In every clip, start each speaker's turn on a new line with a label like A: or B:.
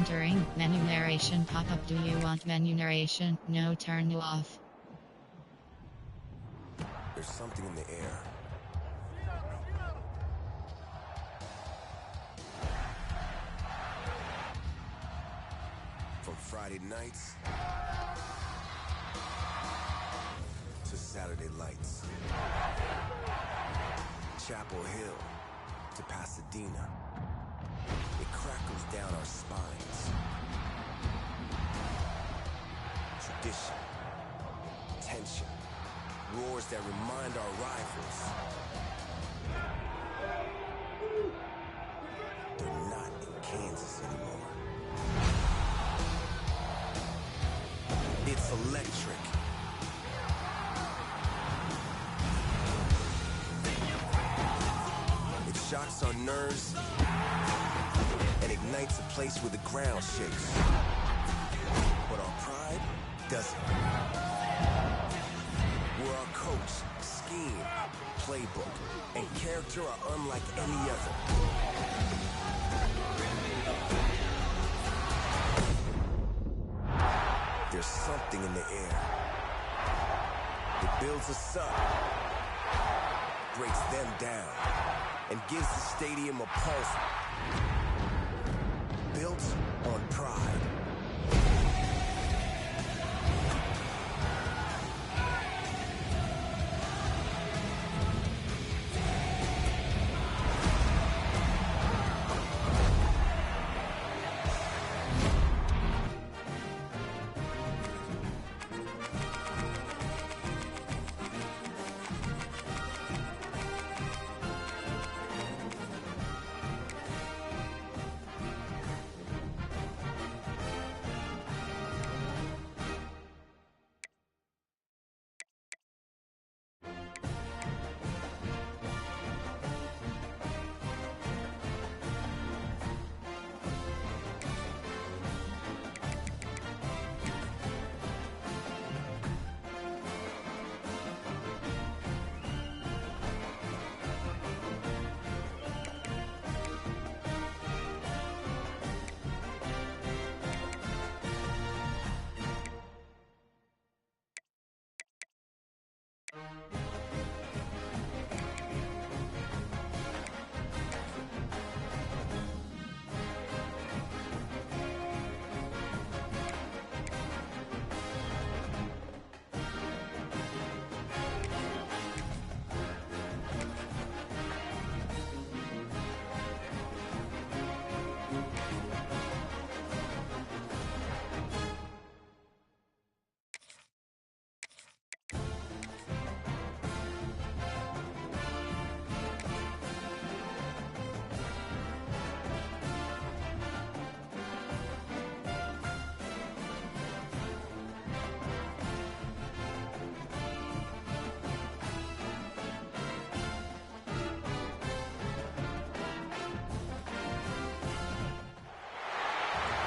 A: Entering menu narration pop-up. Do you want menu narration? No, turn you off.
B: There's something in the air. From Friday nights to Saturday lights. Chapel Hill to Pasadena. It crackles down our spines. Tradition, tension, roars that remind our rivals they're not in Kansas anymore. It's electric. It shocks our nerves and ignites a place where the ground shakes. But our pride doesn't. Where our coach, scheme, playbook, and character are unlike any other. There's something in the air. It builds us up, breaks them down, and gives the stadium a pulse built on pride.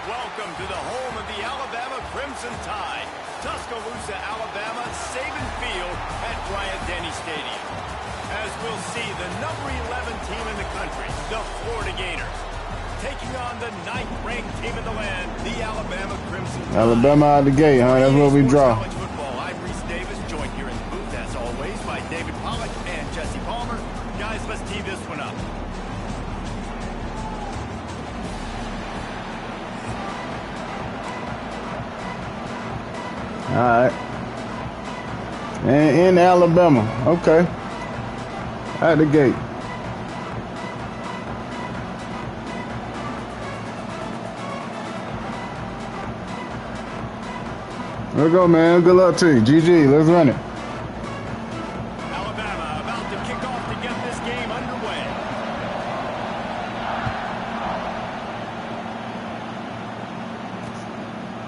C: Welcome to the home of the Alabama Crimson Tide, Tuscaloosa, Alabama, Saban Field at Bryant-Denny Stadium. As we'll see, the number 11 team in the country, the Florida Gators, taking on the 9th-ranked team in the land, the Alabama Crimson Tide.
D: Alabama out the gate, huh? That's what we draw.
C: College football. I'm Reese Davis, joined here in the booth, as always, by David Pollack and Jesse Palmer. Guys, let's tee this one up.
D: All right. And in Alabama. Okay. At the gate. Let's go, man. Good luck to you. GG. Let's run it.
C: Alabama about to kick off to get this game underway.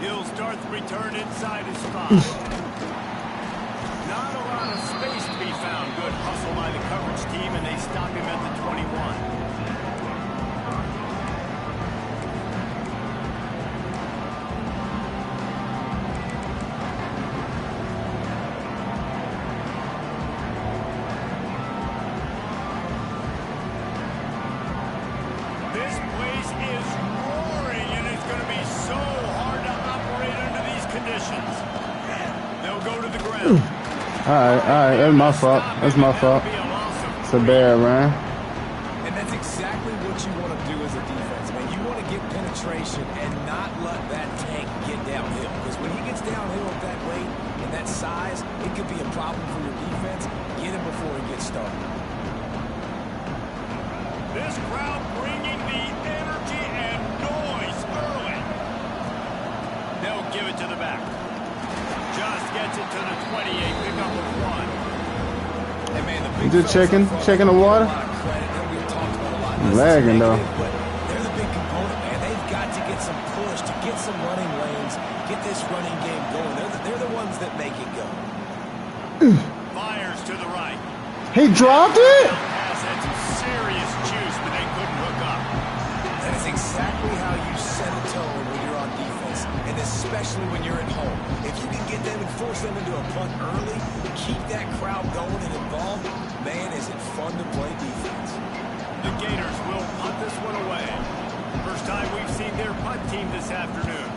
C: He'll start the return inside his spot. Not a lot of space to be found. Good hustle by the coverage team, and they stop him at the 21. This place is roaring, and it's going to be ground.
D: All right, that's my fault. That's my fault. It's a bad run.
B: And that's exactly what you want to do as a defense, man. You want to get penetration and not let that tank get downhill. Because when he gets downhill at that rate and that size, it could be a problem for your defense. Get him before he gets started.
C: This crowd bringing the energy and noise early. They'll give it to the back. Just gets it to the 28, pick up a 1.
B: Hey man,
D: You just checking the water? Lagging though.
B: But they're the big component, man. They've got to get some push to get some running lanes, get this running game going. They're the ones that make it go.
C: Fires to the right.
D: He dropped it?
C: Pass had some serious juice, but they couldn't hook up.
B: That is exactly how you set a tone when you're on defense, and especially when you're at home. If you can get them and force them into a punt early, keep that crowd going and involved, man, is it fun to play defense.
C: The Gators will punt this one away. First time we've seen their punt team this afternoon.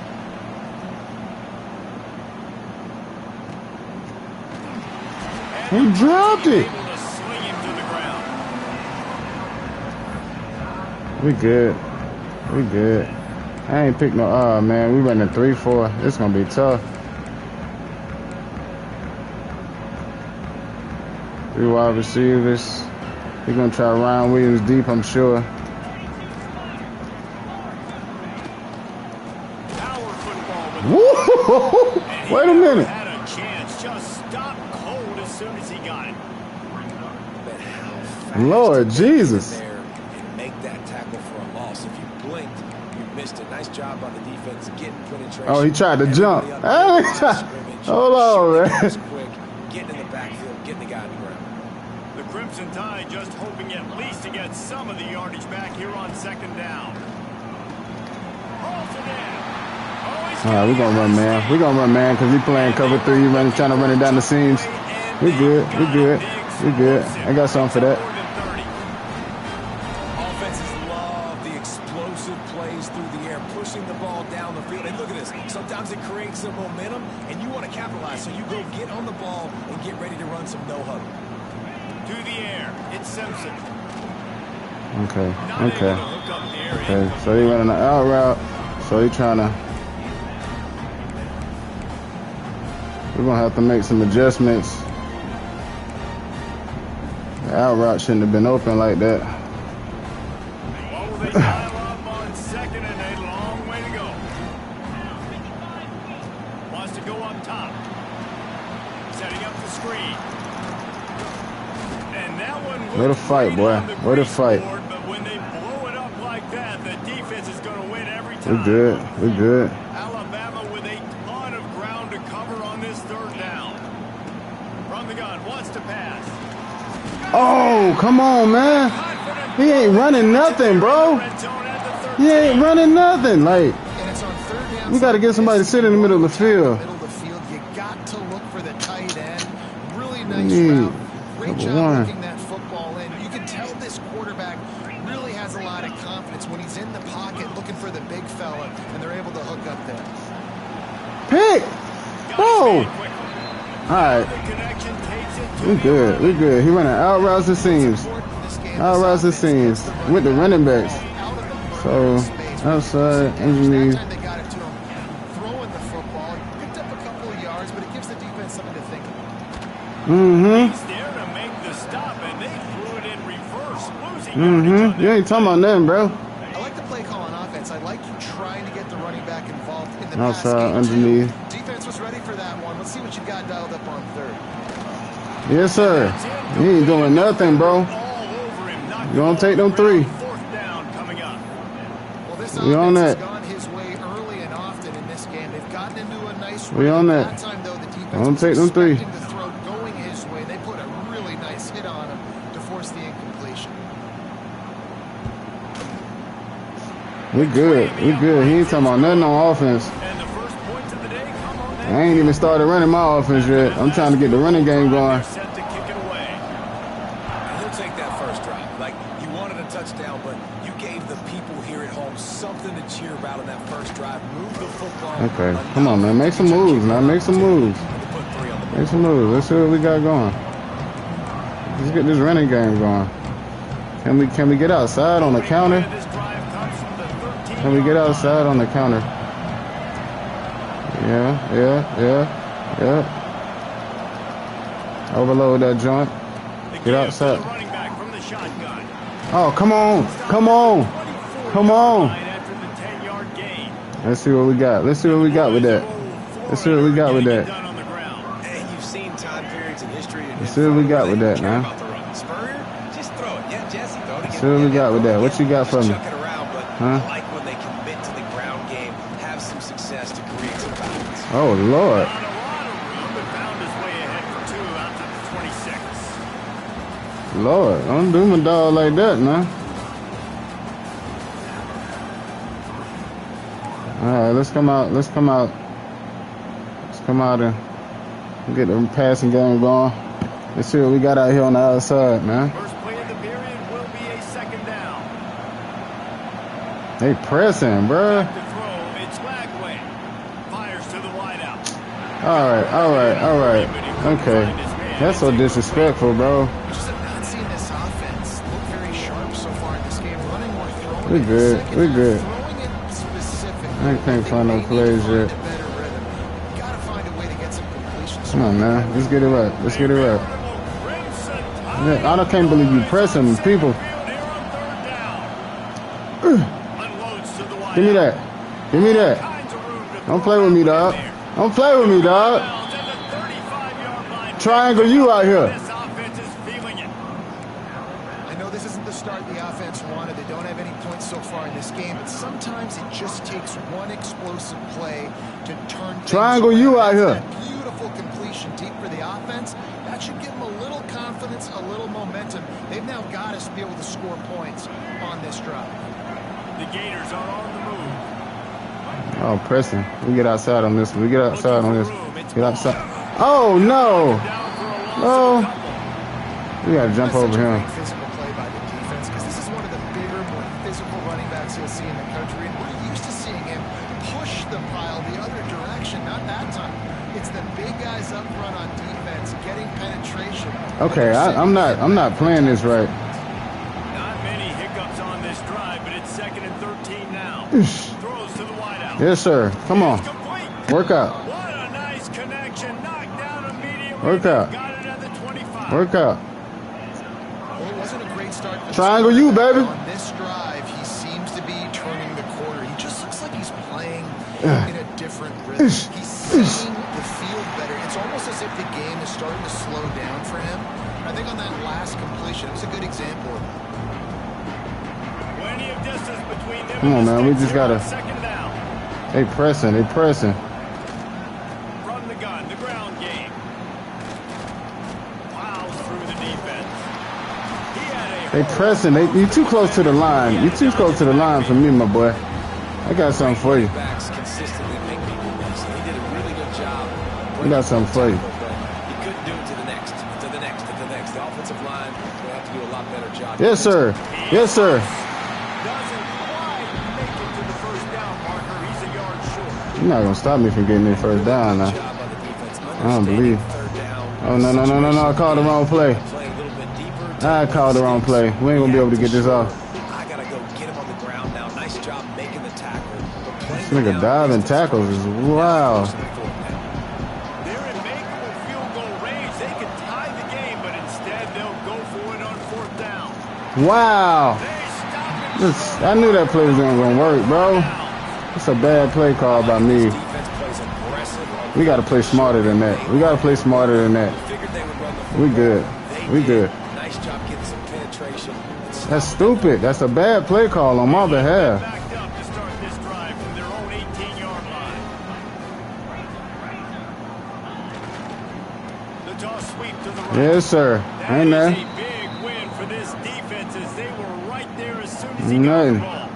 D: He dropped it.
C: Able to sling him to the ground.
D: We good. We good. I ain't picked no, man, we running 3-4. It's gonna be tough. 3 wide receivers. He's gonna try Ryan Williams deep, I'm sure.
C: Power football
D: Woo! Wait a minute.
C: had a chance, just stopped cold as soon as he got it.
B: But how fast
D: Lord
B: to get
D: Jesus.
B: in there and make that tackle for a loss. If you blinked, you missed it. Nice job on the defense getting penetration.
D: Oh, he tried to jump.
B: Everybody on the line of scrimmage,
D: Hold on,
B: shooting
D: man.
B: things quick, getting in the backfield, getting the guy on the ground.
C: The Crimson Tide just hoping at least to get some of the yardage back here on second down.
D: All right, we're gonna run man. We're gonna run man because he playing cover 3, trying to run it down the seams. We good. We good. We good. I got something for that.
B: Offenses love the explosive plays through the air, pushing the ball down the field. And look at this. Sometimes it creates some momentum, and you want to capitalize. So you go get on the ball and get ready to run some no-huddle.
C: To the air, it's Simpson.
D: Okay. Okay. So he running the out route. So he trying to. We're gonna have to make some adjustments. The out route shouldn't have been open like that.
C: What will they dial up on second and a long way to go? Wants to go up top. Setting up the screen. And that one
D: What a fight, boy. What a fight.
C: But when they blow it up like that, the defense is going to win every time.
D: We're good. We're good.
C: Alabama with a ton of ground to cover on this third down. From the gun, wants to pass.
D: Oh, come on, man. He ain't running nothing, bro. He ain't running nothing. Like, we got to get somebody to sit in the middle of the field.
E: You got to look for the tight end. Really nice route. Great job looking that football in. You can tell this quarterback really has a lot of confidence when he's in the pocket looking for the big fella, and they're able to hook up there.
D: Pick. Whoa. All right. We good. We good. He running out routes and seams. Out routes and seams with the running backs. So outside, underneath.
E: They got it to him throwing the football. He picked up a couple of yards, but it gives the defense something to think about.
C: He's there to make the stop, and they threw it in reverse, losing
D: You ain't talking about nothing, bro.
E: I like the play call on offense. I like you trying to get the running back involved in the pass
D: Outside,
E: game
D: underneath.
E: too. Defense was ready for that one. Let's see what you got dialed up on third.
D: Yes, sir. He ain't doing nothing, bro. You gonna take them 3.
C: Fourth down coming up.
E: Well, this
D: We on
E: offense has
D: that.
E: gone his way early and often in this game. They've gotten into a nice
D: We
E: rhythm.
D: on that.
E: That time, though, the defense
D: Don't
E: was
D: take them 3.
E: expecting the throw going his way. They put a really nice hit on him to force the incompletion.
D: We good. We good. He ain't talking about nothing on offense.
C: And the first points of the day come on that.
D: I ain't even started running my offense yet. I'm trying to get the running game going.
C: Set to kick it away.
B: And he'll take that first drive. Like, you wanted a touchdown, but you gave the people here at home something to cheer about in that first drive. Move the football.
D: Okay. Come on, man. Make some moves, man. Make some moves.
B: Put 3 on the
D: Make some moves. Let's see what we got going. Let's get this running game going. Can we get outside on the counter? Can we get outside on the counter? Yeah. Overload that joint. Get outside. Oh, come on. Let's see what we got. Let's see what we got with that. Let's see what we got with that. Let's see what we got with that, man. Let's see what we got with that. What you got for me? Huh? Oh, Lord. Lord, don't do my dog like that, man. All right, let's come out and get the passing game going. Let's see what we got out here on the outside, man.
C: First play of the period will be a second down.
D: They pressing, bruh. All right. Okay. That's so disrespectful, bro. We good. I can't find no plays yet. Come on, man. Let's get it right. Yeah, I can't believe you pressing people. Give me that. Don't play with me, dog. Triangle you out here.
E: I know this isn't the start the offense wanted. They don't have any points so far in this game, but sometimes it just takes one explosive play to turn things
D: Triangle you out here.
E: That beautiful completion deep for the offense. That should give them a little confidence, a little momentum. They've now got to be able to score points on this drive.
C: The Gators are on the move.
D: Oh, pressing. We get outside on this one. Get outside. Oh, no. Oh. We got to jump over him.
E: Physical play by the defense, because this is one of the bigger, more physical running backs you'll see in the country, and we're used to seeing him push the pile the other direction. Not that time. It's the big guys up front on defense getting penetration.
D: Okay, I'm not playing this right.
C: Not many hiccups on this drive, but it's 2nd and 13 now. Throws to the wideout.
D: Yes, sir. Come on. Work out.
C: What a nice connection. Knocked down immediately.
D: Work out.
C: Got it at the 25.
D: Work out.
E: Well, it wasn't a great start.
D: Triangle you, baby.
E: On this drive, he seems to be turning the corner. He just looks like he's playing in a different rhythm. He's seeing the field better. It's almost as if the game is starting to slow down for him. I think on that last completion, it was a good example of that.
C: Plenty of distance between them.
D: Come on, man. We just gotta.
C: Second down.
D: They pressing.
C: From the gun, the ground game. Plows through the defense.
D: They pressing. You too close to the line. You too close to the line for me, my boy. I got something for you.
B: Consistently make people miss. He did a really good job.
D: I got something for you.
B: He couldn't do it to the next. The offensive line will have to do a lot better job.
D: Yes, sir.
C: Doesn't quite make it to the first down marker. He's a yard short.
D: You're not gonna stop me from getting this first down now. I don't believe. Oh no! I called the wrong play. I called the wrong play. We ain't gonna be able to get this off.
B: I gotta go get him on the ground now. Nice job making the tackle.
D: This nigga diving tackles is wow.
C: They're in makeable field goal range. They could tie the game, but instead they'll go for it on 4th down.
D: Wow. I knew that play was gonna work, bro. It's a bad play call by me. We gotta play smarter than that. We good.
B: Nice job getting some penetration.
D: That's stupid. That's a bad play call on my behalf.
C: Backed up to start this drive from their own 18-yard line. The toss sweep to the right.
D: Yes, sir.
C: That
D: Ain't
C: is
D: that?
C: a big win for this defense as they were right there as soon as he got the ball.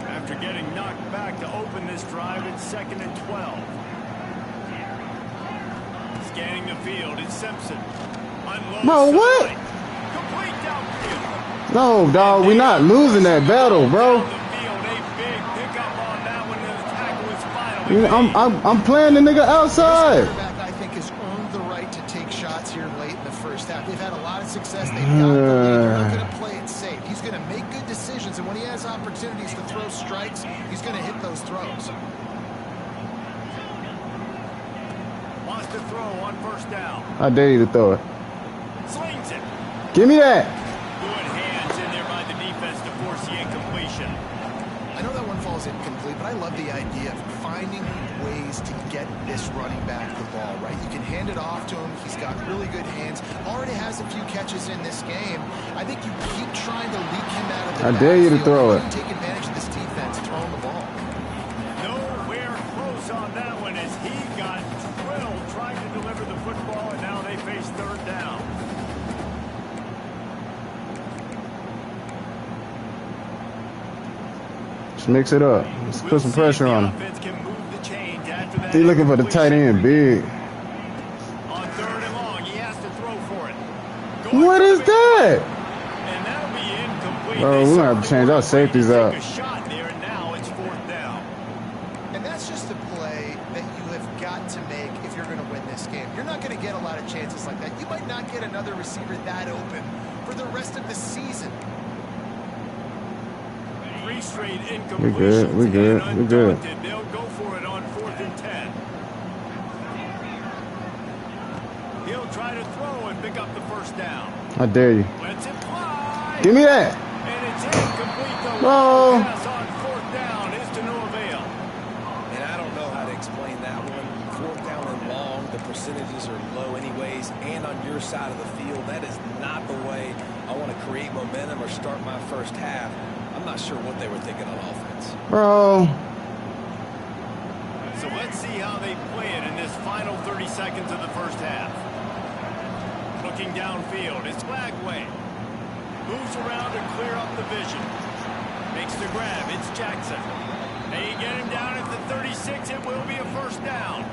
C: After getting knocked back to open this drive, it's 2nd and 12. Scanning the field, it's Simpson.
D: Bro, what?
C: Complete downfield.
D: No, dog, we're not losing that battle, bro. I'm playing the nigga outside.
E: This quarterback, I think, has earned lot of success. They've got the lead. They're not going to play it safe. He's going to make good decisions, and when he has opportunities to throw strikes, he's going to hit those throws.
C: Wants to throw on first down.
D: I dare you to throw it.
C: Slings it.
D: Give me that.
C: Good hands in there by the defense to force the incompletion.
E: I know that one falls incomplete, but I love the idea of finding ways to get this running back the ball, right? You can hand it off to him. He's got really good hands. Already has a few catches in this game. I think you keep trying to leak him out of the
D: I dare you to throw it.
E: Take advantage of this defense throwing the ball.
C: Nowhere close on that one as he got drilled trying to deliver the football, and now they face third down.
D: Just mix it up. Let's put some pressure on him. He's looking for the tight end big.
C: On third and long, he has to throw for it.
D: What is that?
C: And that'll be incomplete.
D: Bro, we're going to have to change our safeties up.
C: A shot there, and now it's fourth down.
E: And that's just a play that you have got to make if you're going to win this game. You're not going to get a lot of chances like that. You might not get another receiver that open for the rest of the season.
C: Three straight incompletions.
D: We good. We good. We good.
C: They'll go for it on 4th and 10. He'll try to throw and pick up the first down.
D: I dare you.
C: Let's it fly.
D: Give me that.
C: And it's incomplete. The
D: No.
C: pass on 4th down is to no avail.
B: And I don't know how to explain that one. 4th down and long, the percentages are low anyways, and on your side of the field, that is not the way I want to create momentum or start my first half. I'm not sure what they were thinking on offense.
D: Bro.
C: So let's see how they play it in this final 30 seconds of the first half. Looking downfield, it's Flagway. Moves around to clear up the vision. Makes the grab, it's Jackson. They get him down at the 36, it will be a first down.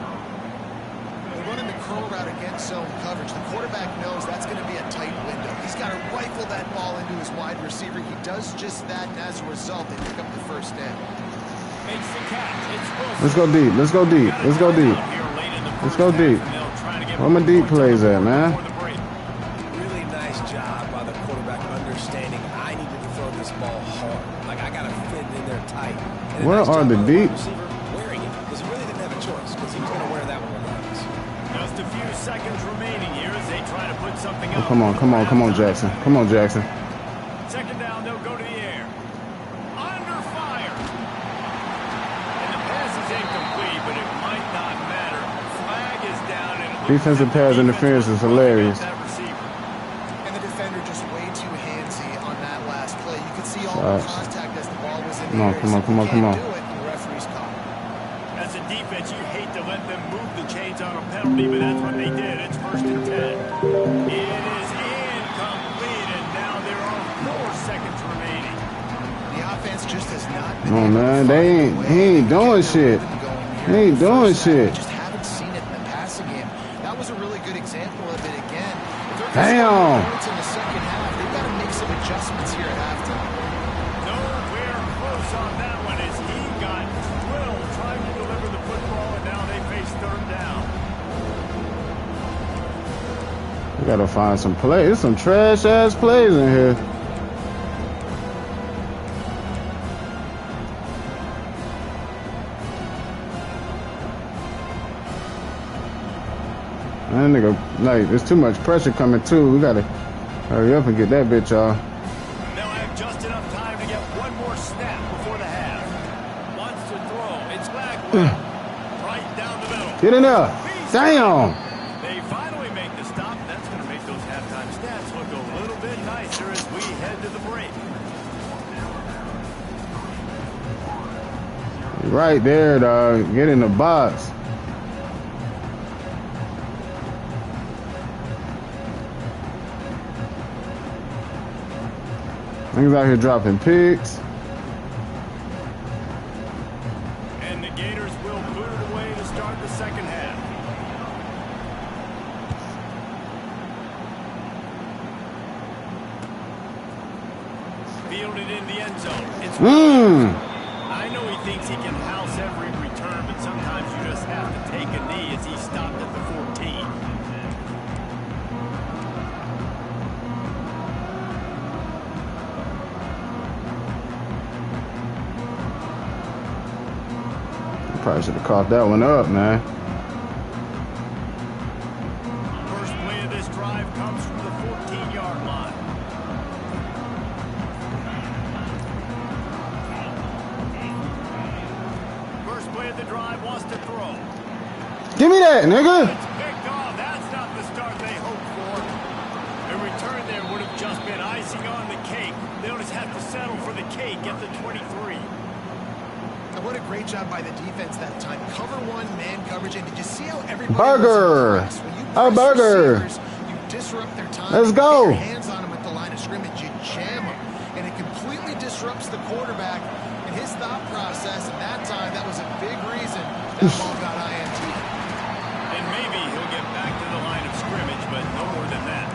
E: They're running the curl route against zone coverage. The quarterback knows that's going to be a tight window. He's got to rifle that ball into his wide receiver. He does just that, and as a result, they pick up the first down.
C: Makes the catch. It's Wilson.
D: Let's go deep. Let's go deep. Let's go deep. Let's go deep. Where my deep plays at, man?
B: Really nice job by the quarterback understanding I needed to throw this ball hard. Like, I got to fit in there tight. And
D: Where are the deep?
B: Wearing it, because he really didn't have a choice, because he was going to wear that one regardless.
C: Just a few seconds remaining here as they try to put something up.
D: Come on, come on, come on, Jackson. Come on, Jackson.
C: Second down, they'll go to the air. Under fire. And the pass is incomplete, but it might not matter. Flag is down. And
D: Defensive pass interference is hilarious.
E: And the defender just way too handsy on that last play. You could see all the contact as the ball was in the air.
D: Come on, come on, come on.
E: Do it, and the referee's caught.
C: As a defense, you hate to let them move the chains on a penalty, but that's what they did. It's 1st and 10. It is incomplete, and now there are 4 seconds remaining.
E: The offense just has not been
D: Oh,
E: able to
D: man.
E: find
D: He ain't doing shit. He ain't doing shit.
E: Just haven't seen it in the passing game. That was a really good example of it again. If they're
D: Damn.
E: points in the second half, they've got to make some adjustments here at halftime.
C: Nowhere close on that one as he got drilled trying to deliver the football, and now they face third down.
D: We gotta find some plays. There's some trash ass plays in here. That nigga, like, there's too much pressure coming too. We gotta hurry up and get that bitch, y'all.
C: They'll have just enough time to get one more snap before the half. Wants to throw. It's Flagway. Right down the middle.
D: Get in there. Damn.
C: They finally make the stop. That's going to make those halftime stats look a little bit nicer as we head to the break.
D: Right there, dog. Get in the box. Niggas out here dropping picks.
C: And the Gators will boot it away to start the second half. Fielded in the end zone. It's I know he thinks he can house every return, but sometimes you just have to take a knee as he stopped at the 14.
D: Probably should have caught that one up, man.
C: First play of this drive comes from the 14-yard line. First play of the drive wants to throw.
D: Give me that, nigga.
C: It's picked off. That's not the start they hoped for. A return there would have just been icing on the cake. They'll just have to settle for the cake at the 23.
E: And what a great job by the defense that time. Cover one, man coverage, and did you see how everybody
D: Burger.
E: was when you
D: Our
E: press
D: burger.
E: receivers, you disrupt their time.
D: Let's
E: You
D: go.
E: get your hands on them at the line of scrimmage, you jam them, and it completely disrupts the quarterback and his thought process. And that time, that was a big reason that ball got INT.
C: And maybe he'll get back to the line of scrimmage, but no more than that.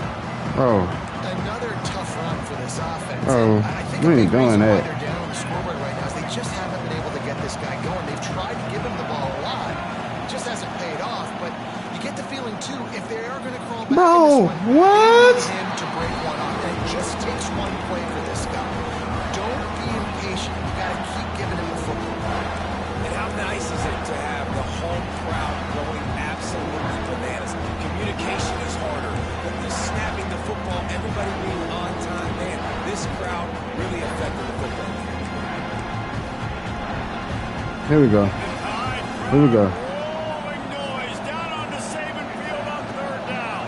D: Oh,
E: Another tough run for this offense.
D: Oh,
E: I think
D: we
E: a
D: ain't
E: big reason
D: doing
E: why
D: that.
E: they're down on the scoreboard right now is they just haven't been able to get this guy going. They've tried to give him the ball a lot. It just hasn't paid off. But you get the feeling, too, if they are going to crawl back
D: Bro,
E: in this one,
D: what?
E: they need him to break one off. And it just takes one play for this guy. Don't be impatient. You got to keep giving him the football.
B: And how nice is it to have the home crowd going absolutely bananas? Communication is harder, but the snapping the football, everybody being on time, man, this crowd really affected the football game.
D: Here we go. Here we go.
C: Rolling noise down onto Saban Field on third down.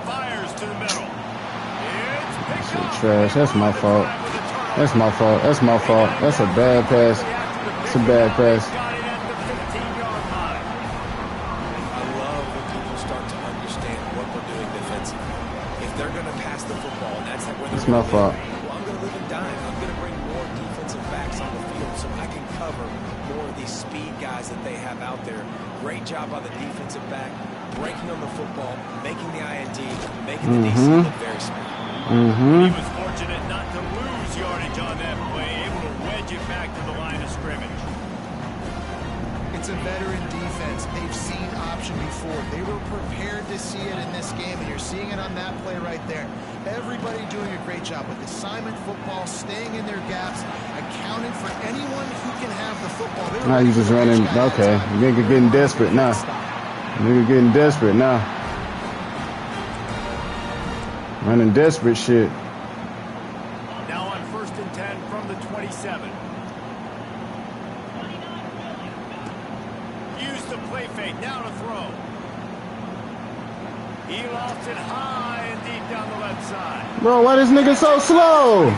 C: Fires to the middle. It's picked up.
D: Trash. That's my fault. That's my fault. That's my fault. That's a bad pass. It's a bad pass.
C: Got it at the 15-yard line.
B: I love when people start to understand what we're doing defensively. If they're going to pass the football, and that's where
D: It's
B: they're
D: my fault.
B: well, I'm going to live and die. I'm going to bring more defensive backs on the field so I can cover more of these speed guys that they have out there. Great job by the defensive back, breaking on the football, making the INT, making the DC look very smart.
C: He was fortunate not to lose yardage on that play, able to wedge it back to the line of scrimmage.
E: It's a veteran defense. They've seen option before. They were prepared to see it in this game, and you're seeing it on that play right there. Everybody doing a great job with assignment football, staying in their gaps, accounting for anyone who can have the football.
D: Now you just running. Okay, nigga getting desperate now. Nigga getting desperate now. Running desperate shit.
C: Now on 1st and 10 from the 27. Use the play fake. Now to throw. He lost it high and deep down the left side.
D: Bro, why this nigga so slow?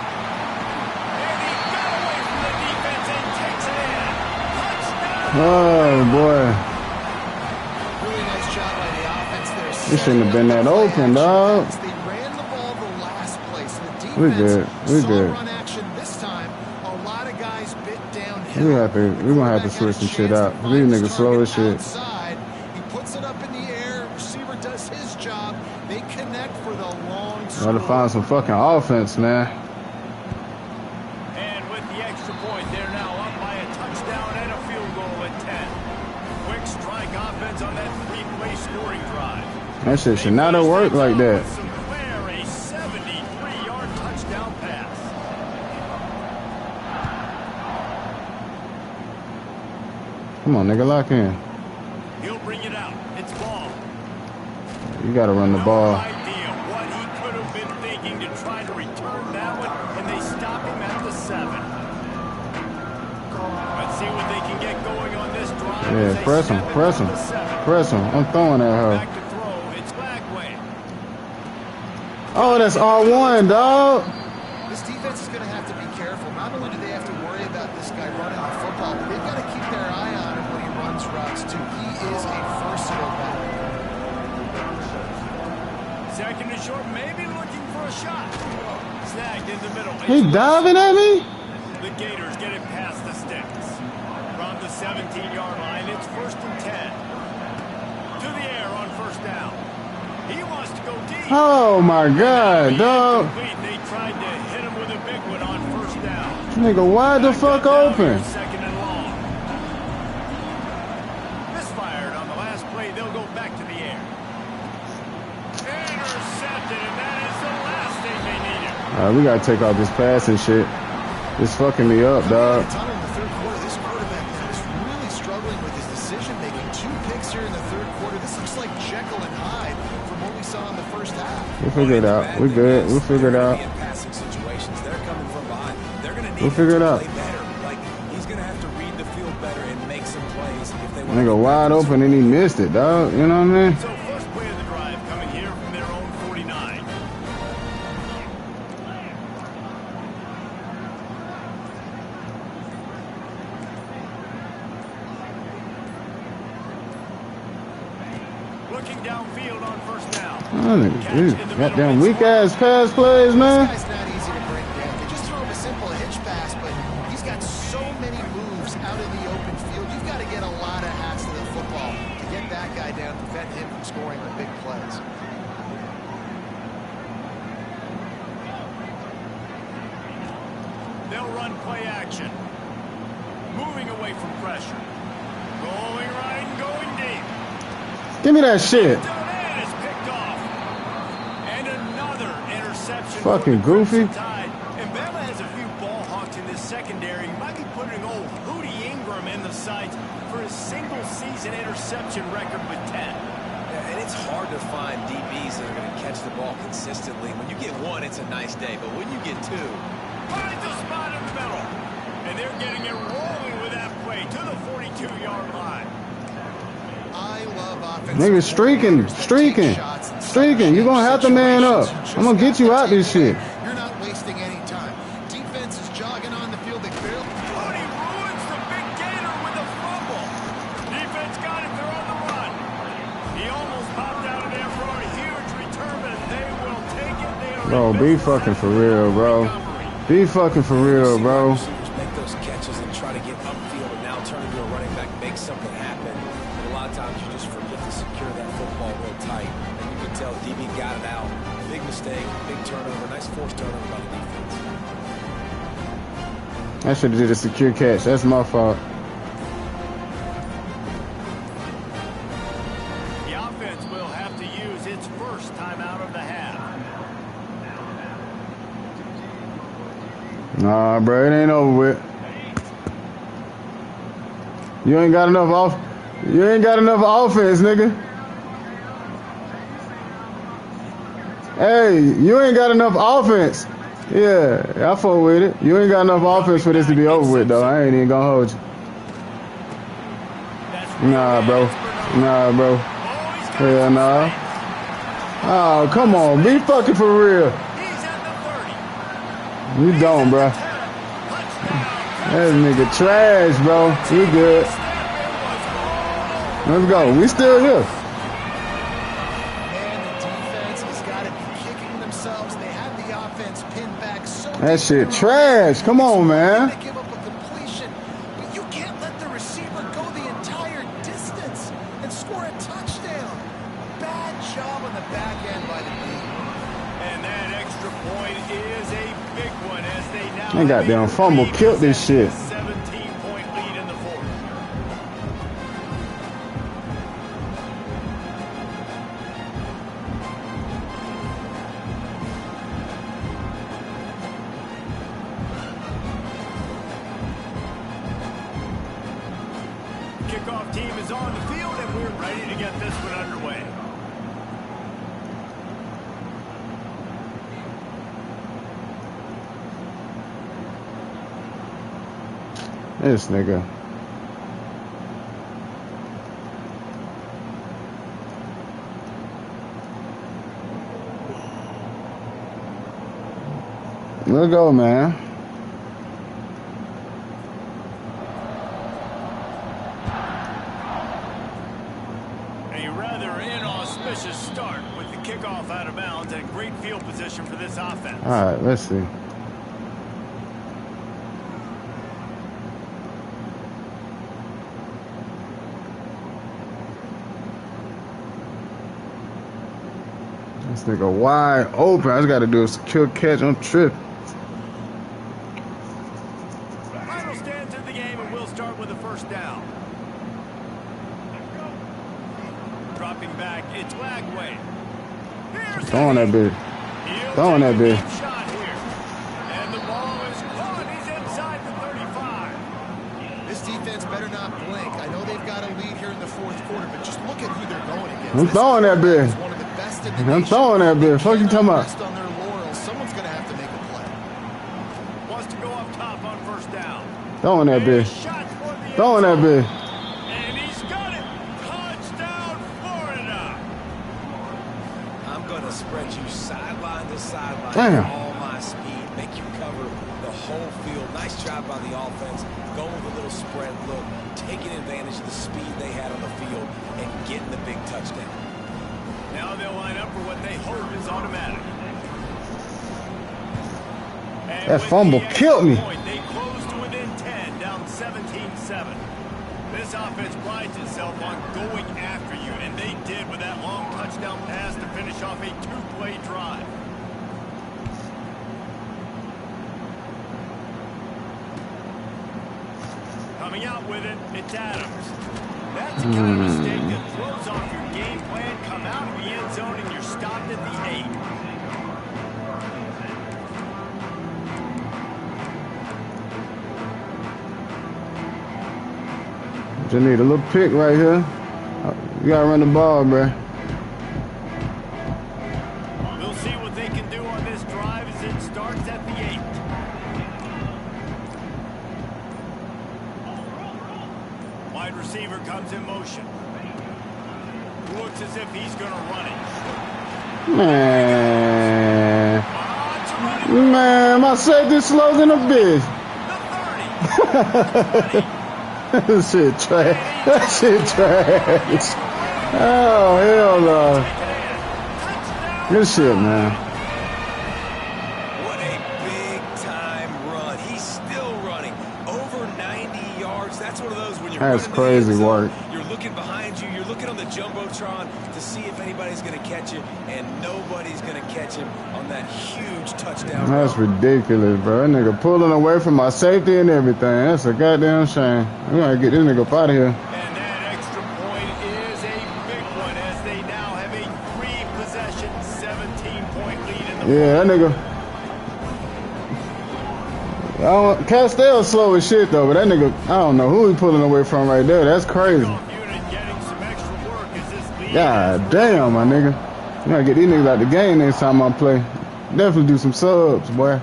C: And he got away from the defense and takes it in. Touchdown!
D: Oh boy.
E: Really nice job by the offense there.
D: This shouldn't have been that open, dog.
E: They ran the ball the last play, so the defense
D: We good. We
E: saw
D: good.
E: run action this time. A lot of guys bit downhill.
D: We gonna have to switch some shit out. These niggas slow as shit.
E: Outside. He puts it up in the air. Receiver does his job. They connect for the long
D: Gotta find some fucking offense, man.
C: And with the extra point, they're now up by a touchdown and a field goal at 10. Quick strike offense on that 3-play scoring drive.
D: That shit should not have worked like that.
C: Sinclair, a 73-yard touchdown pass.
D: Come on, nigga, lock in.
C: He'll bring it out. It's ball.
D: You gotta run the ball.
C: No idea what he could have been thinking to try to return that one, and they stop him at the 7. Let's see what they can get going on this drive.
D: Yeah,
C: as they
D: press him,
C: snap it
D: press
C: to
D: him,
C: the 7.
D: press him. I'm throwing at her.
C: Back to throw. It's Bagway.
D: Oh, that's R1, dog.
E: This defense is going to have to be careful. Not only do they have to worry about this guy running the football, but they've got to keep their eye on him when he runs routes, too. He is a versatile back.
C: Second and short, maybe looking for a shot. Snagged in the middle.
D: He diving at me?
C: The Gators get it past the sticks. From the 17-yard line, it's 1st and 10. To the air on 1st down. He wants to go deep.
D: Oh my god, dog.
C: They tried to hit him with a big one on 1st down.
D: Nigga, wide the fuck open.
C: Second and long. Misfired on the last play. They'll go back to the air. Intercepted, and that is the last thing they needed.
D: We gotta take off this passing shit. It's fucking me up, dog.
E: This quarterback now is really struggling with his decision making. 2 picks here in the third quarter. This looks like Jekyll and Hyde from what we saw in the first half.
D: We'll figure it out. We good. We'll figure it out. We'll figure it out.
B: He's gonna have to read the field better and make some plays if they want.
D: Nigga wide open and he missed it, dog. You know what I mean?
C: So first play of the drive coming here from their own 49. Looking downfield on first down.
D: Goddamn weak ass pass plays, man.
E: This guy's not easy to bring down. They just throw him a simple hitch pass, but he's got so many moves out in the open field. You've got to get a lot of hats to the football to get that guy down, to prevent him from scoring the big plays.
C: They'll run play action. Moving away from pressure. Going right and going deep.
D: Give me that shit.
C: That is picked off. And another interception.
D: Fucking goofy.
C: And Bama has a few ball hawks in this secondary. He might be putting old Hootie Ingram in the sights for his single-season interception record with 10.
B: And it's hard to find DBs that are going to catch the ball consistently. When you get one, it's a nice day. But when you get two,
C: Finds a spot in the middle. And they're getting it rolling with that play to the 42-yard line.
E: I love offensive.
D: Nigga streaking. You gonna have to man up. I'm gonna get you out this shit.
E: You're not wasting any time. Defense is jogging on the field. They barely.
C: Oh, he ruins the big gainer with a fumble. Defense got it. They're on the run. He almost popped out of there for a huge return, and they will take it. They are
D: Bro, be fucking for real, bro. Be fucking for real, bro.
B: make those catches and try to get upfield and now turn into a running back, make something happen. And a lot of times you just forget to secure that football real tight. And you can tell DB got it out. Big mistake, big turnover, nice forced turnover by the defense.
D: I should have did a secure catch. That's my fault.
C: The offense will have to use its first timeout of the half.
D: Nah, bro, it ain't over with. You ain't got enough offense, nigga. Hey, you ain't got enough offense. Yeah, I fuck with it. You ain't got enough offense for this to be over with, though. I ain't even gonna hold you. Nah, bro. Hell nah. Oh, come on. Be fucking for real. You don't, bro. That nigga trash, bro. We good. Let's go. We still here.
E: Man, the defense has got to be kicking themselves. They have the offense pinned back so
D: that shit trash. Come on, man.
E: They give up a completion, but you can't let the receiver go the entire distance and score a touchdown. Bad job on the back end by the team.
C: And that extra point is a big one as they now
D: That goddamn fumble killed this shit.
C: 17-point lead in the fourth. Kickoff team is on the field and we're ready to get this one underway.
D: This nigga. Let's go, man.
C: A rather inauspicious start with the kickoff out of bounds and great field position for this offense.
D: All right, let's see. This nigga wide open. I just got to do a secure catch. I'm tripping.
C: Final stands in the game, and we'll start with the first down. Dropping back, it's Lagway.
D: Throwing that bitch. Throwing that bitch.
C: Shot here.
E: defense better not blink. I know they've got a lead here in the fourth quarter, but just look at who they're going against.
D: I'm throwing that bitch.
E: One of the best in the
D: I'm
E: nation.
D: throwing that bitch. Fuck you talking about?
E: Rest on their laurels. Someone's going to have to make a play.
C: Wants to go up top on first down.
D: Throwing that bitch. Throwing that bitch.
C: And he's got it. Touchdown, Florida.
B: I'm going to spread you sideline to sideline.
D: Damn.
B: All my speed. Make you cover the whole field. Nice job by the offense. Going with a little spread look. Taking advantage of the speed they had on the field and getting the big touchdown.
C: Now they'll line up for what they hope is automatic. And
D: That fumble killed me.
C: They close to within 10, down 17-7. This offense prides itself on going after you, and they did with that long touchdown pass to finish off a two-play drive. Coming out with it, it's Adams. That's the kind of mistake that throws off your game plan. Come out of the end zone and you're stopped at the 8.
D: Just need a little pick right here. You gotta run the ball, bruh.
C: We'll see what they can do on this drive as it starts at the 8. Wide receiver comes in motion. Looks as if he's going to run it.
D: Man, my safety slow than a bitch.
C: The 30.
D: That shit trash. That shit trash. Oh, hell no. Good shit, man.
B: What a big-time run. He's still running. Over 90 yards. That's one of those when you're
D: That's
B: running
D: crazy
B: the end zone,
D: work.
B: You're looking behind you. You're looking on the Jumbotron to see if anybody's going to catch you, and nobody's going to catch him on that huge touchdown
D: That's
B: run.
D: ridiculous, bro. That nigga pulling away from my safety and everything. That's a goddamn shame. We gotta get this nigga up out of here.
C: And that extra point is a big one as they now have a 3-possession, 17-point lead in the
D: Yeah, that nigga. Castell's slow as shit though, but that nigga, I don't know who he pulling away from right there. That's crazy.
C: unit getting some extra work as this lead.
D: God damn, my nigga. You gotta get these niggas out the game next time I play. Definitely do some subs, boy.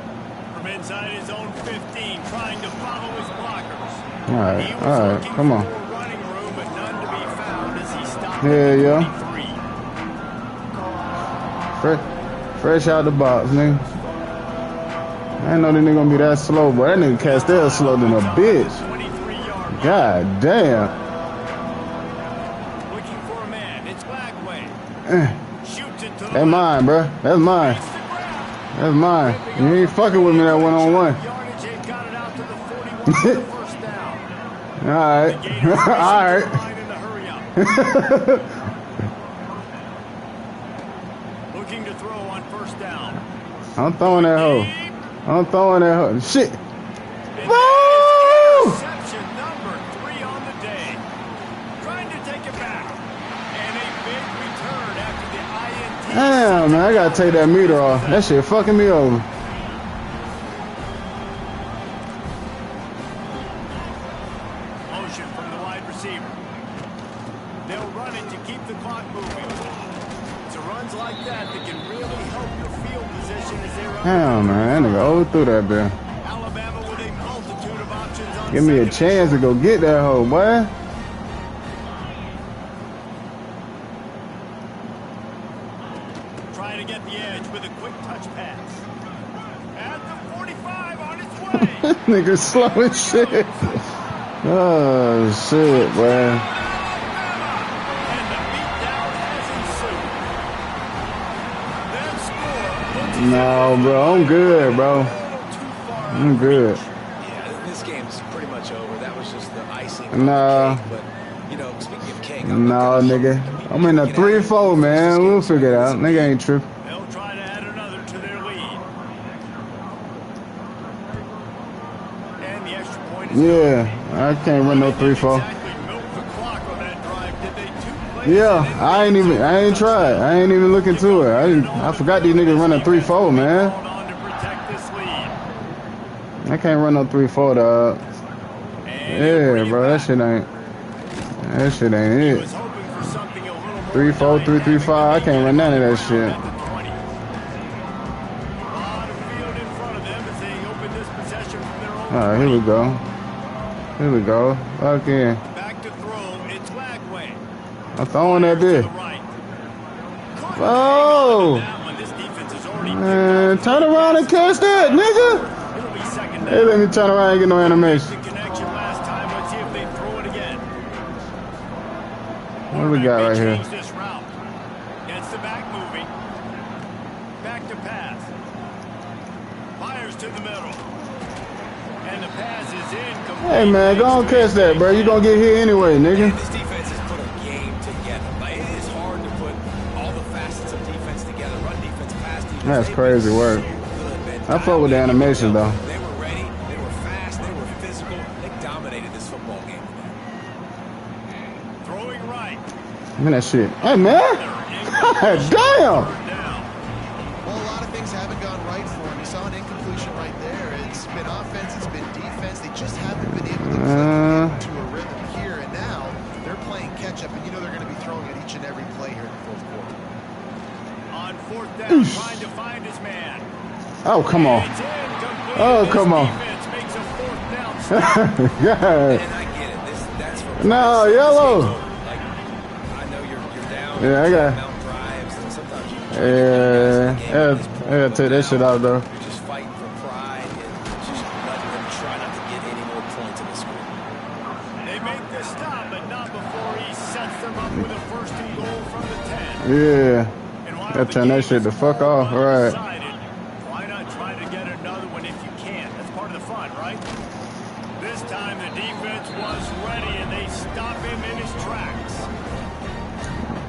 C: From inside his own 15, trying to follow his blockers.
D: Alright,
C: He was
D: alright,
C: looking
D: come
C: for
D: on.
C: more running room, but none to be found as he stopped
D: Yeah,
C: at the
D: yeah.
C: 23.
D: Fresh out the box, nigga. I didn't know this nigga gonna be that slow, boy. That nigga Castell slow than a bitch.
C: 23-yard line.
D: God damn.
C: Looking for a man. It's Bagway. Shoots it to the
D: That's mine, bro. That's mine.
C: left.
D: That's mine. You ain't fucking with me that one-on-one.
C: Yardage, they got it out to the 41 for the first down.
D: Alright.
C: The Gators racing to the
D: Alright.
C: line in the hurry up. Looking to throw on first down.
D: I'm throwing that hoe. I'm throwing that hoe. Shit.
C: And
D: Woo!
C: interception number 3 on the day. Trying to take it back. And a big return after the INT.
D: Damn, man. I gotta take that meter off. That shit fucking me over.
C: Motion from the wide receiver. They'll run it to keep the clock moving. It's runs like that can really help your field position as they run.
D: Damn, man. That nigga overthrew that bitch.
C: Alabama with a multitude of options on
D: Give me a
C: second.
D: chance to go get that hoe, boy.
C: Trying to get the edge with a quick touch pass. At the 45 on its way.
D: Nigga slow as shit. Oh, shit, boy.
C: And the beatdown has ensued. That score puts us
D: No, bro. I'm good, bro.
C: a little too far out
D: I'm
C: of
D: good.
C: reach.
B: Yeah, this game's pretty much over. That was just the icing on
D: Nah.
B: the cake. But, you know, speaking of cake,
D: No, nigga. I'm in a 3-4, man. We'll figure it out. Nigga ain't tripping.
C: They'll try to add another to their lead. And the extra point is
D: Yeah, I can't run no 3-4.
C: exactly milk the clock on that drive. Did they two plays?
D: Yeah, I ain't tried. I ain't even looking to it. I forgot these niggas running 3-4, man.
C: Hold on to protect this lead.
D: I can't run no 3-4, dog.
C: And
D: Yeah, bro, that shit ain't it. 3-4, 3-3-5. I can't run none of that shit. All right, here we go. Here we go. Again.
C: Back to throw. It's Lagway.
D: I'm throwing that bitch. Oh! Man, turn around and catch that, nigga! Hey, let me turn around and get no animation. What do we got right here?
C: Gets the back moving. Back to pass. Fires to the middle. And the pass is in.
D: Hey, man, go on catch that, bro. You gonna get hit anyway, nigga.
B: This defense has put a game together. Like, it is hard to put all the facets of defense together. Run defense, pass defense.
D: That's crazy work. I fuck with the animation, though.
B: They were ready. They were fast. They were physical. They dominated this football game.
C: Throwing right.
D: Give me that shit. Hey, man. Damn.
E: Well, a lot of things haven't gone right for him. You saw an incompletion right there. It's been offense, it's been defense. They just haven't been able to click into a rhythm here. And now they're playing catch-up, and you know they're going to be throwing at each and every play here in the fourth quarter.
C: On fourth down, trying to find his man.
D: Oh, come on. Oh, come on.
C: Makes a fourth down.
D: God.
B: And I get it. That's for
D: No, yellow.
B: Like, I know you're down.
D: Yeah, I got.
B: Mountain drives, and sometimes you
D: I gotta take that shit out, though.
B: You're just fighting for pride and just letting them try not to get any more points in the score.
C: They make the stop, but not before he sets them up with a first and goal from the 10.
D: Yeah. Gotta turn that shit the fuck off. All right.
C: Why not try to get another one if you can? That's part of the fun, right? This time the defense was ready and they stop him in his tracks.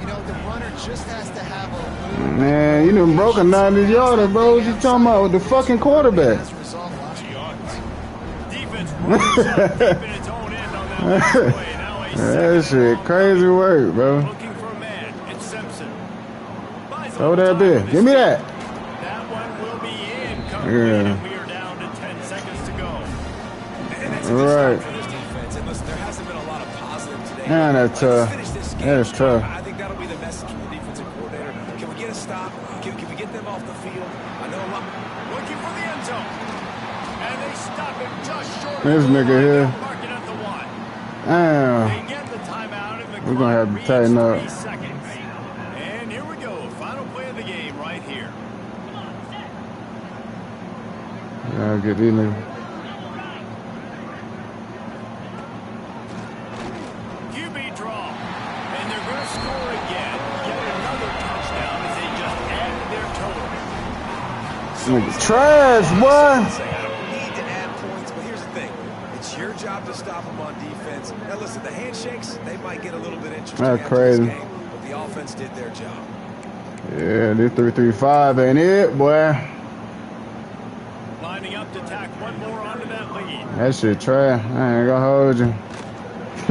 E: You know, the runner just has to have a...
D: Man, you done broke a 90-yarder, bro. What you talking about with the fucking quarterback?
C: Defense rolls up deep in its own end on that last play. Now a
D: That shit crazy work, bro.
C: looking for a man. It's Simpson.
D: Throw that bitch. Give me that.
C: That one will be in.
D: Yeah.
C: We are down to 10 seconds to go.
B: And that's a
D: All
B: good
D: right.
B: start for this defense. And listen, there hasn't been a lot of positive today.
D: Man, that's tough.
B: Let's finish this game
D: That is
B: strong.
D: tough.
B: I think that'll be the message from the defensive coordinator. Can we get a stop? Can we get them off the field? I know a lot.
C: Looking for the end zone. And they stop him just short of
D: This
C: the
D: nigga
C: line.
D: here.
C: Mark it at the 1.
D: Damn.
C: They get the timeout and the
D: We're gonna have to
C: clock
D: tighten
C: reads
D: up.
C: 3 seconds. And here we go. Final play of the game right here.
D: Yeah, get these niggas.
C: QB draw. And they're going to score again. Get another touchdown as they just added their total.
D: Nigga trash, boy.
B: I don't need to add points, but here's the thing. It's your job to stop them on defense. Now, listen, the handshakes, they might get a little bit interesting
D: That's
B: after
D: crazy.
B: this game, but the offense did their job.
D: Yeah, this 3-3-5 ain't it, boy.
C: Lining up to tack one more onto that lead.
D: That shit trash. I ain't gonna hold you.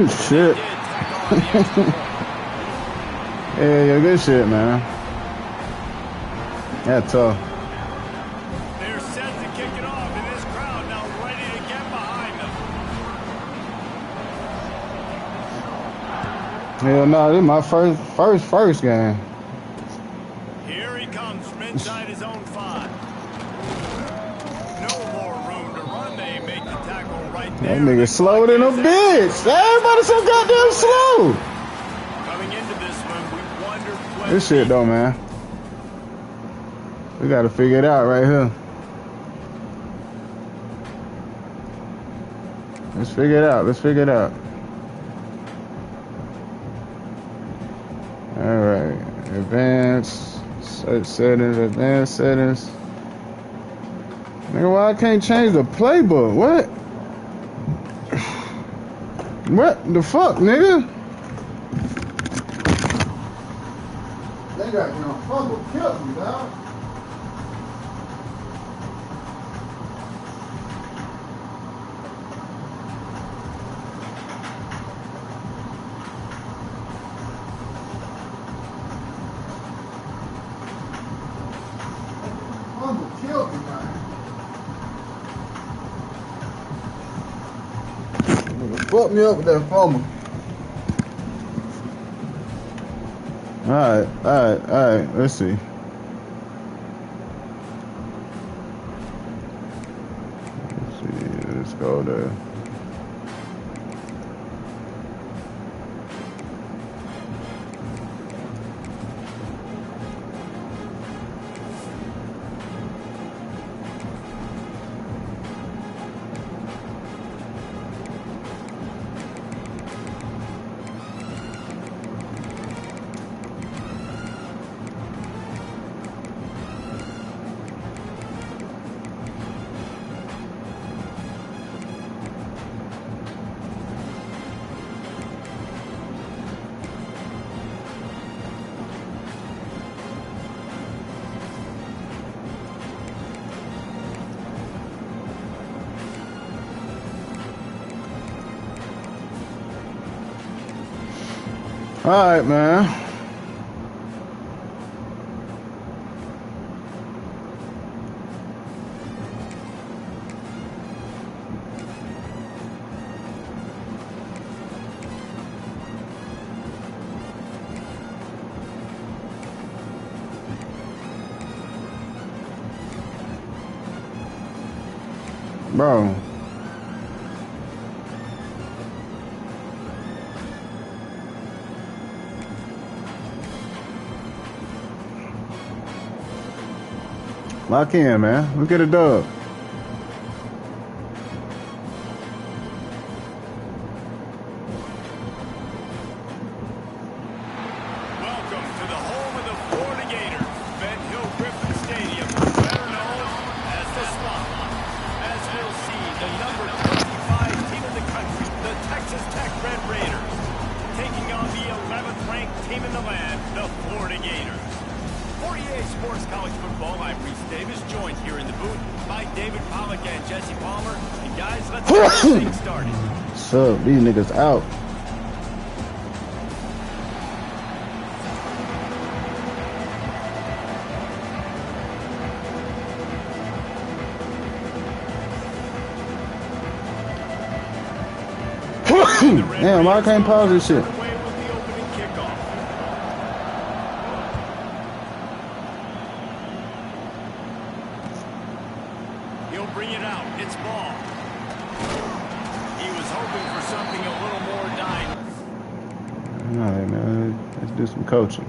D: Shit.
C: Did tack on the extra point.
D: Yeah, good shit, man. That's tough.
C: They're set to kick it off, and this crowd now ready to get behind them.
D: Hell no, this is my first game.
C: Here he comes from inside his own 5. No more room to run. They make the tackle right there.
D: That nigga slow than a bitch. Everybody so goddamn slow.
C: Coming into this one, we wondered when
D: This shit though, man. We gotta figure it out right here. Let's figure it out. Let's figure it out. All right. Advanced search settings. Advanced settings. Nigga, why I can't change the playbook? What? What the fuck, nigga? They got you fucking killed me, dog. Killed me, man. fucked me up with that fumble. All right. Let's see. Let's go there. All right, man. Bro. Lock in, man. Let's get a dub.
C: Welcome to the home of the Florida Gators, Ben Hill Griffin Stadium, better known as the Spotlight. As we'll see, the number 25 team in the country, the Texas Tech Red Raiders, taking on the 11th ranked team in the land, the Florida Gators. For EA Sports College Football, I'm Reese Davis, joined here in the booth by David Pollack and Jesse Palmer. And guys, let's get this thing started.
D: What's up? These niggas out. Damn, I can't pause this shit.
C: He'll bring it out. It's ball. He was hoping for something a little more dynamic.
D: All right, man. Let's do some coaching.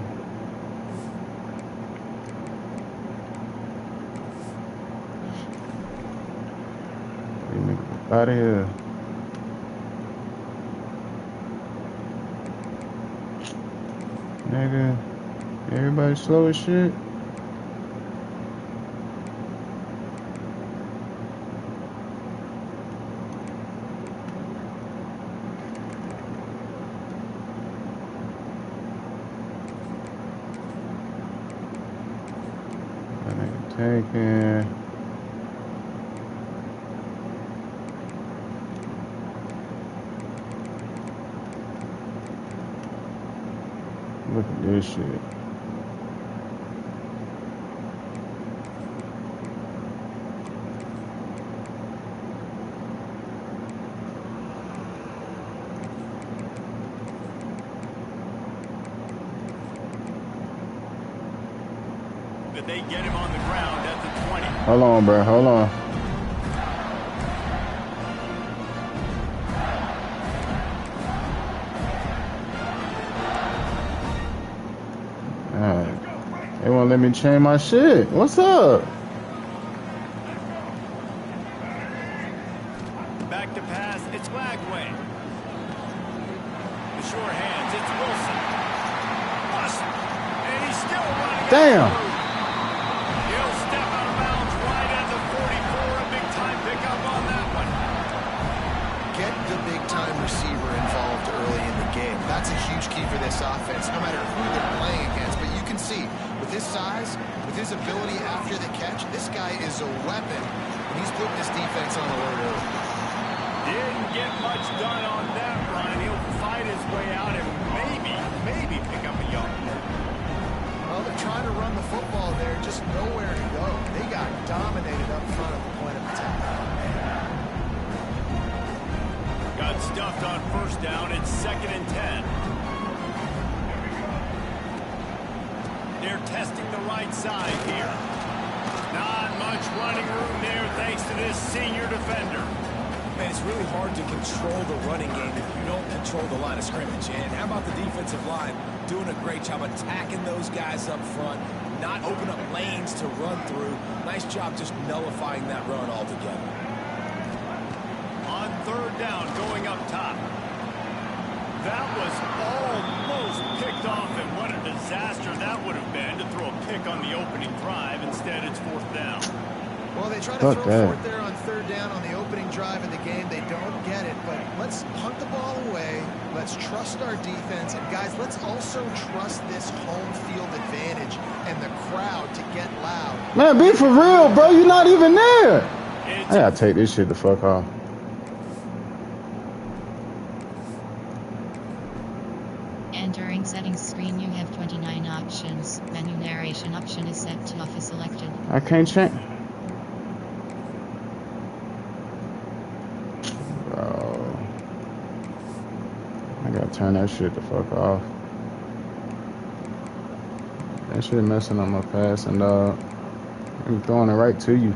D: Out of here. Nigga, everybody slow as shit. That nigga taking. Look at this shit.
C: But they get him on the ground at the 20.
D: Hold on, bro. Hold on. They won't let me change my shit. What's up?
C: Back to pass. It's Lagway. The sure hands. It's Wilson. And he's still running.
D: Damn.
C: He'll step out of bounds right at the 44. A big-time pickup on that one.
E: Get the big-time receiver involved early in the game. That's a huge key for this offense, no matter who they're playing against. But you can see, with his size, with his ability after the catch, this guy is a weapon, and he's putting this defense on alert early.
C: Didn't get much done on that run. He'll fight his way out and maybe pick up a yard.
E: Well, they're trying to run the football there, just nowhere to go. They got dominated up front at the point of attack.
C: Got stuffed on first down. It's 2nd and 10. They're testing the right side here. Not much running room there thanks to this senior defender.
B: Man, it's really hard to control the running game if you don't control the line of scrimmage. And how about the defensive line doing a great job attacking those guys up front, not open up lanes to run through. Nice job just nullifying that run altogether.
C: On 3rd down, going up top. That was almost picked off, and what a disaster that would have been to throw a pick on the opening drive. Instead, it's 4th down.
E: Well, they try to throw for it there on 3rd down on the opening drive of the game. They don't get it, but let's punt the ball away. Let's trust our defense. And, guys, let's also trust this home field advantage and the crowd to get loud.
D: Man, be for real, bro. You're not even there. I gotta take this shit the fuck off.
A: Entering settings screen, you have 29 options. Menu narration option is set to off is selected.
D: I can't change. Bro. I gotta turn that shit the fuck off. That shit messing up my passing, dog. I'm throwing it right to you.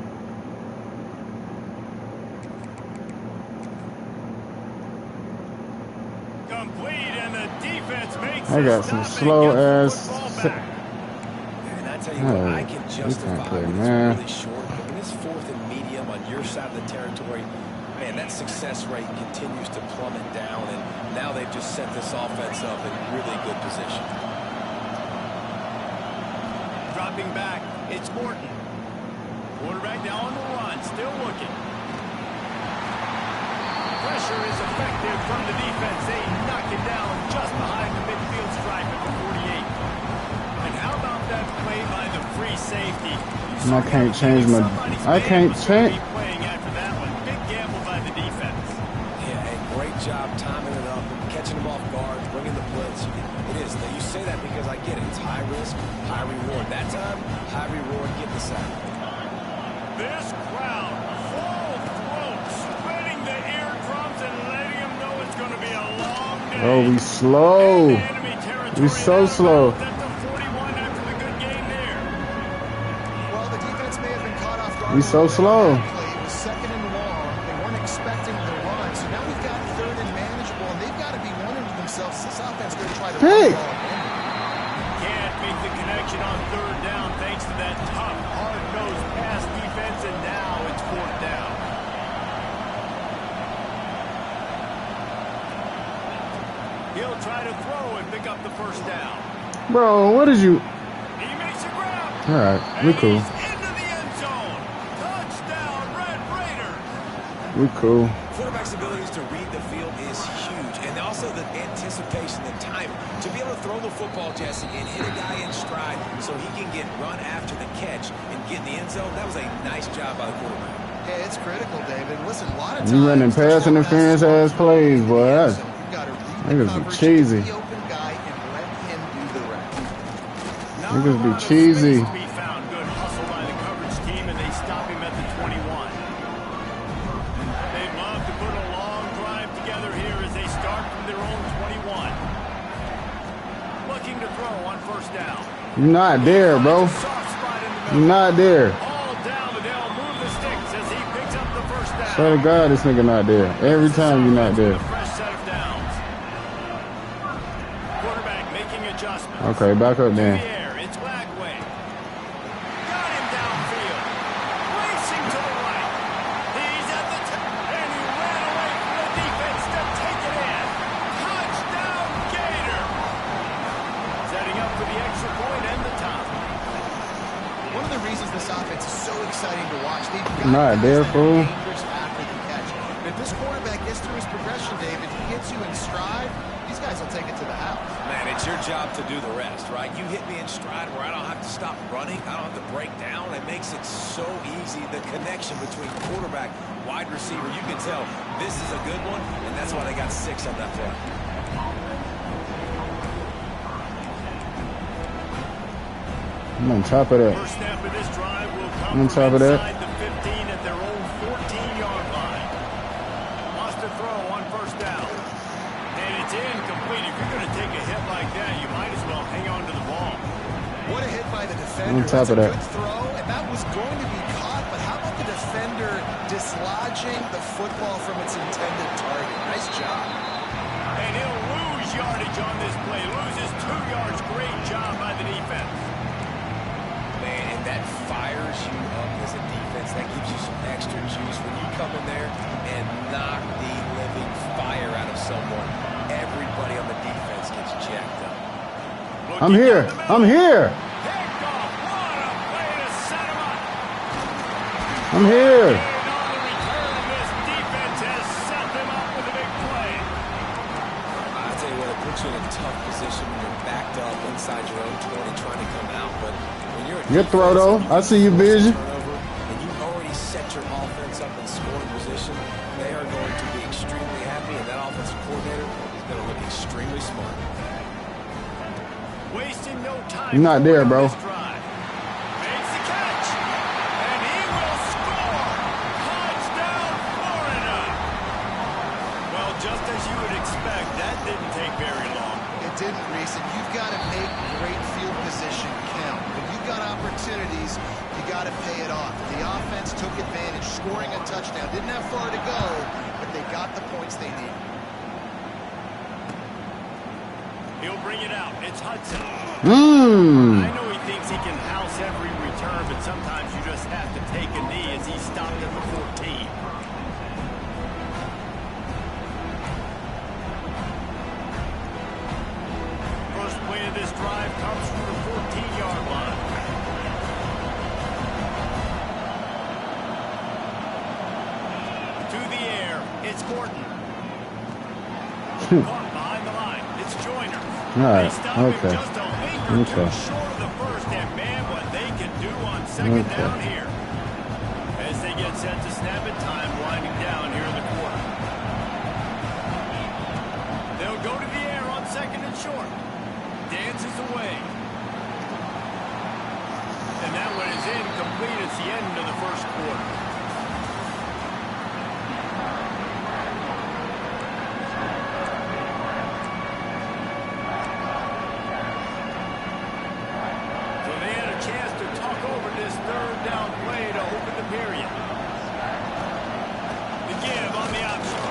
D: I got some slow ass.
B: And I tell you what, I can justify it. It's really short, but when it's 4th and medium on your side of the territory, man, that success rate continues to plummet down, and now they've just set this offense up in really good position.
C: Dropping back, it's Morton. Quarterback now on the run, still looking. Pressure is effective from the defense. They knock it down just behind the midfield stripe at the 48. And how about that play by the free safety?
D: I can't change my. I can't change.
C: Playing after that one. Big gamble by the defense.
B: Yeah, hey, great job timing it up, catching them off guard, bringing the blitz. It is. Now, you say that because I get it. It's high risk, high reward. That time, high reward, get the sack.
C: This crowd, full throat, spreading the eardrums and letting them know it's going to be a long day.
D: Oh, we slow. We so slow. We so slow.
E: It was 2nd and long. They weren't expecting the run, so now we've got 3rd and manageable, and they've got to be wondering to themselves, this offense is going to try to run the ball.
C: Can't make the connection on 3rd down thanks to that tough, hard-nosed pass defense, and now it's 4th down. He'll try to throw and pick up the 1st down.
D: Bro, what did you?
C: He makes a grab.
D: All right, we cool. We cool.
B: Quarterback's abilities to read the field is huge, and also the anticipation, the timing. To be able to throw the football, Jesse, and hit a guy in stride so he can get run after the catch and get in the end zone, that was a nice job by the quarterback.
E: Yeah, it's critical, David. Listen, a lot of times...
D: You running pass interference ass plays, boy. Niggas be cheesy. Niggas be cheesy. You're not there, bro. You're not there. Swear to God, this nigga not there. Every time you're not there. Okay, back up then. Not there, fool.
E: If this quarterback gets through his progression, David, he hits you in stride, these guys will take it to the house.
B: Man, it's your job to do the rest, right? You hit me in stride where I don't have to stop running. I don't have to break down. It makes it so easy. The connection between quarterback, wide receiver, you can tell this is a good one, and that's why they got 6 on that play.
D: I'm on top of that.
C: First snap of this drive will come
D: I'm on top of that.
C: inside the 15 at their own 14-yard line. Lost a throw on 1st down.
E: by the defender.
D: On top
E: That's a
D: of that.
E: good throw, and that was going to be caught, but how about the defender dislodging the football from its intended target? Nice job.
C: And he'll lose yardage on this play. Loses 2 yards. Great job by the defense.
B: Man, and that fires you up as a defense. That gives you some extra juice when you come in there and knock the living fire out of someone. Everybody on the defense gets jacked up.
D: I'm here. I'm here.
C: Picked off. What a play to set him up.
D: I'm here.
C: And on the return, this defense has set them up with a big play.
B: I'll tell you what, it puts you in a tough position when you're backed up inside your own 20 trying to come out. But when you're a
D: Good throw, though. I see you, Vision.
B: And you've already set your offense up in scoring position, they are going to be extremely happy, and that offensive coordinator is going to look extremely smart.
C: Wasting no time.
D: You're not there, bro.
C: Makes the catch. And he will score. Touchdown, Florida. Well, just as you would expect, that didn't take very long.
E: It didn't, Reese, and you've got to make great field position count. When you've got opportunities, you got to pay it off. The offense took advantage, scoring a touchdown. Didn't have far to go, but they got the points they needed.
C: He'll bring it out. It's Hudson. I know he thinks he can house every return, but sometimes you just have to take a knee as he stopped at the 14. First play of this drive comes from the 14-yard line. To the air, it's Gordon. Caught behind the line, it's Joyner.
D: All right,
C: They stop him
D: okay.
C: just a link or two
D: Okay.
C: short of the first, and man, what they can do on second down here. As they get set to snap it, time winding down here in the quarter. They'll go to the air on second and short. Dances away. And that one is incomplete. It's the end of the first quarter. So they had a chance to talk over this third down play to open the period. The give on the option.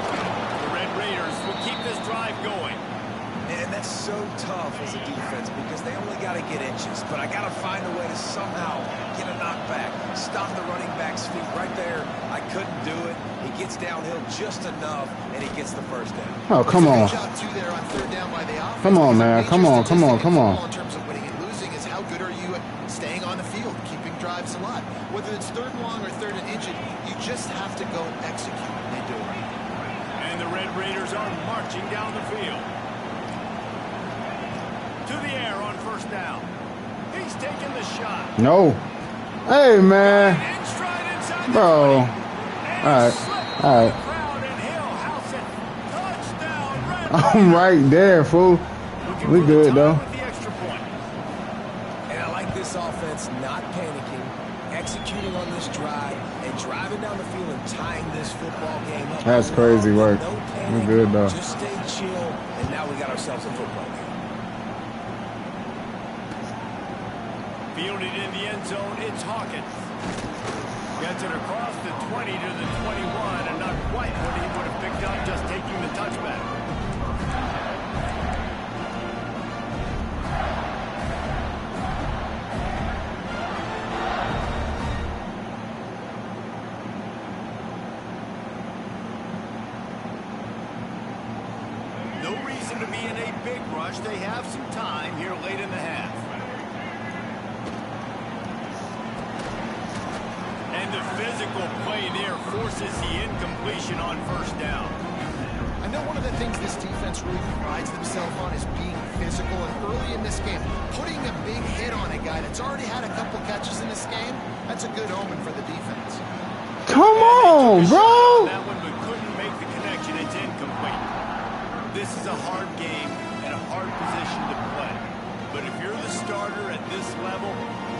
C: The Red Raiders will keep this drive going.
B: And that's so tough as a defense because they only got to get inches. But I got to find a way to somehow get a knockback, stop the running back's feet right there. I couldn't do it. He gets downhill just enough, and he gets the first down.
D: Oh, come on.
E: Good job, too, there on third down by the offense.
D: Come on, man.
E: Major
D: Come on, come on,
E: statistic
D: come
E: in
D: on.
E: football in terms of winning and losing is how good are you at staying on the field, keeping drives alive. Whether it's third and long or third and inches, you just have to go execute. They do it.
C: And the Red Raiders are marching down the field. To the air on first down. He's taking the shot.
D: No. Hey, man.
C: In stride inside the
D: Bro.
C: 20. And
D: All right.
C: he slipped
D: All
C: through
D: right.
C: the crowd, and he'll house it. Touchdown, Red
D: I'm right there, fool.
C: Looking
D: We
C: for the
D: good,
C: tie
D: though.
C: with the extra point.
B: And I like this offense not panicking, executing on this drive, and driving down the field and tying this football game up.
D: That's crazy work.
B: No
D: We
B: panic,
D: good, though.
B: just stay chill, and now we got ourselves a football game.
C: Fielded in the end zone, it's Hawkins. Gets it across the 20 to the 21, and not quite what he would have picked up just taking the touchback. No reason to be in a big rush. They have some time here late in the half. And the physical play there forces the incompletion on first down.
E: I know one of the things this defense really prides themselves on is being physical, and early in this game, putting a big hit on a guy that's already had a couple catches in this game, that's a good omen for the defense.
D: Come on, bro.
C: That one, but couldn't make the connection. It's incomplete. This is a hard game and a hard position to play. But if you're the starter at this level,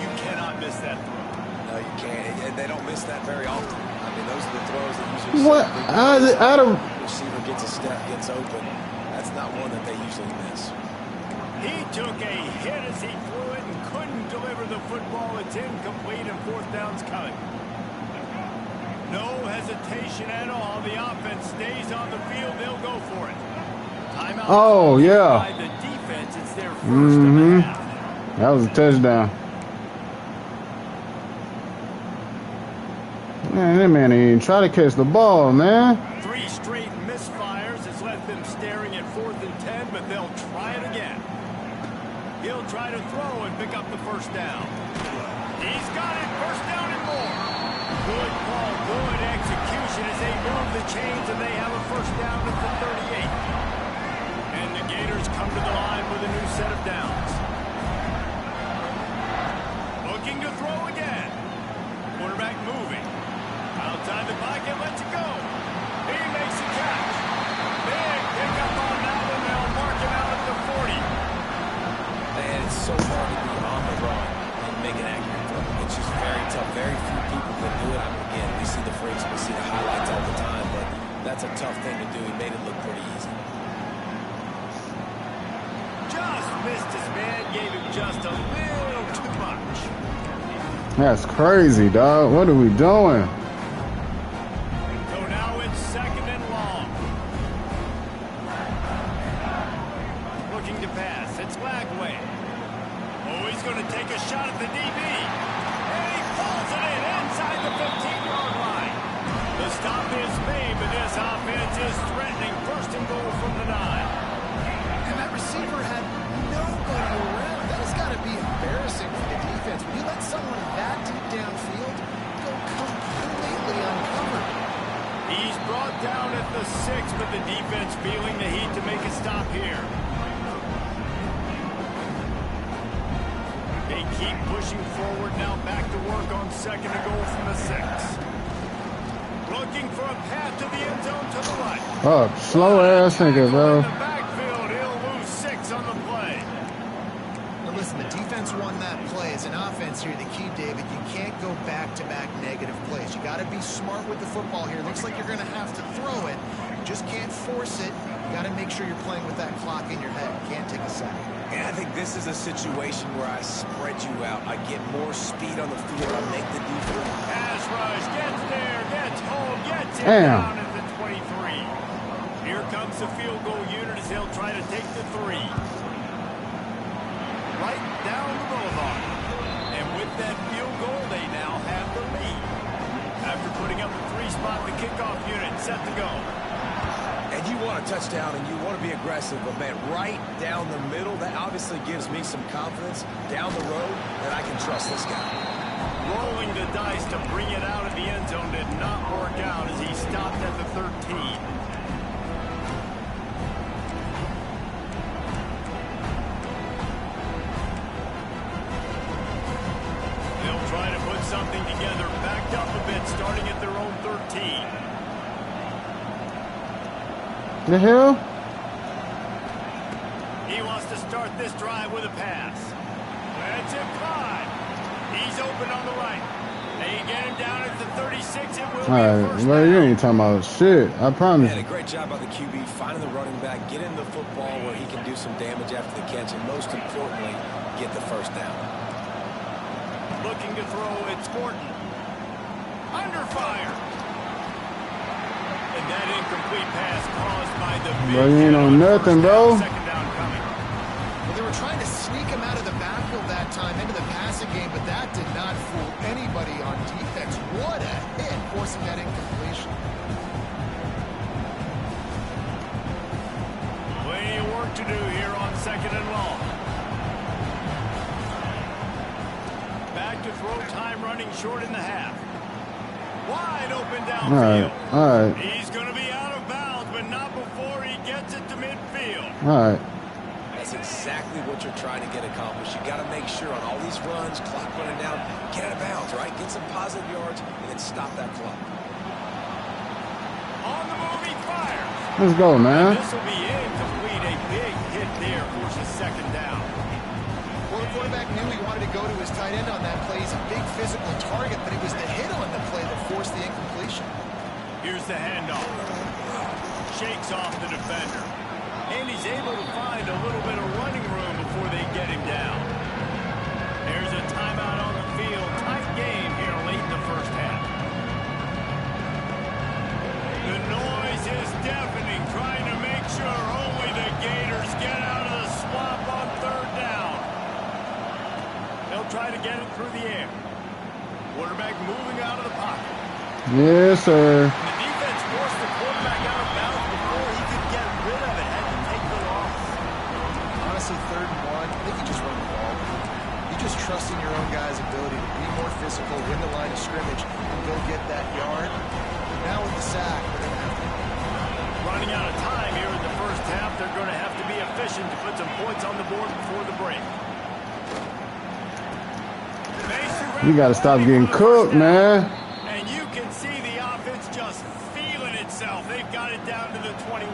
C: you cannot miss that throw.
B: No, you can't. And they don't miss that very often. I mean, those are the throws that usually
D: What?
B: set big plays.
D: Out of
B: Receiver gets a step, gets open. That's not one that they usually miss.
C: He took a hit as he threw it and couldn't deliver the football. It's incomplete and fourth down's coming. No hesitation at all. The offense stays on the field. They'll go for it. Timeout.
D: Oh, yeah.
C: By the defense. It's their first of the half.
D: That was a touchdown. Man, that man ain't even try to catch the ball, man.
C: 3 straight misfires has left them staring at 4th and 10, but they'll try it again. He'll try to throw and pick up the first down. He's got it. First down and more. Good call, good execution as they move the chains, and they have a first down at the 38. And the Gators come to the line with a new set of downs. Looking to throw again. Quarterback moving. Outside the pocket, lets it go. He makes the catch. Big pick up on that one. They'll mark him out at the 40.
B: Man, it's so hard to be on the run and make an accurate throw. It's just very tough. Very few people can do it. I mean, again, we see the freaks, we see the highlights all the time, but that's a tough thing to do. He made it look pretty easy.
C: Just missed his man. Gave him just a little too much.
D: That's crazy, dog. What are we doing?
C: So now it's 2nd and long. Looking to pass. It's Lagway. Oh, he's going to take a shot at the DB. And he pulls it in inside the 15-yard line. The stop is made, but this offense is threatening. 1st and goal from the 9.
E: And that receiver had nobody around. That has got to be embarrassing for the defense. When you let someone that deep downfield go completely uncovered.
C: He's brought down at the 6, but the defense feeling the heat to make a stop here. They keep pushing forward now, back to work on 2nd and goal from the 6. Looking for a path to the end zone to the right.
D: Oh, slow ass nigga, bro.
C: In the backfield, he'll lose 6 on the play.
E: Now listen, the defense won that play. As an offense here, the key, David, you can't go back-to-back negative plays. You got to be smart with the football here. Looks like you're going to have to throw it. You just can't force it. You got to make sure you're playing with that clock in your head. You can't take a sack.
B: And I think this is a situation where I spread you out. I get more speed on the field. I make the defense.
C: Pass rush, gets there, gets home, gets it
D: Damn.
C: down at the 23. Here comes the field goal unit as they'll try to take the 3. Right down the boulevard. And with that field goal, they now have the lead. After putting up a 3 spot, the kickoff unit set to go.
B: And you want a touchdown and you want to be aggressive, but man, right down the middle, that obviously gives me some confidence down the road that I can trust this guy.
C: Rolling the dice to bring it out of the end zone did not work out as he stopped at the 13. They'll try to put something together, backed up a bit, starting at their own 13.
D: The hell?
C: He wants to start this drive with a pass. That's it, 5. He's open on the right. They get him down at the 36. It will be a first
D: Bro, you
C: down.
D: ain't talking about shit. I promise.
B: And a great job by the QB finding the running back, getting the football where he can do some damage after the catch, and most importantly, get the first down.
C: Looking to throw, it's Morton. Under fire. And that incomplete pass caused by the big
D: Bro, you ain't
C: hit
D: on nothing, bro.
C: Second down coming.
E: Well, they were trying to sneak him out of the backfield that time into the passing game, but that did not fool anybody on defense. What a hit, forcing that incompletion.
C: Plenty of work to do here on 2nd and long. Back to throw time, running short in the half. Wide open downfield.
D: All right.
C: He's going to be out of bounds, but not before he gets it to midfield.
D: All right.
B: That's exactly what you're trying to get accomplished. You got to make sure on all these runs, clock running down, get out of bounds, right? Get some positive yards, and then stop that clock.
C: On the move, he fires.
D: Let's go, man.
C: This will be incomplete. A big hit there forces 2nd down.
E: Well, the quarterback knew he wanted to go to his tight end on that play. He's a big physical target, but it was the hit on the play that forced the incompletion.
C: Here's the handoff. Shakes off the defender. And he's able to find a little bit of running room before they get him down. There's a timeout on They'll try to get it through the air. Quarterback moving out of the pocket.
D: Yes, sir.
C: The defense forced the quarterback out of bounds before he could get rid of it. Had to take the loss.
E: Honestly, 3rd and 1, I think you just run the ball. You just trust in your own guy's ability to be more physical, win the line of scrimmage, and go get that yard. Now with the sack, they're going to have to.
C: Running out of time here in the first half, they're going to have to be efficient to put some points on the board before the break.
D: You got to stop getting cooked, man.
C: And you can see the offense just feeling itself. They've got it down to the 21.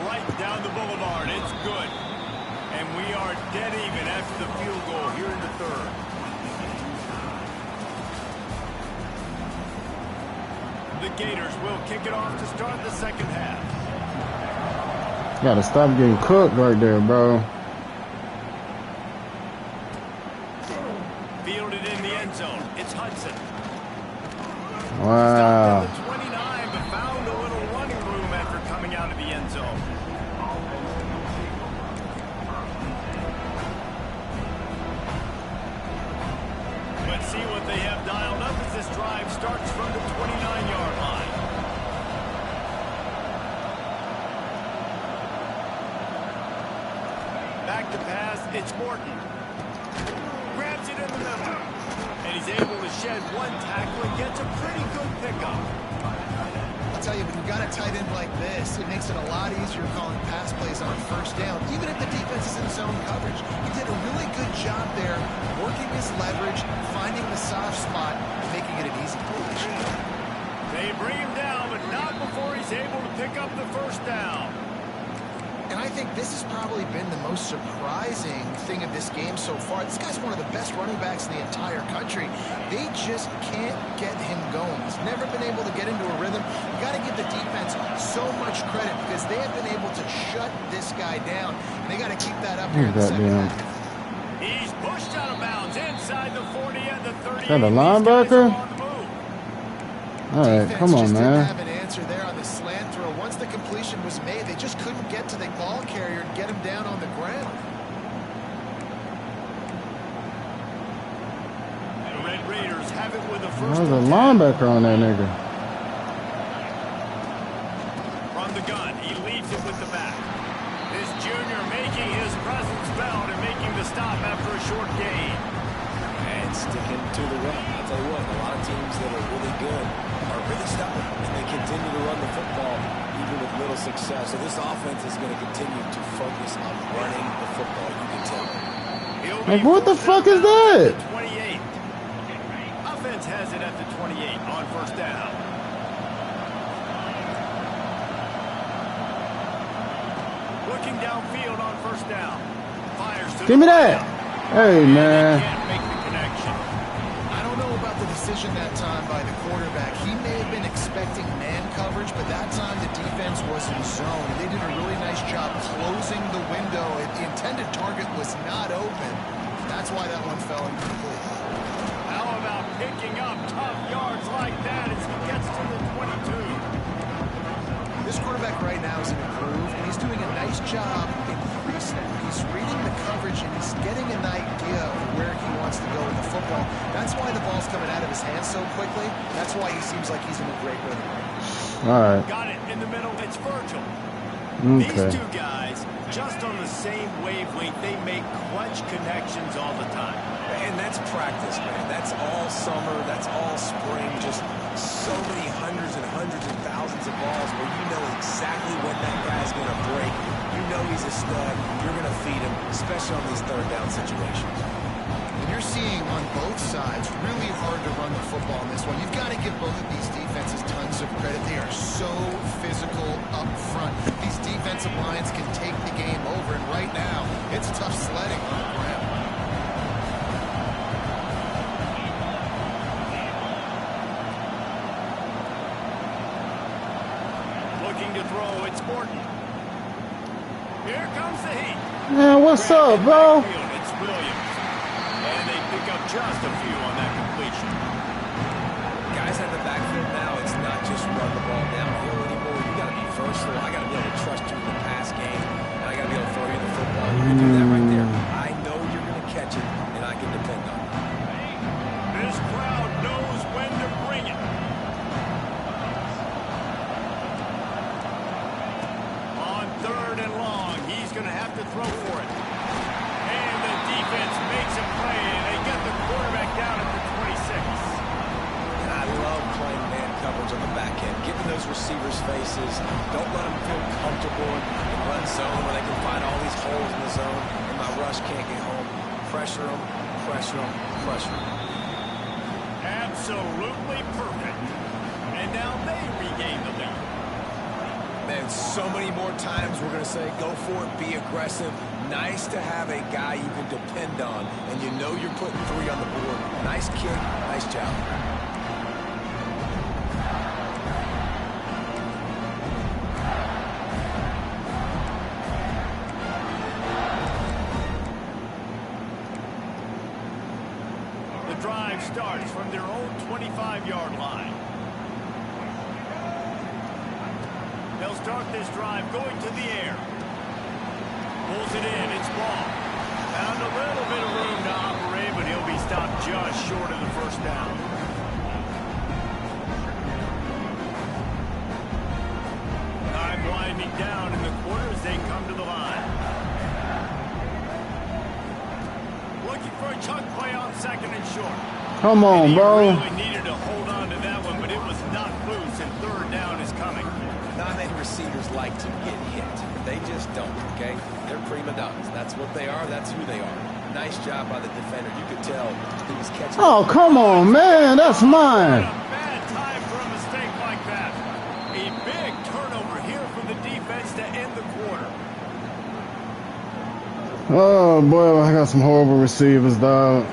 C: Right down the boulevard. It's good. And we are dead even after the field goal here in the 3rd. The Gators will kick it off to start the 2nd half.
D: Gotta stop getting cooked right there, bro.
C: Fielded in the end zone. It's Hudson.
D: Wow.
C: Stopped at the 29, but found a little running room after coming out of the end zone. Let's see what they have dialed up as this drive starts from the 29-yard line. Back to pass, it's Morton. Grabs it in the middle. And he's able to shed one tackle and gets a pretty good pickup.
E: I'll tell you, when you've got a tight end like this, it makes it a lot easier calling pass plays on 1st down, even if the defense is in zone coverage. He did a really good job there, working his leverage, finding the soft spot, and making it an easy push.
C: They bring him down, but not before he's able to pick up the 1st down.
E: And I think this has probably been the most surprising thing of this game so far. This guy's one of the best running backs in the entire country. They just can't get him going. He's never been able to get into a rhythm. You got to give the defense so much credit because they have been able to shut this guy down. And they got to keep that up here in the 2nd half.
C: He's pushed out of bounds inside the 40 and the 30.
D: Is that a linebacker? All right, come on, man.
E: Didn't have an answer there on the slant throw. Once the completion was made, they just couldn't get to the ball carrier and get him down on the ground.
C: The Red Raiders have it with the 1st.
D: There's a linebacker on that nigga.
C: From the gun, he leads it with the back. This junior making his presence felt and making the stop after a short gain.
B: And sticking to the run. I'll tell you what, a lot of teams that are really good are really stubborn, and they continue to run the football even with little success. So this offense is going to continue to focus on running the football, you can tell.
D: Like, what the fuck is that?
C: 28. Offense has it at the 28 on 1st down. Looking downfield on 1st down. Fires to
D: Give me that. Hey, man.
C: Can't make the connection.
E: I don't know about the decision that time by the quarterback. He may have been expecting man coverage, but that time the defense was in zone. They did a really nice job closing the window. The intended target was not open. That's why that one fell incomplete.
C: How about picking up tough yards like that as he gets to the 22?
E: This quarterback right now is in a groove, and he's doing a nice job in pre-snap. He's reading the coverage, and he's getting an idea of where he wants to go with the football. That's why the ball's coming out of his hands so quickly. That's why he seems like he's in a great rhythm.
D: All right.
C: Got it in the middle. It's Virgil.
D: Okay.
C: These two guys, just on the same wavelength, they make clutch connections all the time.
B: And that's practice, man. That's all summer. That's all spring. Just so many hundreds and thousands of balls where you know exactly when that guy's going to break. You know he's a stud. You're going to feed him, especially on these 3rd down situations.
E: And you're seeing on both sides really hard to run the football in this one. You've got to give both of these defenses tons of credit. They are so physical up front. These defensive lines can take the game over, and right now, it's tough sledding on the ground.
C: Looking to throw, it's Morton. Here comes the heat.
D: Man, what's up, bro?
C: It's Williams. And they pick up just a few on that completion.
B: Guys at the backfield now, it's not just run the ball downhill anymore. You got to be versatile. I got to be able to trust you in the pass
C: he's going to have to throw for it. And the defense makes a play, and they get the quarterback down at the 26.
B: And I love playing man coverage on the back end, giving those receivers faces. Don't let them feel comfortable in run zone where they can find all these holes in the zone, and my rush can't get home. Pressure them, pressure them, pressure them.
C: Absolutely perfect. And now they regain the lead.
B: Man, so many more times we're going to say, go for it, be aggressive. Nice to have a guy you can depend on, and you know you're putting 3 on the board. Nice kick, nice job.
C: The drive starts from their own 25-yard line. They'll start this drive going to the air. Pulls it in, it's ball. Found a little bit of room to operate, but he'll be stopped just short of the first down. Time winding down in the quarter as they come to the line. Looking for a chunk play on 2nd and short.
D: Come on, bro.
C: Really needed to hold on to that one, but it was knocked loose, and 3rd down is coming.
B: Not many receivers like to get hit. They just don't, okay? They're prima donnas. That's what they are. That's who they are. Nice job by the defender. You could tell he was catching.
D: Oh, come on, man. That's mine.
C: What a bad time for a mistake like that. A big turnover here from the defense to end the quarter.
D: Oh, boy, I got some horrible receivers, dog.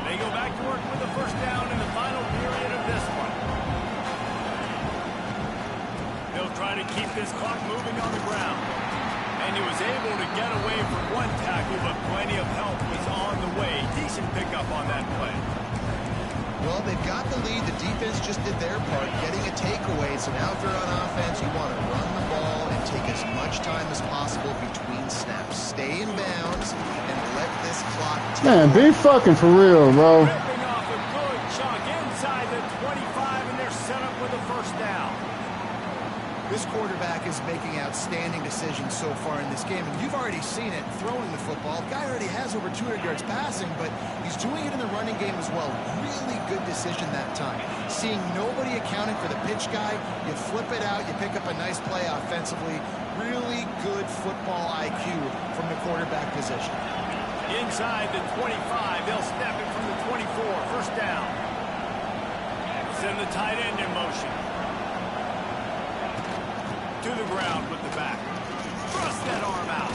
C: They go back to work with a first down in the final period of this one. They'll try to keep this clock moving on the ground. And he was able to get away from one tackle, but plenty of help was on the way. Decent pickup on that play.
E: Well, they've got the lead. The defense just did their part, getting a takeaway. So now if you're on offense, you want to run the ball and take as much time as possible between snaps. Stay in bounds and let this clock tick.
D: Man, be fucking for real, bro.
C: Ripping off a good chunk inside the 25, and they're set up with a first down.
E: This quarterback is making outstanding decisions so far in this game, and you've already seen it throwing the football. The guy already has over 200 yards passing, but he's doing it in the running game as well. Really good decision that time. Seeing nobody accounting for the pitch guy, you flip it out, you pick up a nice play offensively. Really good football IQ from the quarterback position.
C: Inside the 25, they'll snap it from the 24. First down. Send the tight end in motion. To the ground with the back. Thrust that arm out.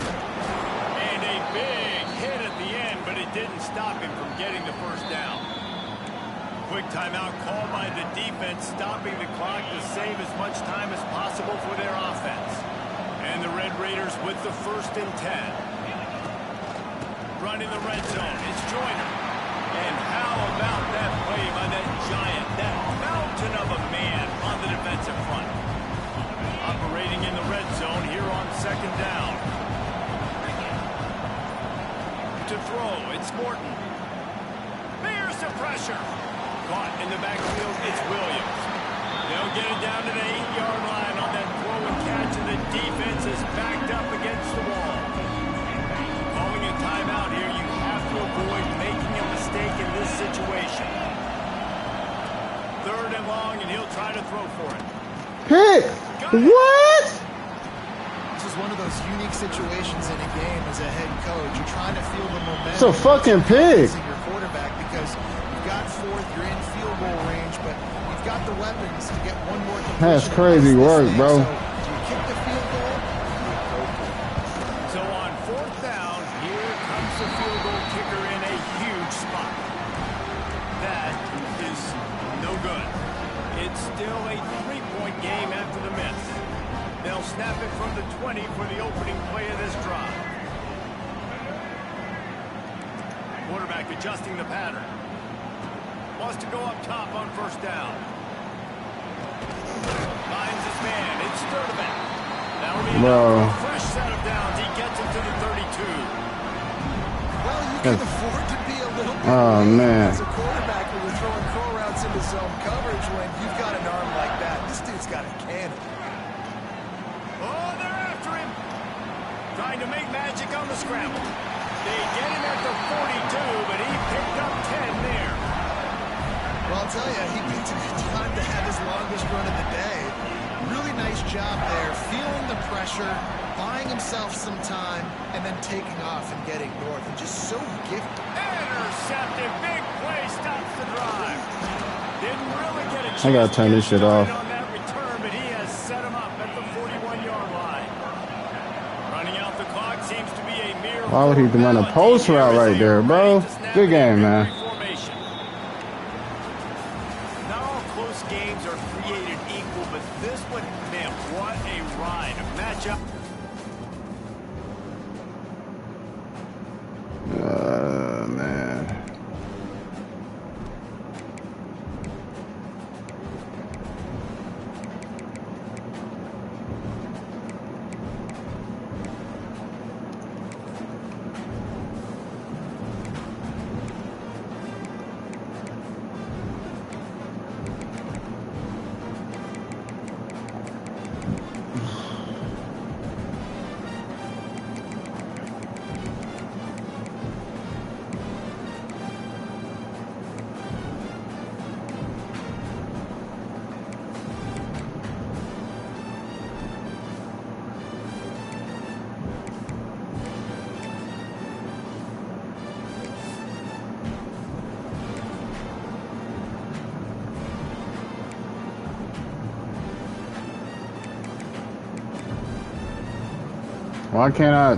C: And a big hit at the end, but it didn't stop him from getting the first down. Quick timeout called by the defense, stopping the clock to save as much time as possible for their offense. And the Red Raiders with the 1st and 10. Running the red zone, it's Joyner. And how about that play by that giant, that mountain of a man on the defensive front? Operating in the red zone here on 2nd down. To throw, it's Morton. There's the pressure. Caught in the backfield, it's Williams. They'll get it down to the 8-yard line on that throw and catch, and the defense is backed up against the wall. Calling a timeout here, you have to avoid making a mistake in this situation. 3rd and long, and he'll try to throw for it.
D: Pick! What?
E: This is one of those unique situations in a game as a head coach. You're trying to feel the momentum.
D: It's a fucking pick.
E: Your quarterback, because you've got 4th, you're in field goal range, but you've got the weapons to get one more completion.
D: That's crazy work, bro.
E: So, do you kick the field goal?
C: So on 4th down, here comes the field goal kicker in a huge spot. That is no good. It's still a 3-point game after the miss. They'll snap it from the 20 for the opening play of this drive. Quarterback adjusting the pattern. Wants to go up top on 1st down. Finds his man. It's Sturdivant. That'll be a fresh set of downs. He gets it to the 32.
E: Well, you can afford to be
D: Oh, man.
B: As a quarterback, when you're throwing curl routes into zone coverage, when you've got an arm like that, this dude's got a cannon.
C: Oh, they're after him. Trying to make magic on the scramble. They get him at the 42, but he picked up 10 there.
E: Well, I'll tell you, he picked a good time to have his longest run of the day. Really nice job there, feeling the pressure, buying himself some time, and then taking off and getting north. And just so gifted.
C: Intercepted. Big play stops the drive. Didn't really get a chance
D: I gotta turn this shit off.
C: on that return, but he has set him up at the 41-yard line. Running out the clock seems to be a mere.
D: Why would he run a post route right there, bro? Good game, man.
C: Not all close games are created equal, but this one, man, what a ride. A matchup.
D: Man. Why can't I?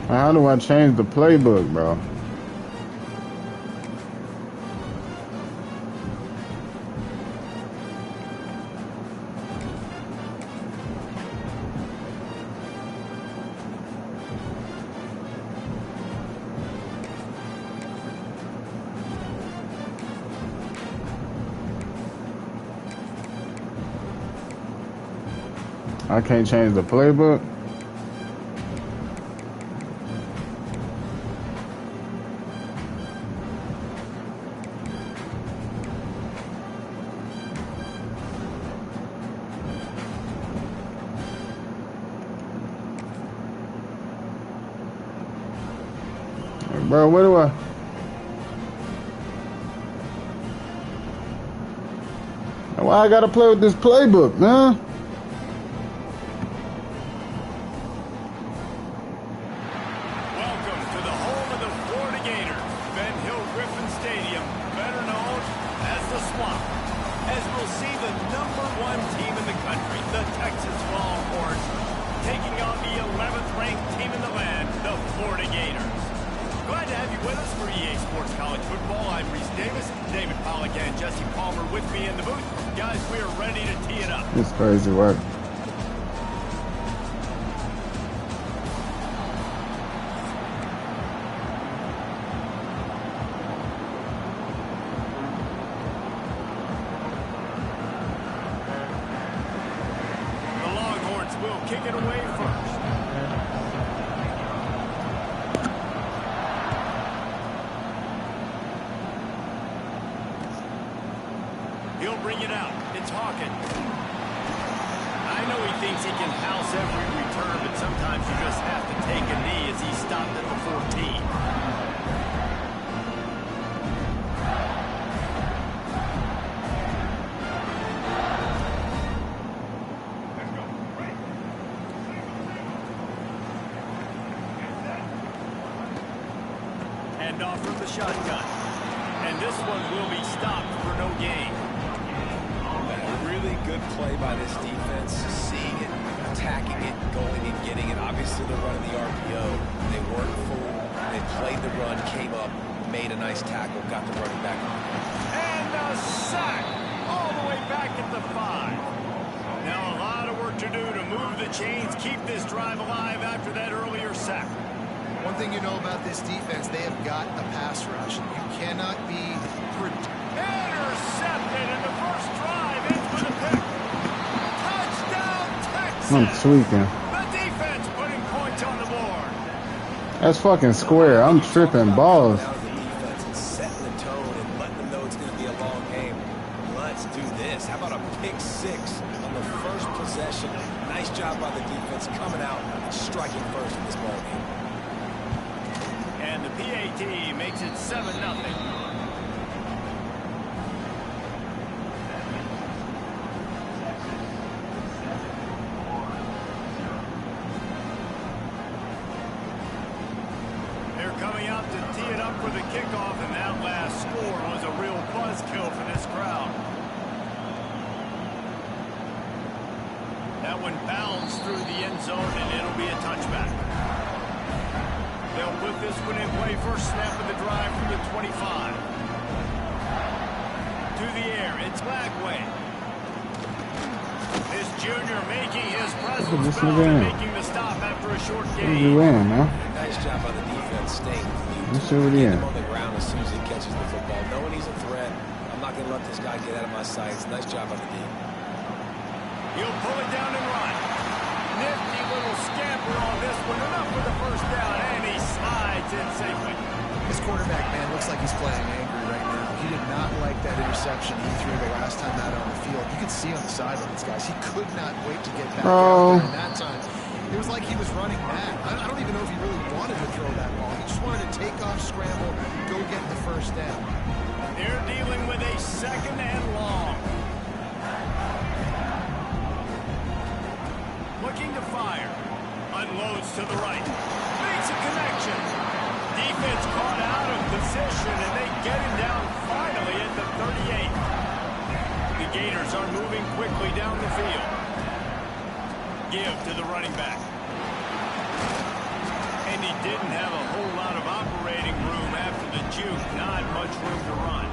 D: How do I change the playbook, bro? I can't change the playbook. Bro, what do I? Why I gotta play with this playbook, man?
C: Welcome to the home of the Florida Gators, Ben Hill Griffin Stadium, better known as the Swamp. As we'll see the #1 team in the country, the Texas Longhorns, taking on the 11th ranked team in the land, the Florida Gators. Glad to have you with us for EA Sports College Football. I'm Reese Davis, David Pollack and Jesse Palmer with me in the booth. Guys, we are ready to tee it up.
D: It's crazy work.
C: The Longhorns will kick it away first. He'll bring it out. It's Talkin. I know he thinks he can house every return, but sometimes you just have to take a knee as he stopped at the 14. Hand off from the shotgun. And this one will be stopped for no gain.
B: A really good play by this defense, seeing it, attacking it, going and getting it. Obviously, they're running the RPO. They weren't fooled. They played the run, came up, made a nice tackle, got the running back on.
C: And a sack all the way back at the 5. Now a lot of work to do to move the chains, keep this drive alive after that earlier sack.
E: One thing you know about this defense, they have got a pass rush. You cannot be
C: intercepted in the first drive. Ends with a pick. Touchdown, Texas.
D: I'm tweaking.
C: The defense putting points on the board.
D: That's fucking square. I'm tripping balls.
B: The defense and setting the tone and letting them know it's going to be a long game. Let's do this. How about a pick 6 on the first possession? Nice job by the defense coming out and striking first in this ball game.
C: And the PAT makes it 7-0. Coming out to tee it up for the kickoff, and that last score was a real buzzkill for this crowd. That one bounced through the end zone, and it'll be a touchback. They'll put this one in play. First snap of the drive from the 25. To the air, it's Blackway. This junior making his presence felt and making the stop after a short game.
B: Nice job by the defense staying with
D: you.
B: Get him on the ground as soon as he catches the football. Knowing he's a threat, I'm not going to let this guy get out of my sights. Nice job by the D.
C: He'll pull it down and run. Nifty little scamper on this one. Enough for the first down, and he slides in safely.
E: This quarterback, man, looks like he's playing angry right now. He did not like that interception he threw the last time out on the field. You could see on the sidelines, guys. He could not wait to get back out there. And that time, it was like he was running mad. I don't even know if he really wanted to throw that ball. He just wanted to take off, scramble, go get the first down.
C: They're dealing with a 2nd and long. Looking to fire. Unloads to the right. Makes a connection. Defense caught out of position, and they get him down finally at the 38. The Gators are moving quickly down the field. Give to the running back. And he didn't have a whole lot of operating room after the juke. Not much room to run.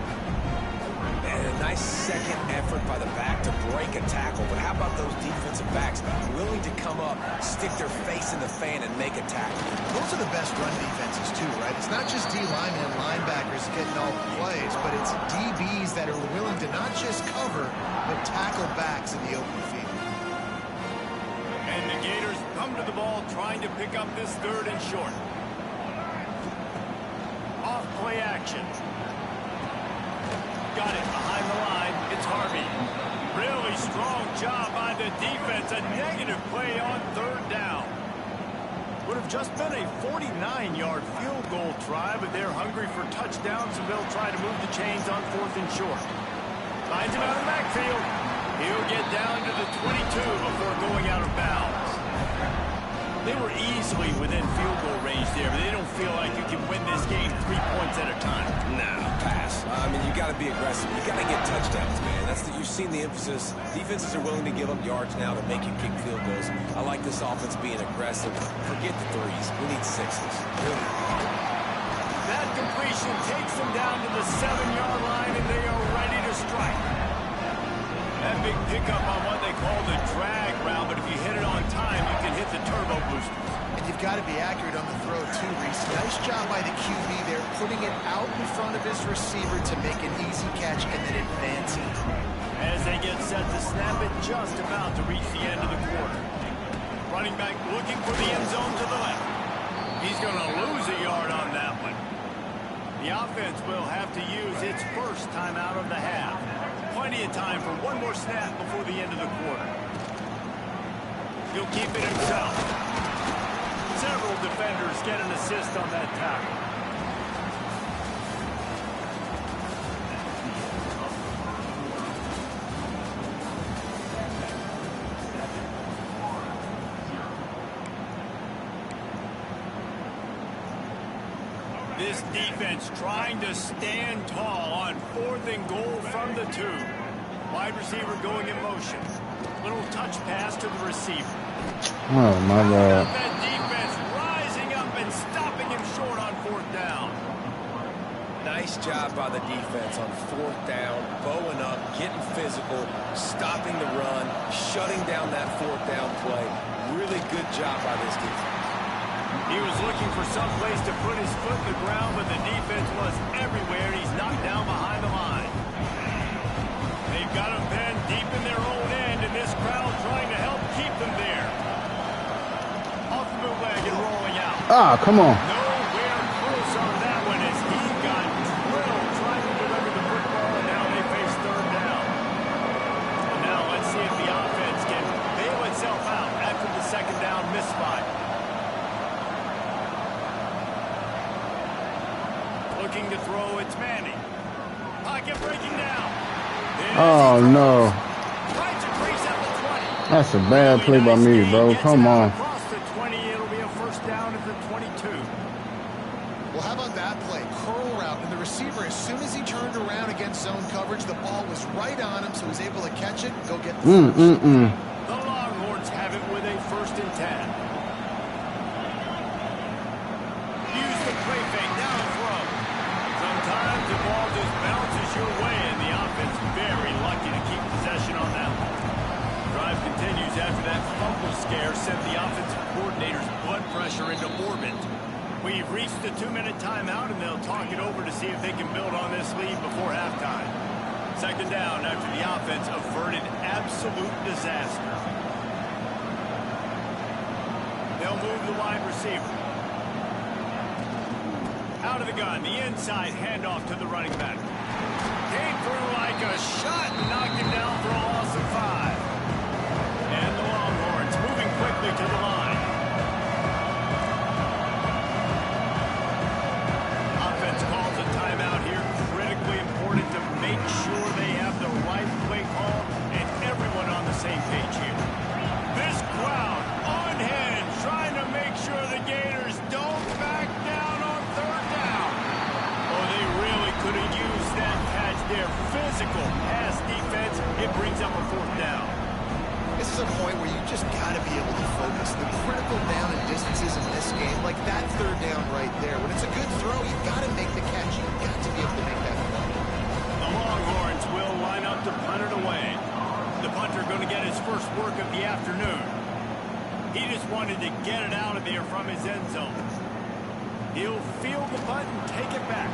B: And a nice second effort by the back to break a tackle. But how about those defensive backs willing to come up, stick their face in the fan, and make a tackle?
E: Those are the best run defenses, too, right? It's not just D linemen and linebackers getting all the plays, but it's DBs that are willing to not just cover, but tackle backs in the open field.
C: And the Gators come to the ball trying to pick up this 3rd and short. Off play action. Got it behind the line. It's Harvey. Really strong job by the defense. A negative play on 3rd down. Would have just been a 49-yard field goal try, but they're hungry for touchdowns, and they'll try to move the chains on 4th and short. Finds him out of the backfield. He'll get down to the 22 before going out of bounds. They were easily within field goal range there, but they don't feel like you can win this game 3 points at a time.
B: Nah, pass. I mean, you got to be aggressive. You got to get touchdowns, man. You've seen the emphasis. Defenses are willing to give up yards now to make you kick field goals. I like this offense being aggressive. Forget the 3s. We need 6s. Really.
C: That completion takes them down to the 7-yard line, and they are ready to strike. That big pickup on what they call the drag route, but if you hit it on time, you can hit the turbo boosters.
E: And you've got to be accurate on the throw, too, Reese. Nice job by the QB there, putting it out in front of his receiver to make an easy catch and then advancing.
C: As they get set to snap it, just about to reach the end of the quarter. Running back looking for the end zone to the left. He's going to lose a yard on that one. The offense will have to use its first timeout of the half. Plenty of time for one more snap before the end of the quarter. He'll keep it himself. Several defenders get an assist on that tackle. This defense trying to stand tall on 4th and goal from the 2. Wide receiver going in motion. Little touch pass to the receiver.
D: Oh, my God.
C: That defense rising up and stopping him short on 4th down.
B: Nice job by the defense on 4th down, bowing up, getting physical, stopping the run, shutting down that 4th down play. Really good job by this defense.
C: He was looking for some place to put his foot in the ground, but the defense was everywhere. He's knocked down behind the line. They've got him pinned deep in their own end, and this crowd trying to help keep them there. Off the bootleg and rolling out.
D: Ah, come on.
C: Nowhere close on that one as he got drilled trying to deliver the football, and now they face third down. And now let's see if the offense can bail itself out after the second down misspot. Looking to throw, it's Manning. Pocket breaking down.
D: Oh, no. That's a bad play by me, bro. Come on.
C: Across the 20, it'll be a first down at the 22.
E: Well, how about that play? Curl route, and the receiver, as soon as he turned around against zone coverage, the ball was right on him, so he was able to catch it and go get the first.
C: The Longhorns have it with a 1st and 10. Use the play fake, now throw. Sometimes the ball just bounces your way, and the offense very lucky to keep possession on that one. Drive continues after that fumble scare sent the offensive coordinator's blood pressure into orbit. We've reached the 2-minute timeout, and they'll talk it over to see if they can build on this lead before halftime. Second down after the offense averted absolute disaster. They'll move the wide receiver. Out of the gun, the inside handoff to the running back. Came through like a shot and knocked him down for a loss of 5. And the Longhorns moving quickly to the line. Offense calls a timeout here. Critically important to make sure they have the right play call and everyone on the same page here. This crowd unhinged, trying to make sure the Gators don't back down on third down. Oh, they really could have used that catch there. Physical pass defense. It brings up a 4th down.
E: This is a point where you just got to be able to focus. The critical down and distances in this game, like that third down right there. When it's a good throw, you've got to make the catch. You've got to be able to make that play.
C: The Longhorns will line up to punt it away. The punter going to get his first work of the afternoon. He just wanted to get it out of there from his end zone. He'll field the punt and take it back.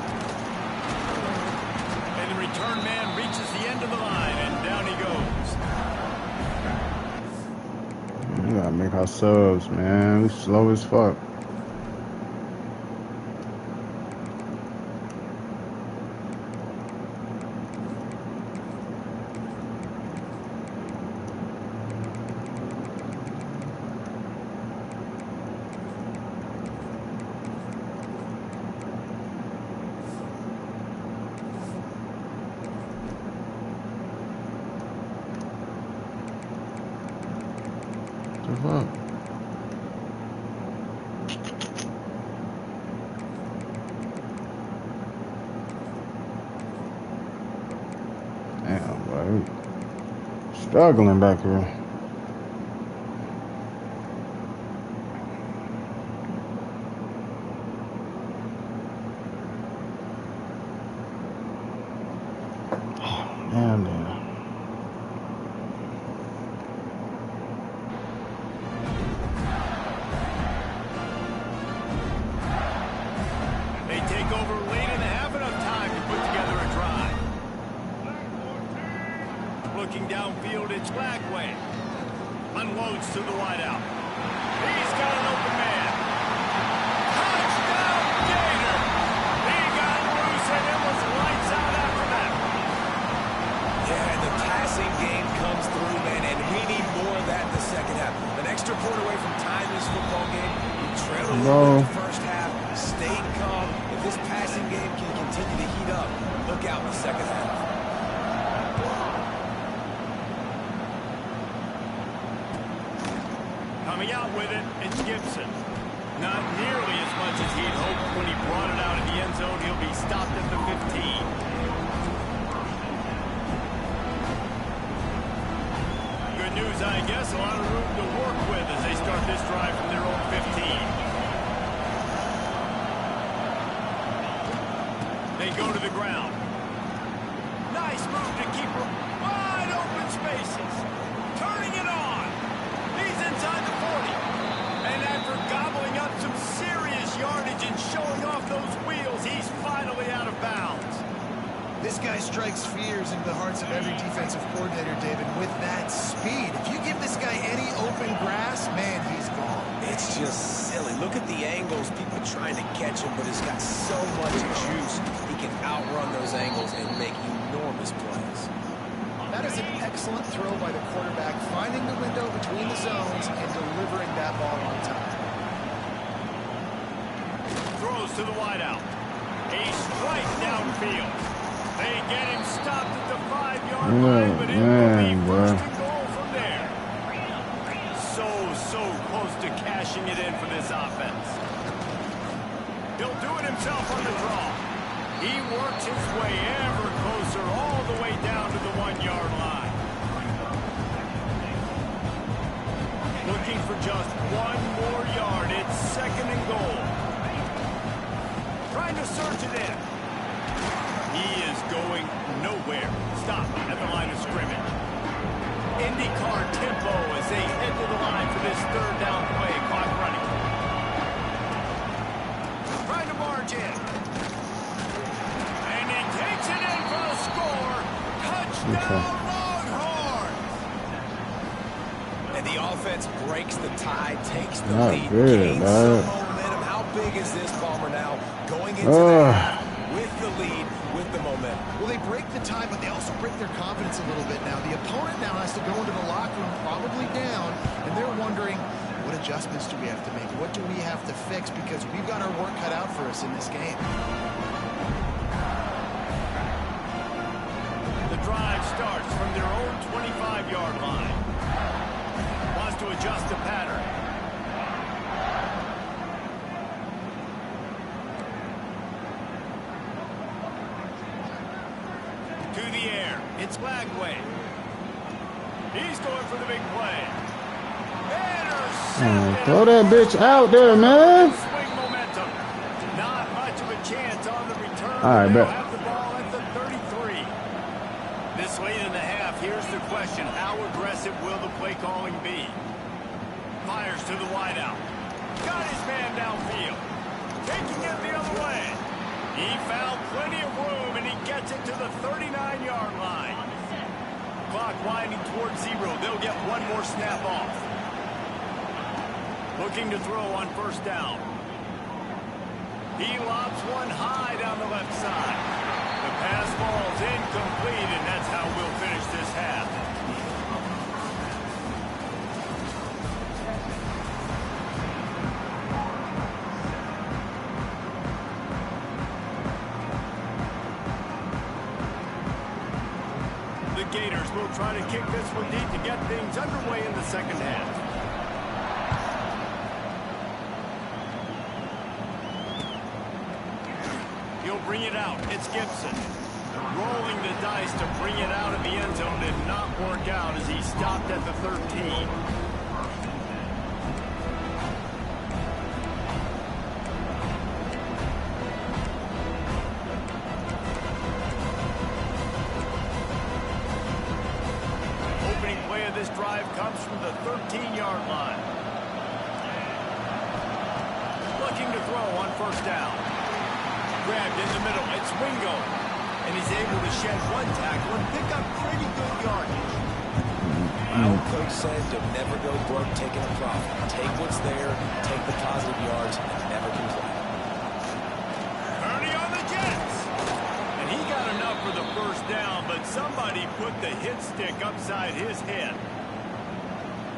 C: And the return man reaches the end of the line, and down he goes.
D: We gotta make our subs, man. We slow as fuck. What? Damn, boy. Struggling back here. Damn, damn.
C: Downfield, it's Blackway. Unloads to the wideout. He's got an open man. Touchdown, Gator! He got loose and it was lights out after that.
B: Yeah, and the passing game comes through, man, and we need more of that in the second half. An extra point away from tying this football game. We trailed a little bit in the first half, stayed calm. If this passing game can continue to heat up, look out in the second half.
C: Coming out with it, it's Gibson. Not nearly as much as he'd hoped when he brought it out of the end zone. He'll be stopped at the 15. Good news, I guess. A lot of room to work with as they start this drive from their own 15. They go to the ground. Nice move to keep wide open spaces. Turning it on. He's inside the 40. And after gobbling up some serious yardage and showing off those wheels, he's finally out of bounds.
E: This guy strikes fears into the hearts of every defensive coordinator, David, with that speed. If you give this guy any open grass, man, he's gone.
B: It's just silly. Look at the angles. People trying to catch him, but he's got so much juice. He can outrun those angles and make enormous plays.
E: That is an excellent throw by the quarterback, finding the window between the zones and delivering that ball on time.
C: Throws to the wideout. A strike downfield. They get him stopped at the 5-yard line, but it will be first and goal from there. So close to cashing it in for this offense. He'll do it himself on the draw. He works his way ever closer all the way down to the 1-yard line. Looking for just one more yard. It's second and goal. Trying to search it in. He is going nowhere. Stop at the line of scrimmage. IndyCar tempo as they head to the line for this third down play. Clock running. Trying to march in. And he takes it in for a score. Touchdown, Longhorns!
B: And the offense breaks the tie, takes the lead, gains some momentum. How big is this, Palmer, now? Going into the half with the lead, with the momentum.
E: Well, they break the tie, but they also break their confidence a little bit now. The opponent now has to go into the locker room, probably down, and they're wondering, what adjustments do we have to make? What do we have to fix? Because we've got our work cut out for us in this game.
C: The drive starts from their own 25-yard line. Wants to adjust the pattern. To the air. It's Lagway. He's going for the big play.
D: Throw that bitch out there, man.
C: Swing momentum. Not much of a chance on the return.
D: All right,
C: They'll
D: bet.
C: have the ball at the 33. This late in the half, here's the question. How aggressive will the play calling be? Fires to the wideout. Got his man downfield. Taking it the other way. He found plenty of room, and he gets it to the 39-yard line. Clock winding towards 0. They'll get one more snap off. Looking to throw on first down. He lobs one high down the left side. The pass falls incomplete, and that's how we'll finish this half. The Gators will try to kick this one deep to get things underway in the second half. He'll bring it out. It's Gibson. Rolling the dice to bring it out of the end zone did not work out as he stopped at the 13. Opening play of this drive comes from the 13-yard line. Looking to throw on first down. Grabbed in the middle. It's Wingo. And he's able to shed one tackle and pick up pretty good yardage.
B: Our coach said to never go broke taking a profit. Take what's there, take the positive yards, and never complain.
C: Ernie on the Jets. And he got enough for the first down, but somebody put the hit stick upside his head.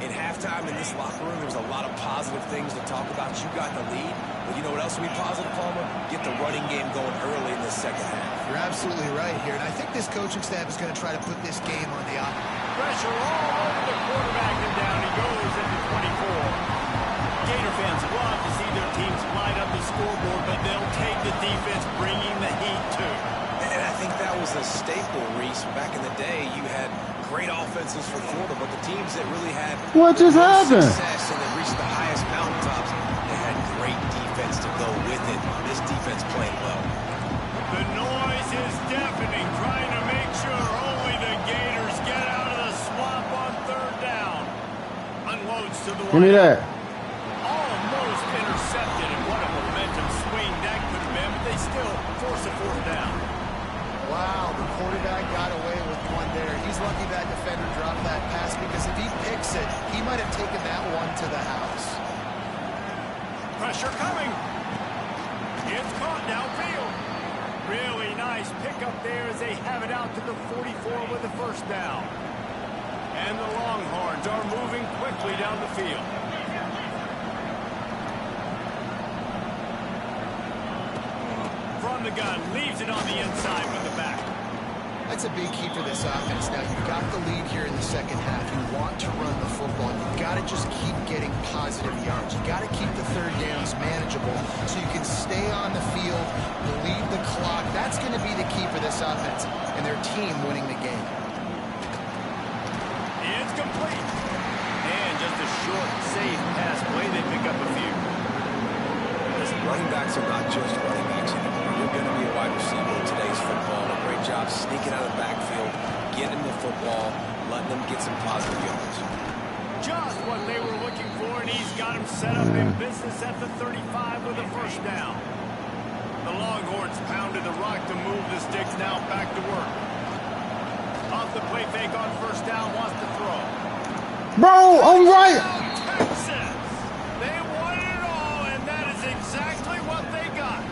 B: In halftime in this locker room, there was a lot of positive things to talk about. You got the lead. But you know what else will be positive, Palmer? Get the running game going early in the second half.
E: You're absolutely right here, and I think this coaching staff is going to try to put this game on the up.
C: Pressure all over the quarterback, and down he goes at the 24. Gator fans love to see their teams light up the scoreboard, but they'll take the defense bringing the heat too.
B: And I think that was a staple, Reese. Back in the day, you had great offenses for Florida, but the teams that really had
D: What just happened?
B: success and that reached the highest mountaintops, they had great defense to go with it. This defense played well.
C: The noise is deafening, trying to make sure only the Gators get out of the swamp on third down. Unloads to the
D: Give me that.
C: All they still force a fourth down.
E: Wow, the quarterback got away with one there. He's lucky that defender dropped that pass because if he picks it, he might have taken that one to the house.
C: Pressure coming. It's caught downfield. Really nice pickup there as they have it out to the 44 with the first down. And the Longhorns are moving quickly down the field. From the gun, leaves it on the inside with the back.
E: That's a big key for this offense. Now, you've got the lead here in the second half. You want to run the football. You've got to just keep getting positive yards. You've got to keep the third downs manageable so you can stay on the field, relieve the clock. That's going to be the key for this offense and their team winning the game.
C: It's complete. And just a short, safe pass play. They pick up a few.
B: Listen, running backs are not just running backs anymore. You're going to be a wide receiver in today's football. A great job sneaking out of the backfield, getting the football, letting them get some positive yards.
C: Just what they were looking for, and he's got him set up in business at the 35 with a first down. The Longhorns pounded the rock to move the sticks, now back to work. Off the play fake on first down, wants to throw.
D: Bro, I'm right.
C: Texas! They wanted it all, and that is exactly what they got.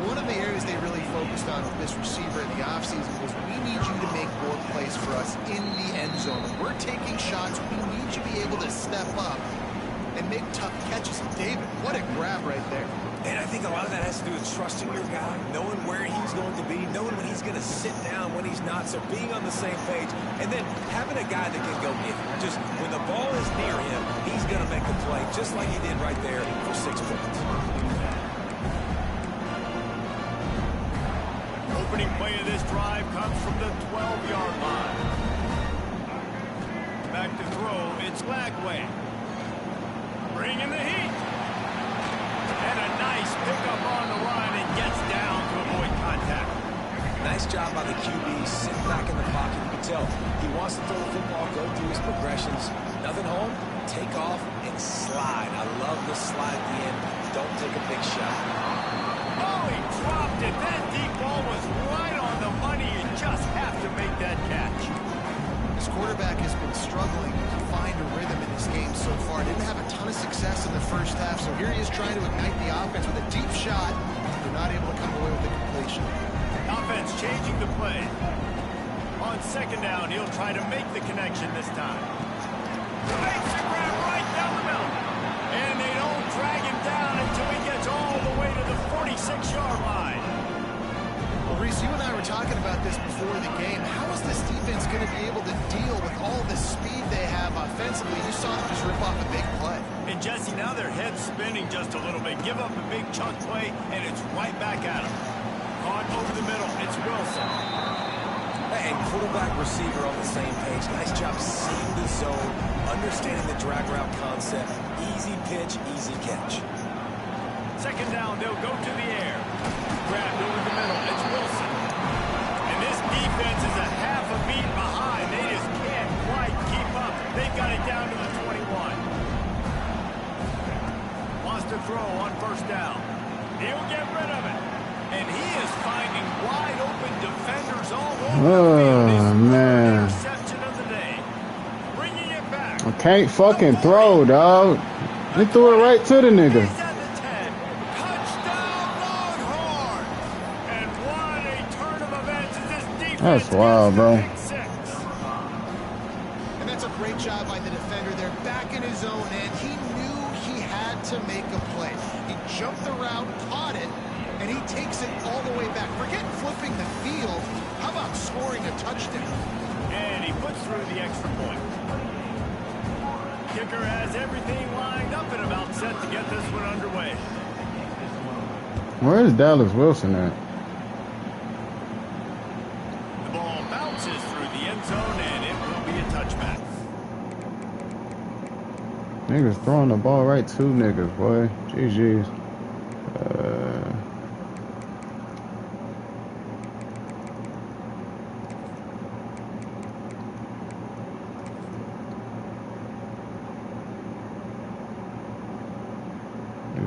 E: One of the areas they really focused on with this receiver in the offseason was we need you to make more plays for us in the end zone. When we're taking shots, we need you to be able to step up and make tough catches. David, what a grab right there.
B: And I think a lot of that has to do with trusting your guy, knowing where he's going to be, knowing when he's going to sit down, when he's not, so being on the same page, and then having a guy that can go get him. Just when the ball is near him, he's going to make the play, just like he did right there for 6 points.
C: Opening play of this drive comes from the 12-yard line. Back to throw, it's Lagway. Bringing the heat. And a nice pickup on the line and gets down to avoid contact.
B: Nice job by the QB, sitting back in the pocket. You can tell he wants to throw the football, go through his progressions. Nothing home, take off, and slide. I love the slide at the end. Don't take a big shot.
C: Oh, he dropped it. That deep ball was right on the money. You just have to make that catch.
E: This quarterback has been struggling to find a rhythm in this game so far. Didn't have a ton of success in the first half, so here he is trying to ignite the offense with a deep shot. They're not able to come away with the completion.
C: Offense changing the play. On second down, he'll try to make the connection this time. Makes the grab right down the middle. And they don't drag him down until he gets all the way to the 46-yard line.
E: Well, Reese, you and I were talking about this before the game. How is this defense going to be able to deal with all the speed they have offensively? You saw them just rip off a big play.
C: And Jesse, now their head's spinning just a little bit. Give up a big chunk play, and it's right back at them. Caught over the middle. It's Wilson.
B: And quarterback receiver on the same page. Nice job seeing the zone, understanding the drag route concept. Easy pitch, easy catch.
C: Second down, they'll go to the air. Grabbed over the middle. It's Wilson. And this defense is a half a beat behind. They just can't quite keep up. They've got it down to the 21. Wants to throw on first down. He'll get rid of it. And he is finding wide open defenders all over the field. His
D: man.
C: Interception of the day. Bringing it back.
D: I can't fucking throw, dog. They threw it right to the nigga.
C: He's at the 10. Touchdown, Longhorns. And what a turn of events as this defense
D: That's wild, bro.
E: And that's a great job by the defender. They're back in his own end. He knew he had to make a play. He jumped the route, caught it, and he takes it all the way back. Forget flipping the field. How about scoring a touchdown?
C: And he puts through the extra point. Kicker has everything lined up and about set to get this one underway.
D: Where's Dallas Wilson at?
C: The ball bounces through the end zone, and it will be a touchback.
D: Niggas throwing the ball right to niggas, boy. GG's.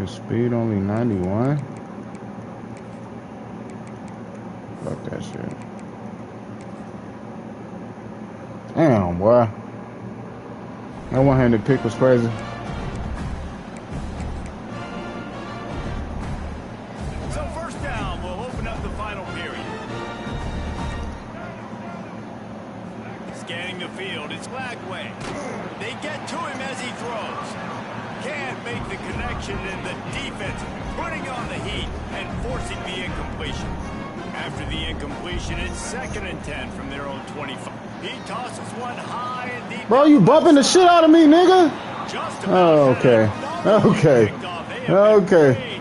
D: Speed only 91. Fuck that shit. Damn, boy. That one-handed pick was crazy.
C: So first down will open up the final period. Scanning the field, it's Lagway. They get to him as he throws. Can't make the connection, and the defense putting on the heat and forcing the incompletion. After the incompletion, it's 2nd and 10 from their own 25. He tosses one high and deep.
D: Bro, you bumping the shit out of me, nigga? Oh, okay. Okay. Okay.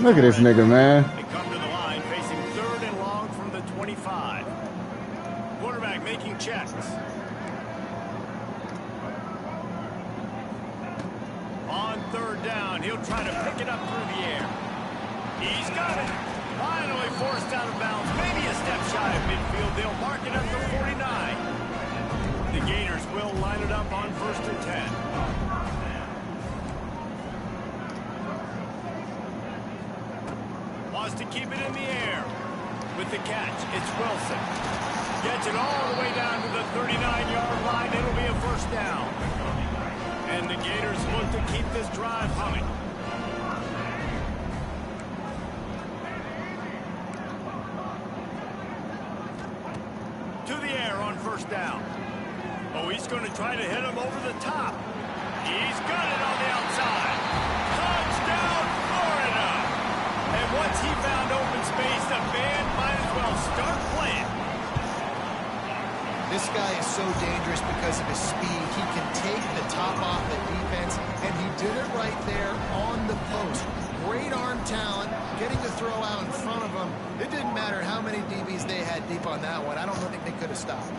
D: Look at this nigga, man.
C: They come to the line facing 3rd and long from the 25. Quarterback making checks. On 3rd down, he'll try to pick it up through the air. He's got it. Finally forced out of bounds. Maybe a step shy of midfield. They'll mark it up to 49. The Gators will line it up on 1st and 10. Wants to keep it in the air. With the catch, it's Wilson. Gets it all the way down to the 39-yard line. It'll be a 1st down. And the Gators look to keep this drive humming. To the air on 1st down. Oh, he's going to try to hit him over the top. He's got it on the outside. Touchdown, Florida! And once he found open space, the band might as well start playing.
E: This guy is so dangerous because of his speed. He can take the top off the defense, and he did it right there on the post. Great arm talent, getting the throw out in front of him. It didn't matter how many DBs they had deep on that one. I don't think they could have stopped.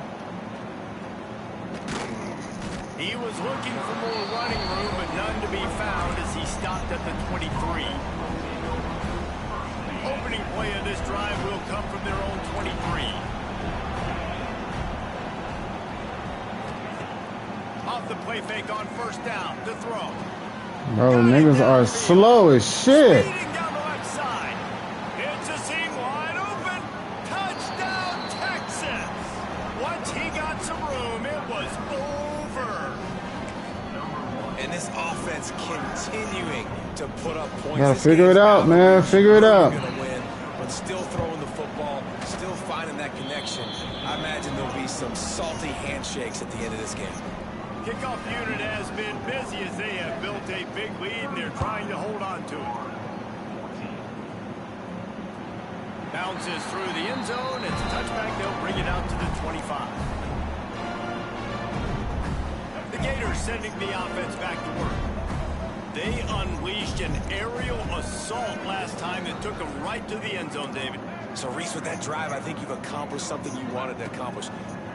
C: He was looking for more running room, but none to be found as he stopped at the 23. Opening play of this drive will come from their own 23. Off the play fake on 1st down to throw.
D: Bro, niggas are slow as shit.
C: Speeding down the left side. It's a seam wide open. Touchdown, Texas. Once he got some room, it was over.
B: And this offense continuing to put up points.
D: Gotta figure it out, man. Figure it out.
B: Gonna win, but still throwing the football, still finding that connection. I imagine there'll be some salty handshakes at the end of this game.
C: Kickoff unit has been busy as they have built a big lead and they're trying to hold on to it. Bounces through the end zone. It's a touchback. They'll bring it out to the 25. The Gators sending the offense back to work. They unleashed an aerial assault last time that took them right to the end zone, David.
B: So, Reese, with that drive, I think you've accomplished something you wanted to accomplish.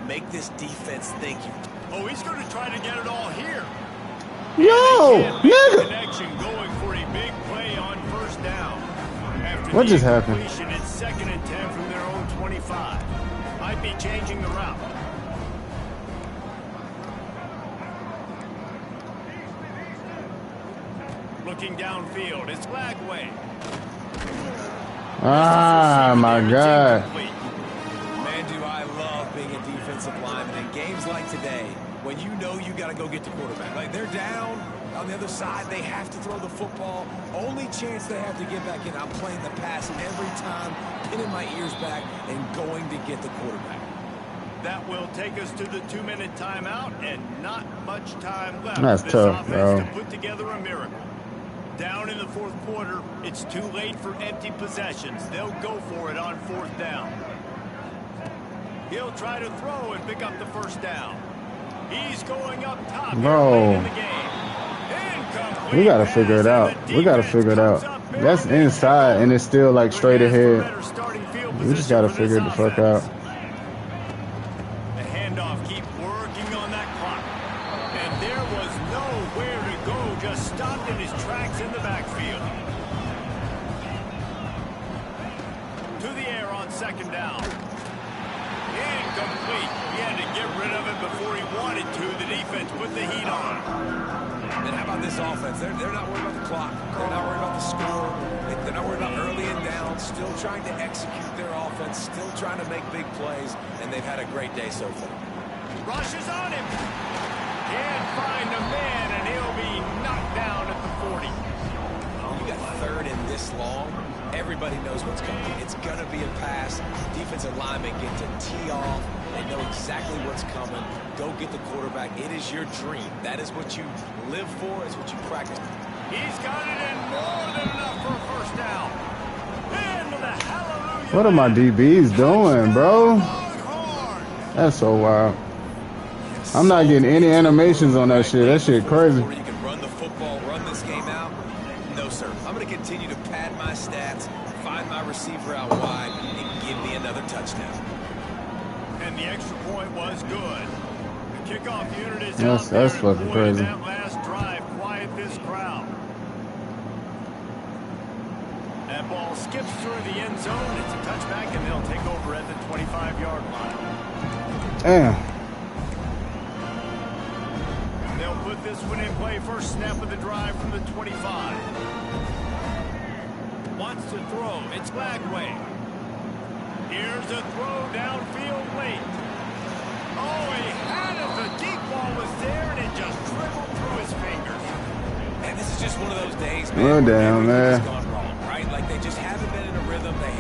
B: Make this defense think you...
C: Oh, he's going to try to get it all here.
D: Yo, nigga.
C: Connection going for a big play on 1st down. After
D: What just happened?
C: It's 2nd and 10 from their own 25. Might be changing the route. Looking downfield, it's Lagway.
D: Ah, my God.
B: Man, do I love being a defensive lineman in games like today when you know you got to go get the quarterback. Like, they're down on the other side. They have to throw the football. Only chance they have to get back in. I'm playing the pass every time, pinning my ears back and going to get the quarterback.
C: That will take us to the 2-minute timeout and not much time left.
D: That's
C: this
D: tough,
C: offense
D: bro.
C: to put together a miracle. Down in the 4th quarter, it's too late for empty possessions. They'll go for it on 4th down. He'll try to throw and pick up the 1st down. He's going up top.
D: Bro.
C: In the game. Incomplete
D: We gotta figure it out. We gotta figure it out. That's inside and it's still like straight ahead. We just gotta figure it the fuck out.
C: The handoff keep working on that clock. And there was nowhere to go. Just stopped in his tracks in the backfield. To the air on 2nd down. Incomplete. He had to get rid of it before he wanted to. The defense put the heat on.
B: And how about this offense? They're not worried about the clock. They're not worried about the score. They're not worried about early and trying to execute their offense, still trying to make big plays, and they've had a great day so far.
C: Rushes on him. Can't find a man, and he'll be knocked down at the 40.
B: You got third and this long. Everybody knows what's coming. It's going to be a pass. Defensive linemen get to tee off. They know exactly what's coming. Go get the quarterback. It is your dream. That is what you live for. It's what you practice.
C: He's got it in more than enough for a first down. Into the hallelujah.
D: What are my DBs doing, bro? That's so wild. I'm not getting any animations on that shit. That shit crazy.
B: You can run the football, run this game out. No, sir. I'm going to continue to pad my stats, find my receiver out wide, and give me another touchdown.
C: And the extra point was good. The kickoff unit is
D: That's fucking crazy.
C: That last drive, quiet this crowd. That ball skips through the end zone. It's a touchback, and they'll take over at the 25-yard line.
D: Damn.
C: They'll put this one in play. First snap of the drive from the 25. Wants to throw. It's Lagway. Here's a throw downfield late. Oh, he had it. The deep ball was there, and it just dribbled through his fingers.
B: And this is just one of those days, man.
D: Well, damn, man.
B: Gone wrong, right? Like they just haven't been in a rhythm. They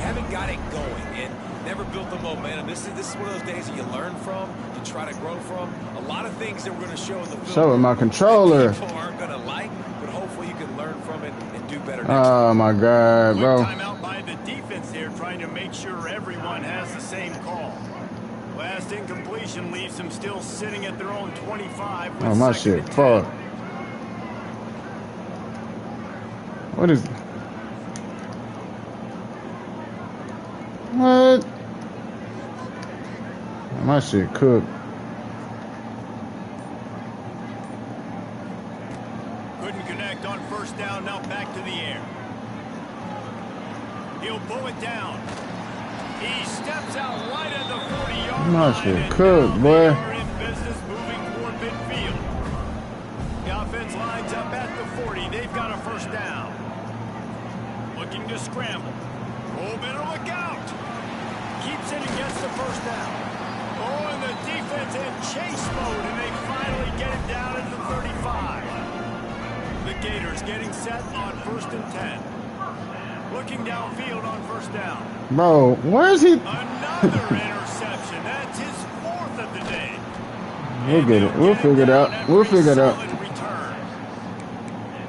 B: haven't got it going, and never built the momentum. This is one of those days that you learn from, you try to grow from. A lot of things that we're going to show in the film.
D: Show with my controller.
B: People aren't going to like, but hopefully you can learn from it and do better next
D: Oh my God, bro.
C: Timeout by the defense here, trying to make sure everyone has the same call. Last incompletion leaves them still sitting at their own 25.
D: Oh my shit, fuck. What is? What? My shit cooked.
C: Couldn't connect on first down. Now back to the air. He'll pull it down. He steps out right at the 40-yard line.
D: My shit cooked, boy.
C: They are in business moving toward midfield. The offense lines up at the 40. They've got a first down. Looking to scramble. Oh, better look out. Keeps it and gets the first down. Oh, and the defense in chase mode, and they finally get it down at the 35. The Gators getting set on 1st and 10. Looking downfield on first down.
D: Bro, where is he?
C: Another interception. That's his 4th of the day.
D: We'll get it. We'll figure it out. We'll figure it out.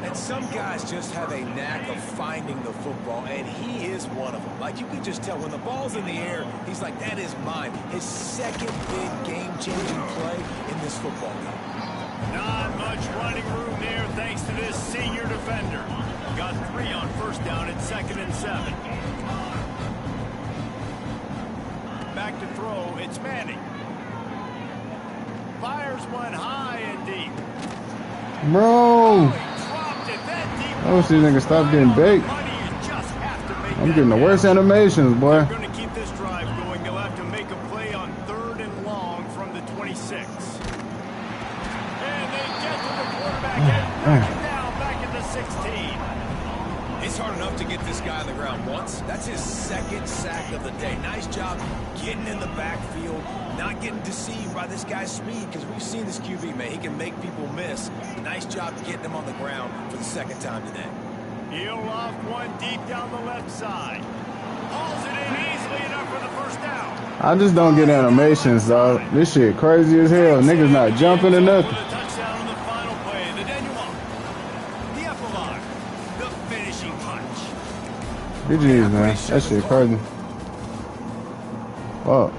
B: And some guys just have a knack of finding the football, and he is one of them. Like, you can just tell when the ball's in the air, he's like, that is mine. His second big game-changing play in this football game.
C: Not much running room there thanks to this senior defender. Got 3 on first down at 2nd and 7. Back to throw, it's Manning. Fires one high and deep.
D: Bro. I wish these niggas stop getting baked. I'm getting the worst animations, boy.
C: They're going to keep this drive going. They'll have to make a play on 3rd and long from the 26. And they get to the quarterback and knock him down back at the 16.
B: It's hard enough to get this guy on the ground once. That's his 2nd sack of the day. Nice job getting in the backfield, not getting deceived by this guy's speed, because we've seen this QB, man. He can make people miss. Nice job getting him on the ground for the 2nd time today.
C: He'll loft one deep down the left side. Hauls it in easily enough for the first down.
D: I just don't get animations, dog. This shit crazy as hell. Niggas not jumping or nothing.
C: The touchdown on the final play. The denouement. The epilogue. The finishing punch.
D: GG's, man. That shit crazy. Fuck.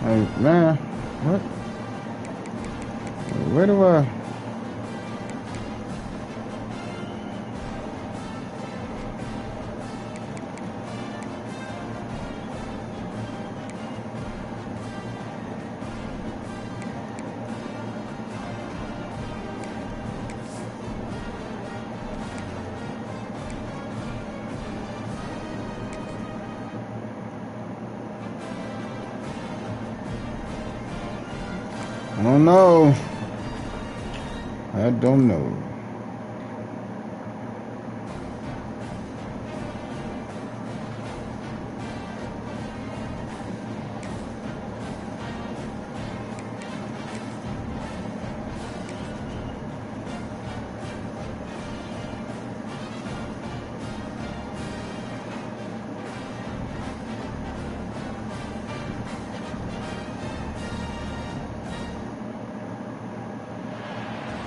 D: Hey, man, what? Where do I? don't know. I don't know.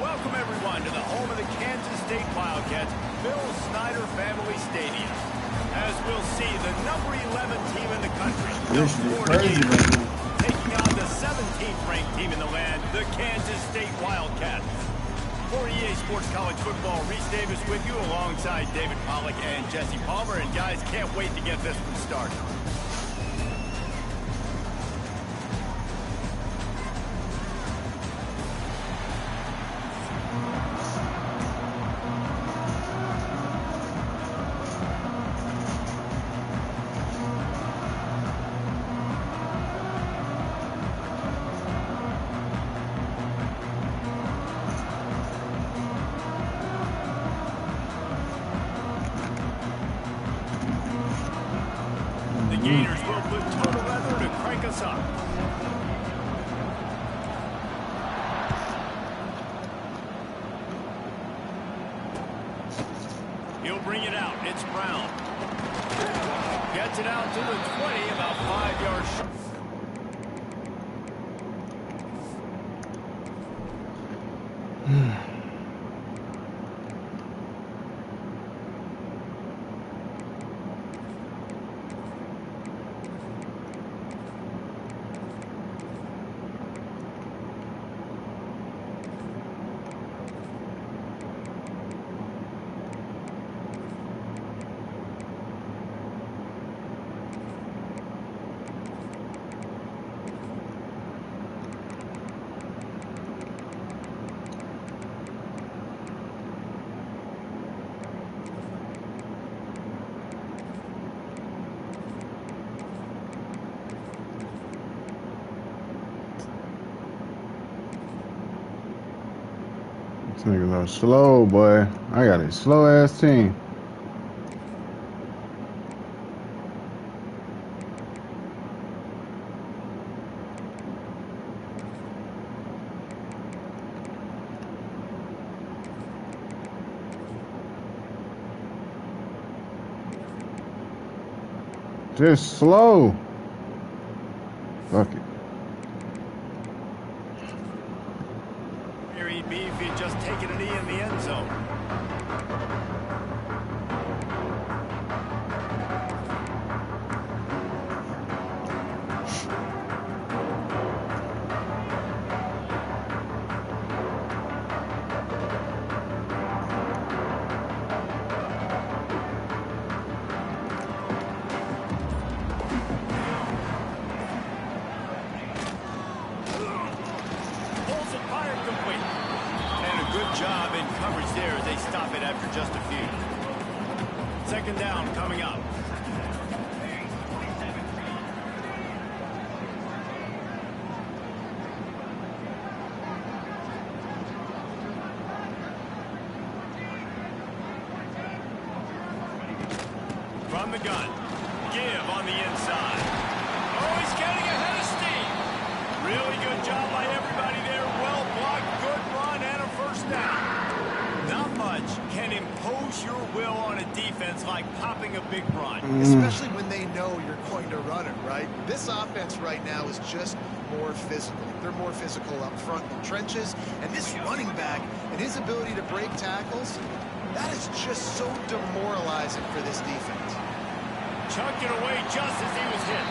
C: Welcome, everyone, to the home of the Kansas State Wildcats, Bill Snyder Family Stadium. As we'll see, the number 11 team in the country, the Florida Gators, taking on the 17th ranked team in the land, the Kansas State Wildcats. For EA Sports College Football, Reese Davis with you alongside David Pollack and Jesse Palmer. And guys, can't wait to get this one started. The Gators will put total leather to crank us up. He'll bring it out. It's Brown. Gets it out to the 20, about 5 yards short.
D: These niggas are slow, boy. I got a slow ass team. Just slow. Fuck it.
C: Here he'd be if he'd just taken a knee in the end zone. Pulls it, fired complete. And a good job in coverage there as they stop it after just a few. Second down coming up. From the gun. Give on the inside. Oh, he's getting ahead of steam. Really good job by everybody there. Well blocked, good run, and a first down. Not much can impose your will on a defense like popping a big run.
E: Especially when they know you're going to run it, right? This offense right now is just more physical. They're more physical up front in the trenches. And this running back and his ability to break tackles, that is just so demoralizing for this defense.
C: Chucked it away just as he was hit.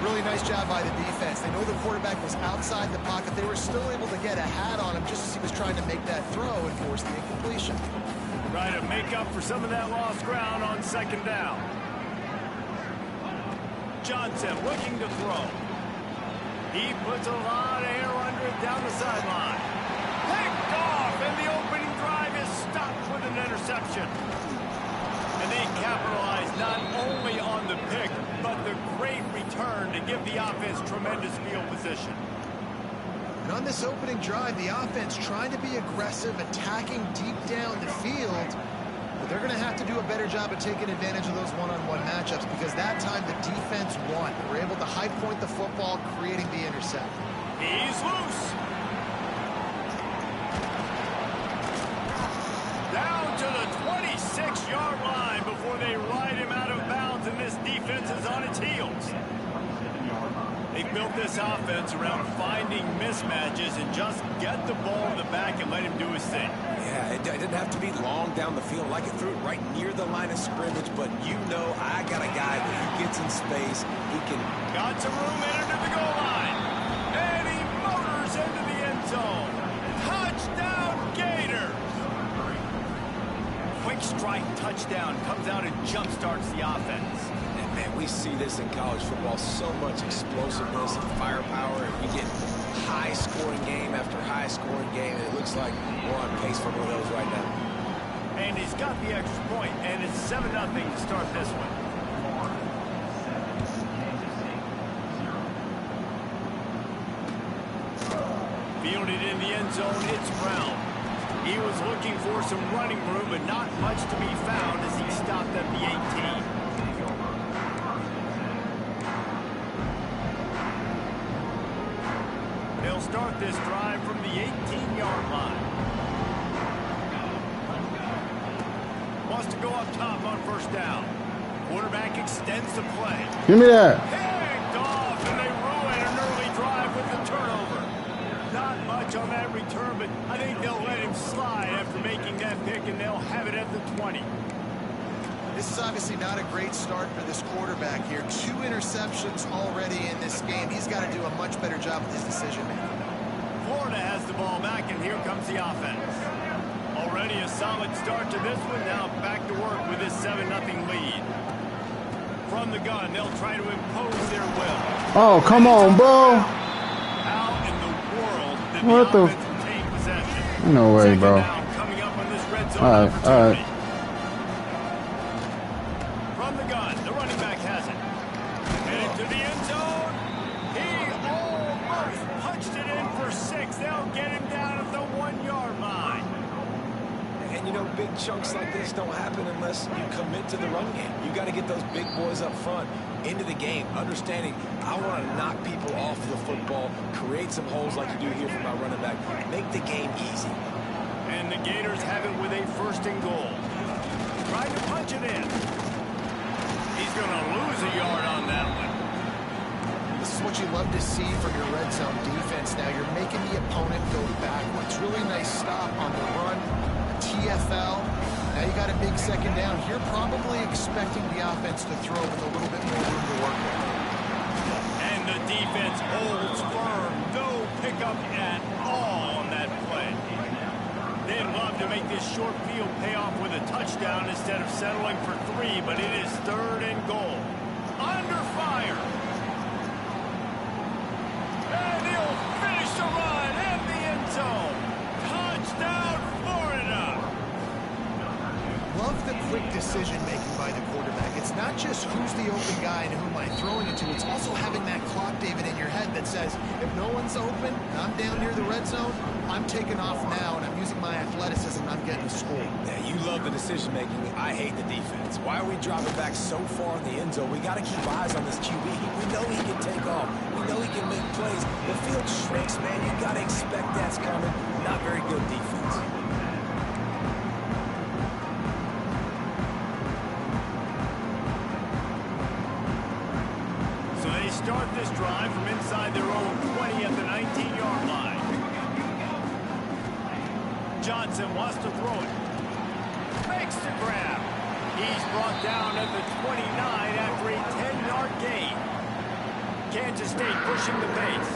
E: Really nice job by the defense. They know the quarterback was outside the pocket. They were still able to get a hat on him just as he was trying to make that throw and force the incompletion.
C: Trying to make up for some of that lost ground on second down. Johnson looking to throw. He puts a lot of air under it down the sideline. Picked off, and the opening drive is stopped with an interception. And they capitalize not only on the pick, but the great return to give the offense tremendous field position.
E: And on this opening drive, the offense trying to be aggressive, attacking deep down the field. But they're going to have to do a better job of taking advantage of those one-on-one matchups because that time the defense won. They were able to high point the football, creating the intercept.
C: He's loose. Down to the 26-yard line before they ride him out of bounds, and this defense is on its heels. They built this offense around finding mismatches and just get the ball in the back and let him do his thing.
B: Yeah, it didn't have to be long down the field. Like it threw it right near the line of scrimmage, but you know I got a guy that he gets in space. He can...
C: Got some room in under the goal line. And he motors into the end zone. Touchdown, Gators! Quick strike touchdown comes out and jump-starts the offense.
B: And man, we see this in college football, so much explosiveness and firepower, and we get high-scoring game after high-scoring game, and it looks like we're on pace for one of those right now.
C: And he's got the extra point, and it's 7-0 to start this one. Fielded in the end zone, it's Brown. He was looking for some running room, but not much to be found as he stopped at the 18. They'll start this drive from the 18-yard line. Wants to go up top on first down. Quarterback extends the play.
D: Give me that.
C: Picked off, and they ruin an early drive with the turnover. Not much on that return, but I think they'll let him slide after making that pick, and they'll have it at the 20.
E: This is obviously not a great start for this quarterback here. 2 interceptions already in this game. He's got to do a much better job with his decision-making.
C: Florida has the ball back, and here comes the offense. Already a solid start to this one. Now back to work with this 7-0 lead. From the gun, they'll try to impose their will.
D: Oh, come on, bro.
C: How in the world did
D: What
C: the
D: the
C: offense retain possession?
D: No way,
C: Second
D: bro.
C: down coming up on this red zone
D: All right,
C: opportunity.
D: all right.
C: From the gun, the running back has it. Headed to the end zone. He almost punched it in for 6. They'll get him down at the 1-yard line.
B: And you know, big chunks like this don't happen unless you commit to the run game. You got to get those big boys up front into the game, understanding I want to knock people off the football, create some holes like you do here for my running back, make the game easy.
C: And the Gators have it with a 1st and goal. Trying to punch it in. He's going to lose a yard on that one.
E: This is what you love to see from your red zone defense. Now you're making the opponent go backwards. Really nice stop on the run. TFL. Now you got a big 2nd down. You're probably expecting the offense to throw with a little bit more room to work with.
C: And the defense holds firm. No pickup at all on that play. They'd love to make this short field pay off with a touchdown instead of settling for 3, but it is 3rd and goal. Under fire. And he'll finish the run in the end zone. Touchdown, Florida.
E: Love the quick decision-making by the quarterback. It's not just who's the open guy and who am I throwing it to. It's also having that clock, David, in your head that says, if no one's open and I'm down near the red zone, I'm taking off now and I'm using my athleticism and I'm getting a score.
B: Yeah, you love the decision-making. I hate the defense. Why are we dropping back so far in the end zone? We got to keep eyes on this QB. We know he can take off. We know he can make plays. The field shrinks, man. You got to expect that's coming. Not very good defense.
C: Start this drive from inside their own 20 at the 19-yard line. Johnson wants to throw it. Makes the grab. He's brought down at the 29 after a 10-yard gain. Kansas State pushing the pace.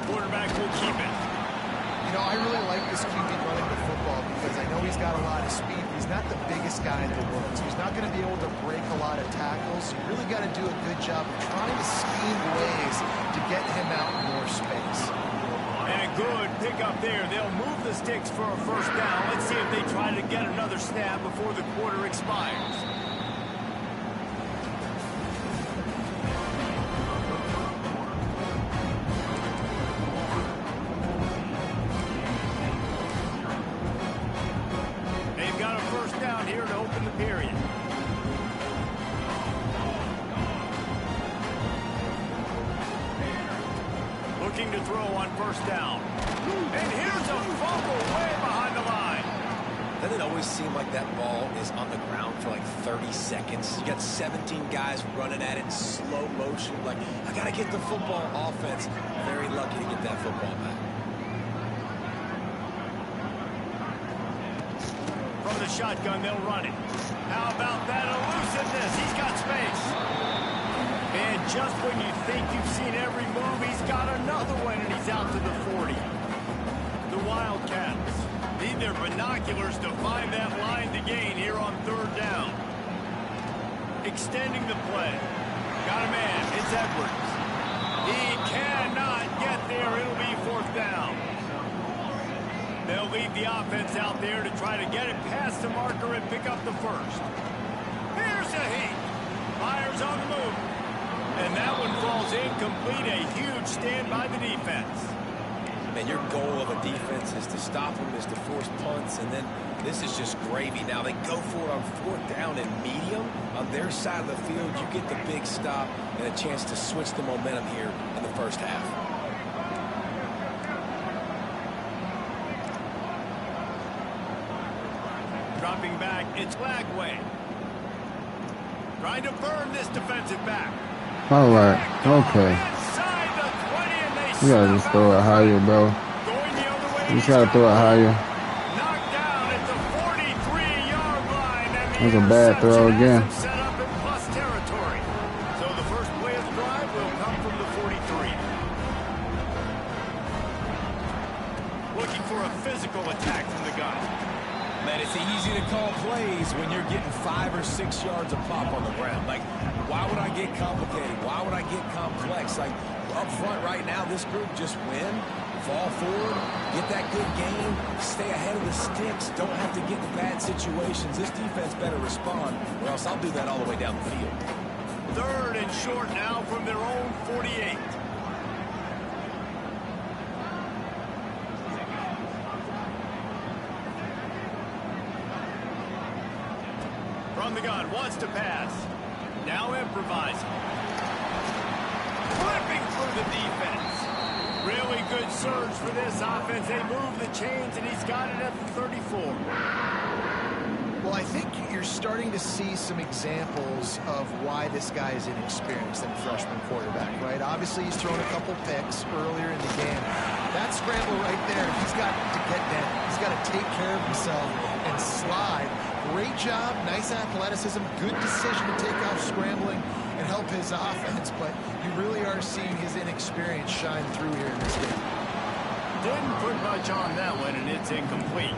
C: Quarterback will keep it.
E: You know, I really like this QB running the football because I know he's got a lot of speed. He's not the biggest guy in the world, so he's not going to be able to break a lot of tackles. You really got to do a good job of trying to scheme ways to get him out in more space.
C: And a good pickup there. They'll move the sticks for a 1st down. Let's see if they try to get another snap before the quarter expires. period. Looking to throw on first down. And here's a fumble way behind the line.
B: Doesn't it always seem like that ball is on the ground for like 30 seconds? You got 17 guys running at it in slow motion. Like, I got to get the football. Offense, very lucky to get that football back.
C: From the shotgun, they'll run it. How about that elusiveness? He's got space. And just when you think you've seen every move, he's got another one, and he's out to the 40. The Wildcats need their binoculars to find that line to gain here on third down. Extending the play. Got a man. It's Edwards. He cannot get there. It'll be fourth down. They'll leave the offense out there to try to get it past the marker and pick up the first. Here's a heat. Myers on the move. And that one falls incomplete. A huge stand by the defense.
B: And your goal of a defense is to stop them, is to force punts, and then this is just gravy. Now they go for it on fourth down and medium. On their side of the field, you get the big stop and a chance to switch the momentum here in the first half.
C: Dropping back, it's Lagway. Trying to burn this defensive back.
D: All right. Okay. You gotta just throw it higher, bro. You just gotta throw it higher.
C: Knocked down at the 43-yard line.
D: That's a bad throw again.
C: Set up in plus territory. So the first play of the drive will come from the 43. Looking for a physical attack from the gun.
B: Man, it's easy to call plays when you're getting 5 or 6 yards a pop on the ground. Like, why would I get complicated? Why would I get complex? Like, up front right now, this group just win, fall forward, get that good game, stay ahead of the sticks, don't have to get in bad situations. This defense better respond, or else I'll do that all the way down the field.
C: Third and short now from their own 48. From the gun, wants to pass. Now improvising. Flipping through the defense. Really good surge for this offense. They move the chains, and he's got it at the 34.
E: Well, I think you're starting to see some examples of why this guy is inexperienced in a freshman quarterback, right? Obviously, he's thrown a couple picks earlier in the game. That scramble right there, he's got to get down. He's got to take care of himself and slide. Great job, nice athleticism, good decision to take off scrambling and help his offense, but you really are seeing his inexperience shine through here in this game.
C: Didn't put much on that one, and it's incomplete.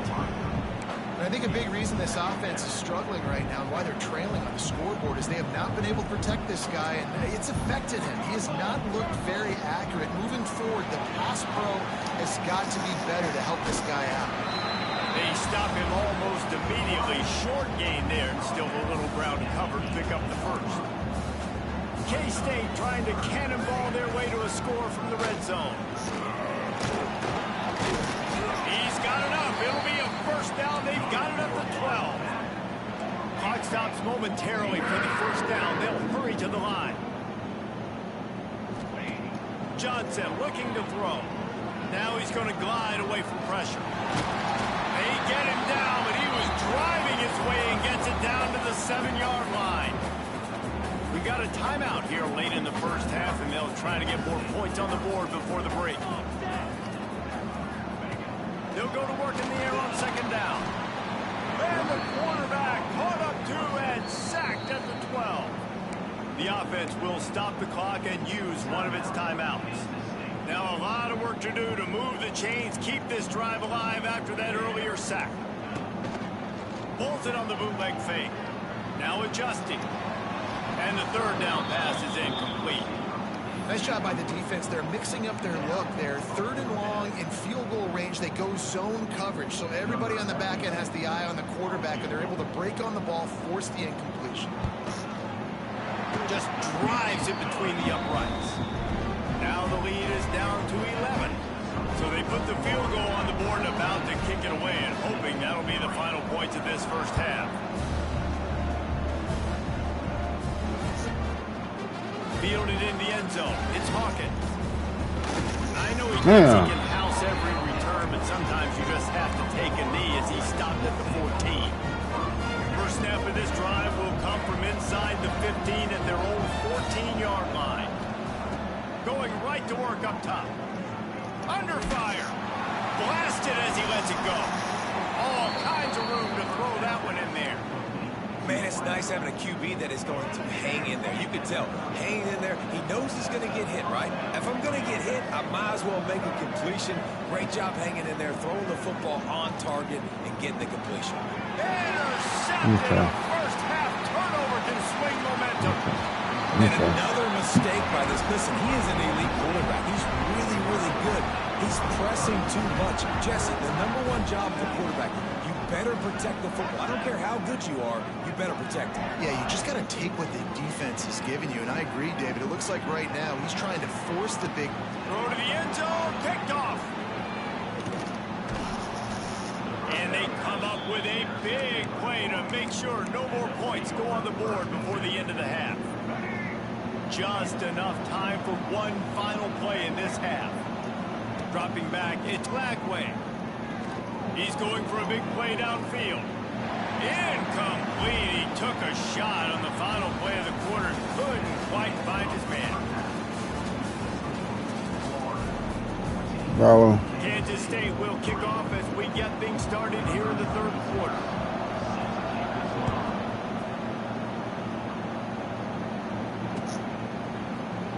E: And I think a big reason this offense is struggling right now and why they're trailing on the scoreboard is they have not been able to protect this guy, and it's affected him. He has not looked very accurate. Moving forward, the pass pro has got to be better to help this guy out.
C: They stop him almost immediately. Short gain there, and still a little ground to cover to pick up the first. K-State trying to cannonball their way to a score from the red zone. He's got enough. It'll be a first down. They've got it up to 12. Clock stops momentarily for the first down. They'll hurry to the line. Johnson looking to throw. Now he's going to glide away from pressure. They get him down, but he was driving his way and gets it down to the 7-yard line. We've got a timeout here late in the first half, and they'll try to get more points on the board before the break. They'll go to work in the air on second down. And the quarterback caught up to and sacked at the 12. The offense will stop the clock and use one of its timeouts. Now a lot of work to do to move the chains, keep this drive alive after that earlier sack. Bolted on the bootleg fake. Now adjusting. And the third down pass is incomplete.
E: Nice job by the defense. They're mixing up their look there. Third and long in field goal range. They go zone coverage. So everybody on the back end has the eye on the quarterback, and they're able to break on the ball, force the incompletion.
C: Just drives it between the uprights. Now the lead is down to 11. So they put the field goal on the board and about to kick it away, and hoping that'll be the final points of this first half. Fielded in the end zone. It's Hawkins. I know he thinks he can house every return, but sometimes you just have to take a knee as he stopped at the 14. First snap of this drive will come from inside the 15 at their own 14-yard line. Going right to work up top. Under fire. Blasted as he lets it go. All kinds of room to throw that one in there.
B: Man, it's nice having a QB that is going to hang in there. You can tell, hanging in there, he knows he's going to get hit, right? If I'm going to get hit, I might as well make a completion. Great job hanging in there, throwing the football on target and getting the completion.
C: Intercepted. First half turnover can swing momentum.
B: And another mistake by this. Listen, he is an elite quarterback. He's really, really good. He's pressing too much. Jesse, the #1 job of the quarterback, you better protect the football. I don't care how good you are, you better protect it.
E: Yeah, you just got to take what the defense is giving you, and I agree, David. It looks like right now he's trying to force the big...
C: Throw to the end zone, picked off. And they come up with a big play to make sure no more points go on the board before the end of the half. Just enough time for one final play in this half. Dropping back, it's Lagway. He's going for a big play downfield. Incomplete. He took a shot on the final play of the quarter. Couldn't quite find his man.
D: Bravo.
C: Kansas State will kick off as we get things started here in the third quarter.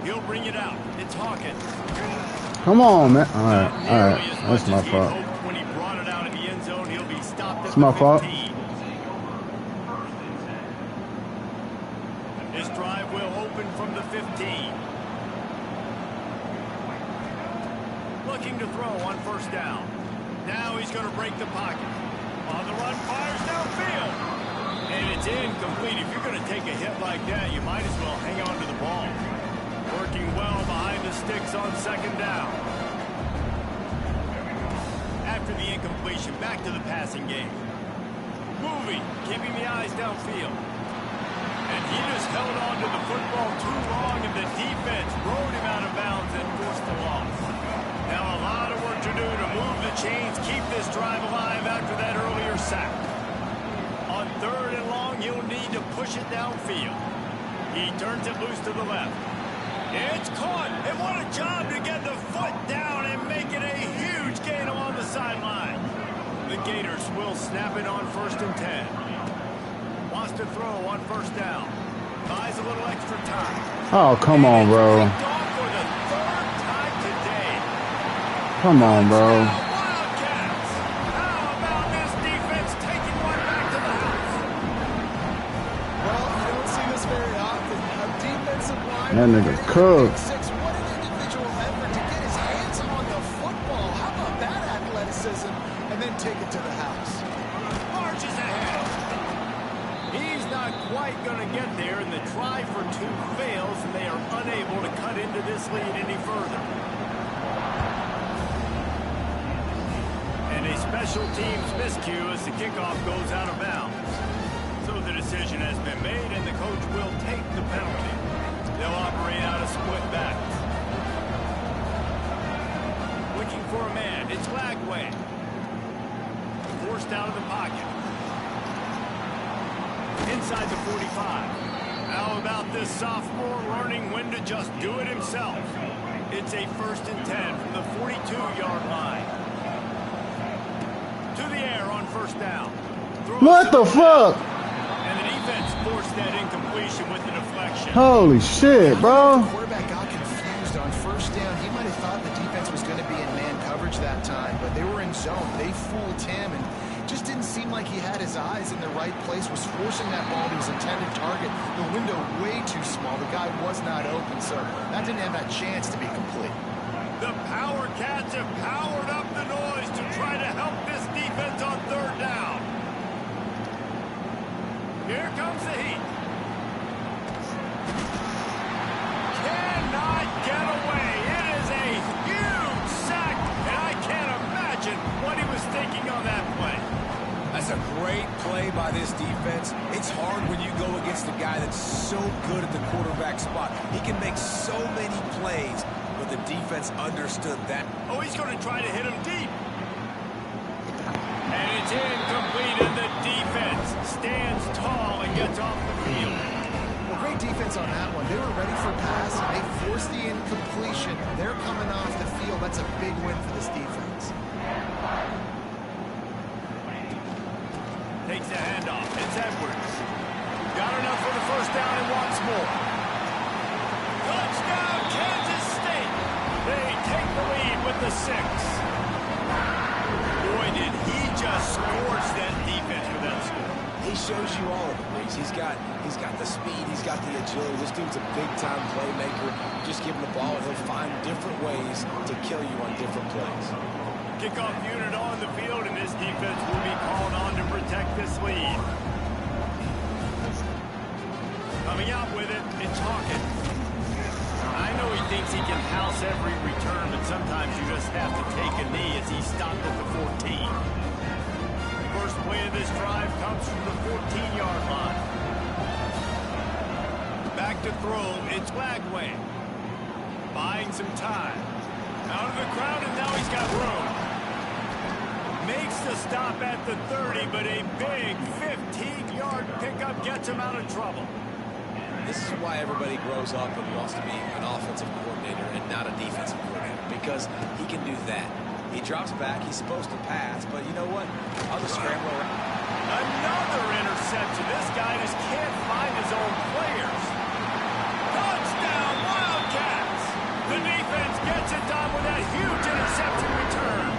C: He'll bring it out. It's Hawkins.
D: Come on, man. All right. That's my fault.
C: When he brought it out in the end zone, he'll be stopped at
D: my
C: the 15.
D: fault.
C: This drive will open from the 15. Looking to throw on first down. Now he's going to break the pocket. On the run, fires downfield. And it's incomplete. If you're going to take a hit like that, you might as well hang on to the ball. Working well behind the sticks on second down. After the incompletion, back to the passing game. Moving, keeping the eyes downfield. And he just held on to the football too long, and the defense rode him out of bounds and forced the loss. Now a lot of work to do to move the chains, keep this drive alive after that earlier sack. On third and long, he'll need to push it downfield. He turns it loose to the left. It's caught, and what a job to get the foot down and make it a huge gain along the sideline. The Gators will snap it on 1st and 10. Wants to throw on first down. Buys a little extra time.
D: Oh, come on, bro.
C: For the third time today.
D: Come on, bro.
C: Wildcats. How about this defense taking one back to the house?
E: Well, you don't see this very often. A defensive line...
D: That nigga cooked.
E: What an individual effort to get his hands on the football. How about that athleticism? And then take it to the house.
C: Marches ahead. He's not quite going to get there, and the try for two fails, and they are unable to cut into this lead any further. And a special teams miscue as the kickoff goes out of bounds. So the decision has been made, and the coach will take the penalty. They'll operate out a split back. Looking for a man. It's Lagway. Forced out of the pocket. Inside the 45. How about this sophomore learning when to just do it himself? It's a 1st and 10 from the 42-yard line. To the air on first down.
D: What the fuck?
C: And the defense forced that incompletion with the deflection.
D: Holy shit, bro.
E: The quarterback got confused on first down. He might have thought the defense was going to be in man coverage that time, but they were in zone. They fooled him, and just didn't seem like he had his eyes in the right place, was forcing that ball to his intended target. The window way too small. The guy was not open, so that didn't have that chance to be complete.
C: The Power Cats have powered up the noise to try to help this defense on third down. Here comes the heat. Cannot get away. It is a huge sack, and I can't imagine what he was thinking on that play.
B: That's a great Great play by this defense. It's hard when you go against a guy that's so good at the quarterback spot. He can make so many plays, but the defense understood that.
C: Oh, he's going to try to hit him deep. And it's incomplete, and the defense stands tall and gets off the field.
E: Well, great defense on that one. They were ready for pass, and they forced the incompletion. They're coming off the field. That's a big win for this defense.
C: Takes the handoff. It's Edwards. Got enough for the first down and wants more. Touchdown, Kansas State. They take the lead with the 6. Boy, did he just scorch that defense with that score.
B: He shows you all of it, Reese. He's got the speed, he's got the agility. This dude's a big-time playmaker. Just give him the ball, and he'll find different ways to kill you on different plays.
C: Kickoff unit on the field, and this defense will be called on to protect this lead. Coming out with it, it's Hawkins. I know he thinks he can house every return, but sometimes you just have to take a knee as he stopped at the 14. First play of this drive comes from the 14-yard line. Back to throw, it's Lagway. Buying some time. Out of the crowd, and now he's got room. Makes the stop at the 30, but a big 15-yard pickup gets him out of trouble.
B: This is why everybody grows up and wants to be an offensive coordinator and not a defensive coordinator, because he can do that. He drops back, he's supposed to pass, but you know what? I'll just scramble around.
C: Another interception. This guy just can't find his own players. Touchdown, Wildcats! The defense gets it done with that huge interception return.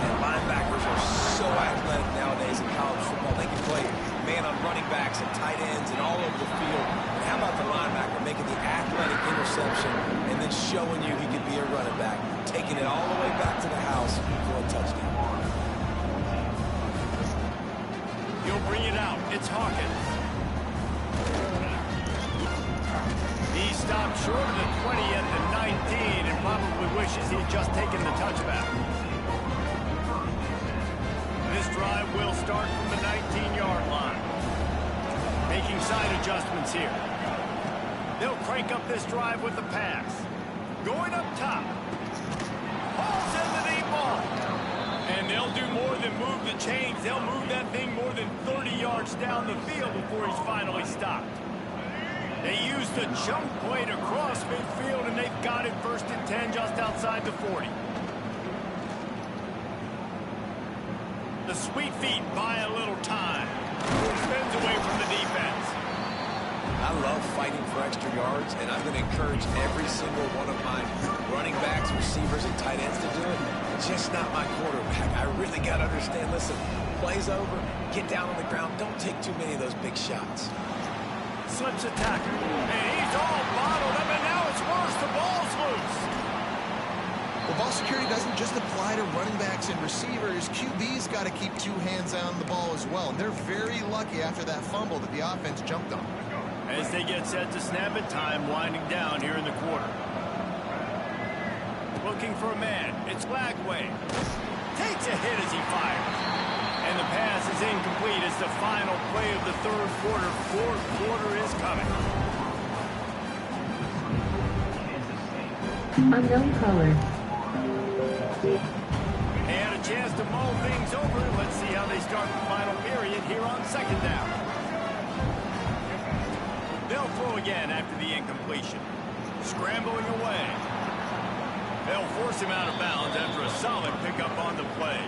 B: And linebackers are so athletic nowadays in college football. They can play man on running backs and tight ends and all over the field. And how about the linebacker making the athletic interception and then showing you he could be a running back, taking it all the way back to the house for a touchdown.
C: He'll bring it out. It's Hawkins. He stopped short of the 20 at the 19 and probably wishes he'd just taken the touchback. This drive will start from the 19-yard line. Making side adjustments here. They'll crank up this drive with the pass. Going up top. Hauls in the deep ball. And they'll do more than move the chains. They'll move that thing more than 30 yards down the field before he's finally stopped. They used a jump play to cross midfield, and they've got it 1st and 10 just outside the 40. The sweet feet buy a little time. Spins away from the defense.
B: I love fighting for extra yards, and I'm going to encourage every single one of my running backs, receivers, and tight ends to do it. Just not my quarterback. I really got to understand, listen, play's over, get down on the ground, don't take too many of those big shots.
C: Slips a tackle, and he's all bottled up, and now it's worse. The ball's loose.
E: Well, ball security doesn't just apply to running backs and receivers. QB's got to keep 2 hands on the ball as well, and they're very lucky after that fumble that the offense jumped on.
C: As they get set to snap it, time winding down here in the quarter. Looking for a man. It's Lagway. Takes a hit as he fires. And the pass is incomplete as the final play of the 3rd quarter. 4th quarter is coming.
F: Unknown caller.
C: They had a chance to mull things over. Let's see how they start the final period here on 2nd down. They'll throw again after the incompletion. Scrambling away. They'll force him out of bounds after a solid pickup on the play.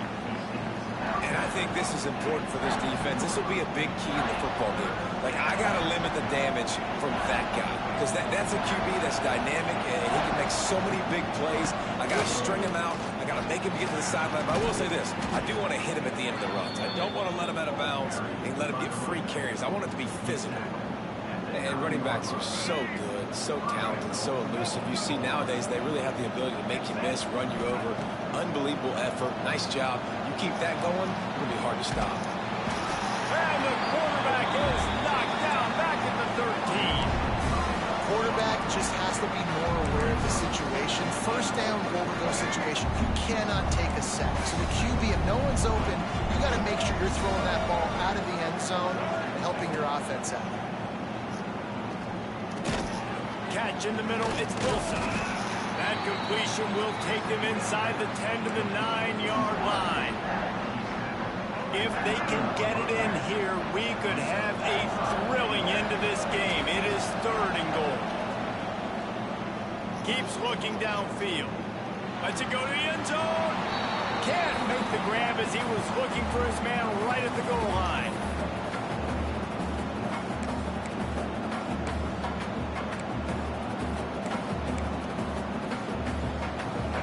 B: And I think this is important for this defense. This will be a big key in the football game. Like, I got to limit the damage from that guy. Because that's a QB that's dynamic, and he can make so many big plays. I got to string him out. I got to make him get to the sideline. But I will say this. I do want to hit him at the end of the runs. I don't want to let him out of bounds and let him get free carries. I want it to be physical. And running backs are so good, so talented, so elusive. You see nowadays they really have the ability to make you miss, run you over. Unbelievable effort. Nice job. You keep that going, it'll be hard to stop.
C: And the quarterback is knocked down back at the 13.
E: Quarterback just has to be more aware of the situation. First down, go-to-go situation. You cannot take a sack. So the QB, if no one's open, you got to make sure You're throwing that ball out of the end zone, helping your offense out.
C: Catch in the middle, it's Wilson. That completion will take them inside the 10 to the 9-yard line. If they can get it in here, we could have a thrilling end to this game. It is 3rd and goal. Keeps looking downfield. Lets it go to the end zone. Can't make the grab as he was looking for his man right at the goal line.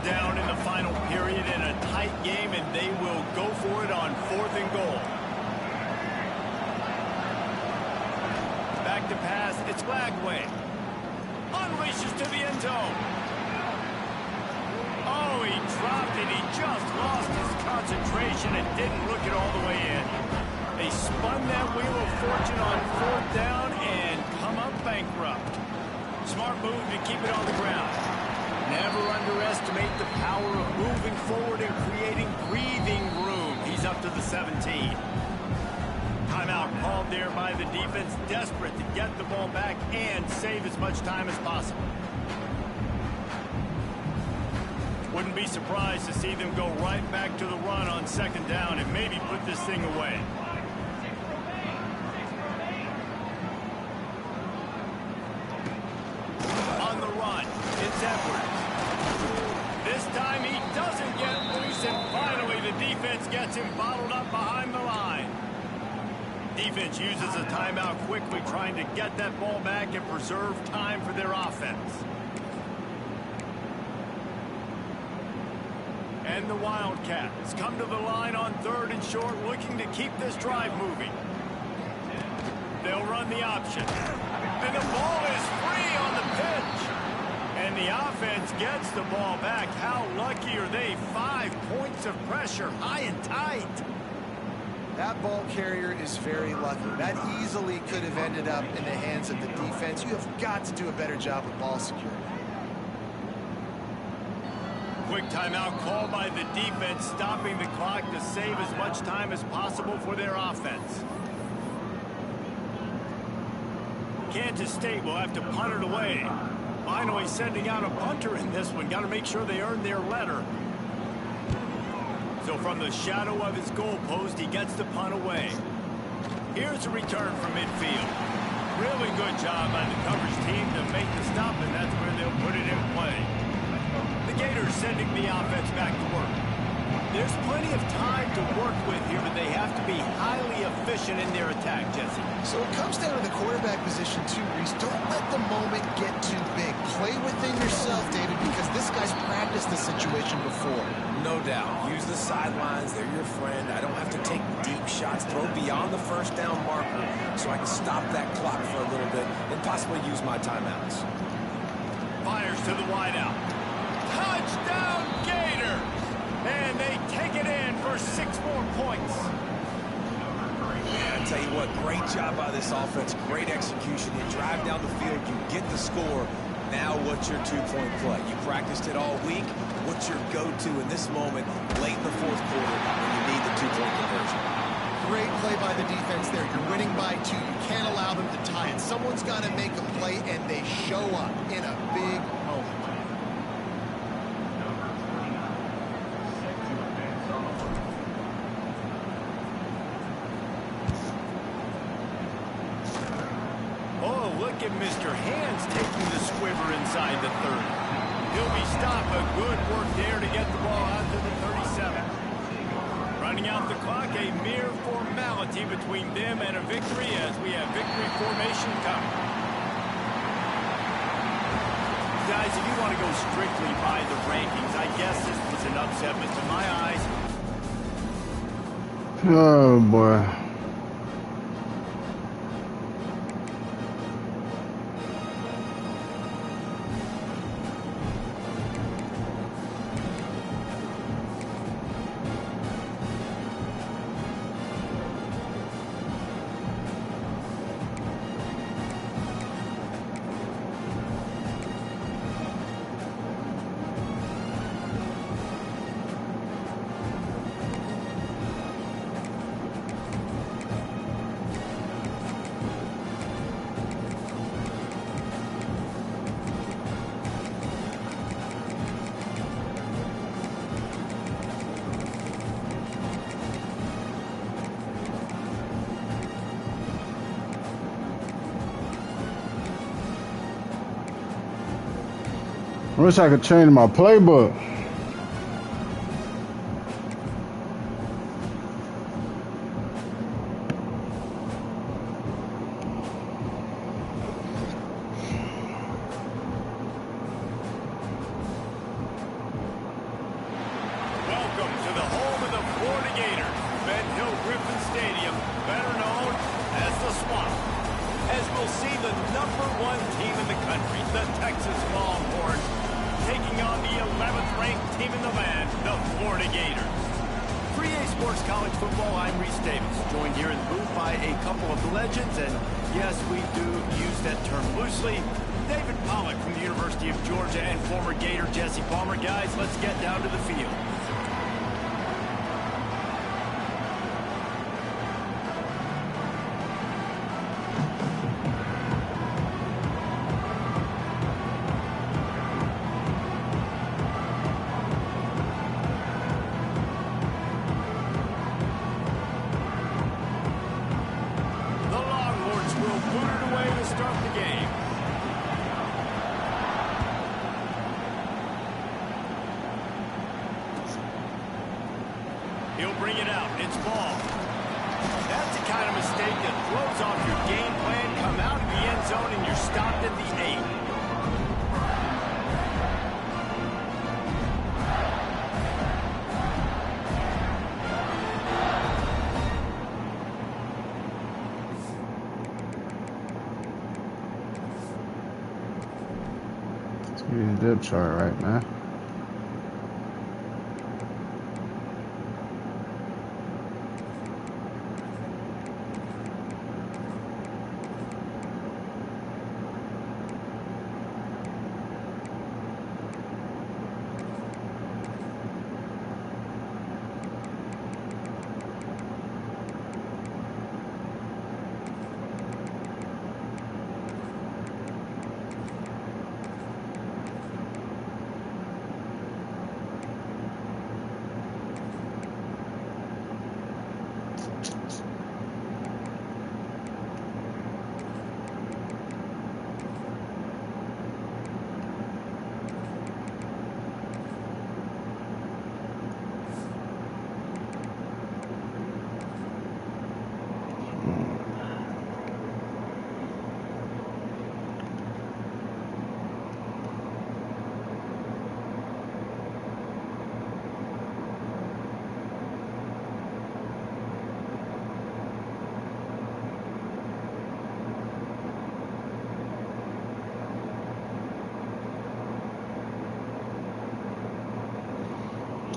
C: Down in the final period in a tight game, and they will go for it on 4th and goal. Back to pass, it's Lagway. Unleashes to the end zone. Oh, he dropped it. He just lost his concentration and didn't look it all the way in. They spun that wheel of fortune on 4th down and come up bankrupt. Smart move to keep it on the ground. Never underestimate the power of moving forward and creating breathing room. He's up to the 17. Timeout called there by the defense, desperate to get the ball back and save as much time as possible. Wouldn't be surprised to see them go right back to the run on 2nd down and maybe put this thing away. On the run, it's Edwards. This time he doesn't get loose, and finally the defense gets him bottled up behind the line. Defense uses a timeout quickly, trying to get that ball back and preserve time for their offense. And the Wildcats come to the line on 3rd and short, looking to keep this drive moving. They'll run the option. And the ball is free on the pitch. And the offense gets the ball back. How lucky are they? 5 points of pressure, high and tight.
E: That ball carrier is very lucky. That easily could have ended up in the hands of the defense. You have got to do a better job with ball security.
C: Quick timeout called by the defense, stopping the clock to save as much time as possible for their offense. Kansas State will have to punt it away. Finally sending out a punter in this one. Got to make sure they earn their letter. So from the shadow of his goalpost, he gets the punt away. Here's a return from midfield. Really good job by the coverage team to make the stop, and that's where they'll put it in play. The Gators sending the offense back to work. There's plenty of time to work with here, but they have to be highly efficient in their attack, Jesse.
E: So it comes down to the quarterback position too, Reese. Don't let the moment get too big. Play within yourself, David, because this guy's practiced the situation before.
B: No doubt. Use the sidelines. They're your friend. I don't have to take deep shots. Throw beyond the 1st down marker so I can stop that clock for a little bit and possibly use my timeouts.
C: Fires to the wideout. Touchdown, Gators! And they take it in for 6 more points.
B: Man, I tell you what, great job by this offense. Great execution. You drive down the field, you get the score. Now what's your 2-point play? You practiced it all week. What's your go-to in this moment late in the 4th quarter when you need the 2-point conversion?
E: Great play by the defense there. You're winning by 2. You can't allow them to tie it. Someone's got to make a play, and they show up in a big moment.
C: Oh, look at Mr. Hands taking the squiver inside the 30. He'll be stopped, but good work there to get the ball out to the 37. Running out the clock, a mere formality between them and a victory as we have victory formation coming. Guys, if you want to go strictly by the rankings, I guess this was an upset, but to my eyes...
D: Oh, boy. wish I could change my playbook.
C: He'll bring it out. It's ball. That's the kind of mistake that throws off your game plan. Come out of the end zone and you're stopped at the 8.
D: Let's get his depth chart right, man.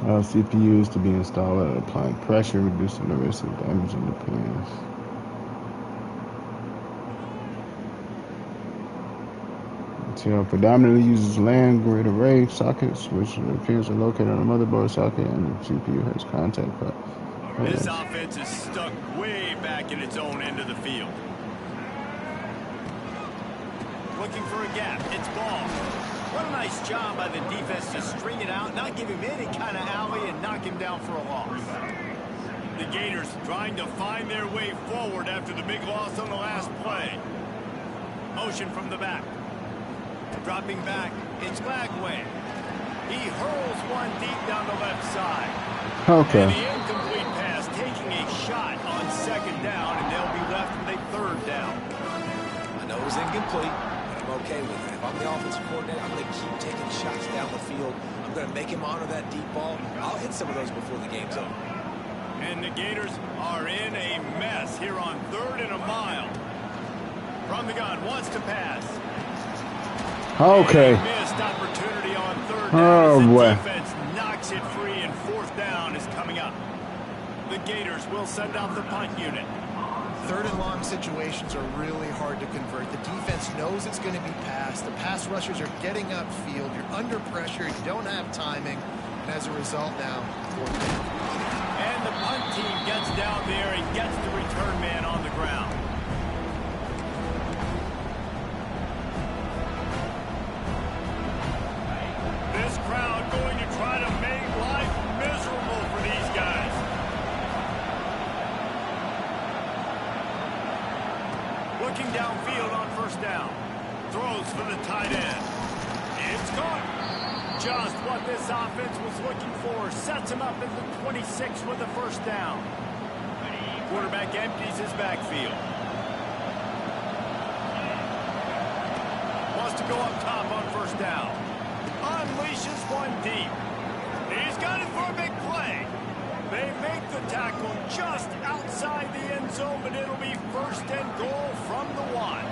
D: CPUs to be installed at applying pressure, reducing the risk of damaging the pins. Intel predominantly uses land grid array sockets, which appears are located on the motherboard socket, and the CPU has contact port.
C: This offense is stuck way back in its own end of the field. Looking for a gap. It's ball. What a nice job by the defense to string it out, not give him any kind of alley, and knock him down for a loss. The Gators trying to find their way forward after the big loss on the last play. Motion from the back. Dropping back, it's Lagway. He hurls one deep down the left side.
D: Okay.
C: And the incomplete pass, taking a shot on second down, and they'll be left with a third down.
B: I know it was incomplete. I'm okay with it. If I'm the offensive coordinator, I'm going to keep taking shots down the field. I'm going to make him honor that deep ball. I'll hit some of those before the game's over.
C: And the Gators are in a mess here on 3rd and a mile. From the gun, wants to pass.
D: Okay.
C: A missed opportunity on 3rd down.
D: Oh, boy.
C: The defense knocks it free, and 4th down is coming up. The Gators will send out the punt unit.
E: 3rd and long situations are really hard to convert. The defense knows it's going to be passed. The pass rushers are getting upfield. You're under pressure. You don't have timing. And as a result now, 4th down.
C: And the punt team gets down there and gets the return man on the ground. This crowd going to try to make life miserable for these guys. Looking downfield on 1st down. Throws for the tight end. It's caught. Just what this offense was looking for. Sets him up at the 26 with a first down. Quarterback empties his backfield. Wants to go up top on first down. Unleashes one deep. He's got it for a big play. They make the tackle just outside the end zone, but it'll be first and goal from the 1.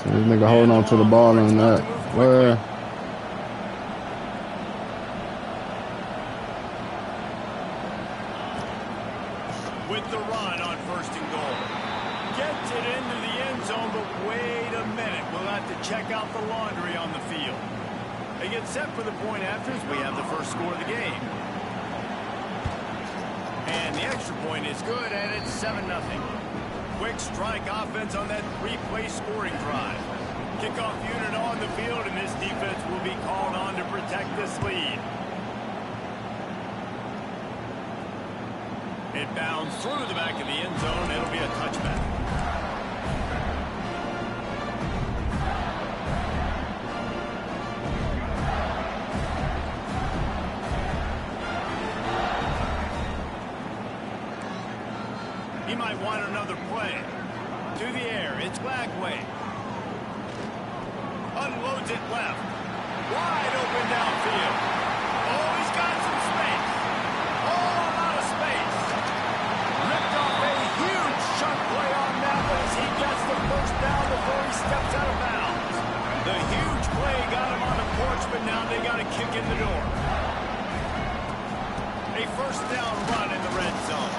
D: So this nigga holding on to the ball on that. Where?
C: With the run on first and goal. Gets it into the end zone, but wait a minute. We'll have to check out the laundry on the field. They get set for the point after as we have the first score of the game. And the extra point is good, and it's 7-0. Quick strike offense on that 3-play scoring drive. Kickoff unit on the field, and this defense will be called on to protect this lead. It bounds through the back of the end zone. It'll be a touchback. He might want another play. To the air, it's Bagway. Unloads it left. Wide open downfield. Oh, he's got some space. Oh, a lot of space. Ripped off a huge chunk play on that one as he gets the first down before he steps out of bounds. The huge play got him on the porch, but now they got a kick in the door. A first down run in the red zone.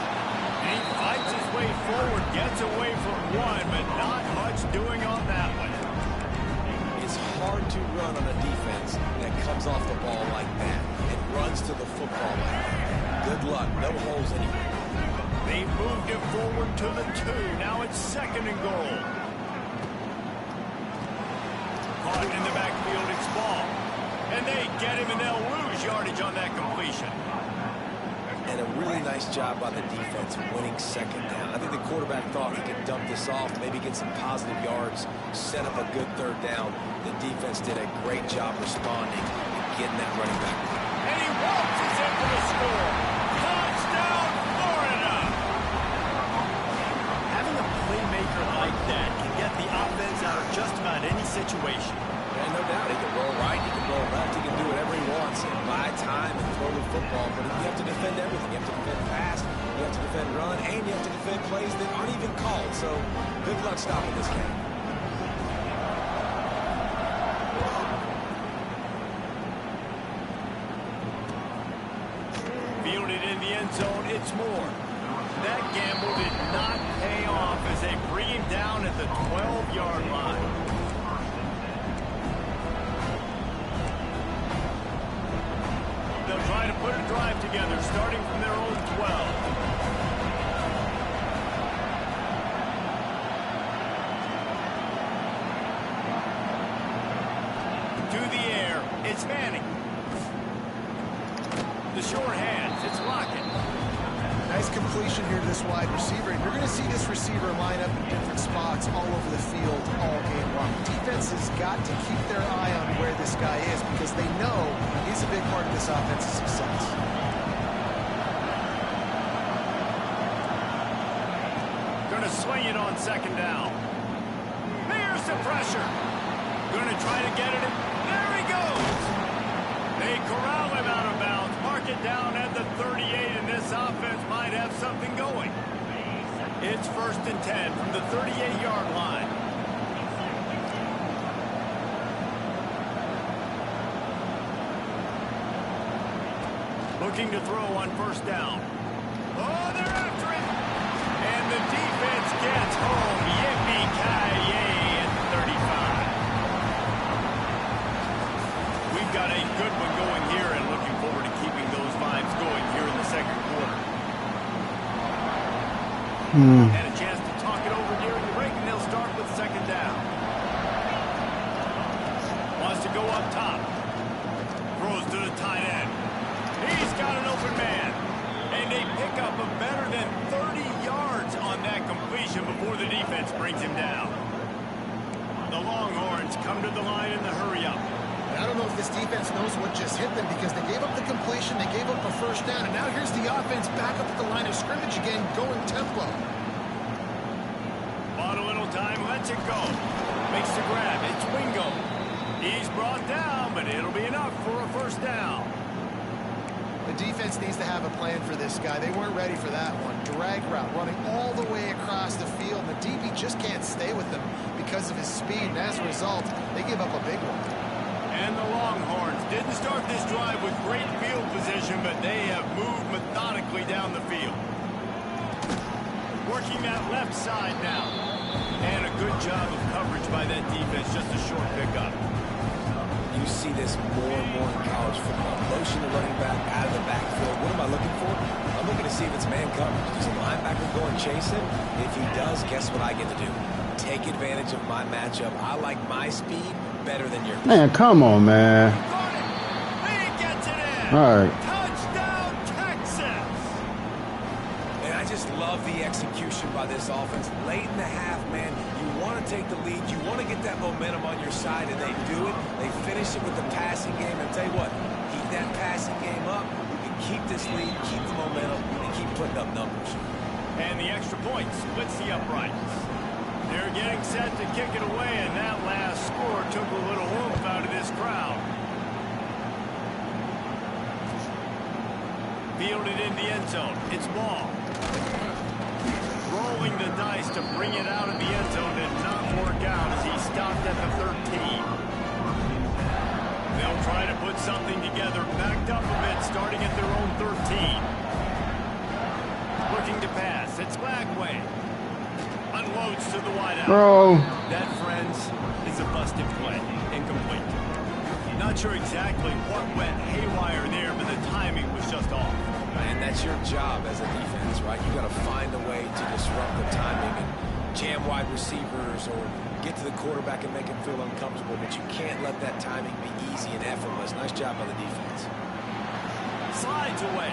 C: He fights his way forward, gets away from one, but not much doing on that one.
B: It's hard to run on a defense that comes off the ball like that and runs to the football like that. Good luck. No holes anywhere.
C: They moved it forward to the 2. Now it's second and goal. Caught in the backfield, it's ball. And they get him, and they'll lose yardage on that completion.
B: And a really nice job by the defense winning second down. I think the quarterback thought he could dump this off, maybe get some positive yards, set up a good third down. The defense did a great job responding and getting that running back.
C: And he waltzes in for the score. Touchdown, Florida! Having a playmaker like that can get the offense out of just about any situation.
B: And no doubt, he can roll right, he can roll left, he can do whatever he wants and buy time and throw the football. But you have to defend everything. You have to defend pass, you have to defend run, and you have to defend plays that aren't even called. So good luck stopping this game.
C: Fielded in the end zone, it's more. That gamble did not pay off as they bring him down at the 12-yard line. They'll try to put a drive together, starting from their own 12. To the air, it's Manning. The short hands, it's Lockett.
E: Nice completion here to this wide receiver. And you're going to see this receiver line up in different spots all over the field all game long. Defense has got to keep their eye on where this guy is because they know he's a big part of this offense's success.
C: Going to swing it on second down. Here's the pressure. Going to try to get it in. There he goes. They corral him out of bounds. Mark it down at the 38, and this offense might have something going. It's first and 10 from the 38-yard line. Looking to throw on first down. Oh, they're after it. And the defense gets home. Yippee-ki-yay at 35. We've got a good one going here and looking forward to keeping those vibes going here in the second quarter. Had a chance to talk it over during the break, and they'll start with second down. Wants to go up top. Throws to the tight end. He's got an open man. And they pick up a better than 30 yards on that completion before the defense brings him down. The Longhorns come to the line in the hurry-up.
E: I don't know if this defense knows what just hit them because they gave up the completion, they gave up a first down, and now here's the offense back up at the line of scrimmage again, going tempo.
C: Bought a little time, lets it go. Makes the grab. It's Wingo. He's brought down, but it'll be enough for a first down.
E: The defense needs to have a plan for this guy. They weren't ready for that one. Drag route, running all the way across the field. The DB just can't stay with them because of his speed, and as a result, they give up a big one.
C: And the Longhorns didn't start this drive with great field position, but they have moved methodically down the field. Working that left side now. And a good job of coverage by that defense, just a short pickup.
B: You see this more and more in college football. Motion the running back out of the backfield. What am I looking for? I'm looking to see if it's man coverage. Does a linebacker go and chase him? If he does, guess what I get to do? Take advantage of my matchup. I like my speed better than yours.
D: Man, come on, man.
C: He gets it in.
D: All right.
C: Touchdown, Texas.
B: And I just love the execution by this offense. Late in the half, man, you want to take the lead. You want to get that momentum on your side, and they do it. They finish it with the passing game. And tell you what, keep that passing game up. You can keep this lead, keep the momentum, and keep putting up numbers.
C: And the extra point splits the uprights. They're getting set to kick it away, and that last score took a little oomph out of this crowd. Fielded in the end zone. It's Ball. Rolling the dice to bring it out of the end zone did not work out as he stopped at the 13. They'll try to put something together, backed up a bit, starting at their own 13. Looking to pass. It's Lagway. Unloads to the wideout.
D: Bro.
C: That, friends, is a busted play. Incomplete. Not sure exactly what went haywire there, but the timing was just off.
B: And that's your job as a defense, right? You got to find a way to disrupt the timing and jam wide receivers or get to the quarterback and make him feel uncomfortable, but you can't let that timing be easy and effortless. Nice job by the defense.
C: Slides away.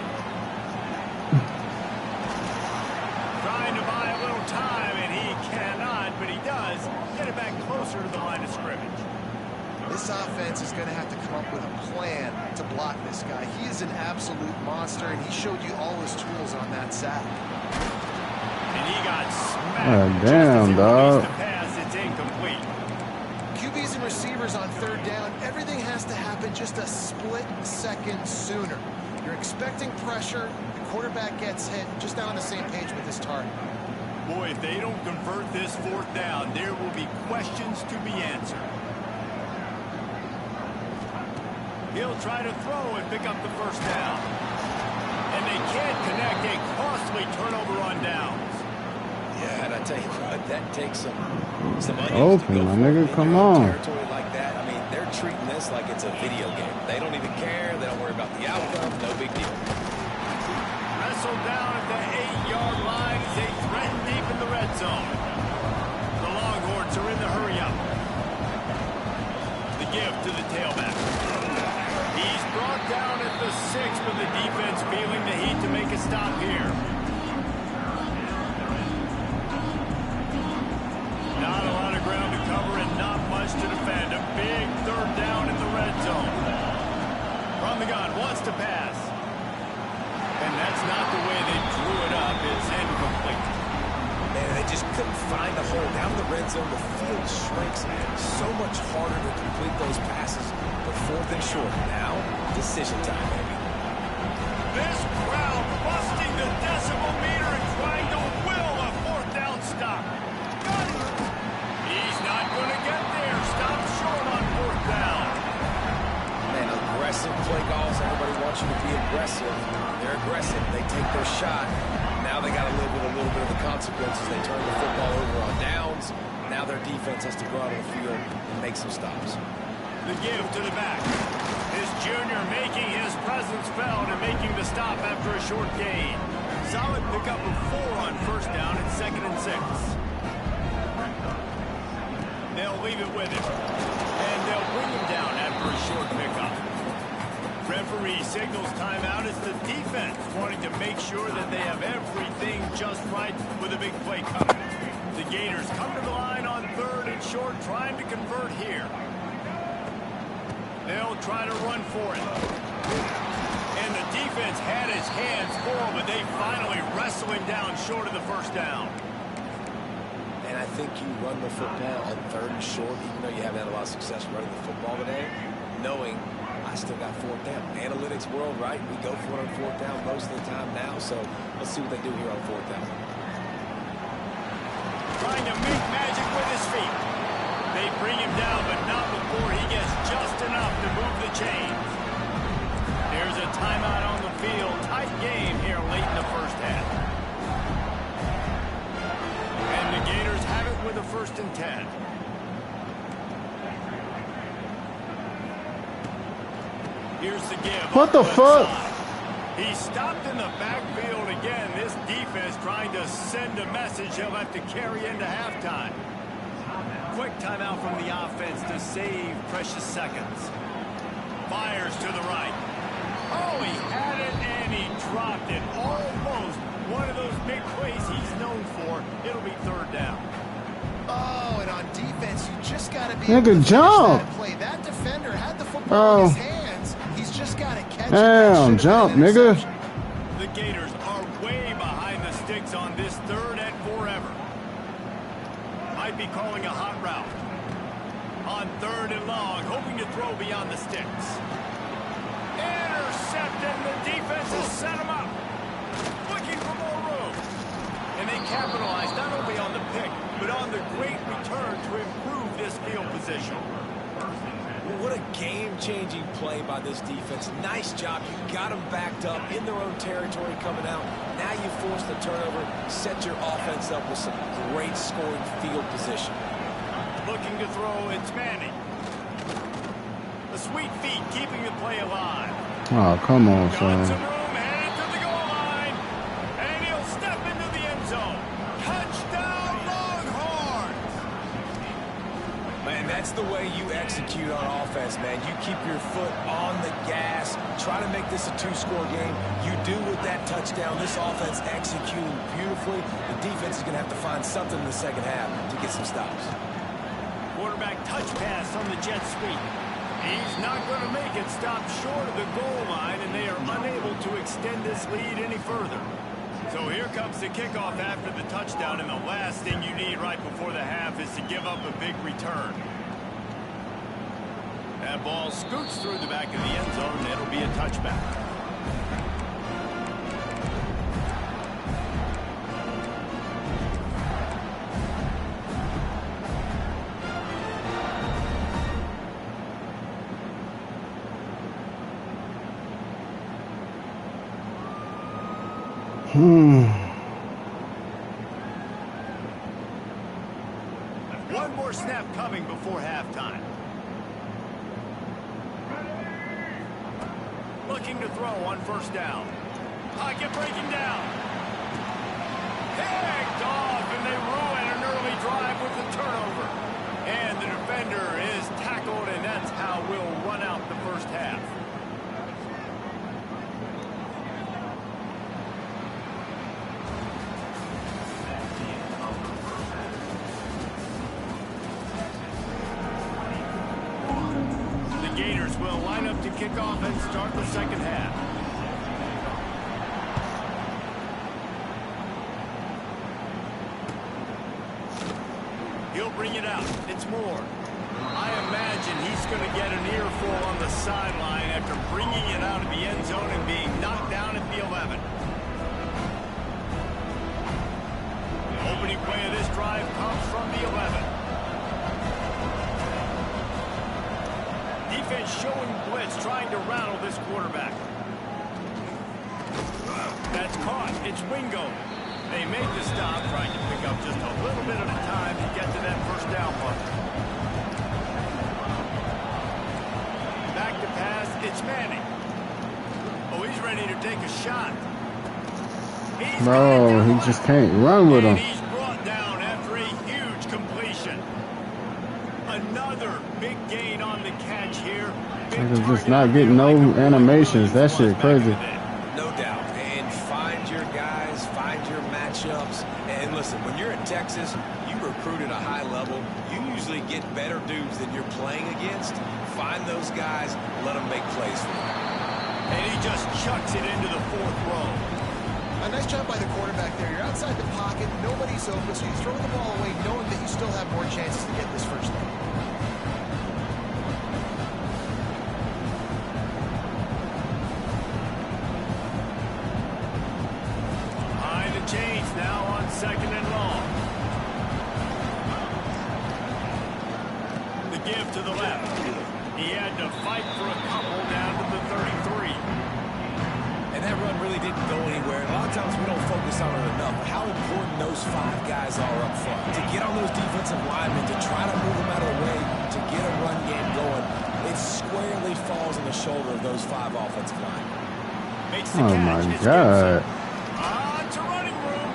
C: Trying to buy a little time, and he cannot, but he does get it back closer to the line of scrimmage.
E: This offense is going to have to come up with a plan to block this guy. He is an absolute monster, and he showed you all his tools on that sack.
C: And he got smacked.
D: Oh, damn, dog.
C: The pass, it's incomplete.
E: QBs and receivers on third down, everything has to happen just a split second sooner. You're expecting pressure, the quarterback gets hit, just not on the same page with his target.
C: Boy, if they don't convert this fourth down, there will be questions to be answered. He'll try to throw and pick up the first down. And they can't connect, a costly turnover on downs.
B: Yeah, and I tell you what, that takes some onions
D: Open,
B: to go
D: my
B: for
D: nigga,
B: in
D: come
B: your own
D: on.
B: territory like that. I mean, they're treating this like it's a video game. They don't even care. They don't worry about the outcome. No big deal.
C: Wrestled down at the 8-yard line as they threaten deep in the red zone. The Longhorns are in the hurry-up. The give to the tailback. He's brought down at the 6, but the defense feeling the heat to make a stop here. Not a lot of ground to cover and not much to defend. A big third down in the red zone. From the gun, wants to pass. And that's not the way they drew it up. It's incomplete.
B: Man, they just couldn't find a hole. Down in the red zone, the field shrinks. So much harder to complete those passes. But fourth and short. Now, decision time, baby.
C: This crowd busting the decimal meter and trying to will a fourth down stop. Got it. He's not going to get there. Stop short on fourth down.
B: Man, aggressive play calls. Everybody wants you to be aggressive. They're aggressive. They take their shot. Now they got to live with a little bit of the consequences. They turn the football over on downs. Now their defense has to go out on the field and make some stops.
C: The give to the back. His junior making his presence felt and making the stop after a short gain. Solid pickup of 4 on first down and 2nd and 6. They'll leave it with him. And they'll bring him down after a short pickup. Referee signals timeout as the defense wanting to make sure that they have everything just right with a big play coming. The Gators come to the line on 3rd and short, trying to convert here. They'll try to run for it. And the defense had his hands full, but they finally wrestle him down short of the first down.
B: And I think you run the football on 3rd and short, even though you haven't had a lot of success running the football today, knowing I still got 4th down. Analytics world, right? We go for it on 4th down most of the time now, so let's see what they do here on 4th down.
C: Trying to make magic with his feet. They bring him down, but not before he gets just enough to move the chains. There's a timeout on the field. Tight game here late in the first half. And the Gators have it with a 1st and 10. Here's the give.
D: What the fuck?
C: He stopped in the backfield again. This defense trying to send a message he'll have to carry into halftime. Quick timeout from the offense to save precious seconds. Fires to the right. Oh, he had it and he dropped it. Almost one of those big plays he's known for. It'll be 3rd down.
E: Oh, and on defense, you just got to be
D: able to
E: jump. That play. That defender had the football in his hands. He's just got to catch it.
D: Damn, jump, nigga.
C: The Gators are way behind the sticks on this 3rd and forever. Might be calling a hot route. On 3rd and long, hoping to throw beyond the sticks. Intercepted, and the defense has set him up. Looking for more room. And they capitalize not only on the pick, but on the great return to improve this field position.
B: What a game-changing play by this defense. Nice job. You got them backed up in their own territory coming out. Now you force the turnover, set your offense up with some great scoring field position.
C: Looking to throw, it's Manning. The sweet feet keeping the play alive.
D: Oh, come on,
C: Got some
D: son.
C: room, headed to the goal line. And he'll step into the end zone. Touchdown, Longhorns!
B: Man, that's the way you execute on offense, man. You keep your foot on the gas. Try to make this a 2-score game. You do with that touchdown. This offense executing beautifully. The defense is going to have to find something in the second half to get some stops.
C: Quarterback touch pass on the jet sweep. He's not going to make it. Stop short of the goal line, and they are unable to extend this lead any further. So here comes the kickoff after the touchdown, and the last thing you need right before the half is to give up a big return. That ball scoots through the back of the end zone, and it'll be a touchback. One more snap coming before halftime. Looking to throw on 1st down. Pocket breaking down. Picked off, and they ruin an early drive with the turnover. And the defender is tackled, and that's how we'll run out the first half. Gators will line up to kick off and start the second half. He'll bring it out. It's Moore. I imagine he's going to get an earful on the sideline after bringing it out of the end zone and being knocked down at the 11. The opening play of this drive comes from the 11. Defense showing blitz, trying to rattle this quarterback. That's caught. It's Wingo. They make the stop, trying to pick up just a little bit of time to get to that 1st down mark. Back to pass. It's Manning. Oh, he's ready to take a shot.
D: Bro, he just can't run with him.
C: He's brought down after a huge completion. Another big gain on the catch here.
D: Niggas just not getting no animations. That shit crazy.
B: No doubt. And find your guys, find your matchups. And listen, when you're you're in Texas, you recruit at a high level, you usually get better dudes than you're playing against. Find those guys, let them make plays for you.
C: And he just chucks it into the 4th row.
E: A nice job by the quarterback there. You're outside the pocket, nobody's open, so you throw the ball away knowing that you still have more chances to get this first down.
C: Behind the chains now on 2nd and long. The give to the left. He had to fight for a couple down to the 33.
B: And that run really didn't go anywhere. A lot of times we don't focus on it enough. How important those 5 guys are up front. To get on those defensive linemen, to try to move them out of the way, to get a run game going, it squarely falls on the shoulder of those 5 offensive linemen.
C: Makes the
D: Oh
C: catch.
D: my
C: It's
D: God.
C: on to running room.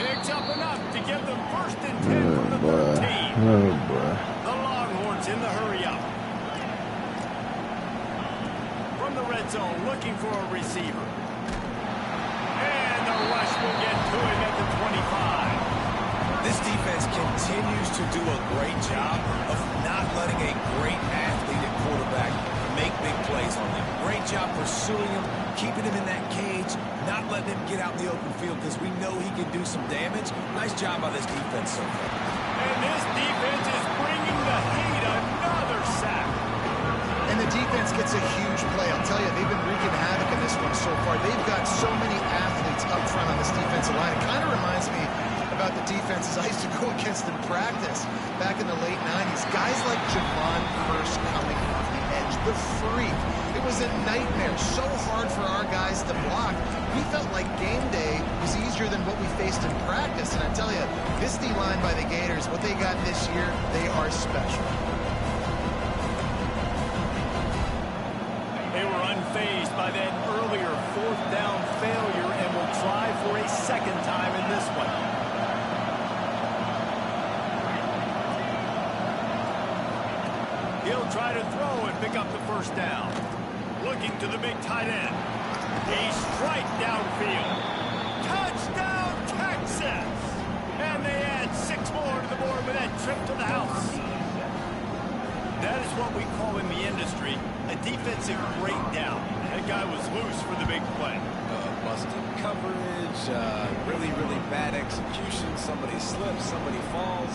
C: Picks up enough to give them 1st and 10 from the 13.
D: Oh boy.
C: The Longhorns in the hurry up. From the red zone, looking for a receiver. And the rush will get to him at the 25.
B: This defense continues to do a great job of not letting a great athlete at quarterback make big plays on them. Great job pursuing him, keeping him in that cage, not letting him get out in the open field because we know he can do some damage. Nice job by this defense so far.
C: And this defense is bringing the heat. Another sack.
E: And the defense gets a huge play. I'll tell you, they've been wreaking havoc in this one so far. They've got so many athletes up front on this defensive line. It kind of reminds me about the defenses I used to go against in practice back in the late 90s. Guys like Javon Curse coming off the edge, the freak. It was a nightmare. So hard for our guys to block. We felt like game day was easier than what we faced in practice. And I tell you, this D-line by the Gators, what they got this year, they are special.
C: They were unfazed by that earlier 4th down failure and will try for a 2nd time in this one. He'll try to throw and pick up the 1st down. Looking to the big tight end. He strikes downfield. Touchdown, Texas! And they add 6 more to the board with that trip to the house. That is what we call in the industry a defensive breakdown. That guy was loose for the big play.
B: Busted coverage, really, really bad execution. Somebody slips, somebody falls.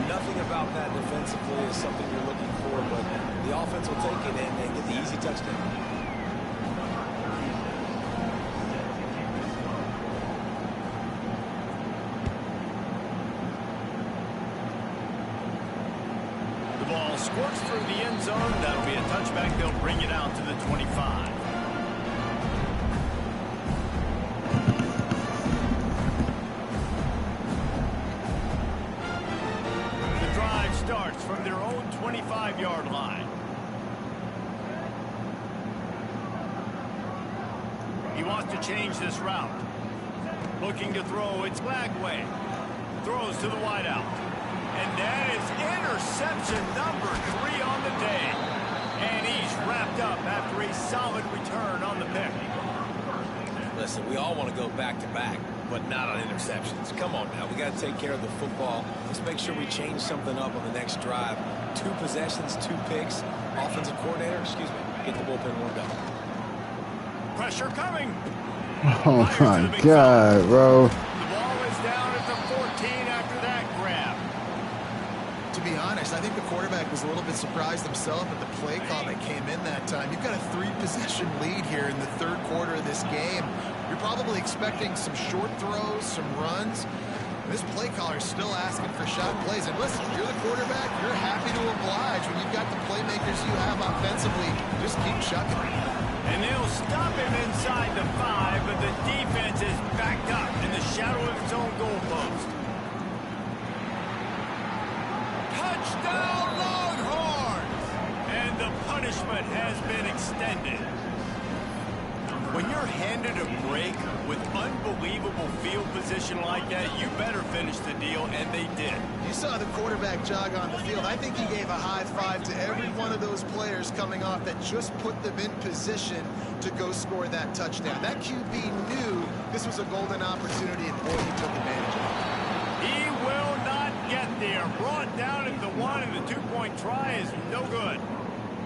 B: Nothing about that defensively is something you're looking for, but the offense will take it and get the easy touchdown.
C: The ball squirts through the end zone. That'll be a touchback. They'll bring it out to the 25. The drive starts from their own 25-yard line. He wants to change this route. Looking to throw. It's Lagway. Throws to the wideout. And that is interception number 3 on the day. And he's wrapped up after a solid return on the pick.
B: Listen, we all want to go back-to-back, but not on interceptions. Come on now, we got to take care of the football. Let's make sure we change something up on the next drive. 2 possessions, 2 picks. Offensive coordinator, get the bullpen warmed up.
C: Pressure coming.
D: Oh my God, bro.
C: The ball is down at the 14 after that grab.
E: To be honest, I think the quarterback was a little bit surprised himself at the play call that came in that time. You've got a 3-possession lead here in the 3rd quarter of this game. You're probably expecting some short throws, some runs. This play caller is still asking for shot plays. And listen, if you're the quarterback, you're happy to oblige. When you've got the playmakers you have offensively, just keep chucking.
C: And they'll stop him inside the 5, but the defense is backed up in the shadow of its own goalpost. Touchdown, Longhorns! And the punishment has been extended. When you're handed a break with unbelievable field position like that, you better finish the deal, and they did.
E: You saw the quarterback jog on the field. I think he gave a high five to every one of those players coming off that just put them in position to go score that touchdown. That QB knew this was a golden opportunity, and boy, he took advantage of it.
C: He there. Brought down at the one, and the two-point try is no good.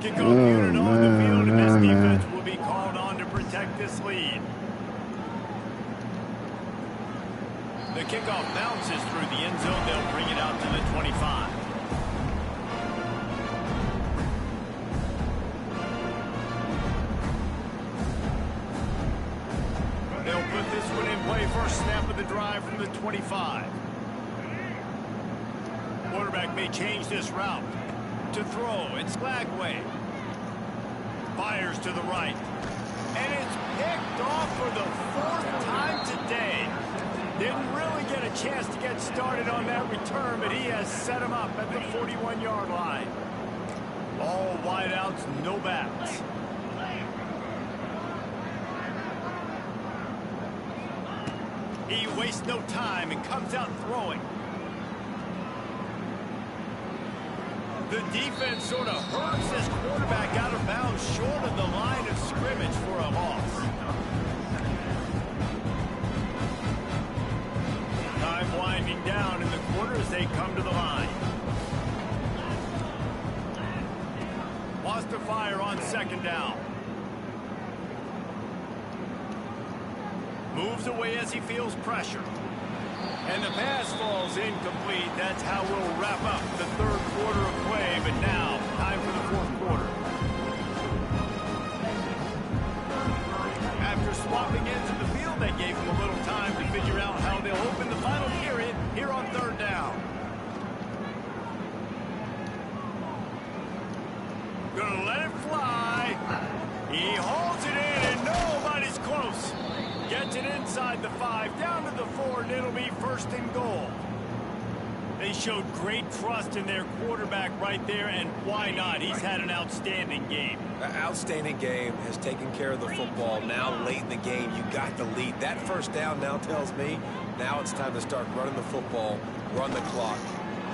C: Kickoff unit on the field, and this defense will be called on to protect this lead. The kickoff bounces through the end zone. They'll bring it out to the 25. They'll put this one in play. First snap of the drive from the 25. Quarterback may change this route. To throw, it's Lagway. Fires to the right. And it's picked off for the 4th time today. Didn't really get a chance to get started on that return, but he has set him up at the 41-yard line. All wideouts, no backs. He wastes no time and comes out throwing. The defense sort of hurts this quarterback out of bounds short of the line of scrimmage for a loss. Time winding down in the quarter as they come to the line. Wants to fire on second down. Moves away as he feels pressure. And the pass falls incomplete. That's how we'll wrap up the 3rd quarter of play. But now, time for the 4th quarter. After swapping into the field, they gave him a little time to figure out how they'll open the final period here on 3rd down. Gonna let it fly. He hauls it in, and nobody's close. Gets it inside the 5, down to the 4, and it'll be 1st and goal. They showed great trust in their quarterback right there, and why not? He's had an outstanding game.
B: An outstanding game, has taken care of the football. Now late in the game, you got the lead. That 1st down now tells me now it's time to start running the football, run the clock.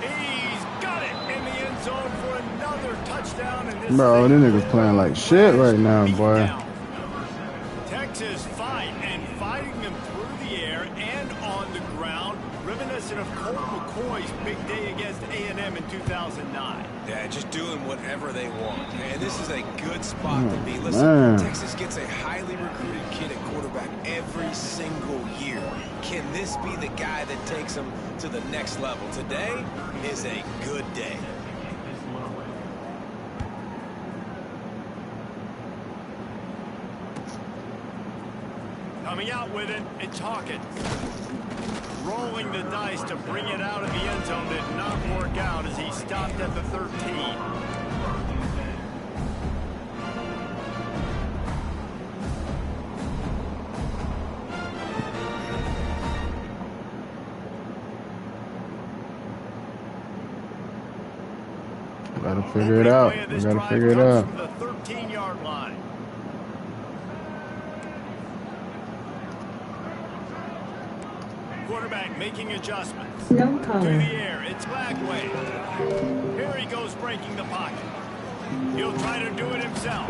C: He's got it in the end zone for another touchdown. And this
D: Bro, this nigga's playing like shit right now, boy.
C: Texas fight and fighting them through the air and on the ground, reminiscent of Colt McCoy's big day against A&M in 2009.
B: Yeah, just doing whatever they want. And this is a good spot to be. Listen, Texas gets a highly recruited kid at quarterback every single year. Can this be the guy that takes them to the next level? Today is a good day.
C: Coming out with it, and talkin. Rolling the dice to bring it out of the end zone did not work out as he stopped at the 13.
D: Gotta figure it out. We gotta figure it out.
C: From the 13-yard line. Quarterback making adjustments. To the air, it's Lagway. Here he goes breaking the pocket. He'll try to do it himself.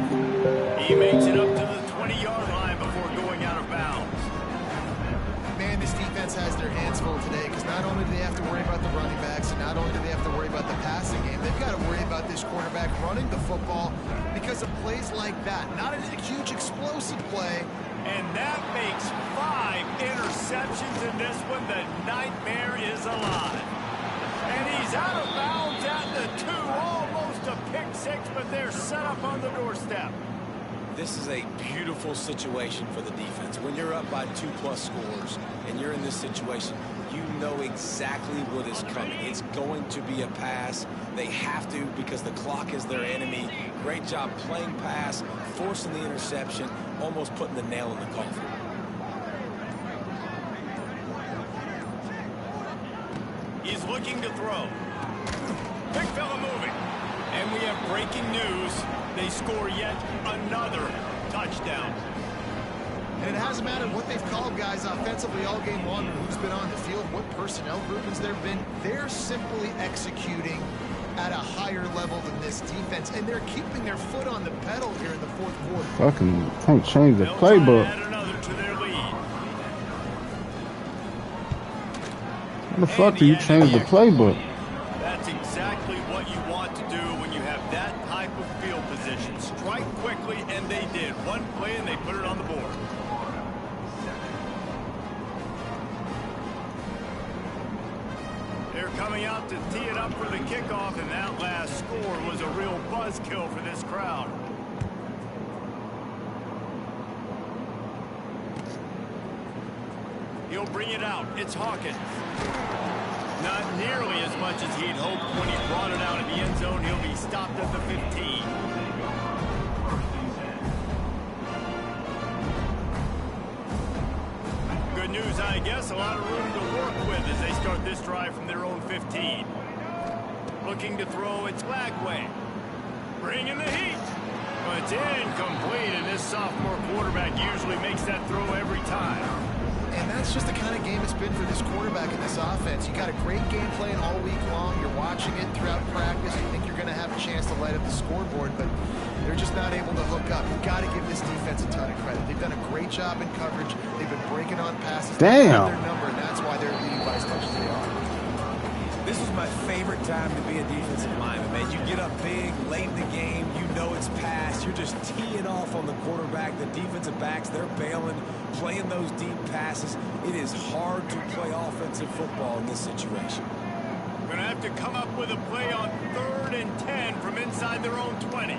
C: He makes it up to the 20-yard line before going out of bounds.
E: Man, this defense has their hands full today because not only do they have to worry about the running backs and not only do they have to worry about the passing game, they've got to worry about this quarterback running the football because of plays like that. Not a huge explosive play.
C: And that makes 5 interceptions in this one. The nightmare is alive. And he's out of bounds at the 2. Almost a pick 6, but they're set up on the doorstep.
B: This is a beautiful situation for the defense. When you're up by 2+ scores and you're in this situation, you know exactly what is coming. It's going to be a pass. They have to because the clock is their enemy. Great job playing pass, forcing the interception, almost putting the nail in the coffin.
C: He's looking to throw. Big fella moving. And we have breaking news. They score yet another touchdown.
E: And it hasn't mattered what they've called guys offensively all game long or who's been on the field, what personnel groupings there have been. They're simply executing at a higher level than this defense, and they're keeping their foot on the pedal here in the 4th quarter.
D: Fucking can't change the playbook.
C: Add another to their lead.
D: How the fuck do you change the playbook?
C: They're coming out to tee it up for the kickoff, and that last score was a real buzzkill for this crowd. He'll bring it out. It's Hawkins. Not nearly as much as he'd hoped when he brought it out of the end zone. He'll be stopped at the 15. Good news, I guess. A lot of room to work with as they start this drive from their own 15. Looking to throw, it's Lagway. Bringing the heat. But it's incomplete, and this sophomore quarterback usually makes that throw every time.
E: And that's just the kind of game it's been for this quarterback in this offense. You got a great game plan all week long. You're watching it throughout practice. You think you're going to have a chance to light up the scoreboard, but they're just not able to hook up. You've got to give this defense a ton of credit. They've done a great job in coverage. They've been breaking on passes.
D: Damn.
E: Their number, and that's why they're leading by as much as they are.
B: This was my favorite time to be a defensive lineman, man. You get up big, late in the game, you know it's past. You're just teeing off on the quarterback. The defensive backs, they're bailing, playing those deep passes. It is hard to play offensive football in this situation.
C: Going to have to come up with a play on 3rd and 10 from inside their own 20.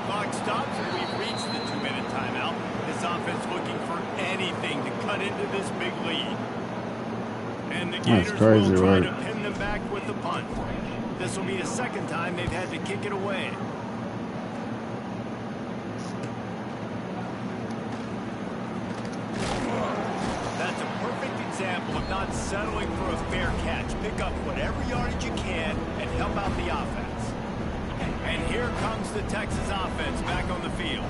C: Clock stops, and we've reached the 2-minute timeout. This offense looking for anything to cut into this big lead. And the Gators will try to pin them back with the punt. This will be the second time they've had to kick it away. That's a perfect example of not settling for a fair catch. Pick up whatever yardage you can and help out the offense. And here comes the Texas offense back on the field.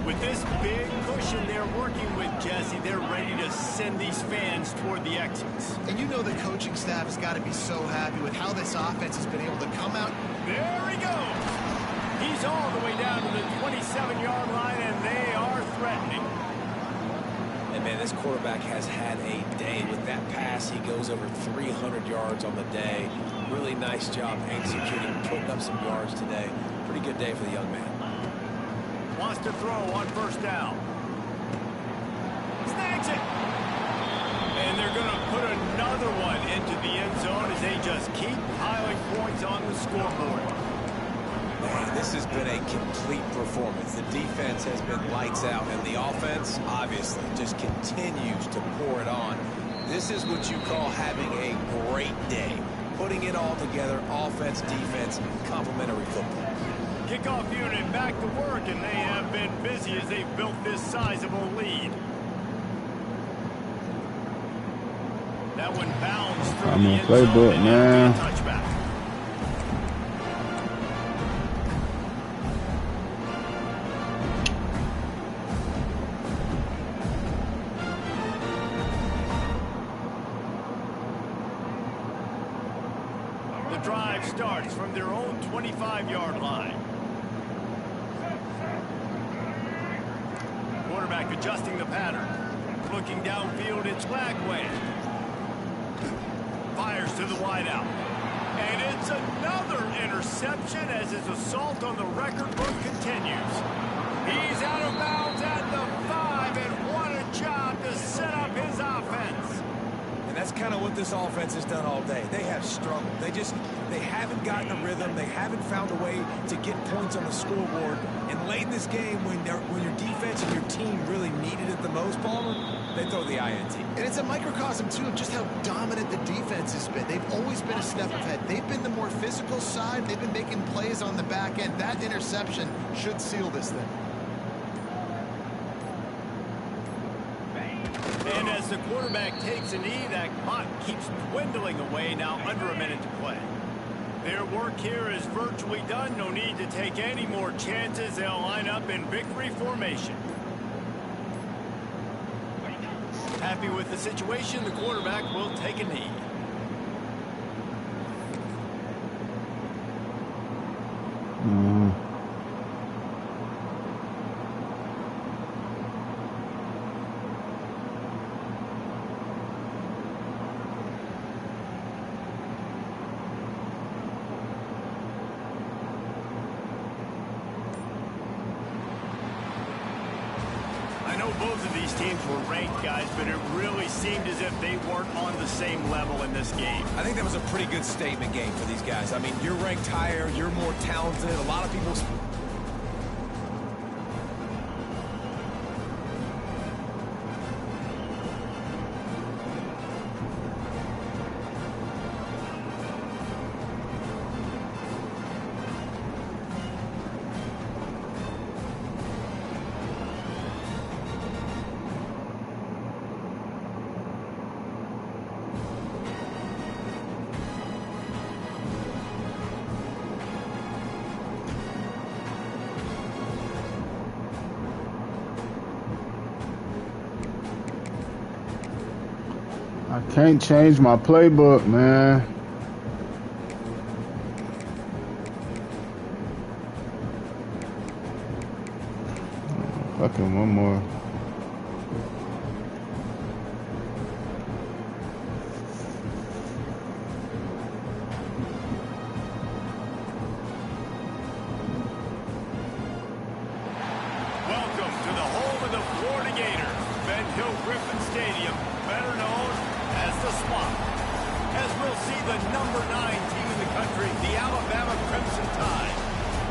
C: With this big cushion they're working with, Jesse, they're ready to send these fans toward the exits.
E: And you know the coaching staff has got to be so happy with how this offense has been able to come out.
C: There he goes. He's all the way down to the 27-yard line, and they are threatening.
B: And, man, this quarterback has had a day. With that pass, he goes over 300 yards on the day. Really nice job executing, putting up some yards today. Pretty good day for the young man.
C: Wants to throw on 1st down. Snags it. And they're going to put another one into the end zone as they just keep piling points on the scoreboard.
B: Man, this has been a complete performance. The defense has been lights out, and the offense, obviously, just continues to pour it on. This is what you call having a great day. Putting it all together, offense, defense, complementary football.
C: Kickoff unit back to work, and they have been busy as they've built this sizable lead. That one bounds through the end zone and touchback. The drive starts from their own 25-yard line. Quarterback adjusting the pattern. Looking downfield, it's Lagway. Fires to the wideout. And it's another interception as his assault on the record book continues. He's out of bounds at the 5, and what a job to set up his offense.
B: And that's kind of what this offense has done all day. They have struggled. They haven't gotten a rhythm. They haven't found a way to get points on the scoreboard. And late in this game, when your defense and your team really needed it the most, Palmer, they throw the INT.
E: And it's a microcosm, too, of just how dominant the defense has been. They've always been a step ahead. They've been the more physical side. They've been making plays on the back end. That interception should seal this thing.
C: And as the quarterback takes a knee, that clock keeps dwindling away, now under a minute to play. Their work here is virtually done. No need to take any more chances. They'll line up in victory formation. Happy with the situation, the quarterback will take a knee. know both of these teams were ranked, guys, but it really seemed as if they weren't on the same level in this game.
B: I think that was a pretty good statement game for these guys. I mean, you're ranked higher, you're more talented. A lot of people...
D: I can't change my playbook, man. Fucking one more.
C: Welcome to the home of the Florida Gators, Ben Hill Griffin Stadium, better known as the Swamp. As we'll see the number 9 team in the country, the Alabama Crimson Tide,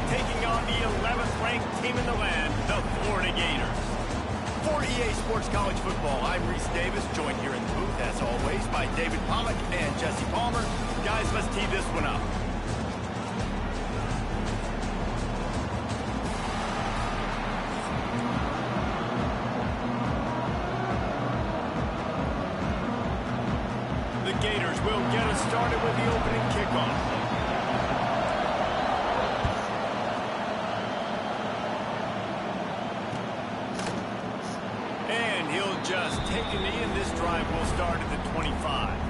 C: taking on the 11th ranked team in the land, the Florida Gators. For EA Sports College Football, I'm Reese Davis, joined here in the booth, as always, by David Pollack and Jesse Palmer. Guys, let's tee this one up. The Gators will get us started with the opening kickoff. And he'll just take a knee, and this drive will start at the 25.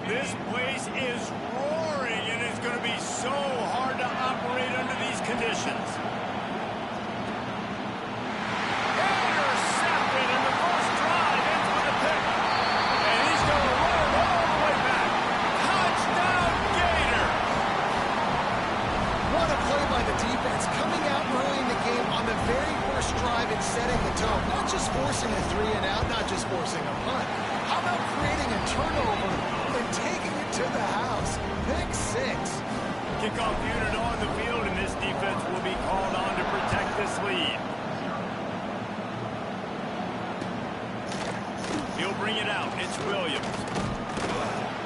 C: This place is roaring, and it's going to be so hard to operate under these conditions. Intercepted, and the first drive ends with a pick. And he's going to run it all the way back. Touchdown, Gator!
E: What a play by the defense, coming out early in the game on the very first drive and setting the tone. Not just forcing a 3-and-out, not just forcing a punt. How about creating a turnover and taking it to the house? Pick 6.
C: Kickoff unit on the field, and this defense will be called on to protect this lead. He'll bring it out. It's Williams.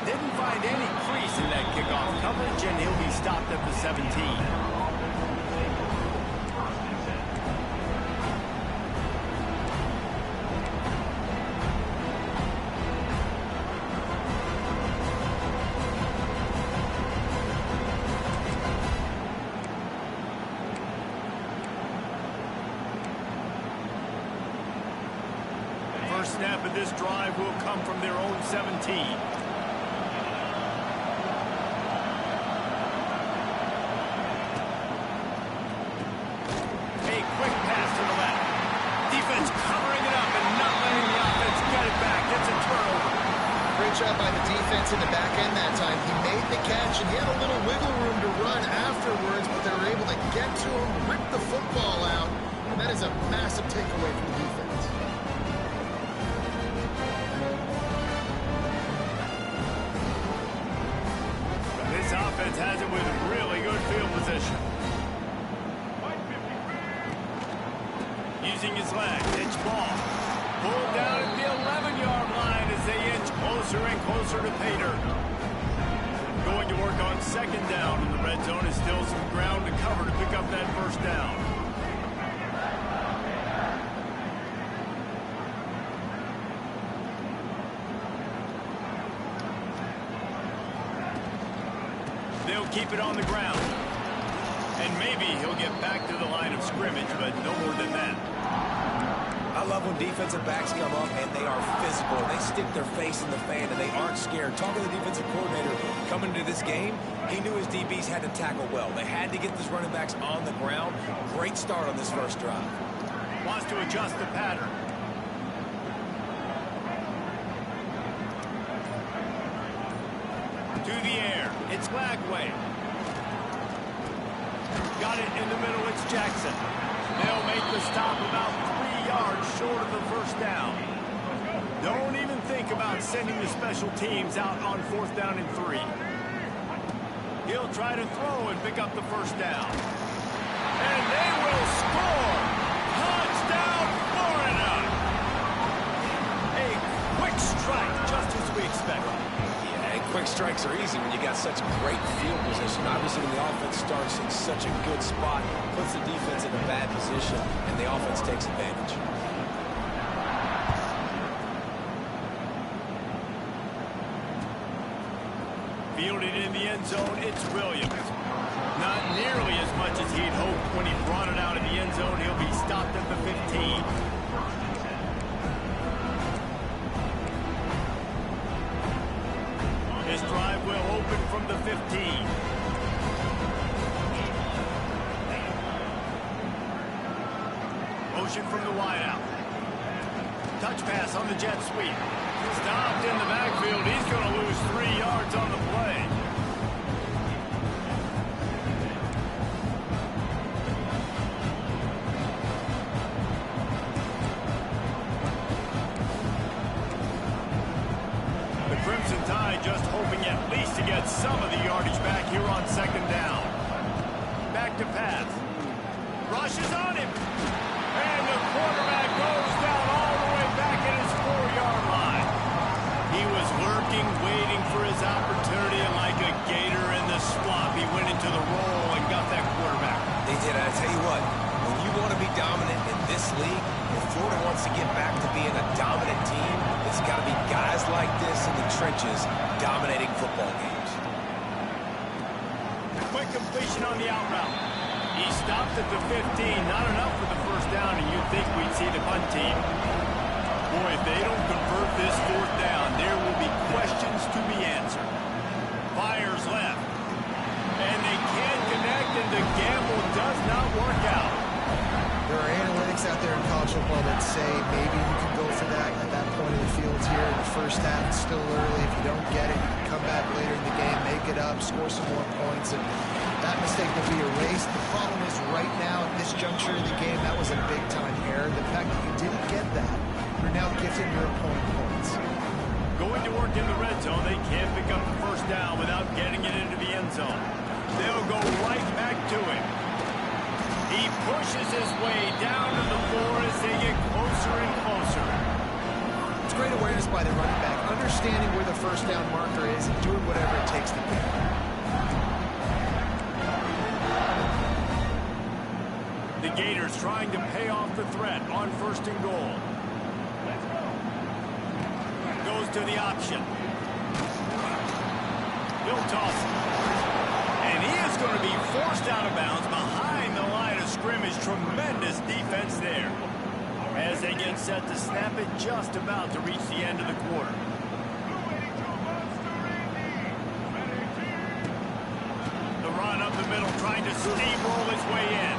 C: Didn't find any crease in that kickoff coverage, and he'll be stopped at the 17. First snap of this drive will come from their own 17. A quick pass to the left. Defense covering it up and not letting the offense get it back. It's a turnover.
E: Great job by the defense in the back end that time. He made the catch, and he had a little wiggle room to run afterwards, but they were able to get to him, rip the football out, and that is a massive takeaway from the defense.
C: This offense has it with really good field position. Using his leg, pitch ball. Pulled down at the 11-yard line as they inch closer and closer to pay dirt. Going to work on second down, and the red zone is still some ground to cover to pick up that first down. They'll keep it on the ground. And maybe he'll get back to the line of scrimmage, but no more than that.
B: I love when defensive backs come up and they are physical. They stick their face in the fan and they aren't scared. Talking to the defensive coordinator coming into this game, he knew his DBs had to tackle well. They had to get these running backs on the ground. Great start on this first drive.
C: Wants to adjust the pattern. To the air. It's Lagway. Got it in the middle. It's Jackson. They'll make the stop about 3 yards short of the first down. Don't even think about sending the special teams out on 4th down and 3. He'll try to throw and pick up the first down. And they will score! Touchdown, Florida! A quick strike, just as we expected.
B: Yeah, and quick strikes are easy when you got such great field position. Obviously, when the offense starts in such a good spot, puts the defense in a bad position, and the offense takes advantage.
C: Fielded in the end zone, it's Williams. Not nearly as much as he'd hoped when he brought it out of the end zone. He'll be stopped at the 15. His drive will open from the 15. Motion from the wideout. Touch pass on the jet sweep. Stopped in the backfield. He's going to lose 3 yards on the play. The Crimson Tide just hoping at least to get some of the yardage back here on 2nd down. Back to pass. Rushes on him. And the quarterback goes down all the way back at his 4-yard line. He was lurking, waiting for his opportunity, and like a gator in the swamp, he went into the roll and got that quarterback.
B: They did. I tell you what, when you want to be dominant in this league, if Florida wants to get back to being a dominant team, it's got to be guys like this in the trenches dominating football games.
C: Quick completion on the out route. He stopped at the 15. Not enough for the first down, and you'd think we'd see the punt team. Boy, if they don't convert this 4th down, there will be questions to be answered. Fires left. And they can't connect, and the gamble does not work out.
E: There are analytics out there in college football that say maybe you can go for that at that point in the field here in the first half. It's still early. If you don't get it, you can come back later in the game, make it up, score some more points, and that mistake will be erased. The problem is right now at this juncture of the game, that was a big-time error. The fact that you didn't get that, you're now gifting your opponent points.
C: Going to work in the red zone, they can't pick up the first down without getting it into the end zone. They'll go right back to him. He pushes his way down to the floor as they get closer and closer.
E: It's great awareness by the running back, understanding where the first down marker is and doing whatever it takes to get it.
C: The Gators trying to pay off the threat on 1st and goal. Goes to the option. He'll toss it. And he is going to be forced out of bounds behind the line of scrimmage. Tremendous defense there. As they get set to snap it, just about to reach the end of the quarter. The run up the middle, trying to steamroll his way in.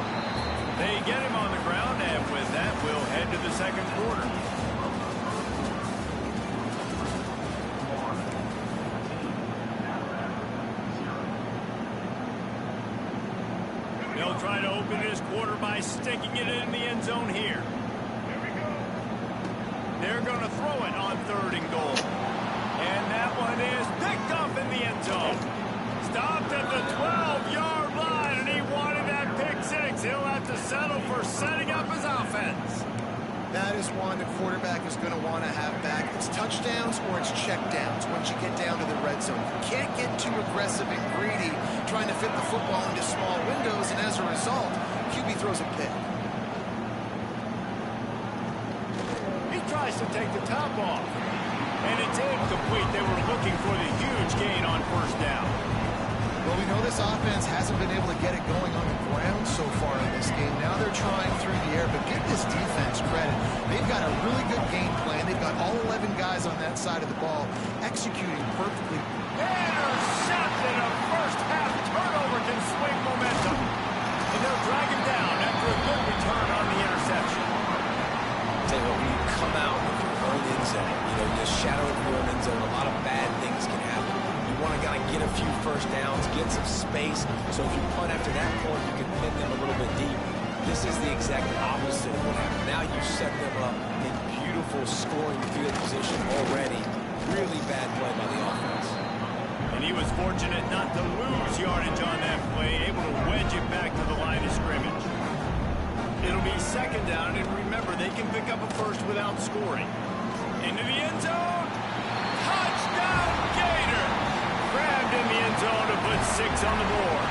C: They get him on the ground, and with that, we'll head to the 2nd quarter. They'll try to open this quarter by sticking it in the end zone here. They're going to throw it on 3rd and goal. And that one is picked up in the end zone. Stopped at the 12-yard line, and he wanted that pick 6. He'll have to settle for setting up his offense.
E: That is one the quarterback is going to want to have back. It's touchdowns or it's checkdowns once you get down to the red zone. You can't get too aggressive and greedy trying to fit the football into small windows, and as a result, QB throws a pick.
C: He tries to take the top off, and it's incomplete. They were looking for the huge gain on 1st down.
E: Well, we know this offense hasn't been able to get it going on the ground so far in this game. Now they're trying through the air, but give this defense credit. They've got a really good game plan. They've got all 11 guys on that side of the ball executing perfectly.
C: Intercepted. A first-half turnover can swing momentum. And they'll drag him down after a good return on the interception.
B: a few first downs, get some space, so if you punt after that point, you can pin them a little bit deep. This is the exact opposite of what happened. Now you set them up in beautiful scoring field position already. Really bad play by the offense.
C: And he was fortunate not to lose yardage on that play, able to wedge it back to the line of scrimmage. It'll be second down, and remember, they can pick up a first without scoring. Into the end zone. Touchdown, Gator! Grabbed in the end zone to put 6 on the board.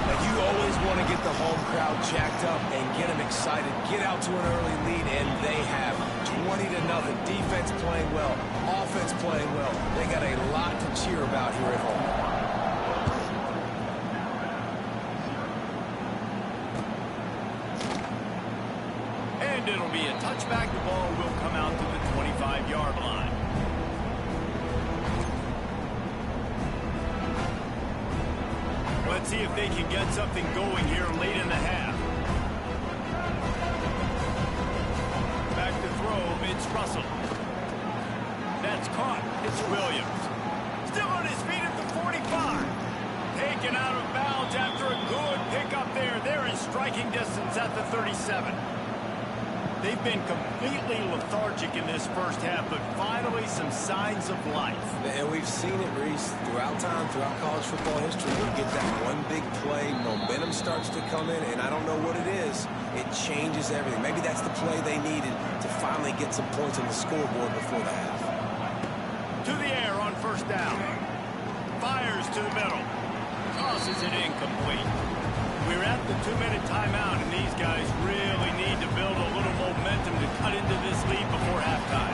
B: Now, you always want to get the home crowd jacked up and get them excited, get out to an early lead, and they have 20-0. Defense playing well, offense playing well. They got a lot to cheer about here at home.
C: And it'll be a touchback. The ball will come out to the 25-yard line. Let's see if they can get something going here late in the half. Back to throw, it's Russell. That's caught. It's Williams. Still on his feet at the 45. Taken out of bounds after a good pickup there. They're in striking distance at the 37. They've been completely lethargic in this first half, but finally some signs of life.
B: And we've seen it, Reese, throughout time, throughout college football history. You get that one big play, momentum starts to come in, and I don't know what it is. It changes everything. Maybe that's the play they needed to finally get some points on the scoreboard before the half.
C: To the air on first down. Fires to the middle. Tosses it incomplete. We're at the 2-minute timeout, and these guys really need to build a little momentum to cut into this lead before halftime.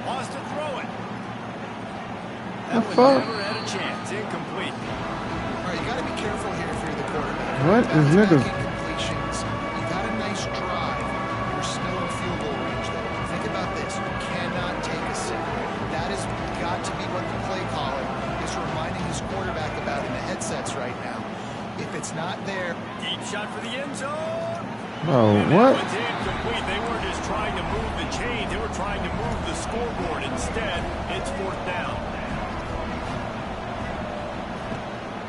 C: Wants to throw it. That one never had a chance. Incomplete.
E: All right, you got to be careful here if you're the quarterback.
D: What is niggas?
E: Incompletions. You got a nice drive. You're still in field goal range, though. Think about this. You cannot take a sack. That has got to be what the play caller is reminding his quarterback about in the headsets right now. If it's not there.
C: Deep shot for the end zone.
D: Oh,
C: And
D: what?
C: that one's incomplete. They weren't just trying to move the chain. They were trying to move the scoreboard. Instead, it's fourth down.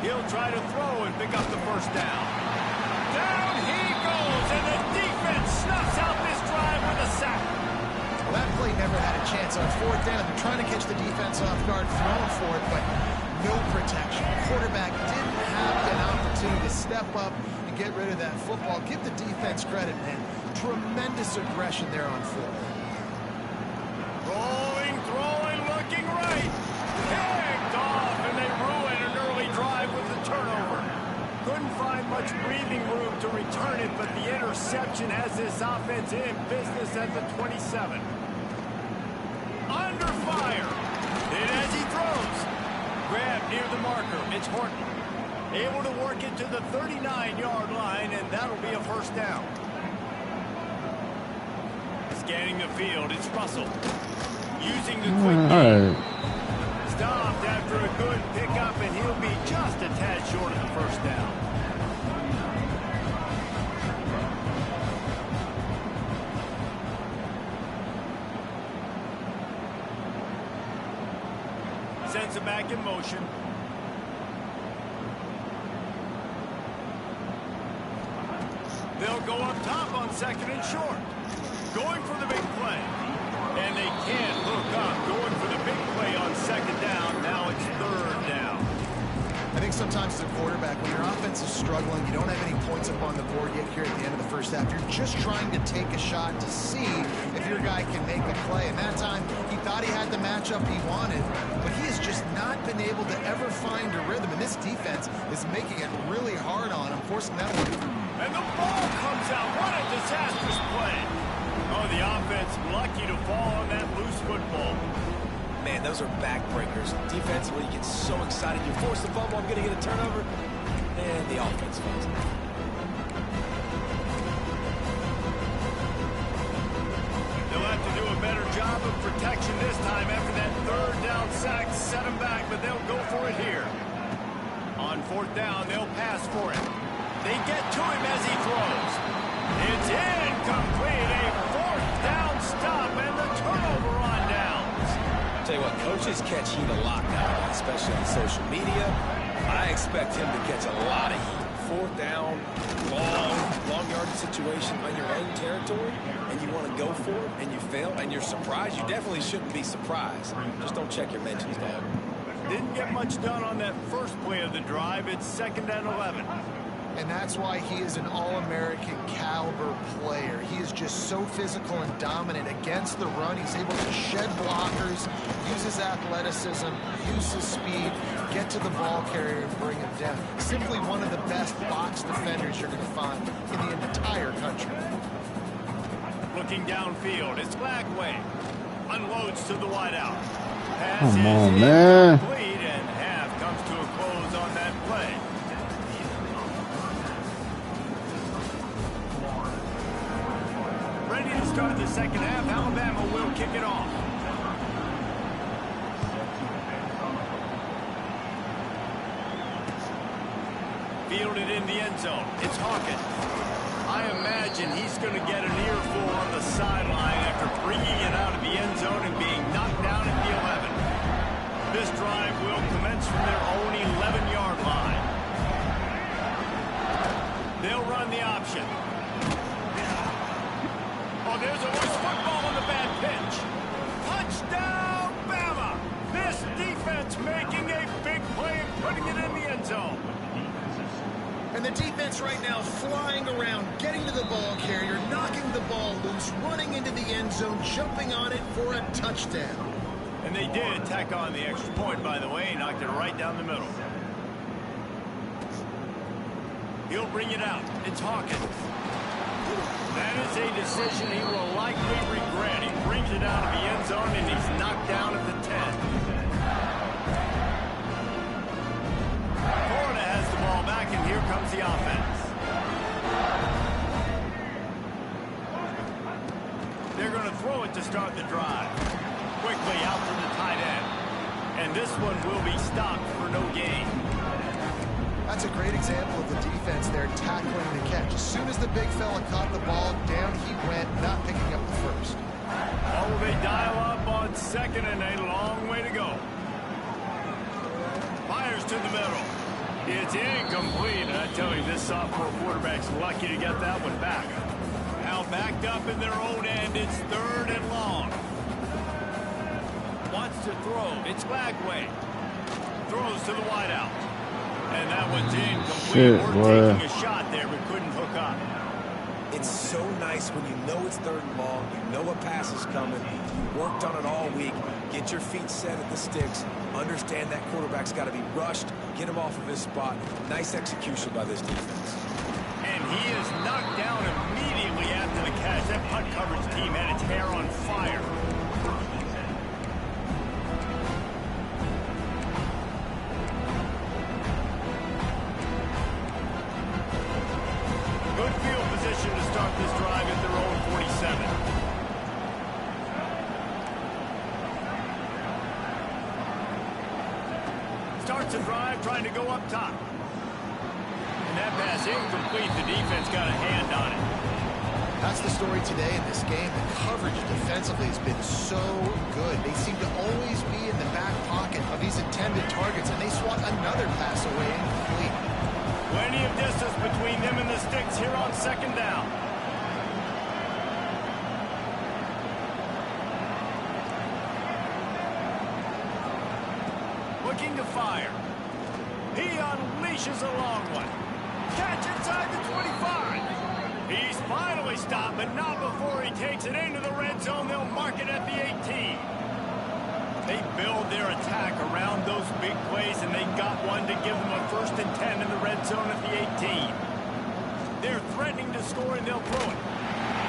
C: He'll try to throw and pick up the first down. Down he goes, and the defense snuffs out this drive with a sack.
E: Well, that play never had a chance on fourth down. They're trying to catch the defense off guard, throwing for it, but no protection. The quarterback didn't have an opportunity to step up and get rid of that football. Give the defense credit, man. Tremendous aggression there on fourth.
C: Rolling, throwing, looking right. Picked off, and they ruin an early drive with the turnover. Couldn't find much breathing room to return it, but the interception has this offense in business at the 27. Under fire. And as he throws, grabbed near the marker. It's Horton. Able to work it to the 39-yard line, and that'll be a first down. Scanning the field, it's Russell. Using the quick game. Stopped after a good pickup, and he'll be just a tad short of the first down. Sends it back in motion. They'll go up top on second and short. Going for the big play. And they can't hook up. Going for the big play on second down. Now it's third down.
E: I think sometimes as a quarterback, when your offense is struggling, you don't have any points up on the board yet here at the end of the first half. You're just trying to take a shot to see if your guy can make a play. And that time, he thought he had the matchup he wanted, but he has just not been able to ever find a rhythm. And this defense is making it really hard on him, forcing that one.
C: And the ball comes out. What a disastrous play. Oh, the offense lucky to fall on that loose football.
B: Man, those are backbreakers. Defensively, you get so excited. You force the fumble, I'm going to get a turnover. And the offense falls.
C: They'll have to do a better job of protection this time after that third down sack set them back, but they'll go for it here. On fourth down, they'll pass for it. They get to him as he throws. It's incomplete. A fourth down stop and the turnover on downs.
B: Tell you what, coaches catch heat a lot now, especially on social media. I expect him to catch a lot of heat. Fourth down, long yardage situation on your own territory, and you want to go for it, and you fail, and you're surprised. You definitely shouldn't be surprised. Just don't check your mentions, Dawg.
C: Didn't get much done on that first play of the drive. It's 2nd and 11.
E: And that's why he is an All-American caliber player. He is just so physical and dominant against the run. He's able to shed blockers, use his athleticism, use his speed, get to the ball carrier and bring him down. Simply one of the best box defenders you're going to find in the entire country.
C: Looking downfield, it's Flagway. Unloads to the wideout.
D: Come on, man.
C: And half comes to a close on that play. Ready to start the second half. Alabama will kick it off. Fielded in the end zone. It's Hawkins. I imagine he's going to get an earful on the sideline after bringing it out of the end zone and being knocked down at the 11. This drive will commence from their own 11-yard line. They'll run the option. Oh, there's a loose football on the bad pitch. Touchdown, Bama! This defense making a big play and putting it in the end zone.
E: And the defense right now flying around, getting to the ball carrier, knocking the ball loose, running into the end zone, jumping on it for a touchdown.
C: And they did tack on the extra point, by the way. Knocked it right down the middle. He'll bring it out. It's Hawkins. That is a decision he will likely regret. He brings it out of the end zone, and he's knocked down at the 10. Florida has the ball back, and here comes the offense. They're going to throw it to start the drive. Quickly out to the tight end. And this one will be stopped for no gain.
E: That's a great example of the defense there tackling the catch. As soon as the big fella caught the ball, down he went, not picking up the first.
C: Oh, they dial up on 2nd and a long way to go. Fires to the middle. It's incomplete, and I tell you, this sophomore quarterback's lucky to get that one back. Now backed up in their own end, it's 3rd and long. Wants to throw, it's Flagway. Throws to the wideout. And that one's incomplete. We're taking a shot there, but couldn't hook up.
B: It's so nice when you know it's 3rd and long, you know a pass is coming, you worked on it all week, get your feet set at the sticks, understand that quarterback's got to be rushed, get him off of his spot. Nice execution by this defense.
C: And he is knocked down immediately after the catch. That punt coverage team had its hair on fire. Good field position to start this drive at their own 47. Starts a drive trying to go up top. And that pass incomplete. The defense got a hand on it.
E: That's the story today in this game. The coverage defensively has been so good. They seem to always be in the back pocket of these intended targets, and they swat another pass away incomplete.
C: Plenty of distance between them and the sticks here on 2nd down. Looking to fire. He unleashes a long one. Catch inside the 25. He's finally stopped, but not before he takes it into the red zone. They'll mark it at the 18. They build their attack around those big plays, and they got one to give them a 1st and 10 in the red zone at the 18. They're threatening to score, and they'll throw it.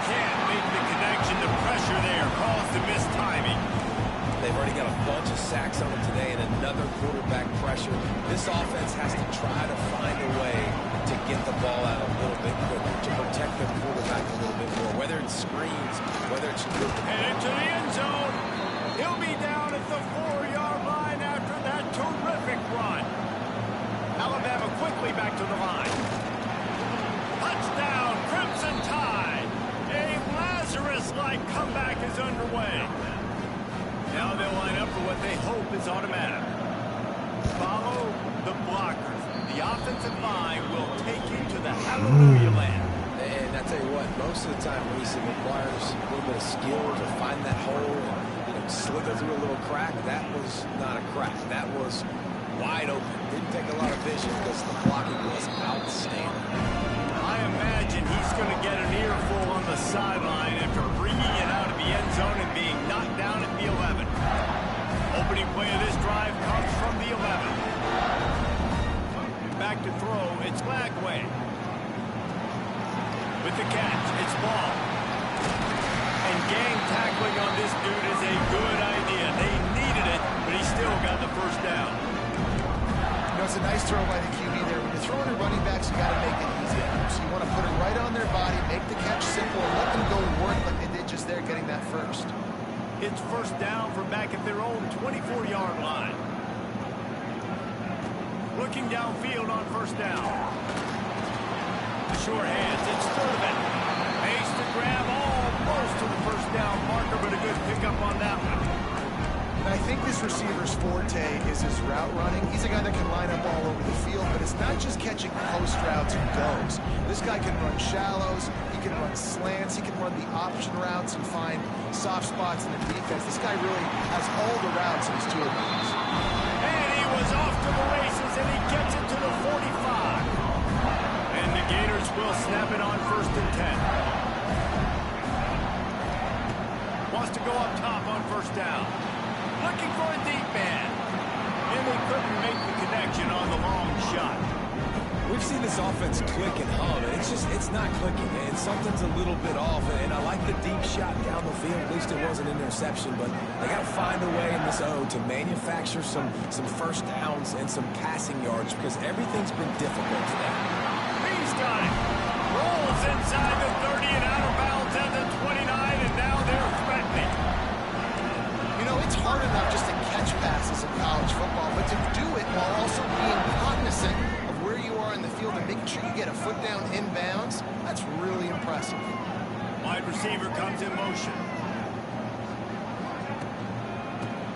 C: Can't make the connection. The pressure there caused the missed timing.
B: They've already got a bunch of sacks on them today and another quarterback pressure. This offense has to try to find a way to get the ball out a little bit quicker, to protect their quarterback a little bit more, whether it's screens, whether it's...
C: And into the end zone. He'll be down at the 4-yard line after that terrific run. Alabama quickly back to the line. Touchdown, Crimson Tide. A Lazarus-like comeback is underway. Now they'll line up for what is automatic. Follow the blockers. The offensive line will take you to the hallelujah land.
B: And I tell you what, most of the time, Reese, it requires a little bit of skill to find that hole and slither through a little crack. That was not a crack. That was wide open. Didn't take a lot of vision because the blocking was outstanding.
C: I imagine he's going to get an earful on the sideline after bringing it out of the end zone and being knocked down at the 11. Opening play of this drive comes from the 11. Back to throw, it's Lagway. With the catch, it's Ball. And gang tackling on this dude is a good idea. They needed it, but he still got the first down.
E: You know, it's a nice throw by the QB there. When you're throwing to running backs, you got to make it easy. So you want to put it right on their body, make the catch simple, and let them go to work like they did just there getting that first.
C: It's first down from back at their own 24-yard line. Looking downfield on first down. The short hands, it's Thurman. Pace to grab almost to the first down marker, but a good pickup on that one.
E: And I think this receiver's forte is his route running. He's a guy that can line up all over the field, but it's not just catching post routes and goes. This guy can run shallows, he can run slants, he can run the option routes and find soft spots in the defense. This guy really has all the routes in his toolbox.
C: And he was off to the races, and he gets it to the 45. And the Gators will snap it on 1st and 10. Wants to go up top on first down. Looking for a deep man. And they couldn't make the connection on the long shot.
B: We've seen this offense click and hum, and it's not clicking, and something's a little bit off. And I like the deep shot down the field. At least it wasn't an interception, but they got to find a way in this O to manufacture some first downs and some passing yards because everything's been difficult today.
C: He's got it. Rolls inside the 30 and out of bounds at the 29, and now they're threatening.
E: You know, it's hard enough just to catch passes in college football, but to do it while also being cognizant of where you are in the field and making sure you get a foot down inbounds, that's really impressive.
C: Wide receiver comes in motion.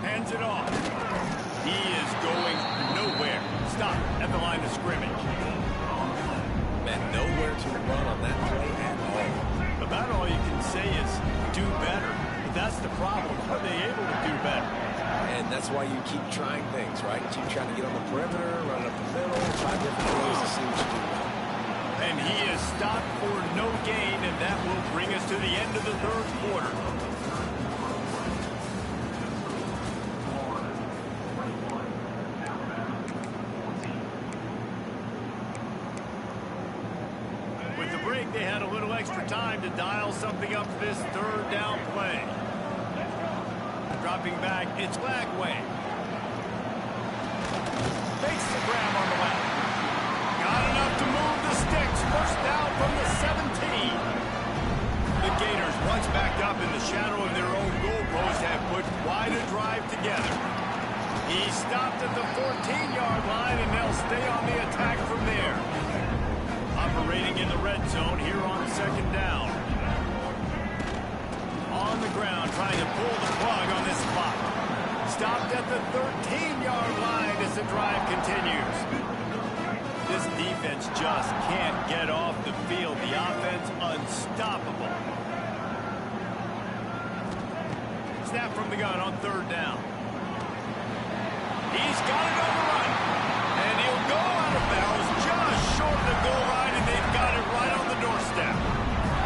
C: Hands it off. He is going nowhere. Stop at the line of scrimmage.
B: Man, nowhere to run on that play at all.
C: About all you can say is do better. But that's the problem. Are they able to do better?
B: And that's why you keep trying things, right? Keep trying to get on the perimeter, run up the middle, try different ways to see what you do.
C: And he is stopped for no gain, and that will bring us to the end of the third quarter. With the break, they had a little extra time to dial something up for this third down play. Dropping back, it's Lagway. Makes the grab on the left. Got enough to move the sticks. First down from the 17. The Gators, once backed up in the shadow of their own goalpost, have put quite a drive together. He stopped at the 14-yard line, and they'll stay on the attack from there. Operating in the red zone here on second down. On the ground, trying to pull the plug on this clock. Stopped at the 13-yard line as the drive continues. This defense just can't get off the field. The offense unstoppable. Snap from the gun on third down. He's got it on the run. And he'll go out of bounds just short of the goal line, and they've got it right on the doorstep.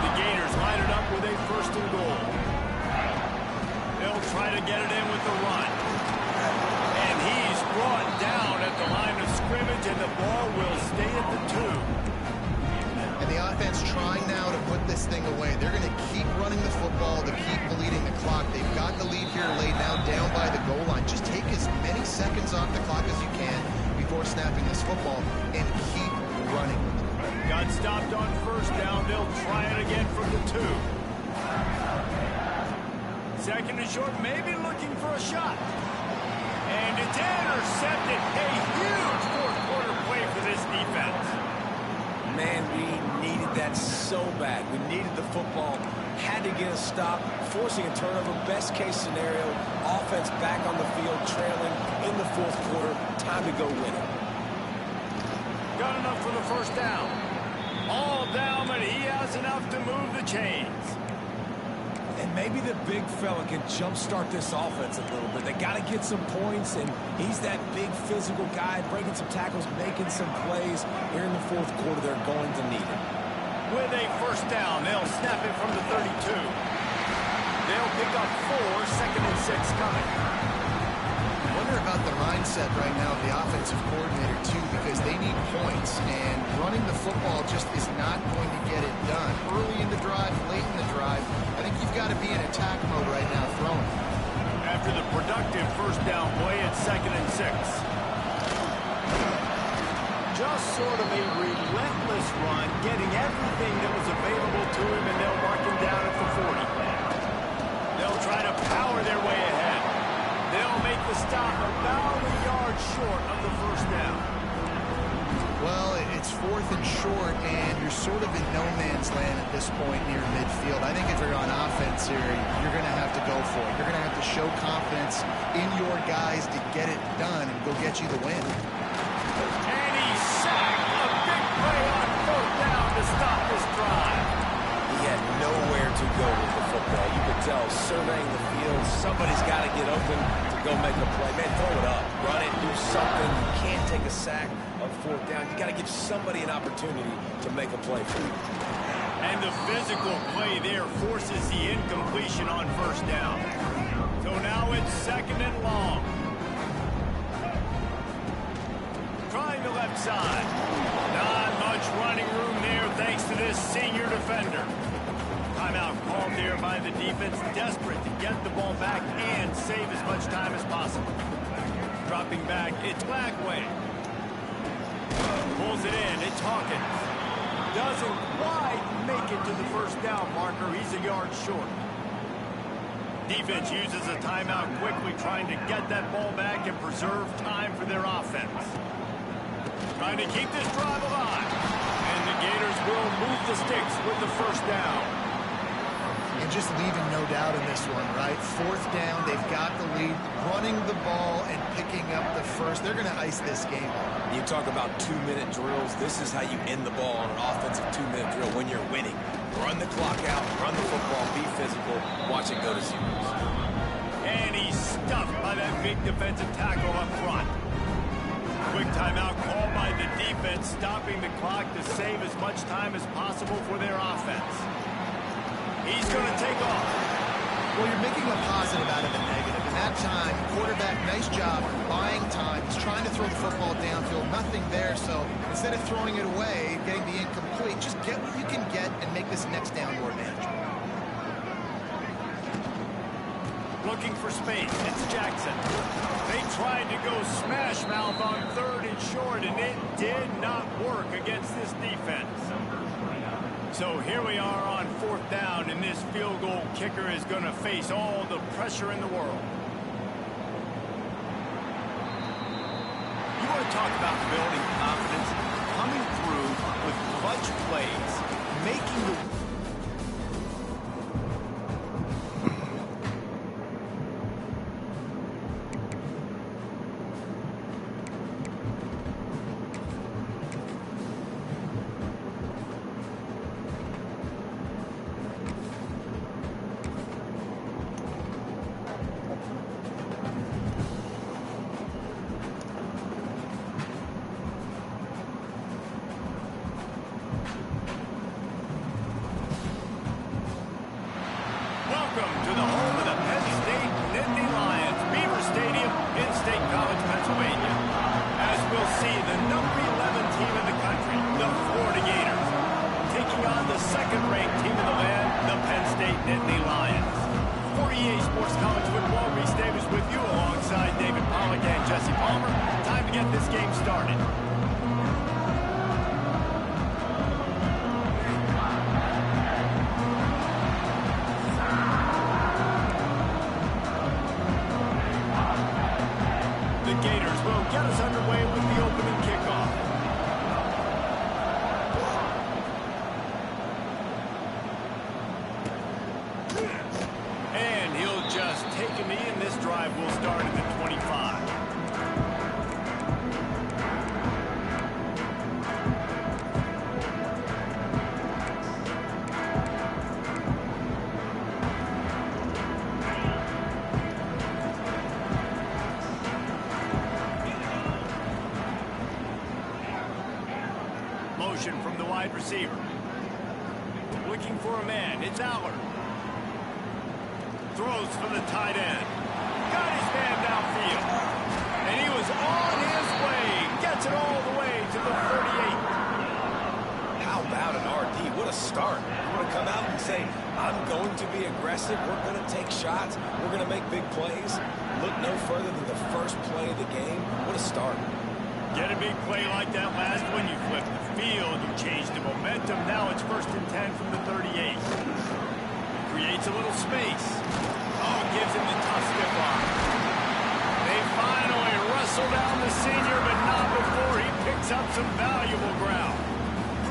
C: The Gators line it up with a first and goal. They'll try to get it in with the run. And he's brought down at the line of scrimmage, and the ball will stay at the 2.
E: And the offense trying now to put this thing away. They're going to keep running the football to keep bleeding the clock. They've got the lead here laid now down by the goal line. Just take as many seconds off the clock as you can before snapping this football and keep running.
C: Got stopped on first down. They'll try it again from the 2. Second and short, maybe looking for a shot. And it's intercepted. A huge fourth quarter play for this defense.
B: Man, we needed that so bad. We needed the football, had to get a stop, forcing a turnover. Best case scenario, offense offense back on the field, trailing in the fourth quarter. Time to go win it.
C: Got enough for the first down. All down, but he has enough to move the chains.
B: And maybe the big fella can jumpstart this offense a little bit. They got to get some points, and he's that big physical guy, breaking some tackles, making some plays. Here in the fourth quarter, they're going to need it.
C: With a first down, they'll snap it from the 32. They'll pick up 4, second and 6 coming.
E: I wonder about the mindset right now of the offensive coordinator, too, because they need points, and running the football just is not going to get it done. Early in the drive, late in the drive, I think you've got to be in attack mode right now throwing.
C: After the productive first down play at second and 6. Just sort of a relentless run, getting everything that was available to him, and they'll mark him down at the 40. They'll try to power their way ahead. They'll make the stop about a yard short of the first down.
E: Well, it's fourth and short, and you're sort of in no man's land at this point near midfield. I think if you're on offense here, you're going to have to go for it. You're going to have to show confidence in your guys to get it done and go get you the win.
C: And he's sacked. A big play on fourth down to stop this drive.
B: He had nowhere to go with the football. You could tell, surveying the field, somebody's got to get open to go make a play. Man, throw it up, run it, do something. You can't take a sack on fourth down. You got to give somebody an opportunity to make a play for you.
C: And the physical play there forces the incompletion on first down. So now it's second and long. Trying the left side. Not much running room there thanks to this senior defender. Timeout called there by the defense, desperate to get the ball back and save as much time as possible. Dropping back, it's Blackway. Pulls it in, it's Hawkins. Doesn't quite make it to the first down marker. He's a yard short. Defense uses a timeout quickly, trying to get that ball back and preserve time for their offense. Trying to keep this drive alive. And the Gators will move the sticks with the first down.
E: And just leaving no doubt in this one, right? Fourth down, they've got the lead, running the ball and picking up the first. They're going to ice this game.
B: You talk about 2-minute drills. This is how you end the ball on an offensive 2-minute drill when you're winning. Run the clock out, run the football, be physical, watch it go to zeros.
C: And he's stuffed by that big defensive tackle up front. Quick timeout called by the defense, stopping the clock to save as much time as possible for their offense. He's going to take off.
E: Well, you're making a positive out of a negative. In that time, quarterback, nice job buying time. He's trying to throw the football downfield. Nothing there, so instead of throwing it away, getting the incomplete, just get what you can get and make this next down more manageable.
C: Looking for space. It's Jackson. They tried to go smash mouth on third and short, and it did not work against this defense. So here we are on fourth down, and this field goal kicker is going to face all the pressure in the world. You want to talk about building confidence, coming through with clutch plays, making the... Welcome to the home of the Penn State Nittany Lions, Beaver Stadium in State College, Pennsylvania. As we'll see, the number 11 team in the country, the Florida Gators, taking on the second-ranked team in the land, the Penn State Nittany Lions. For EA Sports College Football, Reese Davis with you alongside David Pollack and Jesse Palmer. Time to get this game started. The Gators will get us underway with the opening kickoff. And he'll just take a knee, and this drive will motion from the wide receiver. Looking for a man. It's Aller. Throws for the tight end. Got his man downfield. And he was on his way. Gets it all the way to the 38.
B: How about an RD? What a start. You want to come out and say, I'm going to be aggressive. We're going to take shots. We're going to make big plays. Look no further than the first play of the game. What a start.
C: Get a big play like that last one. You flip the field. You change the momentum. Now it's 1st and 10 from the 38. Creates a little space. Oh, gives him the tough stiff arm. They finally wrestle down the senior, but not before he picks up some valuable ground.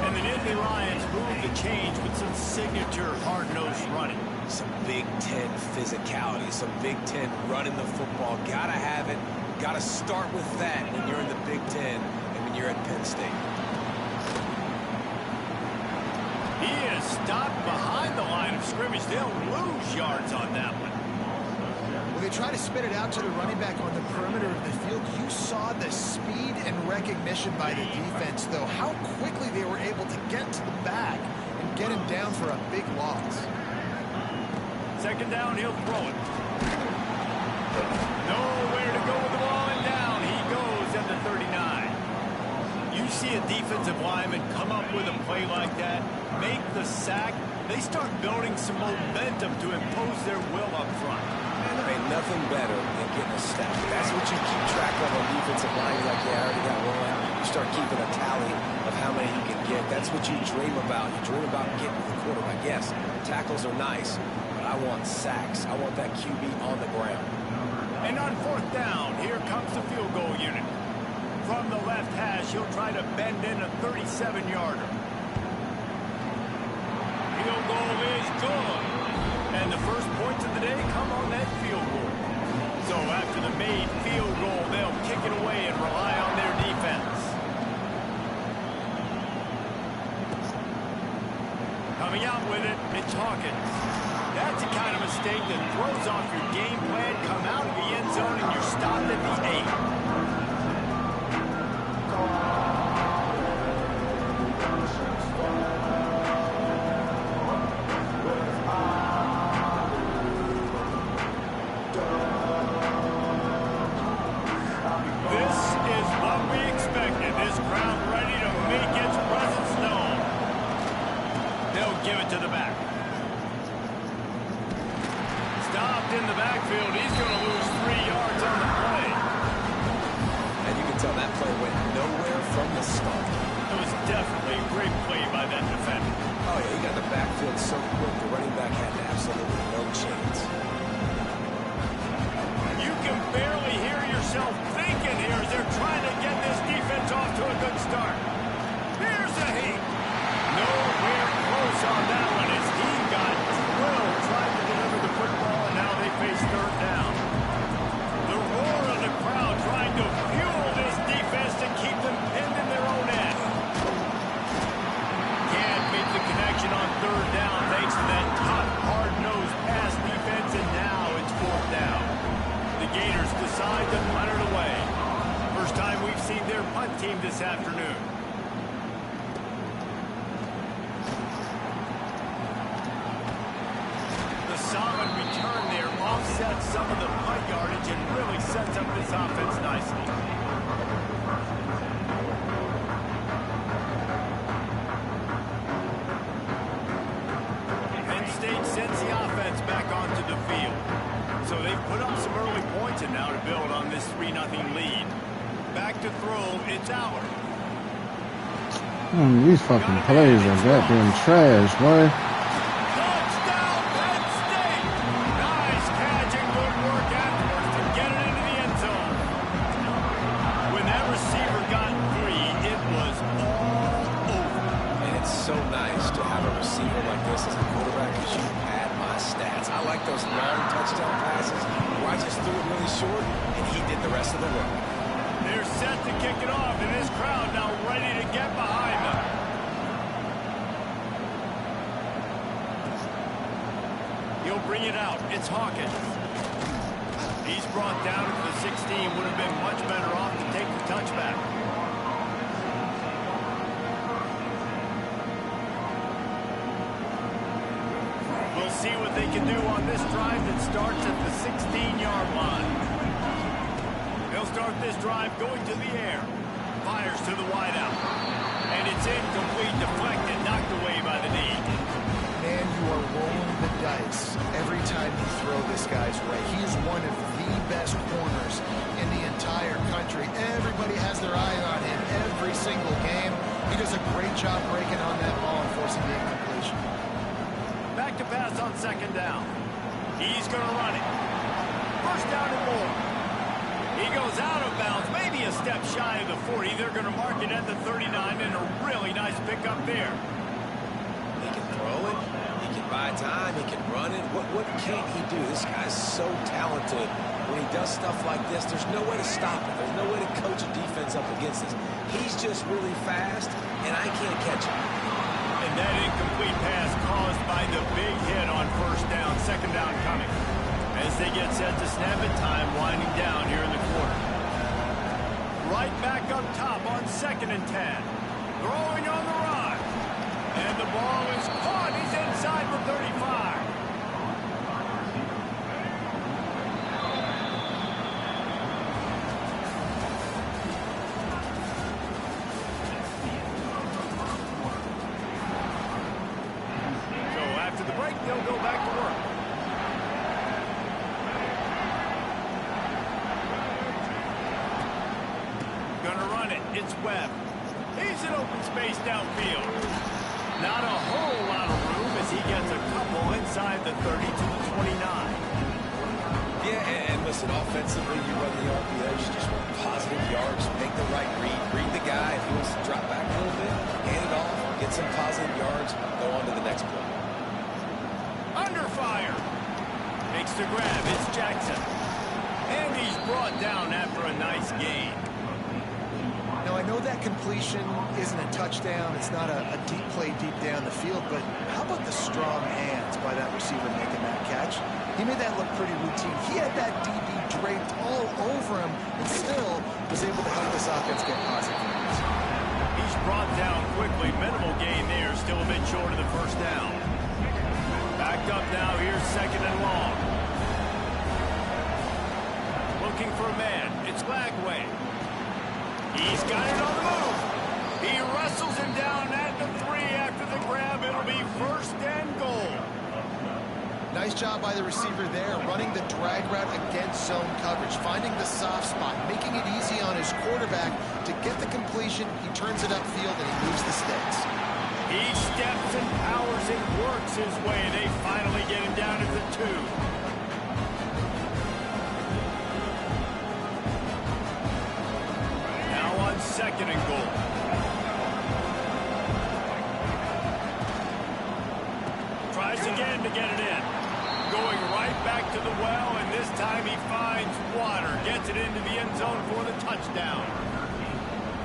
C: And the Nittany Lions move the change with some signature hard-nosed running.
B: Some Big Ten physicality, some Big Ten running the football. Gotta have it. Gotta start with that when you're in the Big Ten and when you're at Penn State.
C: He is stopped behind the line of scrimmage. They'll lose yards on that one.
E: When they try to spit it out to the running back on the perimeter of the field, you saw the speed and recognition by the defense, though. How quickly they were able to get to the back and get him down for a big loss.
C: 2nd down, he'll throw it. Nowhere to go with the ball, and down he goes at the 39. You see a defensive lineman come up with a play like that, make the sack, they start building some momentum to impose their will up front.
B: Man, there ain't nothing better than getting a step. That's what you keep track of on defensive line. You're like, yeah, I already got one. You start keeping a tally of how many you can get. That's what you dream about. You dream about getting to the quarterback. Yes, tackles are nice, but I want sacks. I want that QB on the ground.
C: And on 4th down, here comes the field goal unit. From the left hash, he'll try to bend in a 37-yarder. Field goal is good. And the first points of the day come on that field goal. So after the made field goal, they'll kick it away and rely on their defense. Coming out with it, it's Hawkins. That's the kind of mistake that throws off your game plan. Come out of the end zone and you're stopped at the 8. This is what we expected. This crowd ready to make its presence known. They'll give it to the back. Stopped in the backfield. He's going to lose 3 yards on the play.
B: And you can tell that play went nowhere from the start.
C: It was definitely a great play by that defender.
B: Oh, yeah, he got the backfield so quick, the running back had absolutely no chance.
C: You can barely hear yourself thinking here as they're trying to get this defense off to a good start. Here's a heat. Nowhere close on that one as he got drilled trying to deliver the football, and now they face 3rd down. The roar of the crowd trying to fuel this defense to keep them pinned in their own end. Can't make the connection on 3rd down thanks to that tough, hard-nosed pass defense, and now it's 4th down. The Gators decide to punt it away. First time we've seen their punt team this afternoon. The solid return there offsets some of the punt yardage and really sets up this offense nicely. Penn State sends the offense back onto the field. So they've put up some early points and now to build on this 3-0 lead. Back to throw, it's Aller.
D: These fucking plays are goddamn trash, boy.
C: Touchdown, Penn State! Nice catch and good work afterwards to get it into the end zone. When that receiver got free, it was all over.
B: And it's so nice to have a receiver like this as a quarterback because you pad my stats. I like those long touchdown passes where I just threw it really short and he did the rest of the work.
C: They're set to kick it off, and this crowd now ready to get behind them. He'll bring it out. It's Hawkins. He's brought down to the 16. Would have been much better off to take the touchback. see what they can do on this drive that starts at the 16-yard line. They'll start this drive going to the air. Fires to the wideout. And it's incomplete, deflected, knocked away by the knee.
E: Man, you are rolling the dice every time you throw this guy's way. He is one of the best corners in the entire country. Everybody has their eye on him every single game. He does a great job breaking on that ball and forcing the incompletion.
C: Back to pass on second down. He's going to run it. First down and more. He goes out of bounds, maybe a step shy of the 40. They're going to mark it at the 39, and a really nice pickup there.
B: He can throw it. He can buy time. He can run it. What can't he do? This guy's so talented. When he does stuff like this, there's no way to stop it. There's no way to coach a defense up against this. He's just really fast, and I can't catch him.
C: And that incomplete pass caused by the big hit on first down. Second down coming. As they get set to snap it, time winding down here in the quarter. Right back up top on 2nd and 10. Throwing on the run. And the ball is caught. He's inside the 35. So after the break, they'll go back to work. Gonna run it. It's Webb. He's in open space downfield. Not a whole lot of room as he gets a couple inside the 30 to the 29.
B: Yeah, and listen, offensively, you run the RPOs, just run positive yards, make the right read the guy. If he wants to drop back a little bit, hand it off, get some positive yards, go on to the next play.
C: Under fire. Makes the grab. It's Jackson. And he's brought down after a nice gain.
E: Now, I know that completion isn't a touchdown. It's not a deep play deep down the field, but how about the strong hands by that receiver making that catch? He made that look pretty routine. He had that DB draped all over him and still was able to help this offense get positive yards.
C: He's brought down quickly. Minimal gain there. Still a bit short of the first down. Backed up now. Here's 2nd and long. Looking for a man. It's Lagway. He's got it on the move. He wrestles him down at the 3 after the grab. It'll be 1st and goal.
E: Nice job by the receiver there, running the drag route against zone coverage, finding the soft spot, making it easy on his quarterback to get the completion. He turns it upfield and he moves the sticks.
C: He steps and powers and works his way. They finally get him down at the 2. Now on 2nd and goal. Tries again to get it in. Going right back to the well, and this time he finds water. Gets it into the end zone for the touchdown.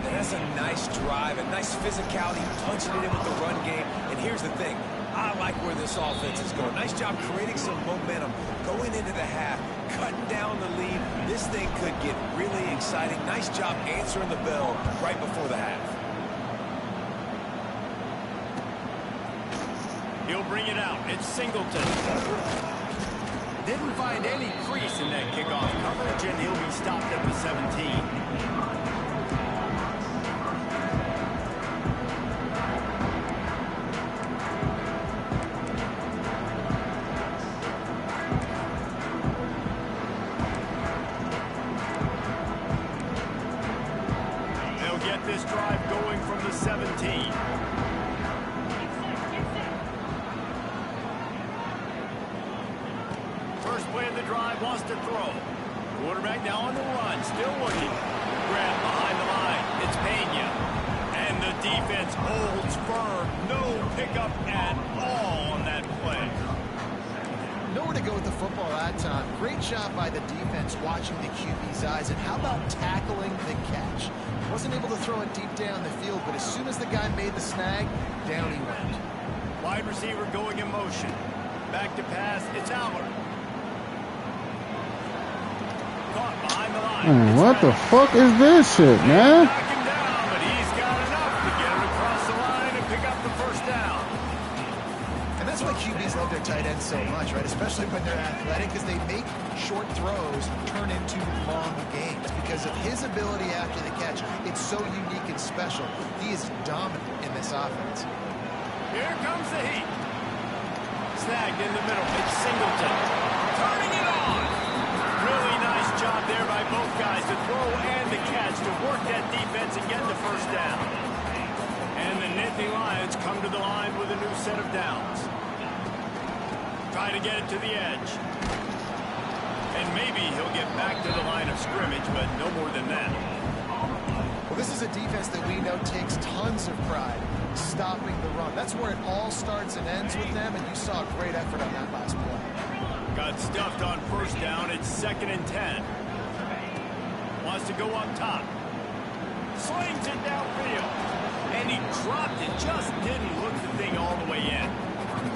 B: And that's a nice drive, a nice physicality, punching it in with the run game. And here's the thing. I like where this offense is going. Nice job creating some momentum, going into the half, cutting down the lead. This thing could get really exciting. Nice job answering the bell right before the half.
C: He'll bring it out. It's Singleton. Didn't find any crease in that kickoff coverage, and he'll be stopped at the 17. They'll get this drive going from the 17. First play of the drive, wants to throw. Quarterback now on the run, still looking. Grab behind the line. It's Pena. And the defense holds firm. No pickup at all on that play.
E: Nowhere to go with the football that time. Great job by the defense watching the QB's eyes. And how about tackling the catch? Wasn't able to throw it deep down the field, but as soon as the guy made the snag, down he went.
C: Wide receiver going in motion. Back to pass, it's Allard. Caught behind the line.
D: What the fuck is this shit, man?
C: Knock him down, but he's got enough to get it across the line and pick up the first down.
E: And that's why QBs love their tight ends so much, right? Especially when they're athletic, because they make short throws turn into long gains because of his ability after the catch. It's so unique and special. He is dominant in this offense.
C: Here comes the heat. Snagged in the middle. It's Singleton. Turning it on. Really nice job there by both guys to throw and the catch to work that defense and get the first down. And the Nittany Lions come to the line with a new set of downs. Try to get it to the edge. And maybe he'll get back to the line of scrimmage, but no more than that.
E: Well, this is a defense that we know takes tons of pride stopping the run. That's where it all starts and ends with them, and you saw a great effort on that last play.
C: Got stuffed on first down. It's 2nd and 10. Wants to go up top. Slings it downfield. And he dropped it. Just didn't look the thing all the way in.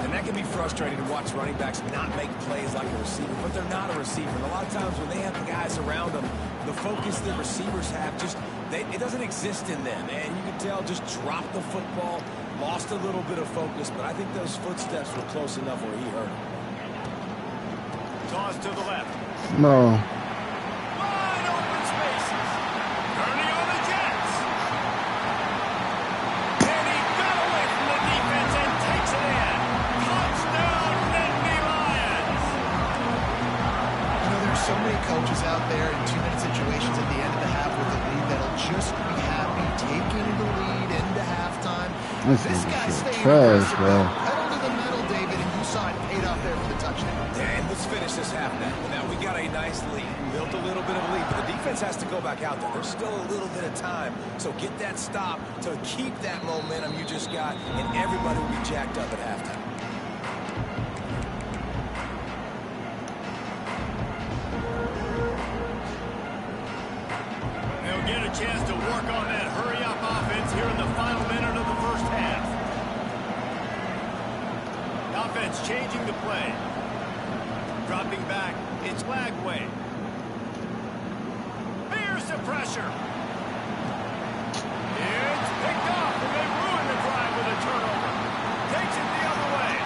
B: And that can be frustrating to watch running backs not make plays like a receiver, but they're not a receiver. And a lot of times when they have the guys around them, the focus that receivers have it doesn't exist in them. And you can tell just dropped the football, lost a little bit of focus, but I think those footsteps were close enough where he hurt him.
C: Toss to the left.
D: No.
C: Wide open spaces. Turning on the Jets. And he got away from the defense and takes it in. Touchdown, Nittany Lions.
E: You know, there's so many coaches out there in 2-minute situations at the end of the half with the lead that'll just be happy taking the lead into halftime. This guy stayed
D: trash, bro.
E: pedal to the metal, David, and you saw it paid off there for the touchdown.
B: And let's finish this half now. Now, we got a nice lead. Built a little bit of a lead, but the defense has to go back out there. There's still a little bit of time. So get that stop to keep that momentum you just got, and everybody will be jacked up at halftime.
C: They'll get a chance to work on that hurry-up offense here in the final minute of the first half. The offense changing the play. Dropping back, it's Lagway. Here's the pressure. It's picked off, and they ruin the drive with a turnover. Takes it the other way.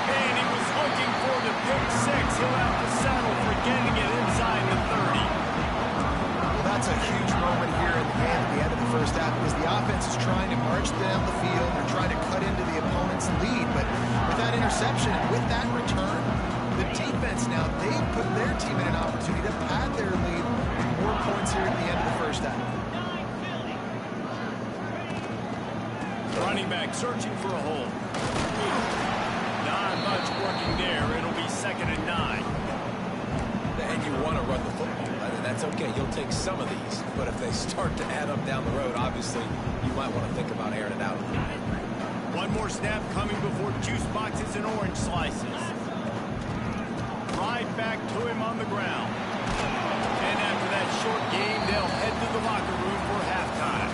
C: And he was looking for the pick six. He'll have to settle for getting it inside the 30.
E: Well, that's a huge moment here in the game at the end of the first half because the offense is trying to march down the field. They're trying to cut into the opponent's lead, but with that interception and with that return, the defense now, they put their team in an opportunity to pad their lead with more points here at the end of the first half.
C: Running back searching for a hole. Not much working there. It'll be 2nd and 9.
B: And you want to run the football. That's okay. You'll take some of these. But if they start to add up down the road, obviously, you might want to think about airing it out a little bit.
C: One more snap coming before juice boxes and orange slices. Right back to him on the ground. And after that short game, they'll head to the locker room for halftime.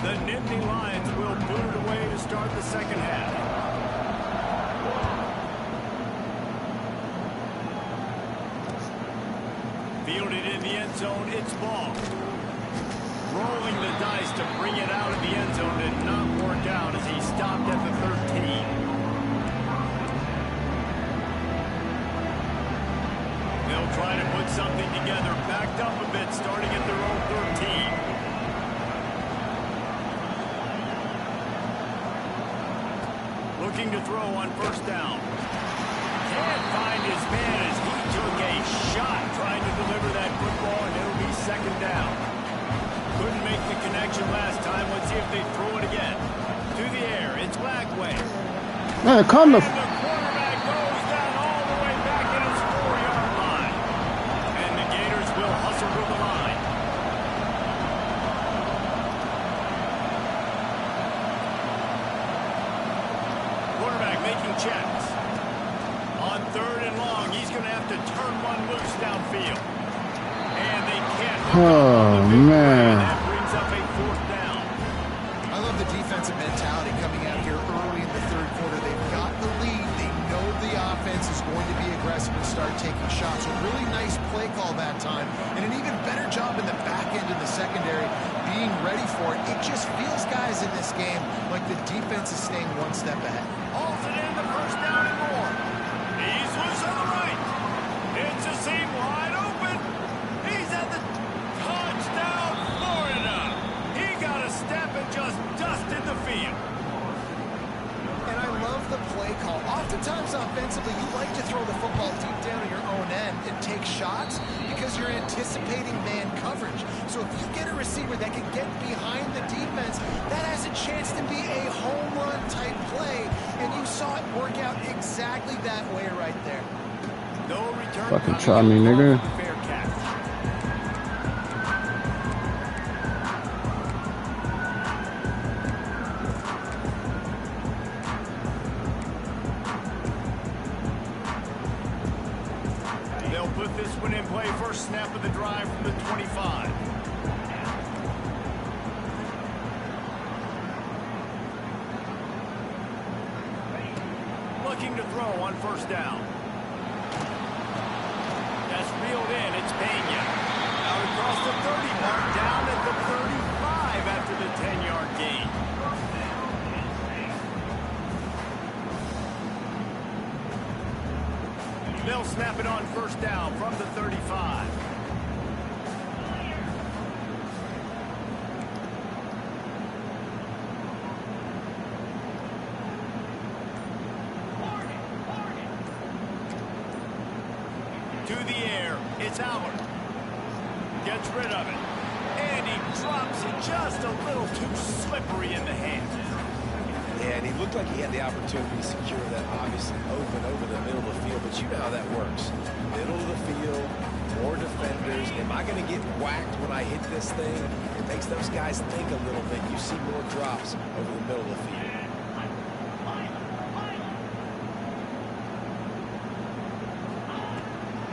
C: The Nittany Lions will boot it away to start the second half. Fielded in the end zone, it's ball. Rolling the dice to bring it out of the end zone did not work out as he stopped at the 13. They'll try to put something together, backed up a bit, starting at their own 13. Looking to throw on first down. Can't find his man as he took a shot trying to deliver that football, and it'll be 2nd down. Couldn't make the connection last time. Let's see if they throw it again. To the air, it's Lagway.
D: Man, come the...
C: And the quarterback goes down all the way back at his 4-yard line. And the Gators will hustle to the line. Quarterback making checks. On 3rd and long, he's going to have to turn one loose downfield. And they can't.
D: Oh, man.
C: That brings up a 4th down.
E: I love the defensive mentality coming out here early in the third quarter. They've got the lead. They know the offense defense is going to be aggressive and start taking shots. A really nice play call that time, and an even better job in the back end of the secondary being ready for it. It just feels, guys, in this game like the defense is staying one step ahead.
C: Hauls it in the first down and more. He's loose on the right. It's a seam wide open. He's at the touchdown, Florida. He got a step and just dusted the field.
E: And I love the play call. Oftentimes offensively, you like to throw the football deep down at your own end and take shots because you're anticipating man coverage. So if you get a receiver that can get behind the defense, that has a chance to be a home run type play. And you saw it work out exactly that way right there.
C: No return.
D: Fucking try me, nigga.
C: Fair catch. They'll put this one in play. First snap of the drive from the 25. Looking to throw on first down. That's reeled in. It's Pena. Out across the 30 mark, down at the 35 after the 10-yard gain. They'll snap it on first down from the 35. To the air, it's Albert. Gets rid of it. And he drops it just a little too slippery in the hand.
B: Yeah, and he looked like he had the opportunity to secure that obviously open over the middle of the field, but you know how that works. Middle of the field, more defenders. Am I going to get whacked when I hit this thing? It makes those guys think a little bit. You see more drops over the middle of the field.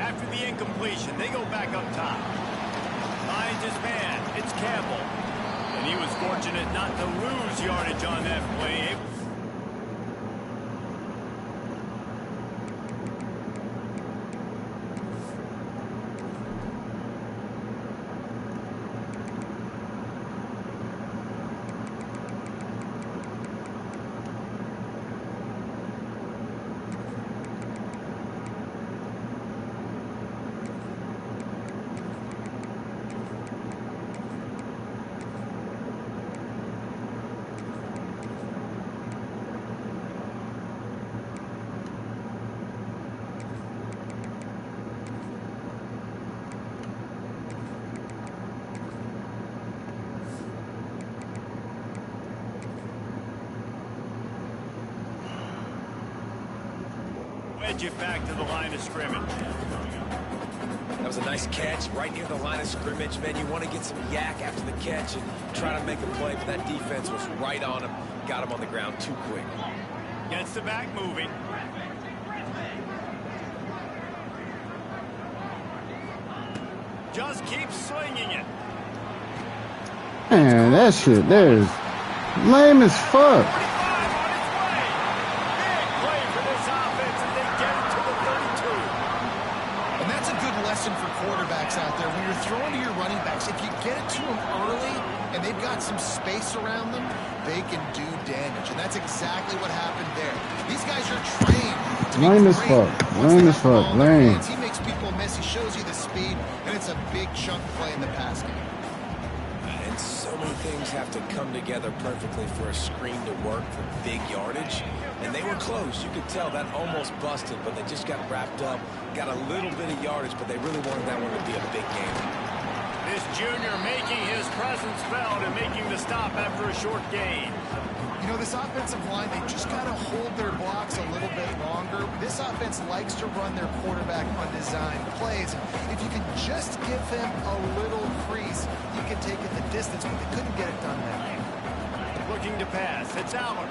C: After the incompletion, they go back up top. Finds his man. It's Campbell. And he was fortunate not to lose yardage on that play. Wedge it back to the line of scrimmage.
B: That was a nice catch right near the line of scrimmage. Man, you want to get some yak after the catch and try to make a play, but that defense was right on him. Got him on the ground too quick.
C: Gets the back moving. Just keeps swinging it.
D: Man, that shit there is lame as fuck.
E: Out there, when you're throwing to your running backs, if you get it to them early and they've got some space around them, they can do damage, and that's exactly what happened there. These guys are trained to be
D: lame as fuck. Lame as fuck. Lame.
E: He makes people miss. He shows you the speed, and it's a big chunk play in the pass game.
B: And so many things have to come together perfectly for a screen to work for big yardage. And they were close. You could tell that almost busted, but they just got wrapped up. Got a little bit of yardage, but they really wanted that one to be a big game.
C: This junior making his presence felt and making the stop after a short gain.
E: You know, this offensive line, they just got to hold their blocks a little bit longer. This offense likes to run their quarterback on design plays. If you can just give them a little crease, you can take it the distance, but they couldn't get it done that way.
C: Looking to pass. It's Albert.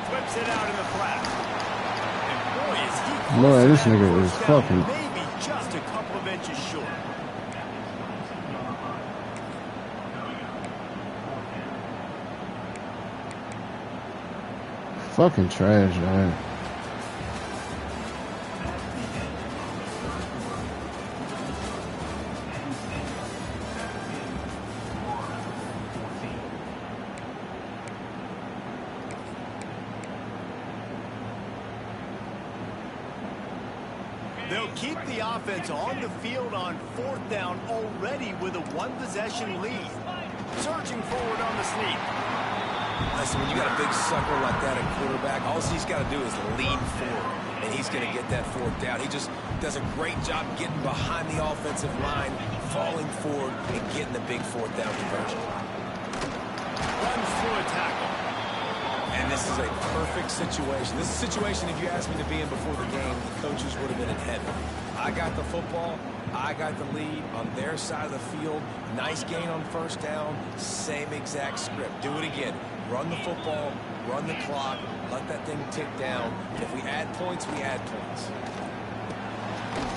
C: Flips it out in the flat. And boy, is he close.
D: Boy, this nigga is fucking.
C: Maybe just a couple of inches short.
D: Fucking trash, man.
C: They'll keep the offense on the field on 4th down already with a 1-possession lead. Surging forward on the sneak.
B: Listen, when you got a big sucker like that at quarterback, all he's got to do is lean forward, and he's going to get that 4th down. He just does a great job getting behind the offensive line, falling forward, and getting the big 4th down conversion.
C: Runs through a tackle.
B: And this is a perfect situation. This is a situation, if you asked me to be in before the game, the coaches would have been in heaven. I got the football. I got the lead on their side of the field. Nice gain on 1st down. Same exact script. Do it again. Run the football, run the clock, let that thing tick down. And if we add points, we add points.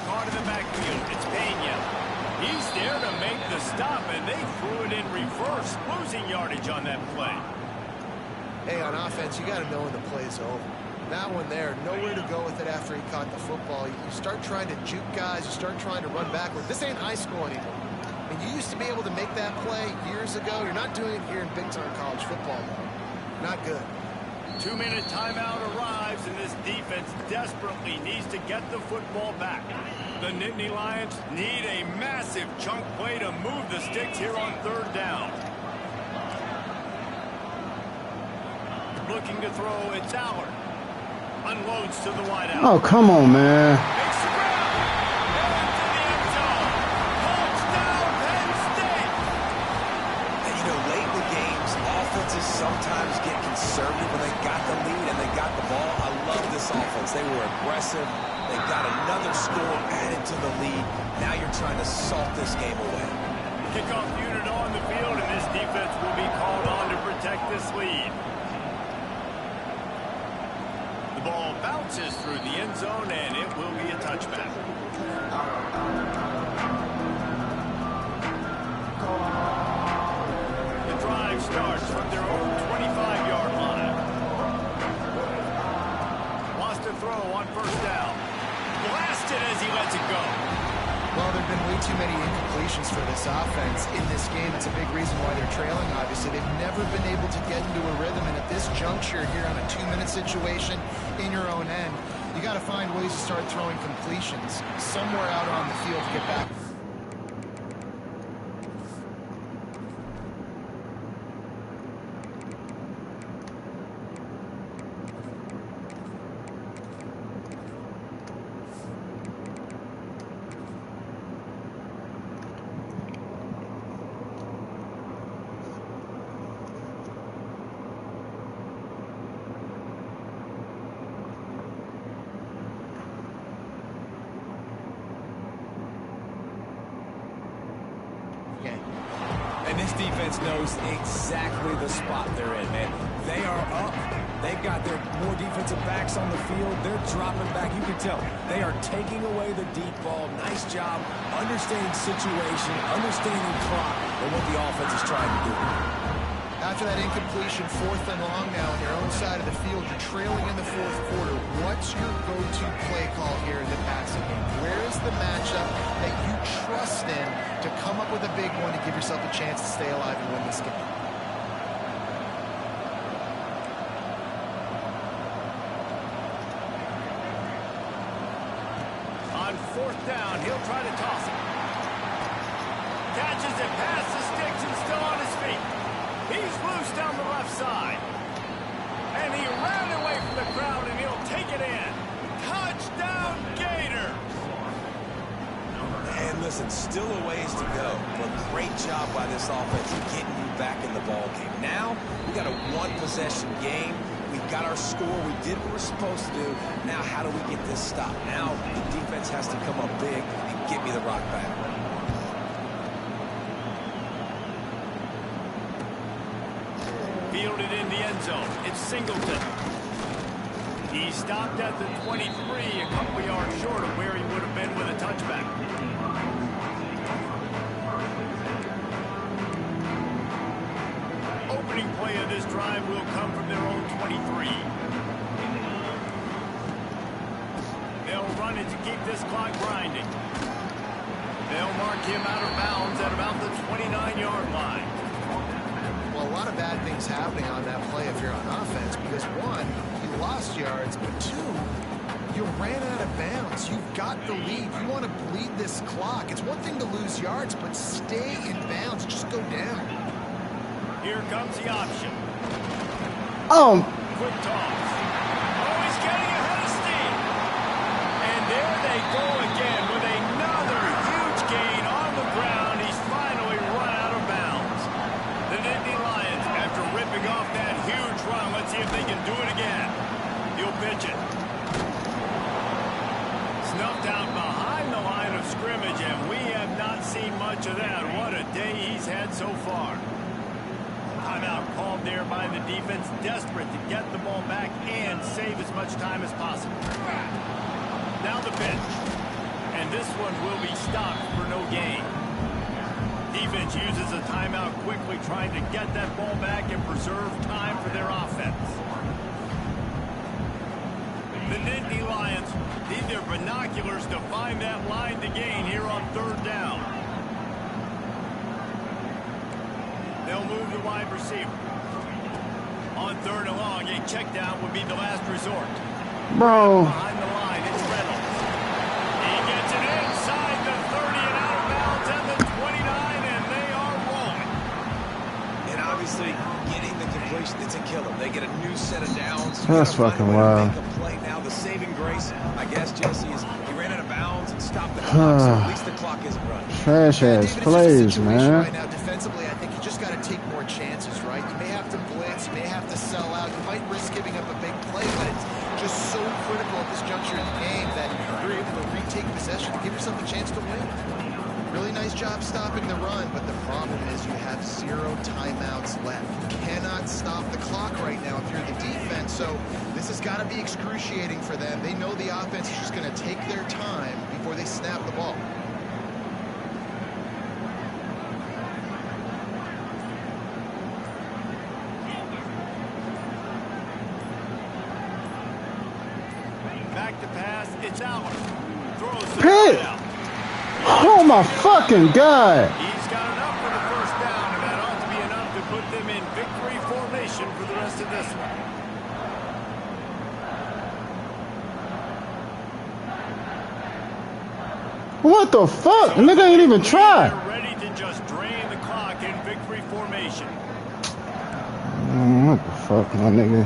C: Guard in the backfield. It's Pena. He's there to make the stop, and they threw it in reverse, losing yardage on that play.
E: Hey, on offense, you got to know when the play's over. That one there, nowhere to go with it after he caught the football. You start trying to juke guys. You start trying to run backward. This ain't high school anymore. And you used to be able to make that play years ago. You're not doing it here in big-time college football, though. Not good.
C: 2-minute timeout arrives, and this defense desperately needs to get the football back. The Nittany Lions need a massive chunk play to move the sticks here on 3rd down. Looking to throw, it's Allard. Unloads to the wideout.
D: Oh, come on, man.
C: Makes the grab. Into the end zone. Touchdown, Penn State.
B: And, you know, late in the games, offenses sometimes get conservative when they got the lead and they got the ball. I love this offense. They were aggressive. They got another score added to the lead. Now you're trying to salt this game away.
C: Kickoff unit on the field, and this defense will be called on to protect this lead. The ball bounces through the end zone, and it will be a touchback. The drive starts from their own 25-yard line. Lost a throw on 1st down. Blasted as he lets it go.
E: Well, there have been way too many incompletions for this offense in this game. It's a big reason why they're trailing, obviously. They've never been able to get into a rhythm, and at this juncture here on a 2-minute situation in your own end, you got to find ways to start throwing completions somewhere out on the field to get back.
B: And this defense knows exactly the spot they're in, man. They are up. They've got their more defensive backs on the field. They're dropping back. You can tell they are taking away the deep ball. Nice job understanding situation, understanding clock, and what the offense is trying to do.
E: After that incompletion, 4th and long now on your own side of the field, you're trailing in the 4th quarter. What's your go-to play call here in the passing game? Where is the matchup that you trust in to come up with a big one to give yourself a chance to stay alive and win this game?
C: On 4th down, he'll try to toss it. Catches it past the sticks and still on his feet. He's loose down the left side. And he ran away from the crowd, and he'll take it in. Touchdown, Gators!
B: And listen, still a ways to go, but great job by this offense in getting you back in the ball game. Now, we got a 1-possession game. We got our score. We did what we're supposed to do. Now, how do we get this stop? Now, the defense has to come up big and get me the rock back.
C: Fielded in the end zone. It's Singleton. He stopped at the 23, a couple yards short of where he would have been with a touchback. Opening play of this drive will come from their own 23. They'll run it to keep this clock grinding. They'll mark him out of bounds at about the 29-yard line.
E: Well, a lot of bad things happening on that play if you're on offense, because one, you lost yards, but two, You ran out of bounds. You've got the lead. You want to bleed this clock. It's one thing to lose yards, but stay in bounds. Just go down.
C: Here comes the option.
D: Oh.
C: Quick toss. Oh, he's getting ahead of steam. And there they go again with another huge gain on the ground. He's finally run out of bounds. The Nittany Lions, after ripping off that huge run, let's see if they can do it again. He'll pitch it. Snuffed out behind the line of scrimmage, and we have not seen much of that. What a day he's had so far. Timeout called there by the defense, desperate to get the ball back and save as much time as possible. Now the pitch. And this one will be stopped for no gain. Defense uses a timeout quickly, trying to get that ball back and preserve time for their offense. The Nittany Lions need their binoculars to find that line to gain here on third down. They'll move the wide receiver. On third and long, a check down would be the last resort.
D: Bro.
C: Behind the line, it's Reynolds. He gets it inside the 30 and out of bounds at the 29, and they are rolling.
B: And obviously, getting the completion, it's a killer. They get a new set of downs.
D: That's fucking wild.
B: Make a play now. The saving grace, I guess, Jesse, is he ran out of bounds and stopped the clock, so at least the clock isn't running.
D: Trash ass plays, man.
E: Right now, defensively, I think you just got to take more chances, right? You may have to blitz, you may have to sell out, you might risk giving up a big play, but it's just so critical at this juncture in the game that you're able to retake possession and give yourself a chance to win. Really nice job stopping the run, but the problem is you have 0 timeouts left. You cannot stop the clock right now if you're the defense, so this has got to be excruciating for them. They know the offense is just going to take their time before they snap the ball.
C: Back to pass, it's Allen. Throws the
D: Pick!
C: ball out.
D: Oh my fucking God.
C: He's got enough for the first down, and that ought to be enough to put them in victory formation for the rest of this one.
D: What the fuck? Nigga ain't even try.
C: They're ready to just drain the clock in victory formation.
D: What the fuck, my nigga?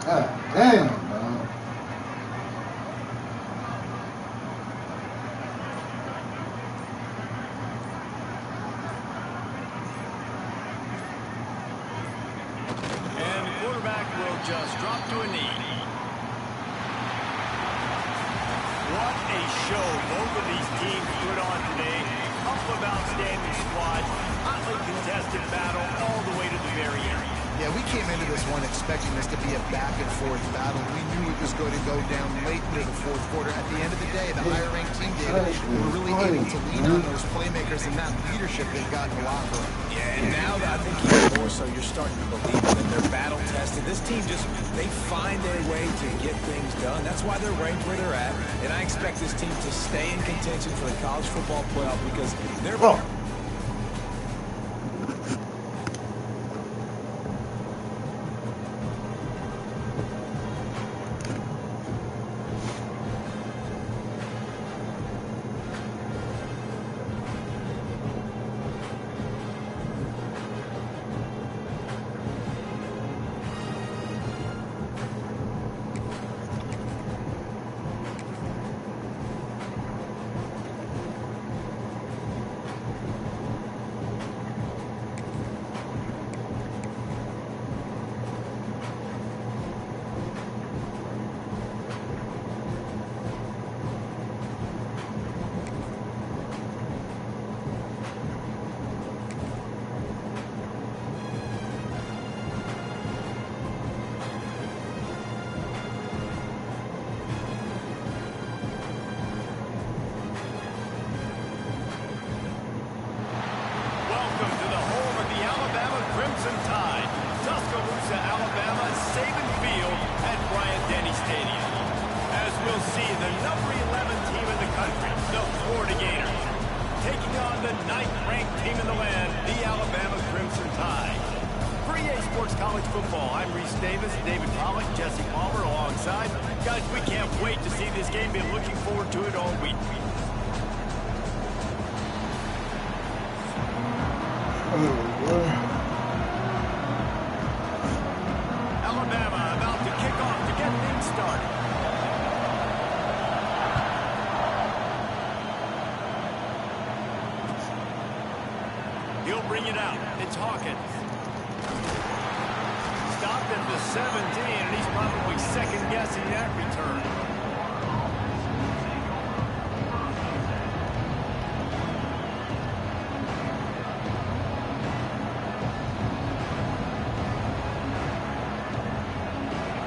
D: God damn, dog.
C: And the quarterback will just drop to a knee. What a show both of these teams put on today. Couple of outstanding squads, hotly contested battle all the way to the very end.
E: Yeah, we came into this one expecting this to be a back-and-forth battle. We knew it was going to go down late into the fourth quarter. At the end of the day, the higher-ranked team, David, were really able to lean on those playmakers and that leadership they've got in the locker room.
B: Yeah, and now that I think even more so, you're starting to believe that they're battle-tested. This team just, they find their way to get things done. That's why they're ranked where they're at. And I expect this team to stay in contention for the college football playoff because they're...
C: Sports College Football. I'm Reese Davis, David Pollock, Jesse Palmer alongside. Guys, we can't wait to see this game. Been looking forward to it all week. Alabama about to kick off to get things started. He'll bring it out. It's Hawkins. Stopped at the 17, and he's probably second-guessing that return.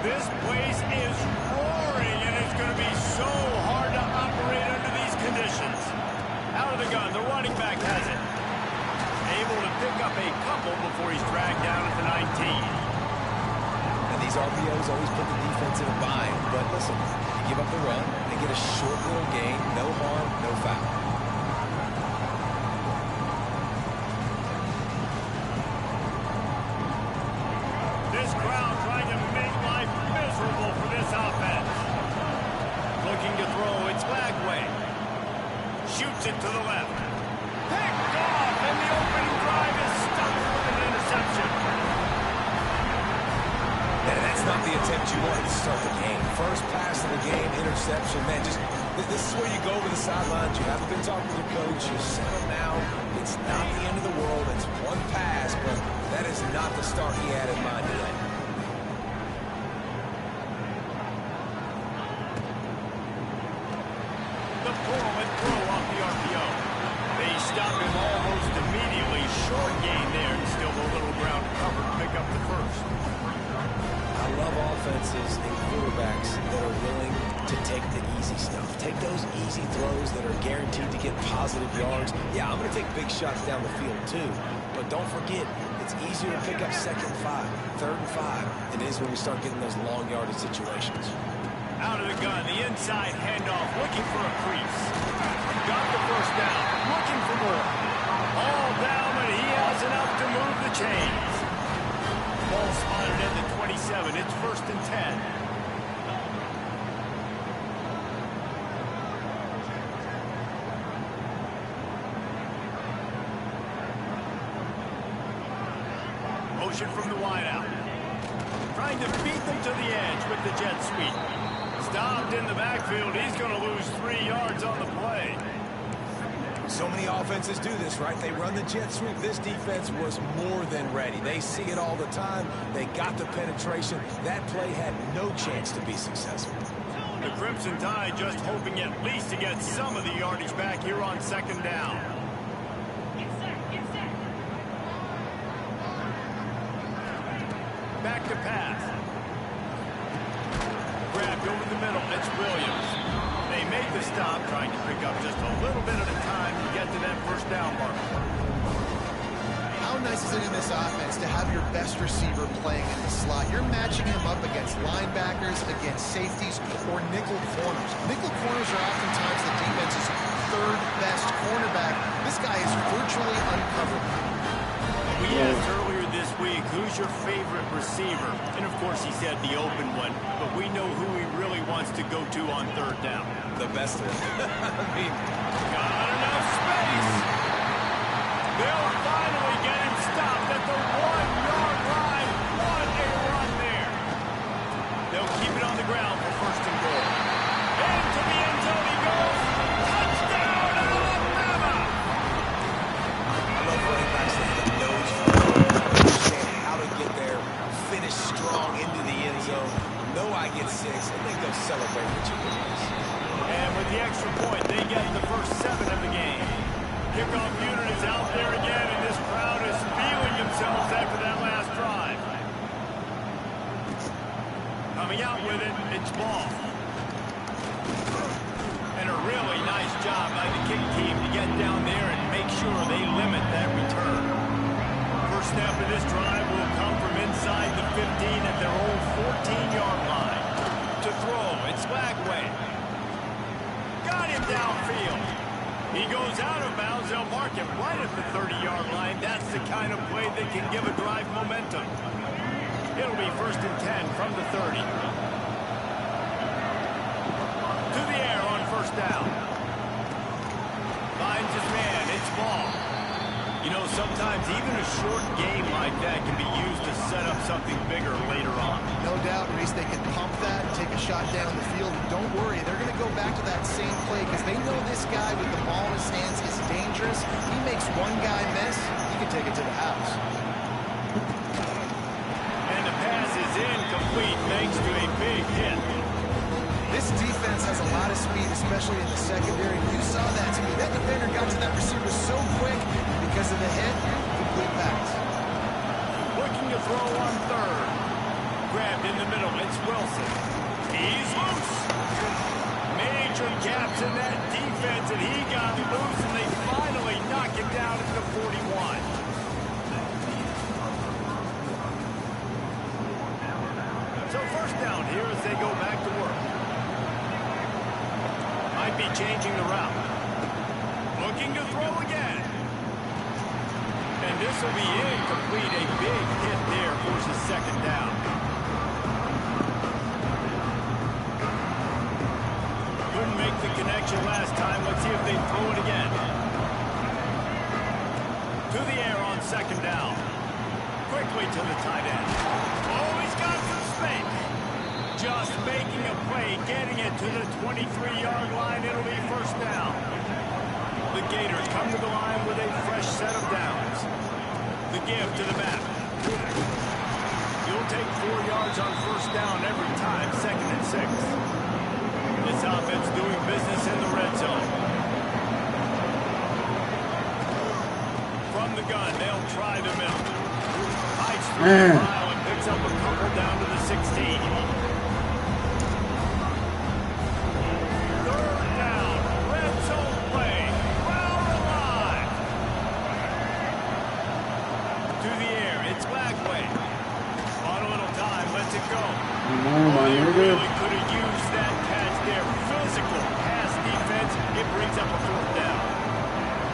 C: This place is roaring, and it's going to be so hard to operate under these conditions. Out of the gun, the running back has it. Able to pick up a couple before he's dragged down at the 19.
B: And these RPOs always put the defense in a bind, but listen, you give up the run and get a short little gain, no harm, no foul.
C: This crowd trying to make life miserable for this offense. Looking to throw, it's Flagway. Shoots it to the left. Picked off, and the opening drive is stopped with an interception.
B: And that's not the attempt you wanted to start the game. First pass of the game, interception. Man, just this is where you go over the sidelines. You haven't been talking to your coach. You settle now. It's not the end of the world. It's one pass, but that is not the start he had in mind today.
C: The pull and throw off the RPO. They stop him almost immediately. Short gain there, and still a little ground cover to pick up the first.
B: I love offenses and quarterbacks that are willing to take the easy stuff. Take those easy throws that are guaranteed to get positive yards. Yeah, I'm going to take big shots down the field too, but don't forget, it's easier to pick up 2nd and 5, 3rd and 5 than it is when we start getting those long yardage situations.
C: Out of the gun, the inside handoff, looking for a crease. Got the first down, looking for more. All down, but he has enough to move the chains. Ball spotted at the 27. It's 1st and 10. Motion from the wideout. Trying to beat them to the edge with the jet sweep. Stopped in the backfield. He's going to lose 3 yards on the play.
B: So many offenses do this, right? They run the jet sweep. This defense was more than ready. They see it all the time. They got the penetration. That play had no chance to be successful.
C: The Crimson Tide just hoping at least to get some of the yardage back here on 2nd down. Back to pass. Grabbed over the middle. It's Williams. They made the stop, trying to pick up just a little bit at a time to get to that 1st down mark.
E: How nice is it in this offense to have your best receiver playing in the slot? You're matching him up against linebackers, against safeties, or nickel corners. Nickel corners are oftentimes the defense's 3rd best cornerback. This guy is virtually uncoverable.
C: We asked earlier this week, who's your favorite receiver? And of course he said the open one, but we know who he really wants to go to on 3rd down.
B: The best one. I mean,
C: got enough space. They'll finally get him stopped at the 1-yard line. What a run there. They'll keep it on the ground for 1st and goal. Into the end zone he goes. Touchdown, Alabama!
B: I love running backs that have the nose for it. Understand how to get there, finish strong into the end zone. Know I get 6, and then go celebrate with you guys.
C: And with the extra point, they get the first 7 of the game. Kickoff unit is out there again, and this crowd is feeling themselves after that last drive. Coming out with it, it's Ball. And a really nice job by the kick team to get down there and make sure they limit that return. First snap of this drive will come from inside the 15 at their own 14-yard line. To throw, it's Flagway. Got him downfield. He goes out of bounds. They'll mark him right at the 30-yard line. That's the kind of play that can give a drive momentum. it'll be 1st and 10 from the 30. To the air on 1st down. Finds his man. It's ball. You know, sometimes even a short game like that can be used to set up something bigger later on.
E: No doubt, Reese, they can pump that, take a shot down the field, and don't worry, they're going to go back to that same play because they know this guy with the ball in his hands is dangerous. He makes one guy miss, he can take it to the house.
C: And the pass is incomplete thanks to a big hit.
E: This defense has a lot of speed, especially in the secondary. You saw that to me. That defender got to that receiver so quick, and because of the hit, complete pass.
C: Looking to throw on 3rd. Grabbed in the middle. It's Wilson. He's loose. Major gaps in that defense, and he got loose, and they finally knock him down at the 41. So 1st down here as they go back to work. Might be changing the route. Looking to throw again. And this will be incomplete. A big hit there forces 2nd down. Couldn't make the connection last time. Let's see if they throw it again. To the air on 2nd down. Quickly to the tight end. Oh, he's got some space. Just making a play, getting it to the 23-yard line. It'll be 1st down. The Gators come to the line with a fresh set of downs. The give to the back. You'll take 4 yards on 1st down every time, 2nd and 6. This offense doing business in the red zone. From the gun, they'll try the middle. Fights through the mile and picks up a couple down to the 16. Really could have used that catch there. Physical pass defense. It brings up a 4th down.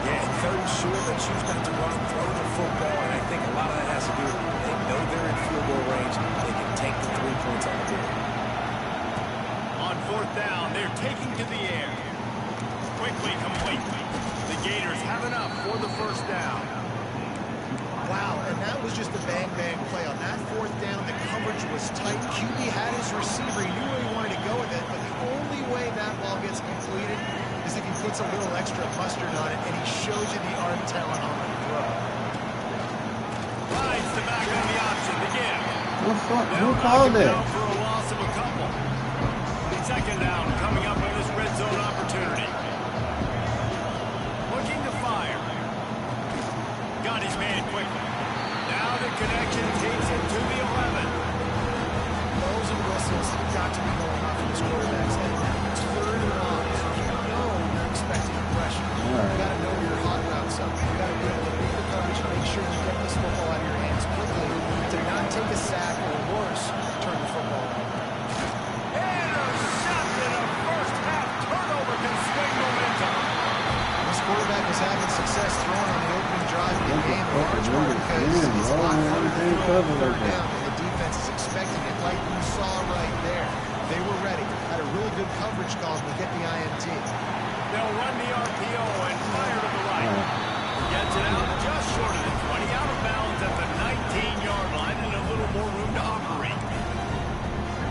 B: Yeah, and 3rd and short, they choose not to run, throw the football, and I think a lot of that has to do with they know they're in field goal range. They can take the 3 points on the board.
C: On 4th down, they're taking to the air. Quickly complete. The Gators have enough for the 1st down.
E: Wow, and that was just a bang-bang play. On that 4th down, the coverage was tight. QB had his receiver. He knew where he wanted to go with it, but the only way that ball gets completed is if he puts a little extra mustard on it, and he shows you the arm talent on the throw.
C: Rides the back on the option to give.
D: Who called it?
C: For a loss of a couple. 2nd down coming up in this red zone opportunity. Looking to fire. Got his man quickly. Now the connection takes it to the 11.
E: Those and whistles have got to be going off in this quarterback's head now. It's 3rd and long, so you know you're expecting pressure. You got to know your hot routes up. You got to be able to beat the coverage and make sure you get this football out of your hands quickly to not take a sack or worse, turn the football over.
C: Intercepted. A 1st half turnover can swing momentum.
E: This quarterback was having success throwing on the opening drive of the game, in large part because it's a lot harder to throw on 3rd down when the defense is expecting it, like you saw right there. They were ready, had a really good coverage call to get the INT.
C: They'll run the RPO and fire to the right. Gets it out just short of the 20, out of bounds at the 19-yard line, and a little more room to operate.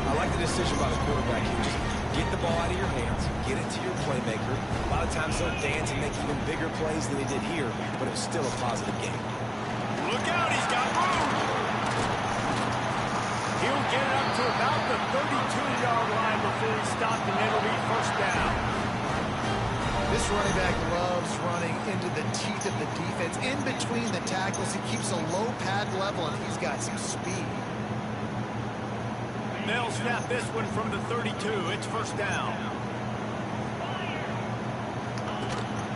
B: I like the decision by the quarterback here. Just get the ball out of your hands, get it to your playmaker. A lot of times they'll dance and make even bigger plays than they did here, but it was still a positive game.
C: Look out, he's got room. He'll get it up to about the 32-yard line before he's stopped, and it'll be 1st down.
E: This running back loves running into the teeth of the defense. In between the tackles, he keeps a low pad level, and he's got some speed.
C: They'll snap this one from the 32. It's 1st down.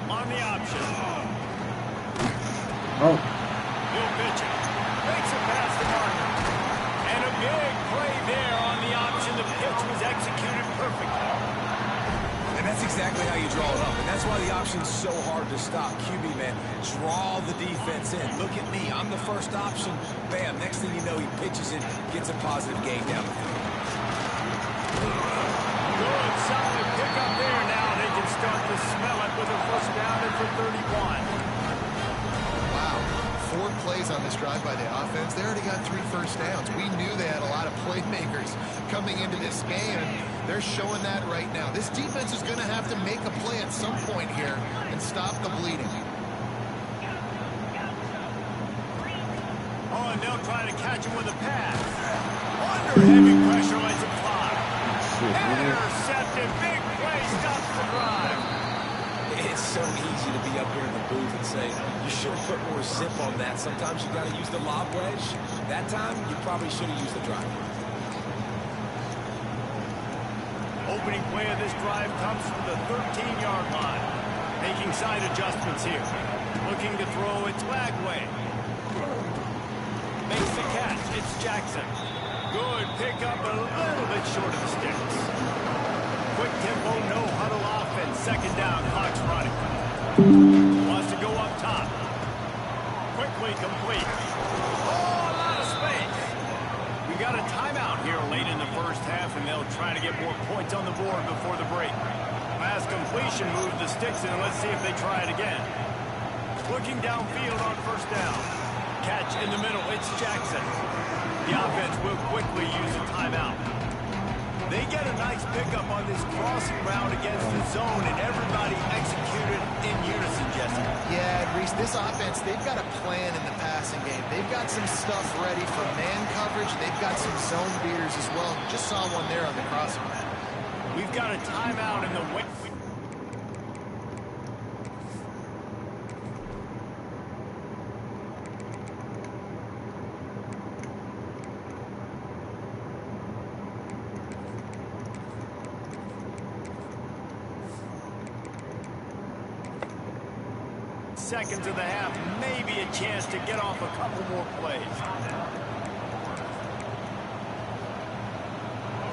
C: On the option.
D: Oh.
C: He'll pitch it. Makes it past the marker. And a big play there on the option. The pitch was executed perfectly.
B: And that's exactly how you draw it up, and that's why the option's so hard to stop. QB, man, draw the defense in. Look at me, I'm the first option. Bam, next thing you know, he pitches it, gets a positive gain down the field.
C: Good, solid pickup there. Now they can start to smell it with a first down and for 31.
E: Wow, 4 plays on this drive by the offense. They already got 3 first downs. We knew they had a lot of playmakers coming into this game, and they're showing that right now. This defense is going to have to make a play at some point here and stop the bleeding.
C: Oh, and they'll try to catch him with a pass. Under heavy pressure, lets him fly. Intercepted, big play, stops the drive.
B: It's so easy to be up here in the booth and say, you should have put more zip on that. Sometimes you got to use the lob wedge. That time, you probably should have used the drive.
C: Opening play of this drive comes from the 13-yard line. Making side adjustments here. Looking to throw it Lagway. Makes the catch. It's Jackson. Good pickup, a little bit short of the sticks. Quick tempo, no huddle offense. Second down, clock's running. Wants to go up top. Quickly complete. Oh, a lot of space. We got a timeout here late in the first half, and they'll try to get more points on the board before the break. Pass completion, move the sticks in. Let's see if they try it again. Looking downfield on first down. Catch in the middle. It's Jackson. The offense will quickly use a timeout. They get a nice pickup on this crossing route against the zone, and everybody executed in unison, Jesse. Yeah,
E: Reese, this offense, they've got a plan in the passing game. They've got some stuff ready for man coverage. They've got some zone beaters as well. Just saw one there on the crossing route.
C: We've got a timeout in the win. Seconds of the half, maybe a chance to get off a couple more plays.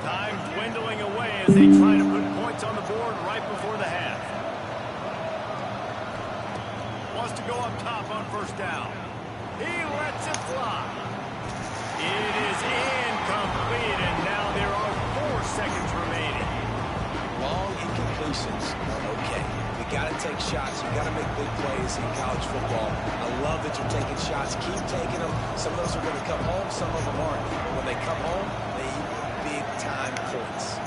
C: Time dwindling away as they try to put points on the board right before the half. Wants to go up top on first down. He lets it fly. It is incomplete, and now there are 4 seconds remaining.
B: Long incompletions are okay. You got to take shots. You got to make big plays in college football. I love that you're taking shots. Keep taking them. Some of those are going to come home. Some of them aren't. But when they come home, they eat big-time points.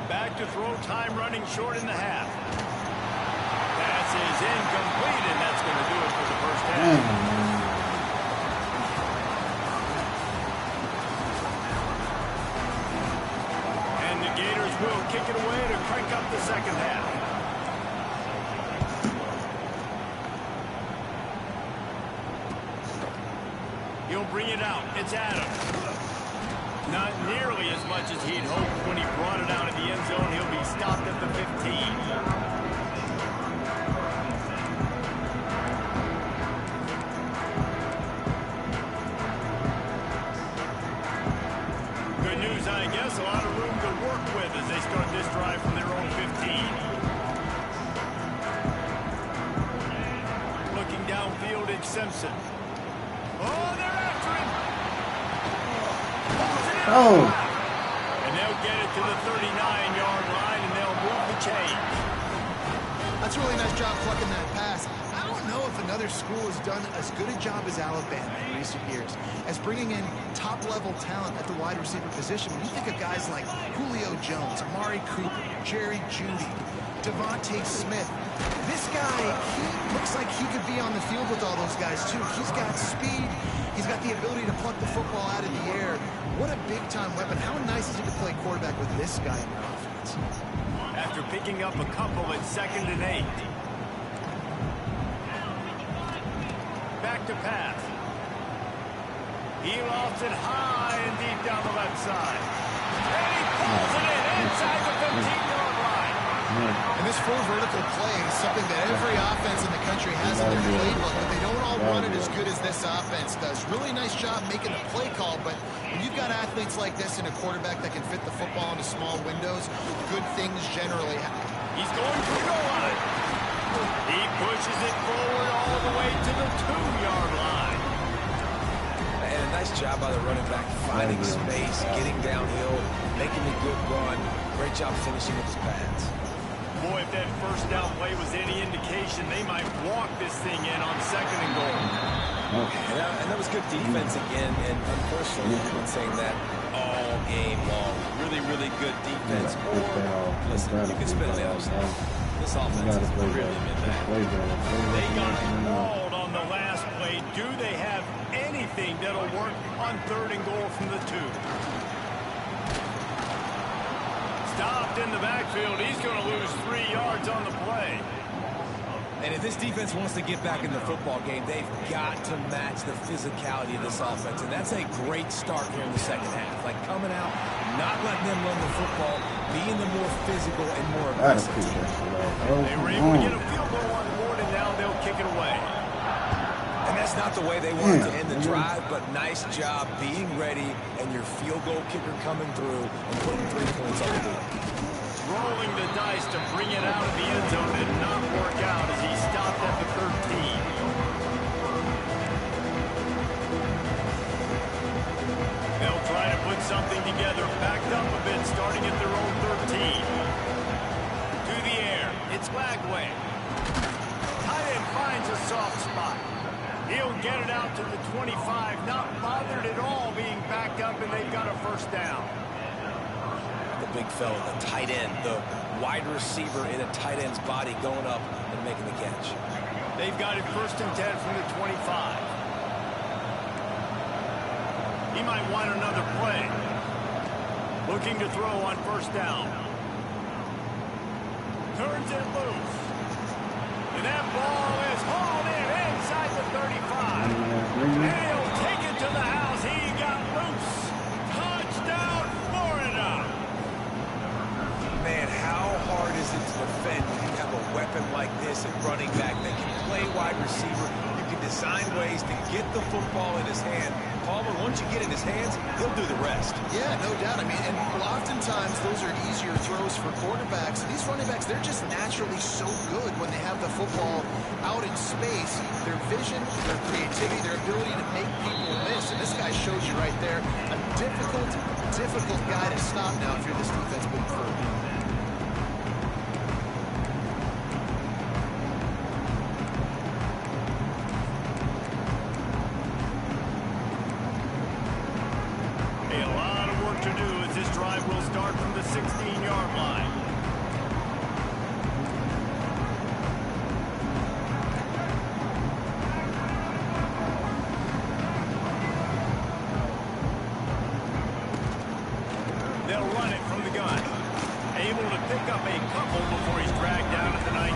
C: Back to throw, time running short in the half. Pass is incomplete, and that's going to do it for the first half. Will kick it away to crank up the second half. He'll bring it out. It's Adams. Not nearly as much as he'd hoped when he brought it out of the end zone. He'll be stopped at the 15. I guess a lot of room to work with as they start this drive from their own 15. Looking downfield, it's Simpson. Oh, they're after him.
D: Oh.
C: And they'll get it to the 39-yard line, and they'll move the chain.
E: That's a really nice job plucking that pass. I don't know if another school has done as good a job as Alabama in recent years as bringing in top-level talent at the wide receiver position. When you think of guys like Julio Jones, Amari Cooper, Jerry Jeudy, Devontae Smith, this guy, he looks like he could be on the field with all those guys, too. He's got speed. He's got the ability to pluck the football out of the air. What a big-time weapon. How nice is it to play quarterback with this guy in your offense?
C: After picking up a couple at 2nd and 8. Back to pass. He lofts it high and deep down the left side. And he pulls it in inside the 15-yard line.
E: And this full vertical play is something that every offense in the country has in their playbook, but they don't all run it as good as this offense does. Really nice job making the play call, but when you've got athletes like this and a quarterback that can fit the football into small windows, good things generally happen.
C: He's going for the goal line. He pushes it forward all the way to the 2-yard line.
B: And a nice job by the running back, finding space, getting downhill, making a good run. Great job finishing with his pads.
C: Boy, if that first down play was any indication, they might walk this thing in on 2nd and goal.
B: And that was good defense again, and unfortunately, we've been saying that all game long. Really, really good defense. Or, listen, you can spit on the other side. This offense has really been bad.
C: They got mauled on the last play. Do they have anything that'll work on 3rd and goal from the 2? Stopped in the backfield. He's going to lose 3 yards on the play.
B: And if this defense wants to get back in the football game, they've got to match the physicality of this offense. And that's a great start here in the second half. Like coming out, not letting them run the football, being the more physical and more aggressive team.
C: They were able to get a field goal on the board, and now they'll kick it away.
B: And that's not the way they wanted to end the drive, but nice job being ready and your field goal kicker coming through and putting 3 points on the board.
C: Rolling the dice to bring it out of the end zone did not work out as he stopped at the 13. They'll try to put something together, backed up a bit, starting at their own 13. To the air, it's Lagway. Tight end finds a soft spot. He'll get it out to the 25, not bothered at all being backed up, and they've got a first down.
B: The big fella, the tight end, the wide receiver in a tight end's body going up and making the catch.
C: They've got it 1st and 10 from the 25. He might want another play. Looking to throw on 1st down. Turns it loose. And that ball is hauled in inside the 35. And he'll take it to the house. He got loose. Touchdown, Florida.
B: Man, how hard is it to defend when you have a weapon like this at running back that can play wide receiver? You can design ways to get the football in his hand. Palmer, once you get in his hands, he'll do the rest.
E: Yeah, no doubt. I mean, and oftentimes those are easier throws for quarterbacks. And these running backs, they're just naturally so good when they have the football out in space. Their vision, their creativity, their ability to make people miss. And this guy shows you right there a difficult guy to stop now if you're this defense moving forward.
C: Will start from the 16-yard line. They'll run it from the gun. Able to pick up a couple before he's dragged down at the 19.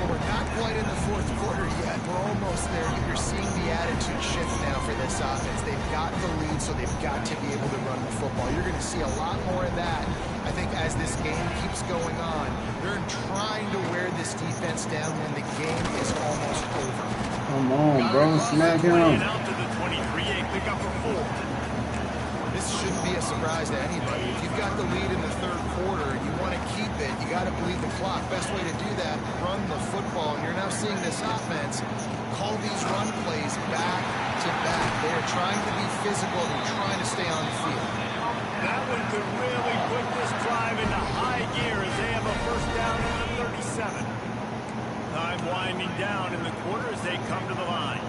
E: Well, we're not quite in the 4th quarter yet. We're almost there. You're seeing the attitude shift now for this offense. They've got the lead, so they've got to be able to run the football. You're going to see a lot more of that, I think, as this game keeps going on. They're trying to wear this defense down when the game is almost over.
D: Come on, bro. Smack him.
C: Out to the 23, a pickup for 4.
E: This shouldn't be a surprise to anybody. If you've got the lead in the 3rd quarter, you want to keep it, you got to bleed the clock. Best way to do that, run the football. And you're now seeing this offense call these run plays back to back. They are trying to be physical and trying to stay on the field.
C: That one could really put this drive into high gear as they have a first down at the 37. Time winding down in the quarter as they come to the line.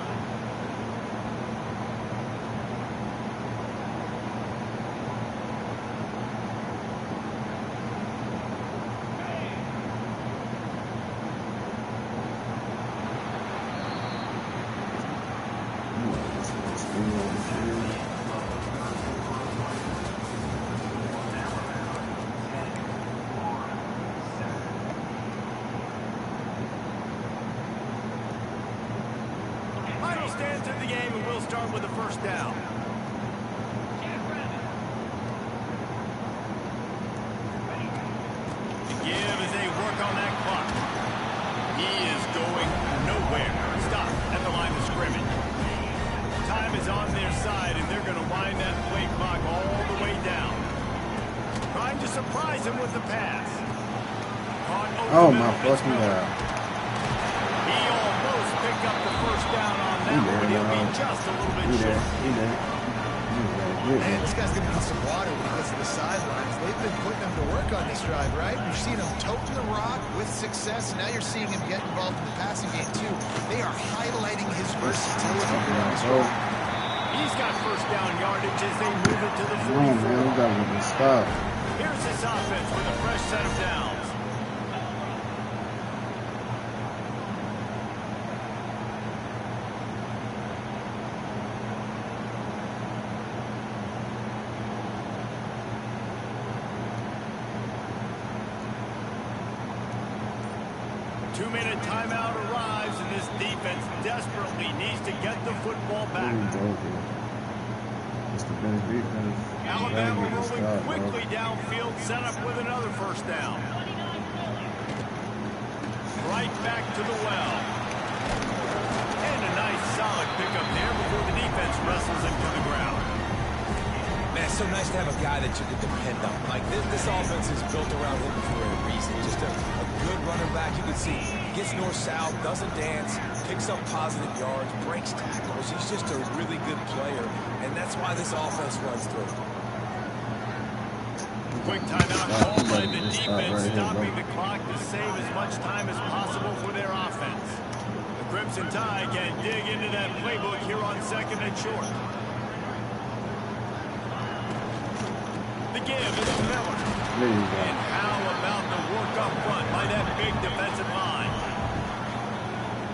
C: Stands in the game, and we'll start with the first down. To give as they work on that clock. He is going nowhere. Stop. time is on their side, and they're going to wind that play clock all the way down. Trying to surprise him with the pass.
D: Oh my fucking God.
C: He almost picked up the first down on that one, but he'll be just a little bit short.
E: Man, this guy's going to need some water when he gets to the sidelines. They've been putting him to work on this drive, right? You've seen him toting the rock with success, and now you're seeing him get involved in the passing game, too. They are highlighting his versatility on this drive.
C: He's got first down yardage as they move it to the 44.
D: Oh, man, we got to stop.
C: Here's this offense with a fresh set of downs. Two-minute timeout arrives, and this defense desperately needs to get the football back.
D: It's the best defense.
C: Alabama rolling quickly downfield, set up with another first down. Right back to the well. And a nice solid pickup there before the defense wrestles him to the ground.
B: Man, it's so nice to have a guy that you can depend on. Like, this offense is built around him for a reason. Just a good running back. You can see gets north-south, doesn't dance, picks up positive yards, breaks tackles. He's just a really good player, and that's why this offense runs through.
C: Quick timeout called by the defense, stopping the clock to save as much time as possible for their offense. The Crimson Tide can dig into that playbook here on second and short. The give is to Miller. And how about the work up front by that big defensive line?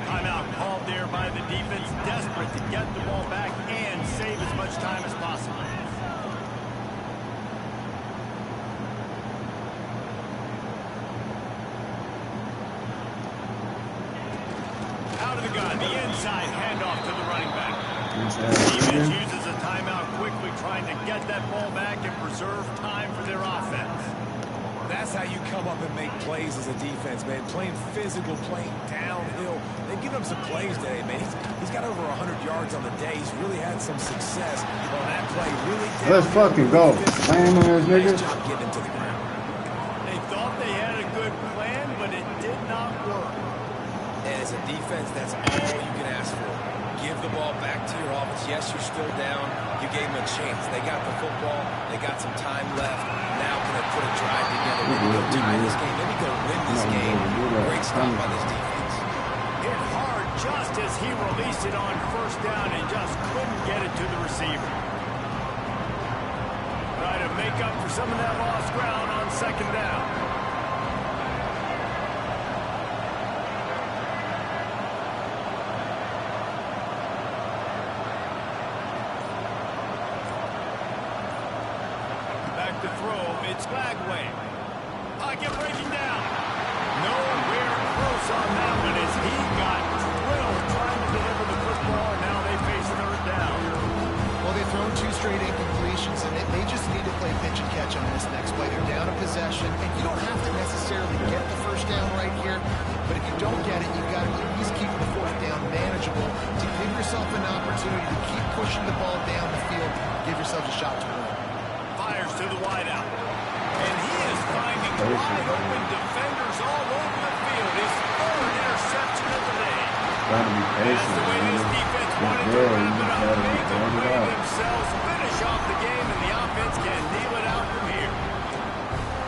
C: Timeout called there by the defense, desperate to get the ball back and save as much time as possible. Out of the gun, the inside handoff to the running back. Defense uses a timeout quickly, trying to get that ball back and preserve time for their offense.
B: That's how you come up and make plays as a defense, man. Playing physical, playing downhill. They've given him some plays today, man. He's got over 100 yards on the day. He's really had some success on that play. Really
D: let's fucking go. Slam ass nigga.
B: Nice job getting to the ground.
C: They thought they had a good plan, but it did not work.
B: And as a defense, that's all you can ask for. Give the ball back to your offense. Yes, you're still down. You gave them a chance. They got the football. They got some time left. Now can they put a drive together? Maybe go tie this game. Maybe go win this game. Great stop by this defense.
C: Hit hard just as he released it on first down and just couldn't get it to the receiver. Try to make up for some of that lost ground on second down. To throw, it's Flagway. Pocket breaking down. Nowhere close on that one as he got drilled trying to deliver the football, and now they face third down.
E: Well, they've thrown two straight incompletions, and they just need to play pitch and catch on this next play. They're down a possession, and you don't have to necessarily get the first down right here, but if you don't get it, you've got to at least keep the fourth down manageable to give yourself an opportunity to keep pushing the ball down the field, give yourself a shot to win.
C: Fires to the wideout. And he is finding wide open defenders all over the field. His third interception of the day. That's the way this defense wanted to wrap it up. Make them play themselves, finish off the game, and the offense can kneel it out from here.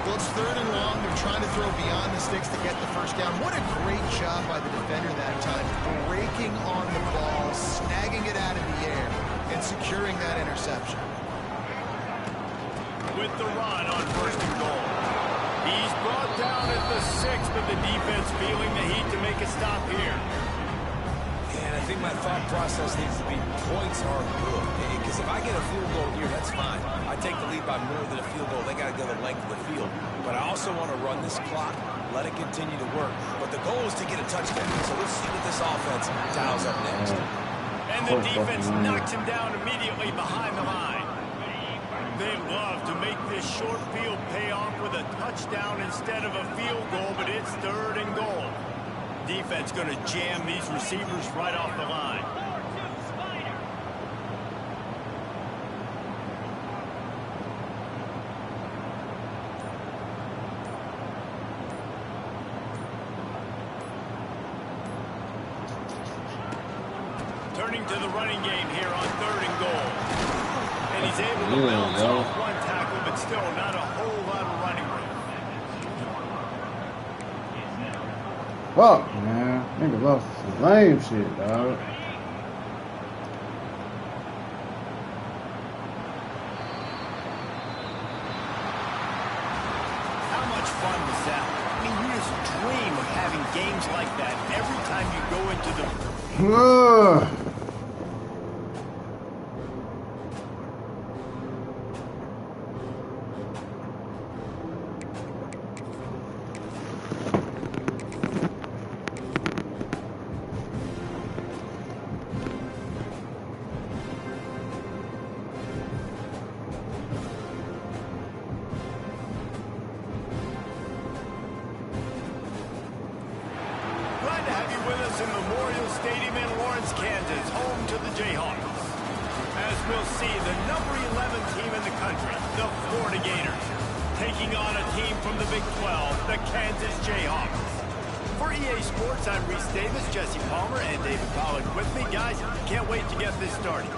E: Well, it's third and long. They're trying to throw beyond the sticks to get the first down. What a great job by the defender that time. Breaking on the ball, snagging it out of the air, and securing that interception.
C: With the run on first and goal. He's brought down at the 6, but the defense feeling the heat to make a stop here.
B: And I think my thought process needs to be points are good. Because if I get a field goal here, that's fine. I take the lead by more than a field goal. They got to go the length of the field. But I also want to run this clock, let it continue to work. But the goal is to get a touchdown. So let's see what this offense dials up next.
C: And the defense knocks him down immediately behind the line. They love to make this short field pay off with a touchdown instead of a field goal, but it's third and goal. Defense going to jam these receivers right off the line. Turning to the running game here on 3rd and goal. And he's able to bounce off one tackle, but still not a whole lot of running room.
D: Fuck, man. Nigga lost some lame shit, dog.
C: How much fun was that? I mean, you just dream of having games like that every time you go into the... in Memorial Stadium in Lawrence, Kansas, home to the Jayhawks. As we'll see, the number 11 team in the country, the Florida Gators, taking on a team from the Big 12, the Kansas Jayhawks. For EA Sports, I'm Reese Davis, Jesse Palmer, and David Pollack with me. Guys, can't wait to get this started.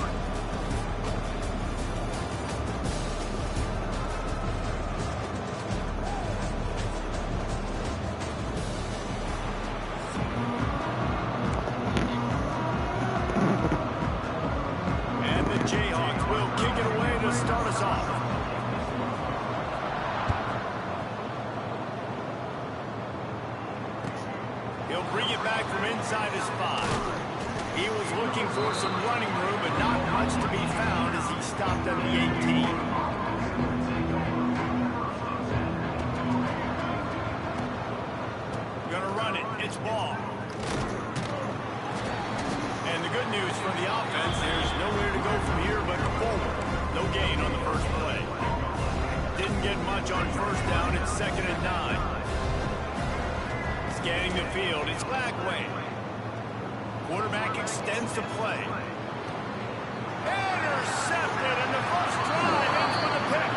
C: He'll bring it back from inside his 5. He was looking for some running room, but not much to be found as he stopped at the 18. Gonna run it. It's ball. And the good news for the offense, there's nowhere to go from here but forward. No gain on the first play. Didn't get much on first down. It's 2nd and 9. Scanning the field, it's back way. Quarterback extends the play. Intercepted, and the first drive ends with a pick.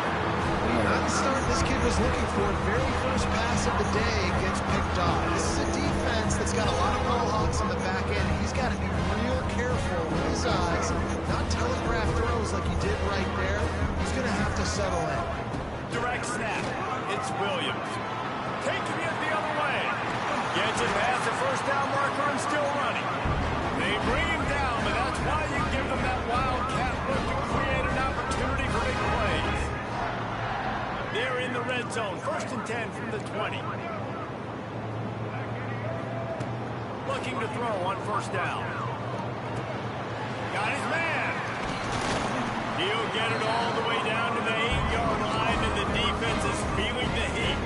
E: Not the start this kid was looking for. Very first pass of the day gets picked off. This is a defense that's got a lot of mohawks on the back end. He's got to be real careful with his eyes, not telegraph throws like he did right there. He's going to have to settle in.
C: Direct snap. It's Williams. Taking it the other way. Gets it past the first down marker and still running. They bring him down, but that's why you give them that wildcat look to create an opportunity for big plays. They're in the red zone. 1st and 10 from the 20. Looking to throw on 1st down. Got his man. He'll get it all the way down to the 8-yard line, and the defense is feeling the heat.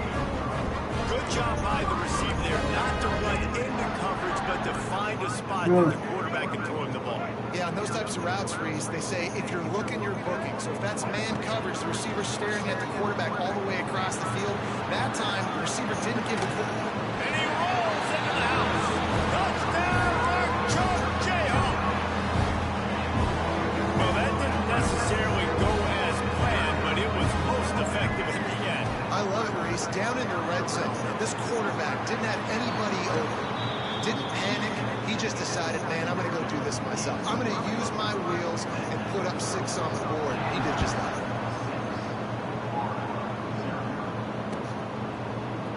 C: Good job by the receiver there, not to run into coverage, but to find a spot that the quarterback can throw him the ball.
E: Yeah, on those types of routes, Reese, they say if you're looking, you're booking. So if that's man coverage, the receiver's staring at the quarterback all the way across the field. That time, the receiver didn't give the quarterback.
C: And he rolls into the house. Touchdown, Mark Jayhawk. Well, that didn't necessarily go as planned, but it was most effective in the end.
E: I love it, Reese. Down in the red zone, this quarterback didn't have anybody open. Didn't panic. He just decided, man, I'm going to go do this myself. I'm going to use my wheels and put up 6 on the board. He did just that.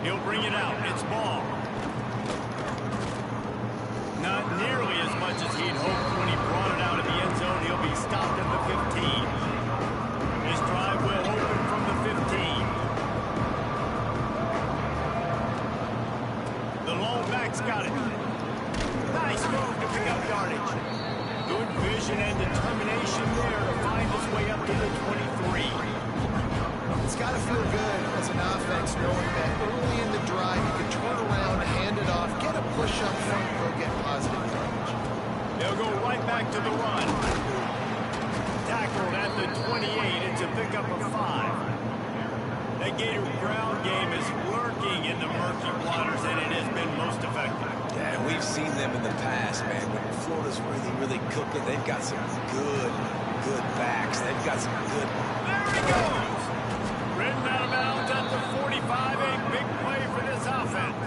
C: He'll bring it out. It's ball. Not nearly as much as he'd hoped when he brought it out of the end zone. He'll be stopped at the 15. This drive will open from the 15. The lone back's got it. Nice move to pick up yardage. Good vision and determination there to find his way up to the 23.
E: It's got to feel good as an offense knowing that early in the drive you can turn around, hand it off, get a push up front, go get positive yardage.
C: They'll go right back to the run. Tackled at the 28. It's a pickup of 5. That Gator ground game is lurking in the murky waters, and it has been most effective.
B: Yeah, we've seen them in the past, man. When Florida's really cooking, they've got some good backs. They've got some good...
C: There he goes! Ridden out of bounds at the 45. A big play for this offense.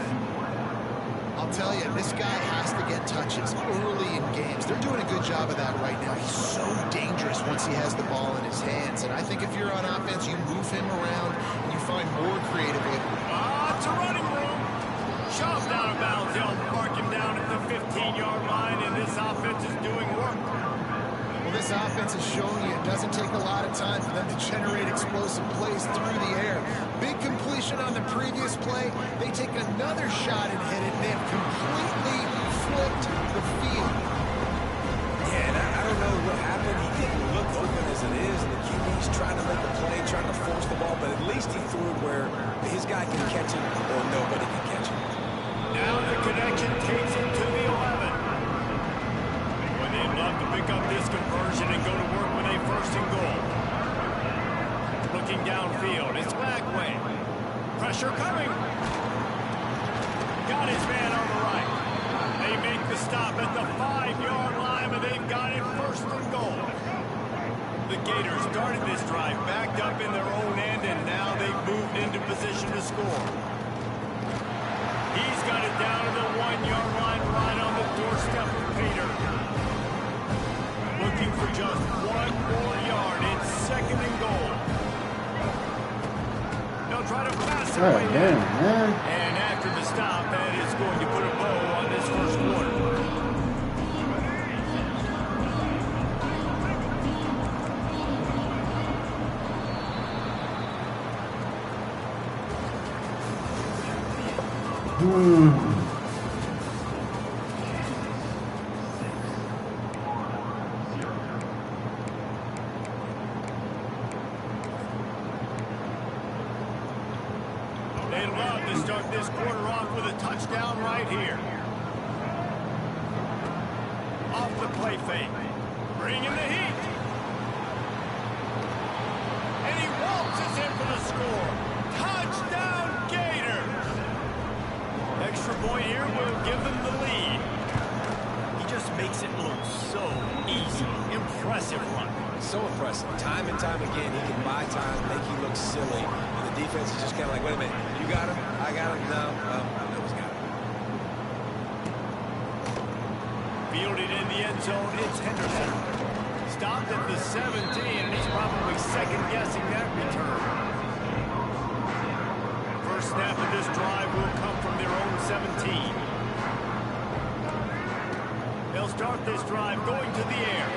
E: I'll tell you, this guy has to get touches early in games. They're doing a good job of that right now. He's so dangerous once he has the ball in his hands. And I think if you're on offense, you move him around and you find more creative ways.
C: It's a running room. Shove down of bounds. They'll mark him down at the 15-yard line, and this offense is doing work.
E: Well, this offense is showing you it doesn't take a lot of time for them to generate explosive plays through the air. Big completion on the previous play. They take another shot and hit it. They have completely flipped the field.
B: Yeah, and I don't know what happened. He didn't look open as it is, and the QB's trying to make a play, trying to force the ball, but at least he threw it where his guy can catch it or nobody can catch it.
C: Now the connection takes him to the 11. When they'd love to pick up this conversion and go to work with a 1st and goal. Looking downfield, it's Bagway. Pressure coming. Got his man on the right. They make the stop at the 5-yard line, but they've got it 1st and goal. The Gators started this drive backed up in their own end, and now they've moved into position to score. He's got it down to the 1-yard line right on the doorstep of Peter. Looking for just 1 more yard. It's 2nd and goal. They'll try to pass it away. And after the stop, that is going to put a bow on this 1st quarter. They'd love to start this quarter off with a touchdown right here. Off the play fake. Bringing the heat. And he waltzes in for the score. Touchdown, Gators! Extra point here will give them the lead. He just makes it look so easy. Impressive run.
B: So impressive. Time and time again, he can buy time, make you look silly. And the defense is just kind of like, wait a minute, you got him? I got him? No. No, he's got him.
C: Fielded in the end zone, it's Henderson. Stopped at the 17, and he's probably second-guessing that return. First snap of this drive will come from their own 17. They'll start this drive going to the air.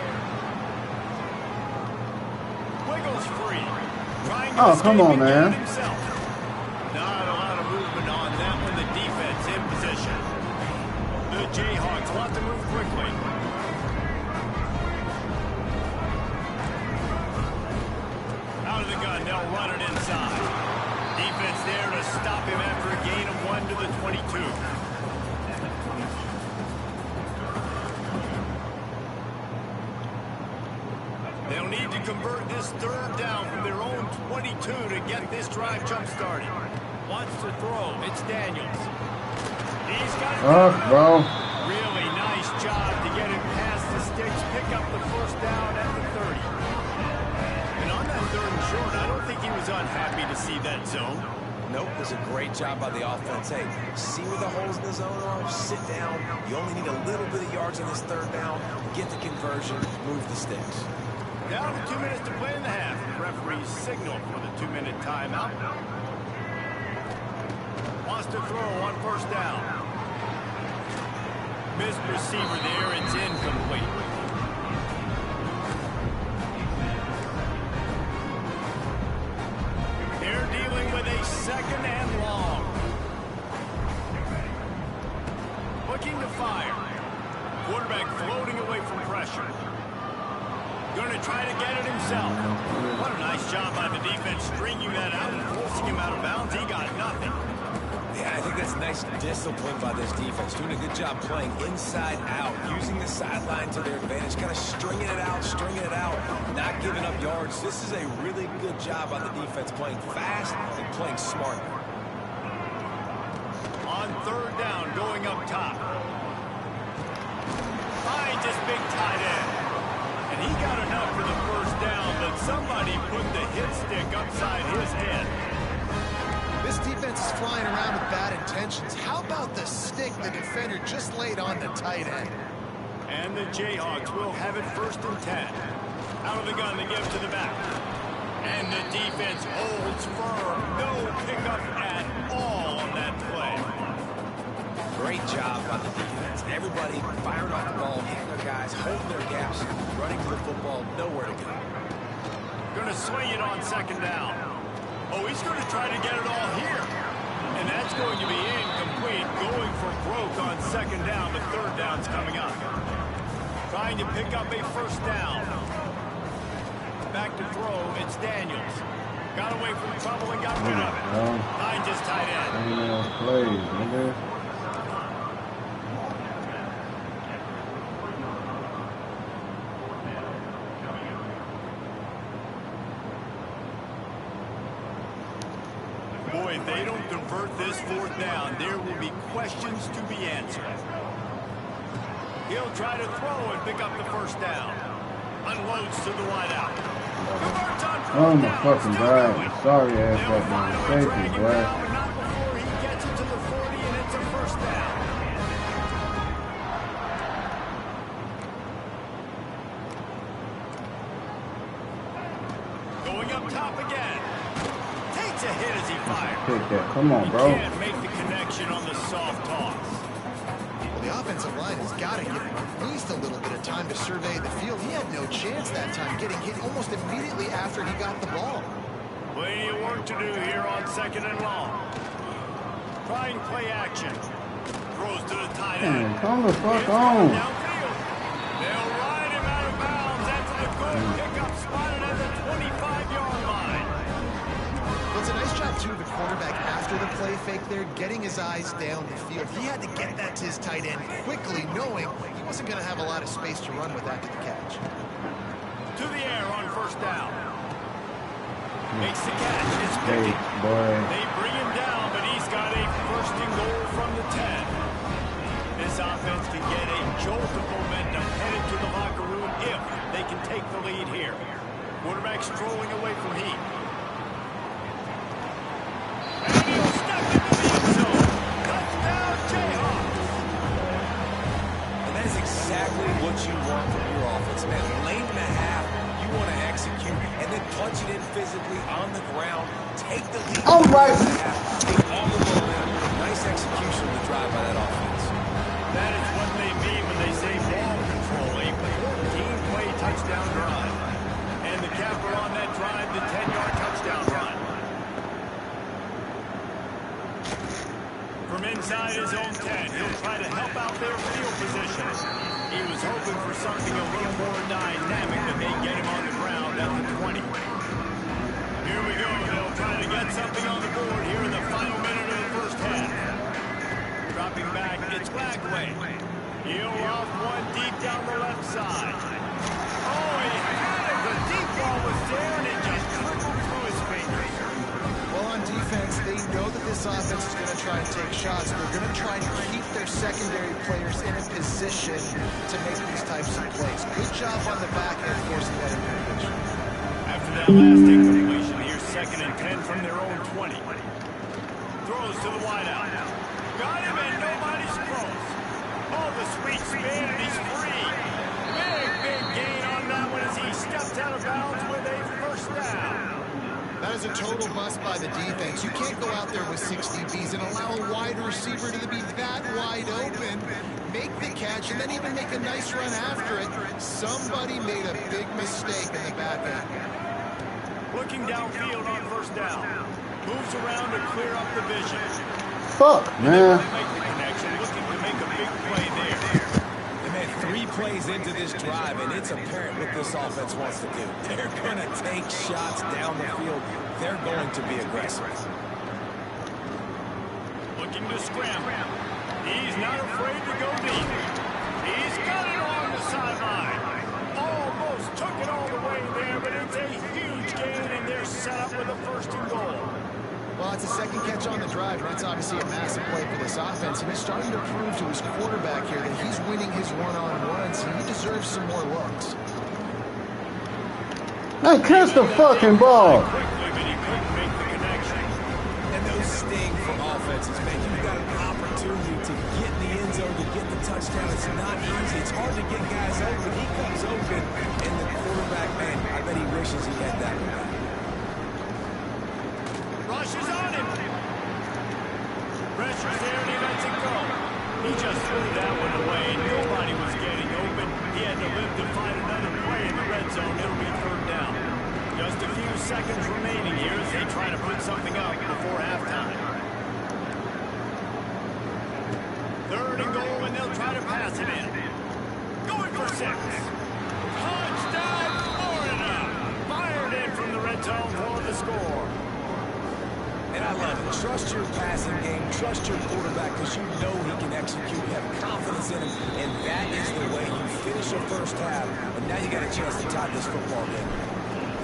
C: Wiggles free. Trying to
D: come on, man.
C: Himself. Not a lot of movement on that one. The defense in position. The Jayhawks want to move quickly. Out of the gun, they'll run it inside. Defense there to stop him after a gain of 1 to the 22. They'll need to convert this 3rd down from their own 22 to get this drive jump-started. Wants to throw. It's Daniels. He's got it.
D: Bro.
C: Really nice job to get it past the sticks, pick up the 1st down at the 30. And on that 3rd and short, I don't think he was unhappy to see that zone.
B: Nope, it was a great job by the offense. Hey, see where the holes in the zone are? Sit down. You only need a little bit of yards on this 3rd down. Get the conversion. Move the sticks.
C: Down to 2 minutes to play in the half. The referee's signal for the 2-minute timeout. Wants to throw on 1st down. Missed receiver there. It's incomplete. They're dealing with a 2nd and long. Looking to fire. Quarterback floating away from pressure. Going to try to get it himself. What a nice job by the defense stringing that out and forcing him out of bounds. He got nothing.
B: Yeah, I think that's nice discipline by this defense. Doing a good job playing inside out, using the sideline to their advantage, kind of stringing it out, not giving up yards. This is a really good job by the defense, playing fast and playing smart.
C: On 3rd down, going up top. Finds his big tight end. And he got enough for the 1st down, but somebody put the hit stick upside his head.
E: This defense is flying around with bad intentions. How about the stick the defender just laid on the tight end?
C: And the Jayhawks will have it 1st and 10. Out of the gun, they give to the back. And the defense holds firm. No pickup at all on that play.
B: Great job by the defense. Everybody firing off the ball, hitting their guys, holding their gaps, running to the football, nowhere to go.
C: Going to swing it on 2nd down. Oh, he's going to try to get it all here. And that's going to be incomplete. Going for broke on 2nd down. The 3rd down's coming up. Trying to pick up a 1st down. Back to throw, it's Daniels. Got away from trouble and got rid of it. Nine just tight end.
D: Plays, nigga.
C: Boy, if they don't convert this 4th down, there will be questions to be answered. He'll try to throw and pick up the 1st down. Unloads to the wideout. Converts on 4th
D: Oh my
C: down.
D: fucking god. Sorry ass
C: They'll
D: fucking
C: finally
D: safety,
C: drag him
D: boy.
C: down, but not before he gets it to the 40, and it's a 1st down. Going up top again. Takes a hit as he fires.
D: Take that. Come on, bro.
C: Can't make the connection on the soft toss.
E: Well, the offensive line has got to give him at least a little bit of time to survey the field. He had no chance that time, getting hit almost immediately after he got the ball.
C: Plenty of work to do here on 2nd and long. Trying play action. Throws to the tight end.
D: Man, come the fuck
C: It's
D: on.
C: downfield. They'll ride him out of bounds after the good pickup spotted at the 25-yard line.
E: Well, it's a nice job, too, of the quarterback after the play fake there, getting his eyes down the field. He had to get that to his tight end quickly, knowing he wasn't going to have a lot of space to run with after the catch.
C: To the air on 1st down. Makes the catch. It's
D: Hey,
C: Pickett.
D: boy.
C: They bring him down, but he's got a 1st and goal from the 10. This offense can get a jolt of momentum headed to the locker room if they can take the lead here. Quarterback strolling away from heat. And he'll step into the end zone. Touchdown, Jayhawks.
B: And that is exactly what you want from your offense, man. Late in the half, you want to execute and then punch it in physically on the ground. Take the lead.
D: All right.
B: Take all the momentum. Nice execution of the drive by that offense.
C: That is what they mean when they say ball control. A 14-play touchdown drive. And the capper on that drive, the 10-yard touchdown run. From inside his own 10, he'll try to help out their field position. He was hoping for something a little more dynamic, but they get him on the ground at the 20. Here we go. They'll try to get something on the board here in the final minute of the 1st half. Dropping back, it's Lagway. He'll off one deep down the left side. Oh, he had it. The deep ball was there, and it just trickled through his fingers.
E: Well, on defense, they know that this offense is going to try and take shots. They're going to try to keep their secondary players in a position to make these types of plays. Good job on the back end forcing that incompletion.
C: After that last incompletion, here's 2nd and 10 from their own 20. Throws to the wideout. Got him, and nobody's close. Oh, the sweet spin, and he's free. Big gain on that one as he steps out of bounds with a 1st down.
E: That is a total bust by the defense. You can't go out there with 6 DBs and allow a wide receiver to be that wide open, make the catch, and then even make a nice run after it. Somebody made a big mistake in the back end.
C: Looking downfield on 1st down. Moves around to clear up the vision.
D: Fuck, man.
C: Make the connection, looking to make a big play there.
B: And man, 3 plays into this drive, and it's apparent what this offense wants to do. They're going to take shots down the field. They're going to be aggressive.
C: Looking to scramble. He's not afraid to go deep. He's got it on the sideline. Almost took it all the way there, but it's a huge gain, and they're set up with a 1st and goal.
E: Well, it's a 2nd catch on the drive, and that's obviously a massive play for this offense. And he's starting to prove to his quarterback here that he's winning his one-on-ones, and he deserves some more looks.
D: Hey, catch the fucking ball.
C: Quickly, but he couldn't make the connection.
B: And those sting for offenses, man. You've got an opportunity to get in the end zone, to get the touchdown. It's not easy. It's hard to get
C: Touchdown, Florida! Fired in from the red zone for the score.
B: And I love it. Trust your passing game. Trust your quarterback because you know he can execute. You have confidence in him. And that is the way you finish your first half. And now you got a chance to tie this football game.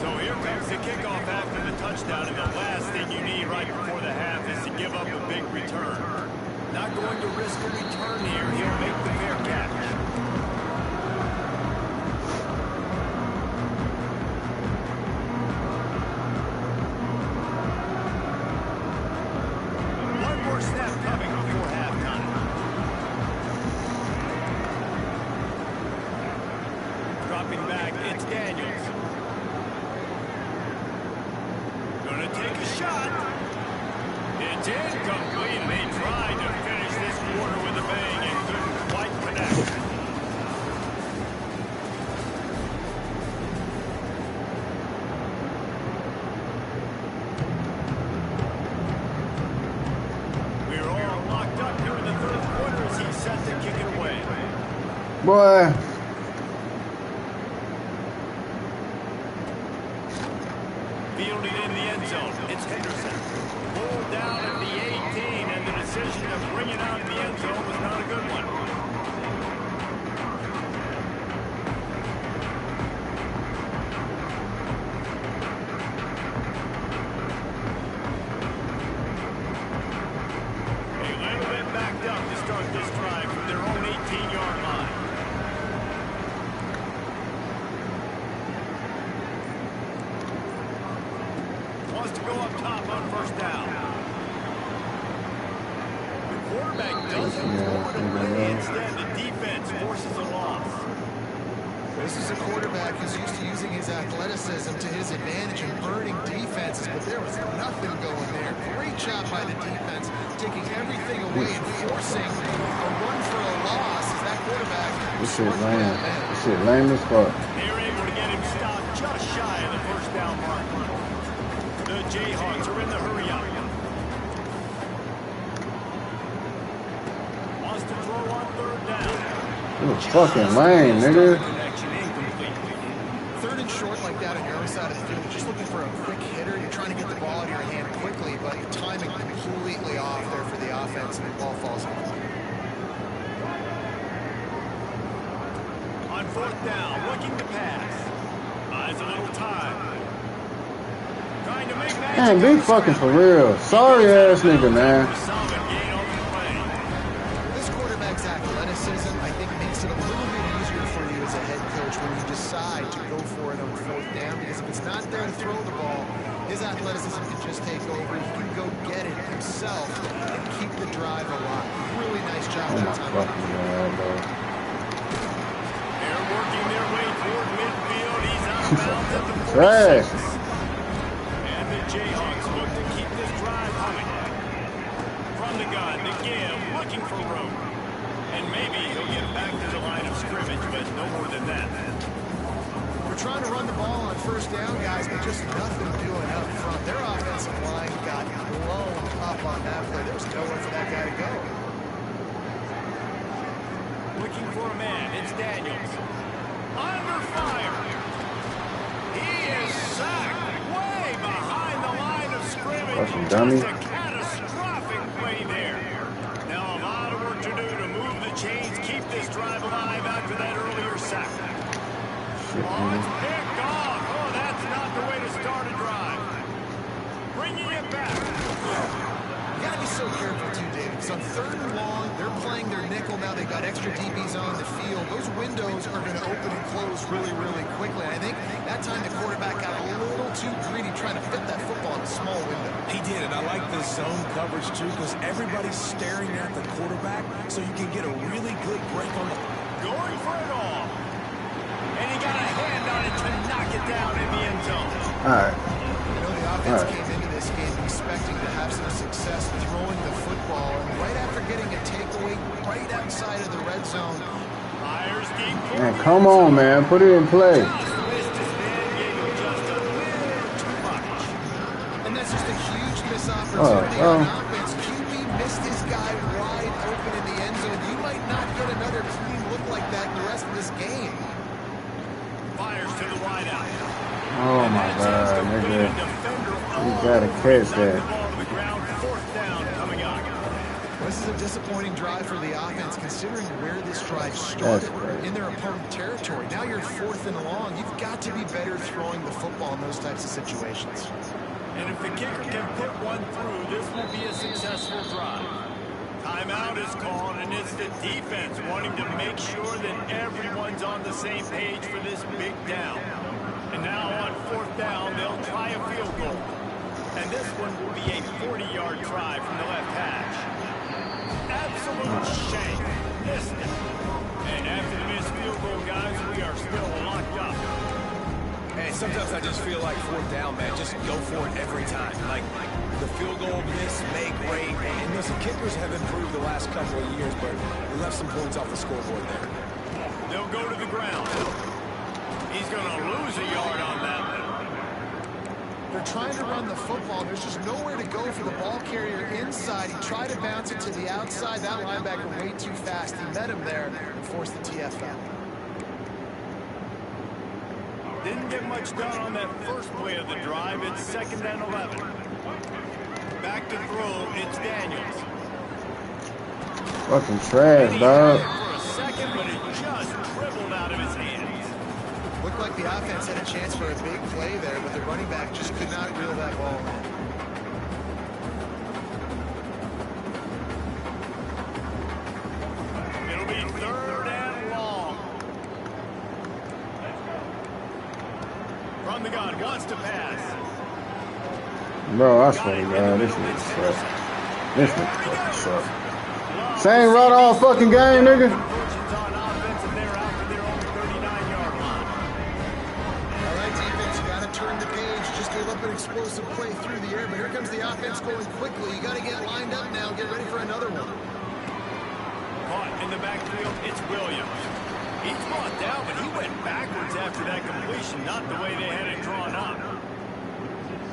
C: So here comes the kickoff after the touchdown. And the last thing you need right before the half is to give up a big return. Not going to risk a return here. He'll make the fair catch.
D: Boy.
C: Fielded in the end zone. It's Henderson. Pulled down at the 18, and the decision to bring it out of the end zone was not a good one. A little bit backed up to start this drive from their own 18-yard line. To go up top on first down. The quarterback doesn't throw it away. Instead, the defense forces a loss.
E: This is a quarterback who's used to using his athleticism to his advantage and burning defenses, but there was nothing going there. Great job by the defense, taking everything away and forcing a run for a loss as that quarterback.
D: This shit lame. This shit lame as fuck.
C: They were able to get him stopped just shy of the first down mark. The Jayhawks are in the hurry-up. Wants to throw on third down.
D: It was fucking lame, nigga.
E: Third and short like that on your own side of the field. You're just looking for a quick hitter. You're trying to get the ball out of your hand quickly, but the timing completely off there for the offense, and the ball falls out.
C: On fourth down, looking to pass. Buys a little time.
D: Man, be fucking for real. Sorry ass nigga, man.
E: This quarterback's athleticism, I think, makes it a little bit easier for you as a head coach when you decide to go for it on fourth down, because if it's not there to throw the ball, his athleticism can just take over. He can go get it himself and keep the drive alive. Really nice job that time.
C: They're working their way toward midfield. He's out of bounds at the 46. Jayhawks look to keep this drive humming. From the gun, the give, looking for room. And maybe he'll get back to the line of scrimmage, but no more than that.
E: We're trying to run the ball on first down, guys, but just nothing doing up front. Their offensive line got blown up on that play. There was nowhere for that guy to go.
C: Looking for a man. It's Daniels. Under fire. He is sacked.
D: Fucking dummy.
C: Just a catastrophic play there. Now a lot of work to do to move the chains, keep this drive alive after that earlier sack.
D: Shit,
C: It's picked off. Oh, that's not the way to start a drive. Bringing it back.
E: You gotta be so careful too, David, because on third and long, they're playing their nickel now. They've got extra DBs on the field. Those windows are going to open and close really, really quickly. And I think that time the quarterback got a little too greedy trying to fit that football in a small window.
B: He did, and I like the zone coverage too, because everybody's staring at the quarterback, so you can get a really good break on the...
C: Going for it all. And he got a hand on it to knock it down in the end zone.
D: All right.
E: You know, the offense came into this game expecting to have some success throwing the football, and right after getting a takeaway right outside of the red zone.
D: Man, come on, man. Put it in play.
E: And that's just a huge missed opportunity on offense. QB missed his guy wide open in the end zone. You might not get another clean look like that in the rest of this game.
C: Fires to the wideout.
D: Oh my God, nigga. You gotta catch that.
C: Fourth down coming up.
E: This is a disappointing drive for the offense, considering where this drive started in their opponent territory. Now you're 4th and long. You've got to be better throwing the football in those types of situations.
C: And if the kicker can put one through, this will be a successful drive. Timeout is called, and it's the defense wanting to make sure that everyone's on the same page for this big down. And now on 4th down, they'll try a field goal. And this one will be a 40-yard try from the left hash. Absolute shame. Missed it. And after the missed field goal, guys, we are still locked up.
B: Hey, sometimes I just feel like 4th down, man. Just go for it every time. Like the field goal, miss, make, great. And listen, kickers have improved the last couple of years, but we left some points off the scoreboard there.
C: They'll go to the ground. He's going to lose a yard on that one.
E: They're trying to run the football. There's just nowhere to go for the ball carrier inside. He tried to bounce it to the outside. That linebacker way too fast. He met him there and forced the TFL.
C: Didn't get much done on that first play of the drive. It's 2nd and 11. Back to throw. It's Daniels.
D: Fucking trash, dog.
C: For a second, but it just dribbled out of his hands.
E: Looked like the offense had a chance for a big play there, but the running back just could not reel that ball in.
C: It'll be 3rd and long. From the gun, wants to pass.
D: Bro, I swear to God, this nigga sucks. This nigga fucking sucks. Same route all fucking game, nigga.
E: Explosive play through the air, but here comes the offense going quickly. You got to get lined up now, get ready for another one.
C: Caught in the backfield, it's Williams. He's brought down, but he went backwards after that completion, not the way they had it drawn up.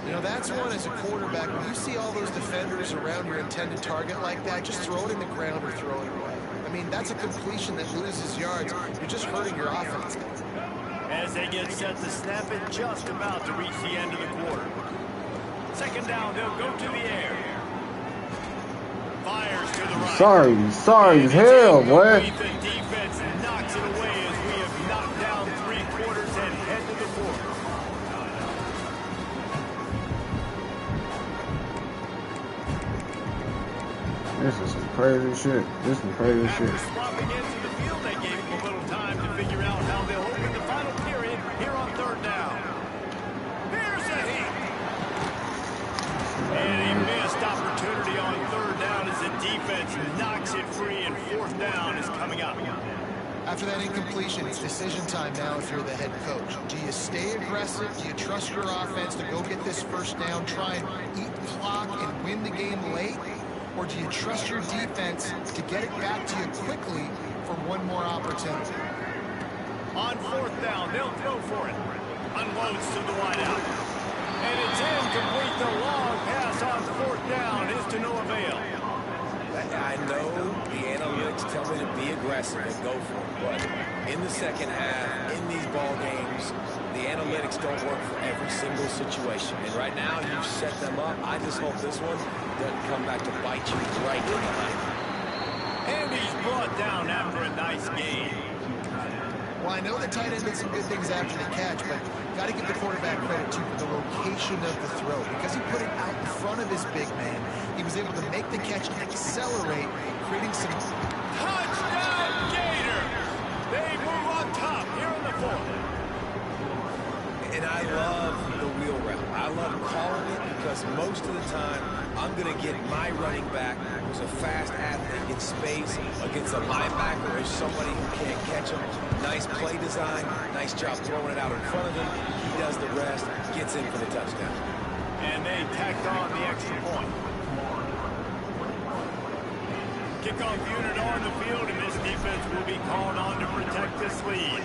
E: You know, that's one as a quarterback. When you see all those defenders around your intended target like that, just throw it in the ground or throw it away. I mean, that's a completion that loses yards. You're just hurting your offense.
C: As they get set to snap it, just about to reach the end of the quarter. 2nd down, they'll go to the air. Fires to the right.
D: Sorry as hell, boy.
C: The defense knocks it away as we have knocked down 3 quarters and head to the 4th.
D: This is some crazy shit. This is some crazy
C: After
D: shit.
C: swapping into the field, they gave him a little time to figure out how they'll open the final period here on 3rd down. Here's a hit. And a missed opportunity on 3rd down as the defense knocks it free, and 4th down is coming up.
E: After that incompletion, it's decision time now if you're the head coach. Do you stay aggressive? Do you trust your offense to go get this 1st down, try and eat the clock and win the game late? Or do you trust your defense to get it back to you quickly for one more opportunity?
C: On 4th down, they'll throw for it. Unloads to the wideout. And it's incomplete. The long pass on 4th down is to no avail.
B: I know the analytics tell me to be aggressive and go for it, but in the 2nd half, in these ball games, the analytics don't work for every single situation. And right now, you've set them up. I just hope this one doesn't come back to bite you right in the eye.
C: And he's brought down after a nice game.
E: Well, I know the tight end did some good things after the catch, but got to give the quarterback credit, too, for the location of the throw. Because he put it out in front of his big man, he was able to make the catch and accelerate, creating some...
C: Touchdown, Gators! They move on top here in the 4th.
B: And I love the wheel route. I love calling it because most of the time, I'm going to get my running back, who's a fast athlete, in space against a linebacker or somebody who can't catch him. Nice play design, nice job throwing it out in front of him. He does the rest, gets in for the touchdown.
C: And they tacked on the extra point. Kickoff unit on the field, and this defense will be called on to protect this lead.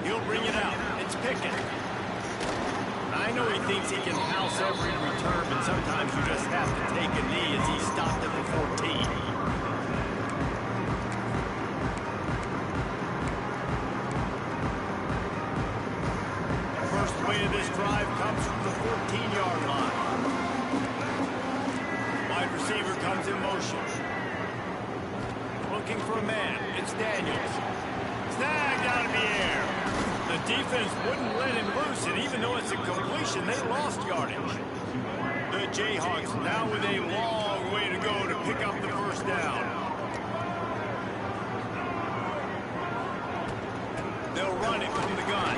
C: He'll bring it out. It's Pickett. I know he thinks he can house every return, but sometimes you just have to take a knee as he stopped at the 14. motion. Looking for a man. It's Daniels. Snagged out of the air. The defense wouldn't let him loose, and even though it's a completion, they lost yardage. The Jayhawks now with a long way to go to pick up the first down. They'll run it from the gun.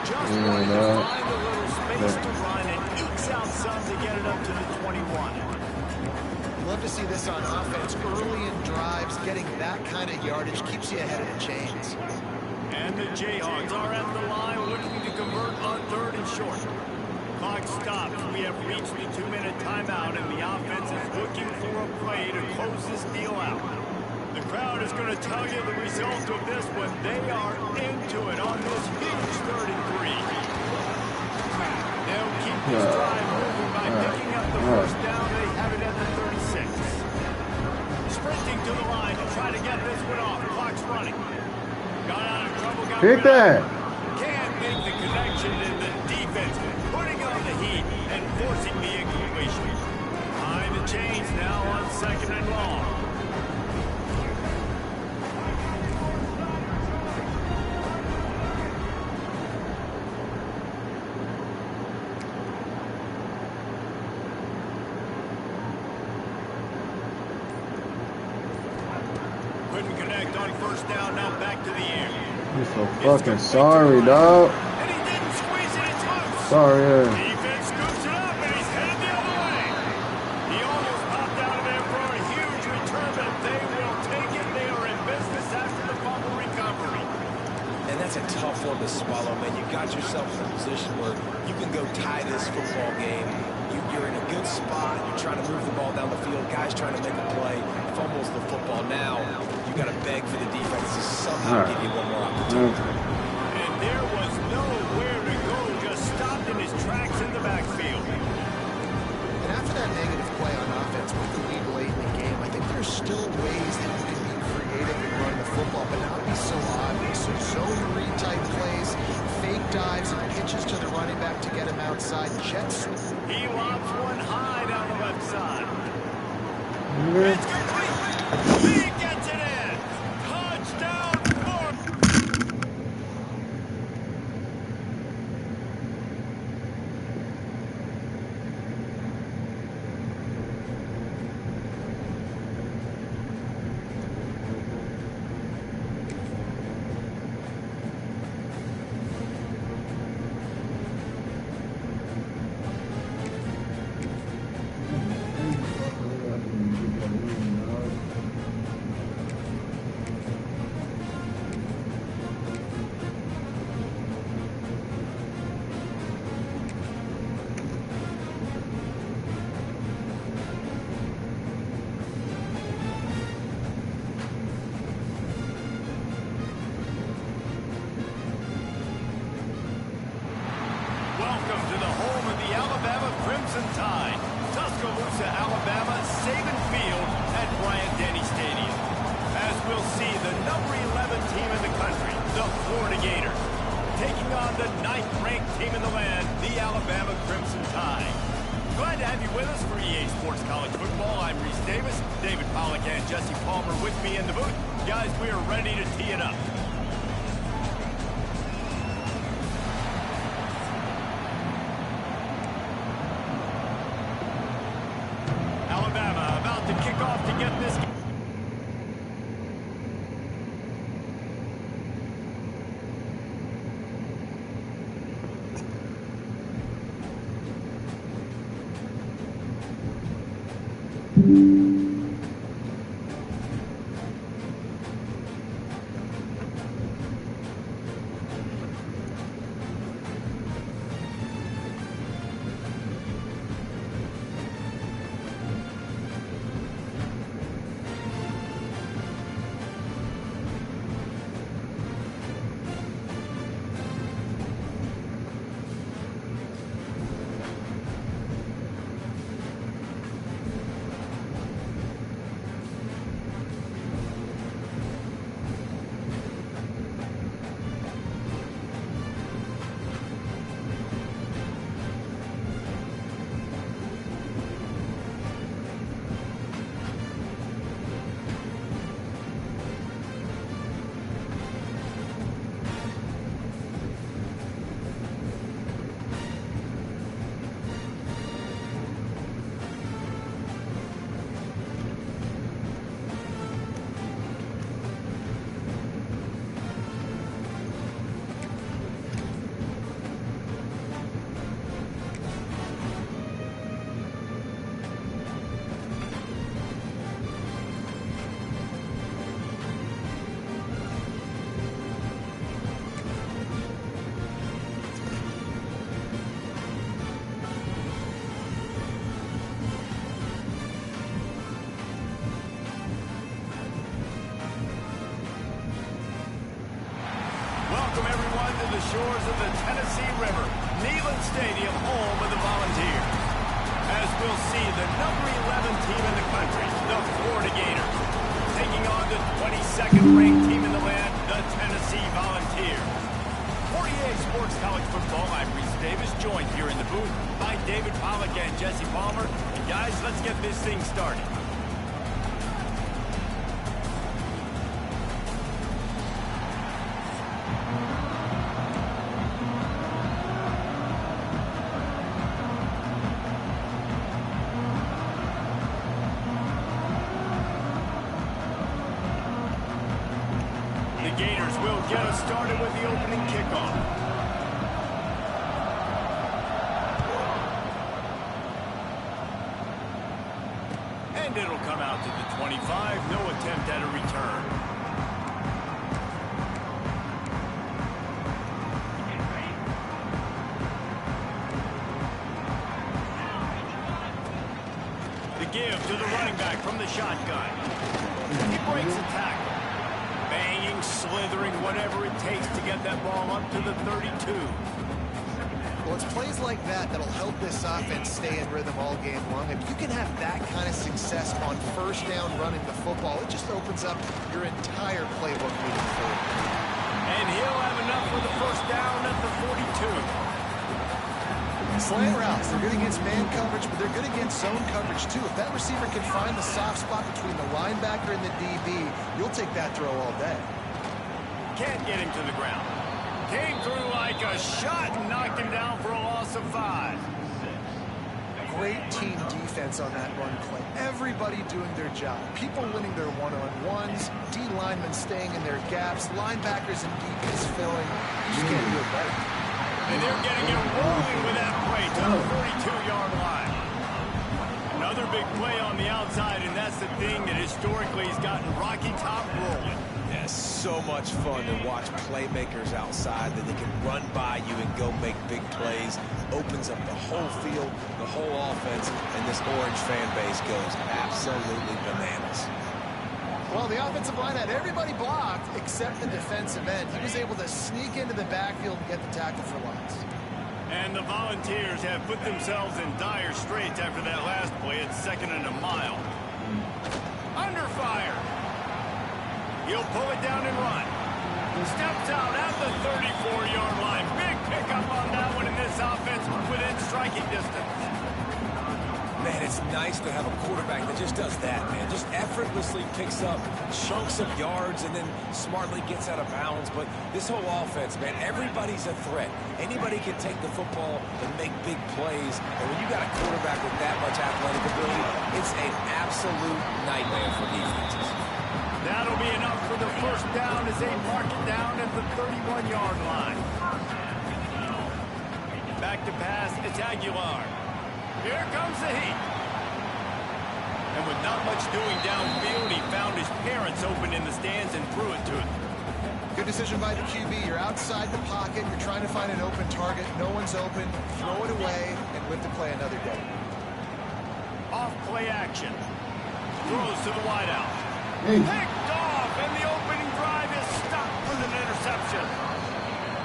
C: Just wanted to find a little space to run and ekes out some to get it up to the 21.
E: Love to see this on offense early in drives. Getting that kind of yardage keeps you ahead of the chains.
C: And the Jayhawks are at the line looking to convert on 3rd and short. Clock stops. We have reached the 2-minute timeout, and the offense is looking for a play to close this deal out. The crowd is going to tell you the result of this when they are into it on this huge 3rd and 3. They'll keep this drive moving by picking up the first down. They have it at the 36. Sprinting to the line to try to get this one off. Clock's running. Got out of trouble. Got
D: Hit that.
C: Can't make the connection, and the defense putting on the heat and forcing the incompletion. Behind the chains now on 2nd and long. Couldn't connect on 1st down, now back to the air.
D: I'm so fucking sorry, dog.
C: And he didn't squeeze it, it's loose.
D: Sorry,
C: Defense scoops it up, and he's headed the other way. He almost popped out of there for a huge return, but they will take it. They are in business after the fumble recovery.
B: And that's a tough one to swallow, man. You got yourself in a position where you can go tie this football game. You're in a good spot. You're trying to move the ball down the field. Guys trying to make a play. Fumbles the football. Now you got to beg for the defense to somehow give you one more opportunity.
C: And there was nowhere to go. Just stopped in his tracks in the backfield.
E: And after that negative play on offense with the lead late in the game, I think there's still ways that you can be creative and run the football, but not be so obvious. So zone read type plays, fake dives, and pitches to the running back to get him outside. Jets.
C: He lobs one high down the left side. It's complete. He gets it in. Touchdown, Florida. Welcome to the home of the Alabama Crimson Tide. Tuscaloosa, Alabama, Saban Field at Bryant-Denny Stadium. As we'll see, the number 11 team in the country, the Florida Gators, taking on the 9th-ranked team in the land, the Alabama Crimson Tide. Glad to have you with us for EA Sports College Football. I'm Reese Davis, David Pollack and Jesse Palmer with me in the booth. Guys, we are ready to tee it up. Alabama about to kick off to get this game. the shores of the Tennessee River, Neyland Stadium, home of the Volunteers. As we'll see the number 11 team in the country, the Florida Gators, taking on the 22nd ranked team in the land, the Tennessee Volunteers. 48 Sports College Football, I'm Reese Davis, joined here in the booth by David Pollack and Jesse Palmer. And guys, let's get this thing started. The Gators will get us started with the opening kickoff. And it'll come out to the 25. No attempt at a return. The give to the running back from the shotgun. He breaks a tackle. Banging, slithering, whatever it takes to get that ball up to the 32.
E: Well, it's plays like that that'll help this offense stay in rhythm all game long. If you can have that kind of success on first down running the football, it just opens up your entire playbook moving forward.
C: And he'll have enough for the first down at the 42.
E: Slant routes, they're good against man coverage, but they're good against zone coverage too. If that receiver can find the soft spot between the linebacker and the DB, you'll take that throw all day.
C: Can't get him to the ground. Came through like a shot and knocked him down for a loss of 5.
E: Great team defense on that run play. Everybody doing their job. People winning their one-on-ones, D linemen staying in their gaps, linebackers and DBs filling. You just can't do it better.
C: And they're getting it rolling with that play to the 42-yard line. Another big play on the outside, and that's the thing that historically has gotten Rocky Top rolling.
B: Yeah, so much fun to watch playmakers outside that they can run by you and go make big plays. Opens up the whole field, the whole offense, and this Orange fan base goes absolutely bananas.
E: Well, the offensive line had everybody blocked except the defensive end. He was able to sneak into the backfield and get the tackle for loss.
C: And the Volunteers have put themselves in dire straits after that last play at 2nd and a mile. Under fire. He'll pull it down and run. Steps out at the 34-yard line. Big pickup on that one in this offense within striking distance.
B: Man, it's nice to have a quarterback that just does that, man. Just effortlessly picks up chunks of yards and then smartly gets out of bounds. But this whole offense, man, everybody's a threat. Anybody can take the football and make big plays. And when you got a quarterback with that much athletic ability, it's an absolute nightmare for defenses.
C: That'll be enough for the first down as they mark it down at the 31-yard line. Back to pass, it's Aguilar. Here comes the heat. And with not much doing downfield, he found his parents open in the stands and threw it to him.
E: Good decision by the QB. You're outside the pocket. You're trying to find an open target. No one's open. Throw it away and live to play another day.
C: Off play action. Throws to the wideout. Picked off, and the opening drive is stopped with an interception.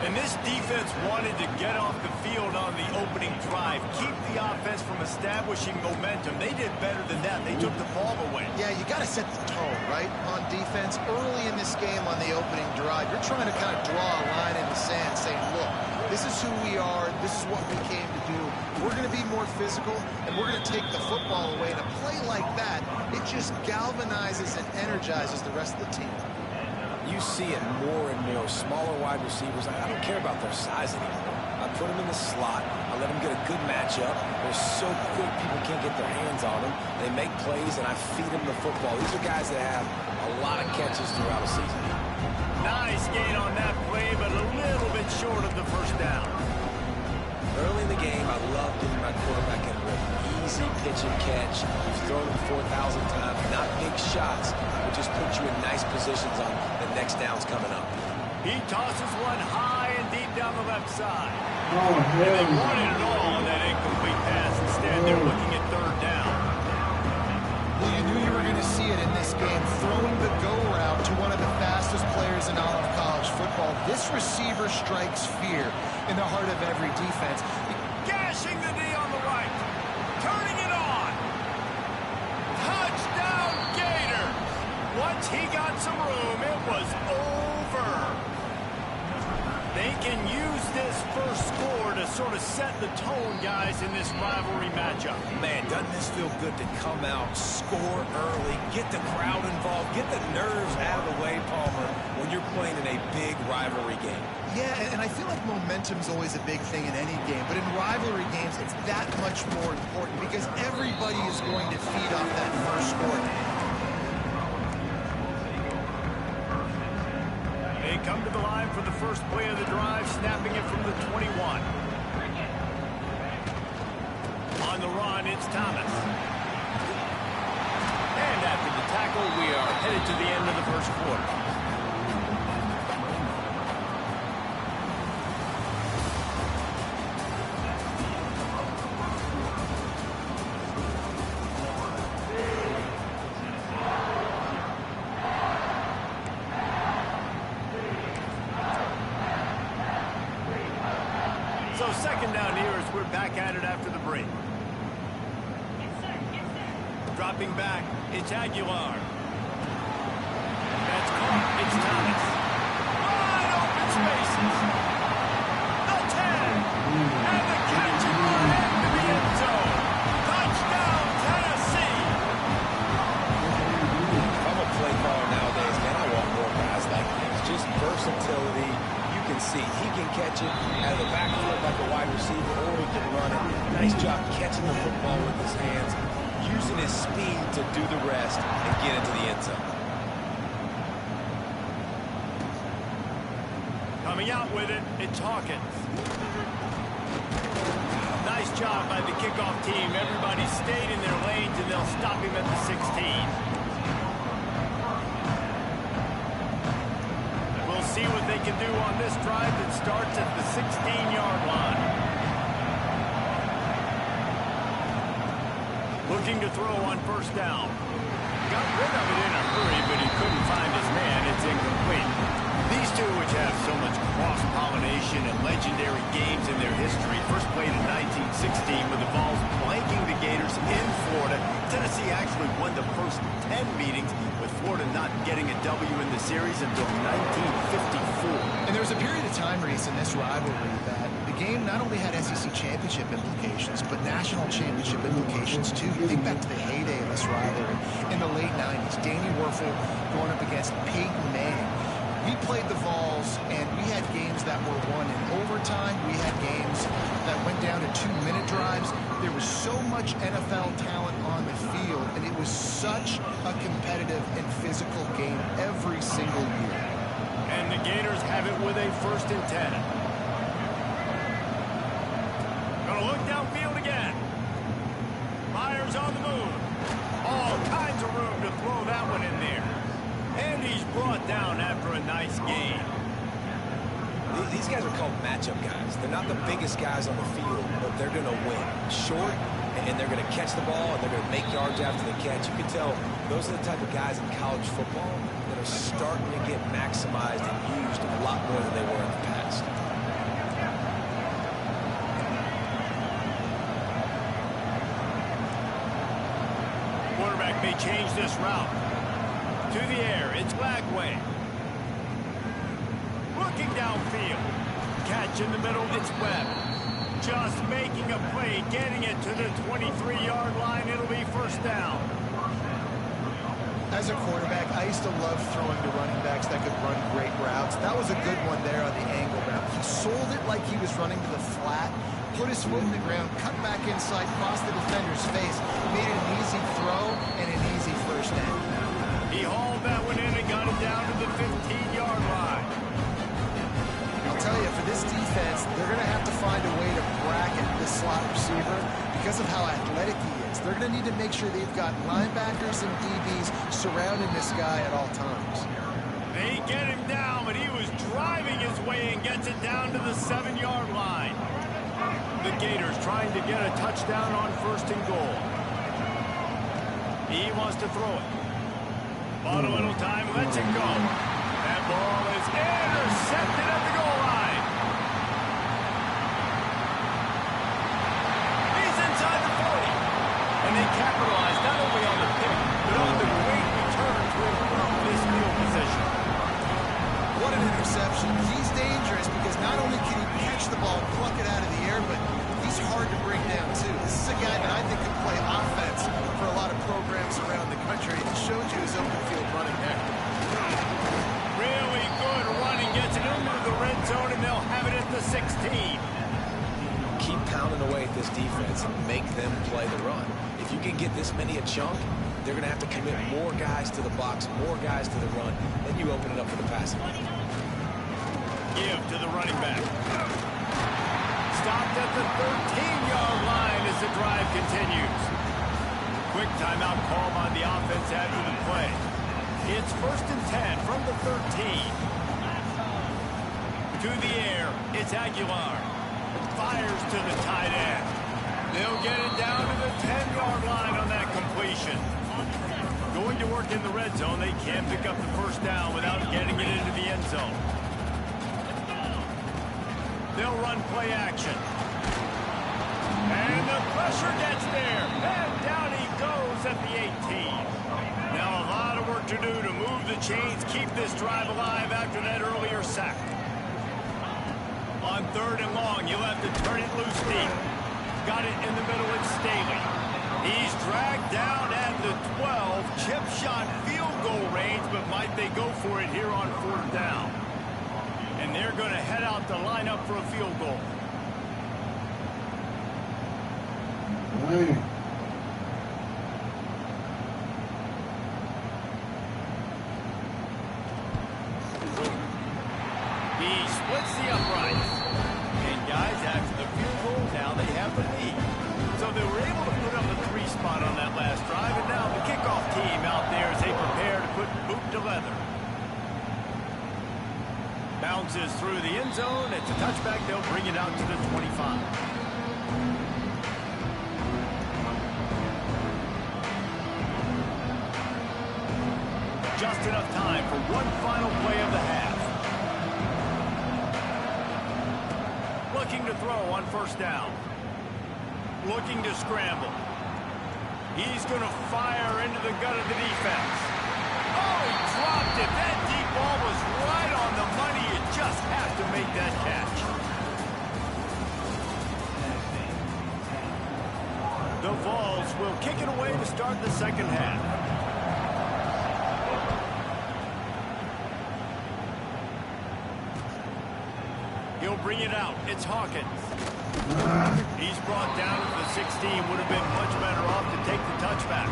C: And this defense wanted to get off the field on the opening drive, keep the offense from establishing momentum. They did better than that. They took the ball away.
E: Yeah, you got to set the tone, right, on defense. Early in this game on the opening drive, you're trying to kind of draw a line in the sand saying, look, this is who we are. This is what we came to do. We're going to be more physical, and we're going to take the football away. And a play like that, it just galvanizes and energizes the rest of the team.
B: You see it more and more. Smaller wide receivers, I don't care about their size anymore. I put them in the slot. I let them get a good matchup. They're so quick, people can't get their hands on them. They make plays, and I feed them the football. These are guys that have a lot of catches throughout a season.
C: Nice gain on that play, but a little bit short of the first down.
B: Early in the game, I love getting my quarterback in a rhythm. Easy pitch and catch. You've thrown him 4,000 times. Not big shots, but just put you in nice positions on the next downs coming up.
C: He tosses one high and deep down the left side.
D: Oh,
C: and they wanted it all on that incomplete pass. Instead, they're looking at 3rd down.
E: Well, you knew you were going to see it in this game. Throwing the go route to one of the fastest players in all of college football. football, this receiver strikes fear in the heart of every defense.
C: Gashing the D on the right. Turning it on. Touchdown Gators. Once he got some room, it was over. They can use this first score to sort of set the tone, guys, in this rivalry matchup.
B: Man, doesn't this feel good to come out, score early, get the crowd involved, get the nerves out of the way, Palmer, when you're playing in a big rivalry game.
E: Yeah, and I feel like momentum's always a big thing in any game, but in rivalry games, it's that much more important because everybody is going to feed off that first score.
C: They come to the line for the first play of the drive, snapping it from the 21. On the run, it's Thomas. And after the tackle, we are headed to the end of the first quarter. So second down here as we're back at it after the break. Dropping back, it's Aguilar. That's caught, it's Thomas. Wide open spaces. The 10. And the catch and run into the end zone. Touchdown, Tennessee.
B: If I'm a play caller nowadays, man, I want more guys like this. Just versatility. You can see he can catch it out of the backfield like a wide receiver, or he can run it. Nice job catching the football with his hands, using his speed to do the rest and get into the end zone.
C: Coming out with it, it's Hawkins. Nice job by the kickoff team. Everybody stayed in their lanes, and they'll stop him at the 16. See what they can do on this drive that starts at the 16-yard line. Looking to throw on first down. Got rid of it in a hurry, but he couldn't find his man. It's incomplete. These two, which have so much cross-pollination and legendary games in their history, first played in 1916 with the Vols blanking the Gators in Florida. Tennessee actually won the first 10 meetings, with Florida not getting a W in the series until 1954.
E: And there was a period of time, Reese, in this rivalry that the game not only had SEC championship implications, but national championship implications too. You think back to the heyday of this rivalry in the late 90s. Danny Werfel going up against Peyton Manning. We played the Vols, and we had games that were won in overtime. We had games that went down to 2-minute drives. There was so much NFL talent on the field, and it was such a competitive and physical game every single year.
C: And the Gators have it with a 1st and 10. Gonna look downfield again. Myers on the move. All kinds of room to throw that one in there. And he's brought down after a nice gain.
B: These guys are called matchup guys. They're not the biggest guys on the field, but they're going to win. Short, and they're going to catch the ball, and they're going to make yards after the catch. You can tell those are the type of guys in college football that are starting to get maximized and used a lot more than they were in the past.
C: Quarterback may change this route. To the air, it's Lagway. Looking downfield. Catch in the middle, it's Webb. Just making a play, getting it to the 23-yard line. It'll be first down.
E: As a quarterback, I used to love throwing to running backs that could run great routes. That was a good one there on the angle route. He sold it like he was running to the flat, put his foot in the ground, cut back inside, crossed the defender's face, made it an easy throw and an easy first down.
C: He hauled that one in and got it down to the 15-yard line.
E: I'll tell you, for this defense, they're going to have to find a way to bracket this slot receiver because of how athletic he is. They're going to need to make sure they've got linebackers and DBs surrounding this guy at all times.
C: They get him down, but he was driving his way and gets it down to the 7-yard line. The Gators trying to get a touchdown on 1st and goal. He wants to throw it. Bought a little time, lets it go. That ball is intercepted at the goal line. He's inside the 40. And they capitalize not only on the pick, but on the great return to improve this field position.
E: What an interception. He's dangerous because not only can he catch the ball, pluck it out of the air, but he's hard to bring down, too. This is a guy that I think could play offense for a lot of programs around the country. It showed you his open field running there.
C: Really good running, gets it into the red zone, and they'll have it at the 16.
B: Keep pounding away at this defense and make them play the run. If you can get this many a chunk, they're going to have to commit more guys to the box, more guys to the run, then you open it up for the passing.
C: Give to the running back. Stopped at the 13-yard line as the drive continues. Quick timeout call on the offense after the play. It's 1st and 10 from the 13. To the air, it's Aguilar. Fires to the tight end. They'll get it down to the 10-yard line on that completion. Going to work in the red zone, they can't pick up the first down without getting it into the end zone. They'll run play action. And the pressure gets there. And down he goes at the 18. Now a lot of work to do to move the chains, keep this drive alive after that earlier sack. On 3rd and long, you'll have to turn it loose deep. Got it in the middle, it's Staley. He's dragged down at the 12. Chip shot field goal range, but might they go for it here on 4th down? And they're going to head out to line up for a field goal. He splits the uprights. And guys, after the field goal, now they have the lead. So they were able to put up a 3 spot on that last drive, and now the kickoff team out there as they prepare to put boot to leather. Bounces through the end zone. It's a touchback. They'll bring it out to the 25. Just enough time for one final play of the half. Looking to throw on 1st down. Looking to scramble. He's going to fire into the gut of the defense. Oh, he dropped it. That deep ball was right on the money. You just have to make that catch. The Vols will kick it away to start the 2nd half. He'll bring it out. It's Hawkins. He's brought down to the 16. Would have been much better off to take the touchback.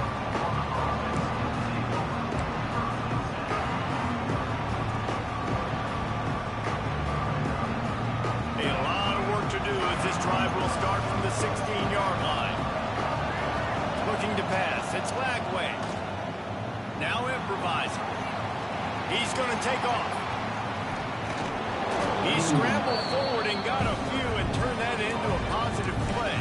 C: A lot of work to do as this drive will start from the 16-yard line. Looking to pass. It's Lagway. Now improvising. He's going to take off. He scrambled forward and got a few and turned that into a positive play.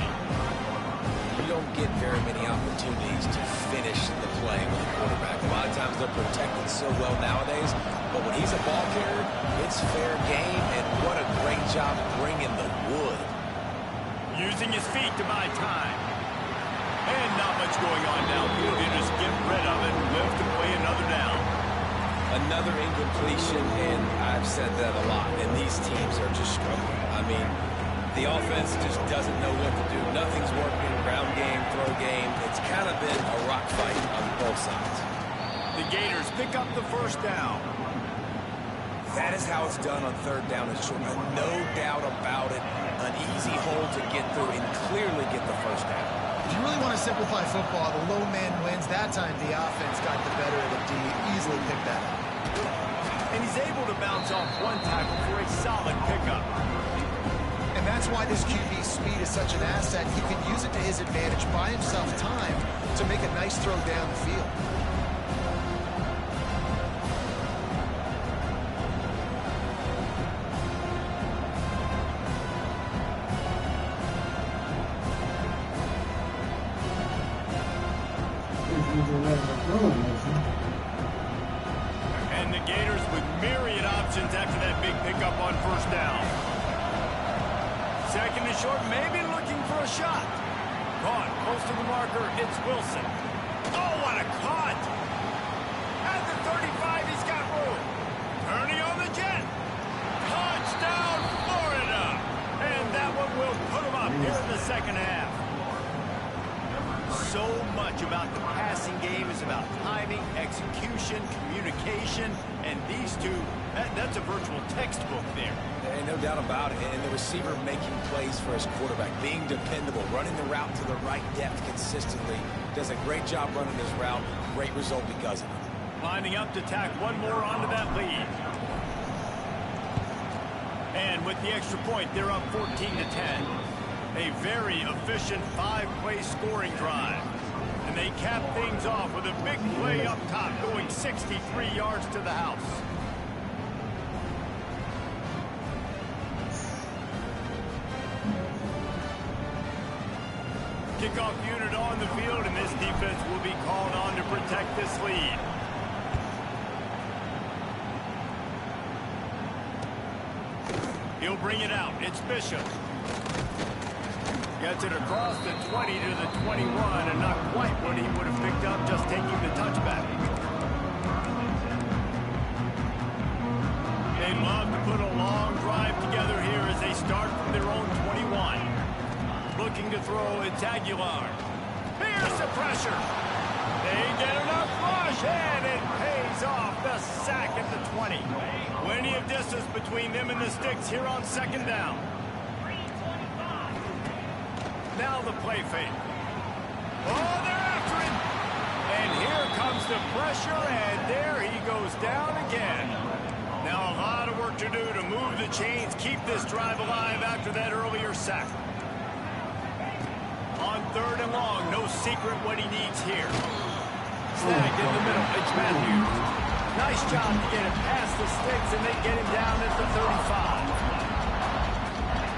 B: You don't get very many opportunities to finish the play with a quarterback. A lot of times they're protected so well nowadays, but when he's a ball carrier, it's fair game, and what a great job bringing the wood.
C: Using his feet to buy time. And not much going on downfield. You just get rid of it and live to play another down.
B: Another incompletion, and I've said that a lot, and these teams are just struggling. I mean, the offense just doesn't know what to do. Nothing's working, ground game, throw game. It's kind of been a rock fight on both sides.
C: The Gators pick up the 1st down.
B: That is how it's done on 3rd down and short. No doubt about it. An easy hole to get through and clearly get the 1st down.
E: If you really want to simplify football, the low man wins. That time the offense got the better of the D. Easily picked that up.
C: And he's able to bounce off one tackle for a solid pickup.
E: And that's why this QB speed is such an asset. He can use it to his advantage, buy himself time to make a nice throw down the field.
C: And the Gators with myriad options after that big pickup on first down. Second and short, maybe looking for a shot. Caught, close to the marker, it's Wilson. Oh, what a cut! At the 35, he's got room. Turning on the jet. Touchdown, Florida! And that one will put him up here in the second half. So much about the passing game is about timing, execution, communication, and these two, that's a virtual textbook there.
B: Ain't no doubt about it. And the receiver making plays for his quarterback, being dependable, running the route to the right depth consistently. Does a great job running his route. Great result because of it.
C: Lining up to tack one more onto that lead. And with the extra point, they're up 14-10. A very efficient 5-play scoring drive. And they cap things off with a big play up top, going 63 yards to the house. Kickoff unit on the field, and this defense will be called on to protect this lead. He'll bring it out. It's Bishop. Gets it across the 20 to the 21, and not quite what he would have picked up just taking the touchback. They love to put a long drive together here as they start from their own 21. Looking to throw, it's Aguilar. Here's the pressure. They get enough rush, and it pays off. The sack at the 20. Plenty of distance between them and the sticks here on second down. Now the play fake. Oh, they're after him. And here comes the pressure, and there he goes down again. Now a lot of work to do to move the chains, keep this drive alive after that earlier sack. On third and long, no secret what he needs here. Snagged in the middle, it's Matthews. Nice job to get him past the sticks, and they get him down at the 35.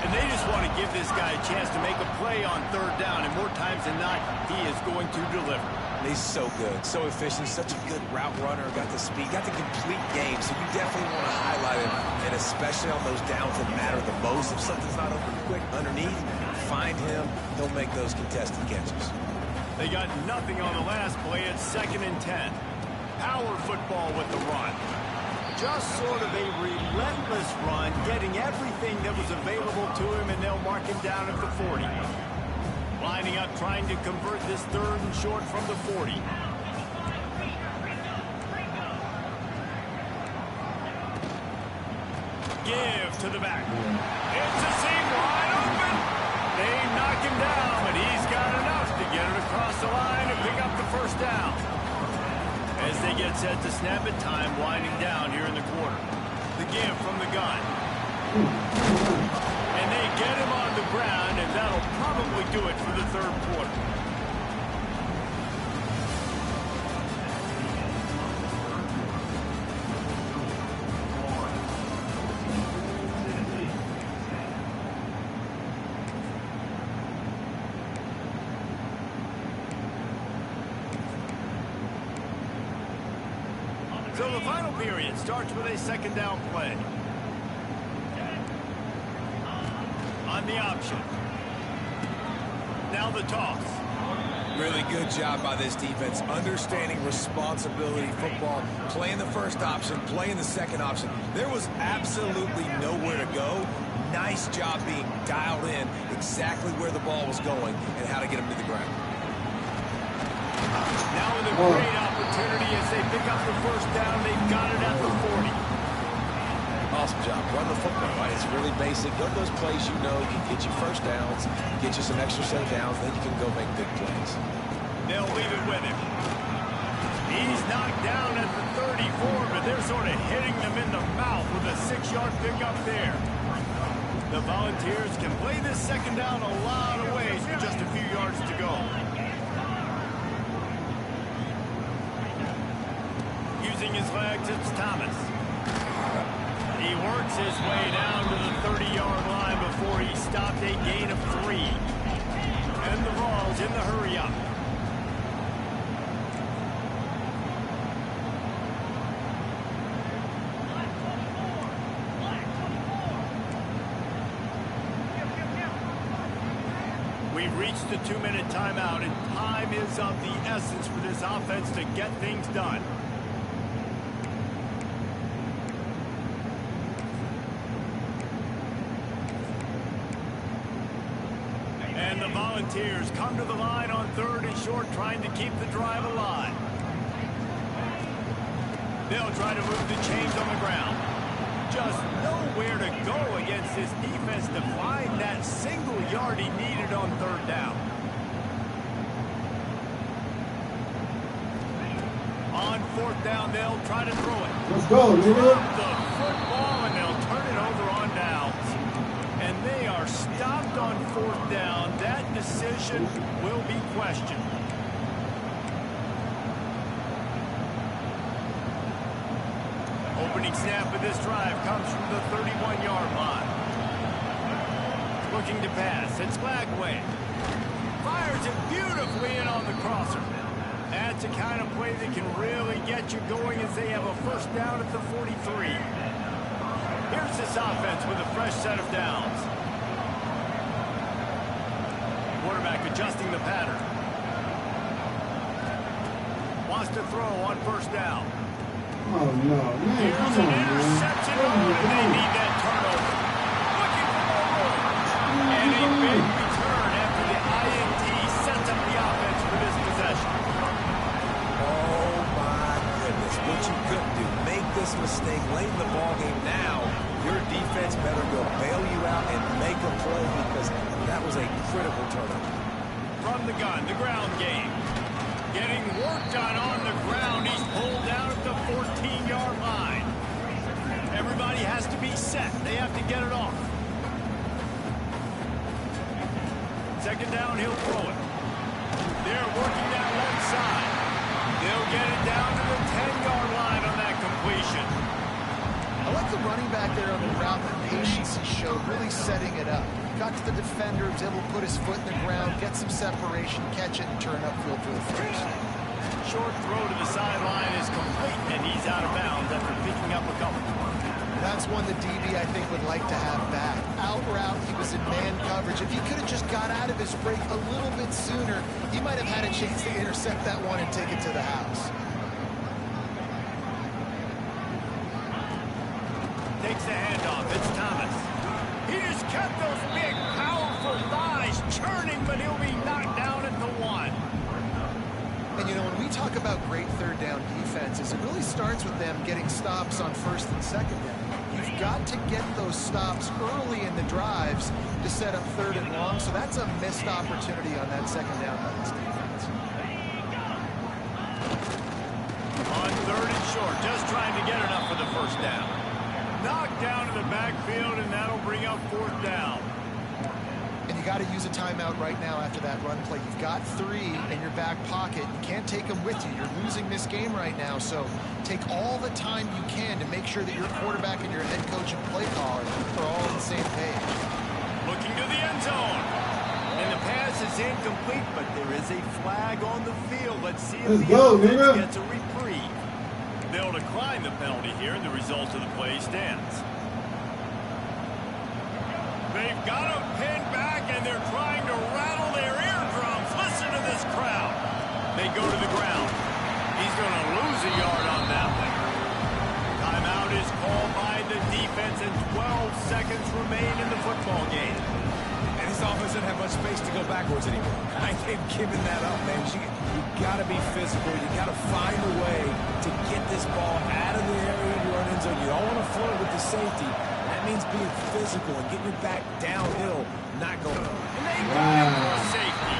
C: And they just want to give this guy a chance to make a play on third down, and more times than not, he is going to deliver.
B: He's so good, so efficient, such a good route runner, got the speed, got the complete game, so you definitely want to highlight him, and especially on those downs that matter the most. If something's not open quick underneath, find him, he'll make those contested catches.
C: They got nothing on the last play. It's 2nd and 10. Power football with the run. Just sort of a relentless run, getting everything that was available to him, and they'll mark him down at the 40. Lining up, trying to convert this third and short from the 40. Give to the back. It's a seam wide open. They knock him down, but he's got enough to get it across the line and pick up the first down. As they get set to snap it, time winding down here in the quarter. The give from the gun. And they get him on the ground, and that'll probably do it for the third quarter. So the final period starts with a second down play. On the option. Now the toss.
B: Really good job by this defense, understanding responsibility football, playing the first option, playing the second option. There was absolutely nowhere to go. Nice job being dialed in exactly where the ball was going and how to get him to the ground.
C: Now with a great opportunity as they pick up the first down. They've got it at the 40.
B: Awesome job. Run the football, right? It's really basic. Go to those plays you know can get you first downs, get you some extra set of downs, then you can go make big plays.
C: They'll leave it with him. He's knocked down at the 34, but they're sort of hitting them in the mouth with a 6-yard pickup there. The Volunteers can play this second down a lot of ways with just a few yards to go. Using his legs, it's Thomas. He works his way down to the 30-yard line before he stopped, a gain of 3. And the Vols in the hurry-up. We've reached the 2-minute timeout, and time is of the essence for this offense to get things done. And the Volunteers come to the line on 3rd and short, trying to keep the drive alive. They'll try to move the chains on the ground. Just nowhere to go against this defense to find that single yard he needed on 3rd down. On 4th down, they'll try to throw it.
D: Let's go, nigga.
C: Drop the football, and they'll turn it over on downs. And they are stopped on 4th down. That decision will be questioned. Opening snap of this drive comes from the 31-yard line. Looking to pass. It's Flagway. Fires it beautifully in on the crosser. That's the kind of play that can really get you going as they have a 1st down at the 43. Here's this offense with a fresh set of downs. Quarterback adjusting the pattern. Wants to throw on 1st down.
D: Oh, no, man,
C: Here's
D: come
C: an
D: on,
C: interception,
D: man.
C: and they need that turnover. Looking for more room. And a big return after the INT sets up the offense for this possession.
B: Oh, my goodness. What you couldn't do. Make this mistake late in the ballgame. Now, your defense better go bail you out and make a play because that was a critical turnover.
C: From the gun, the ground game. Getting work done on the ground. He's pulled down at the 14-yard line. Everybody has to be set. They have to get it off. 2nd down, he'll throw it. They're working that left side. They'll get it down to the 10-yard line on that completion.
E: I like the running back there on the route, the patience he showed, really setting it up. Got to the defender, was able to put his foot in the ground, get some separation, catch it, and turn upfield for the first.
C: Short throw to the sideline is complete, and he's out of bounds after picking up a couple.
E: That's one the DB, I think, would like to have back. Out route, he was in man coverage. If he could have just got out of his break a little bit sooner, he might have had a chance to intercept that one and take it to the house.
C: Takes the handoff. It's Thomas. He just kept those big, powerful thighs churning, but he'll be knocked down at the 1.
E: And, you know, when we talk about great 3rd down defenses, it really starts with them getting stops on 1st and 2nd down. You've got to get those stops early in the drives to set up 3rd and long, so that's a missed opportunity on that 2nd down by this defense.
C: On 3rd and short, just trying to get enough for the 1st down. Knocked down to the backfield, and that'll bring up 4th down.
E: And you got to use a timeout right now after that run play. You've got 3 in your back pocket. You can't take them with you. You're losing this game right now, so take all the time you can to make sure that your quarterback and your head coach and play caller are all on the same page.
C: Looking to the end zone. And the pass is incomplete, but there is a flag on the field. Let's see if the offense gets a reprieve. They'll decline the penalty here, and the result of the play stands. They've got him pinned back, and they're trying to rattle their eardrums. Listen to this crowd. They go to the ground. He's going to lose a yard on that one. Timeout is called by the defense, and 12 seconds remain in the football game.
B: And his offense doesn't have much space to go backwards anymore. They've given that up, man. You got to be physical. You got to find a way to get this ball out of the area of your own end zone. You don't want to flirt with the safety. That means being physical and getting it back downhill, not going.
C: And they go for a safety.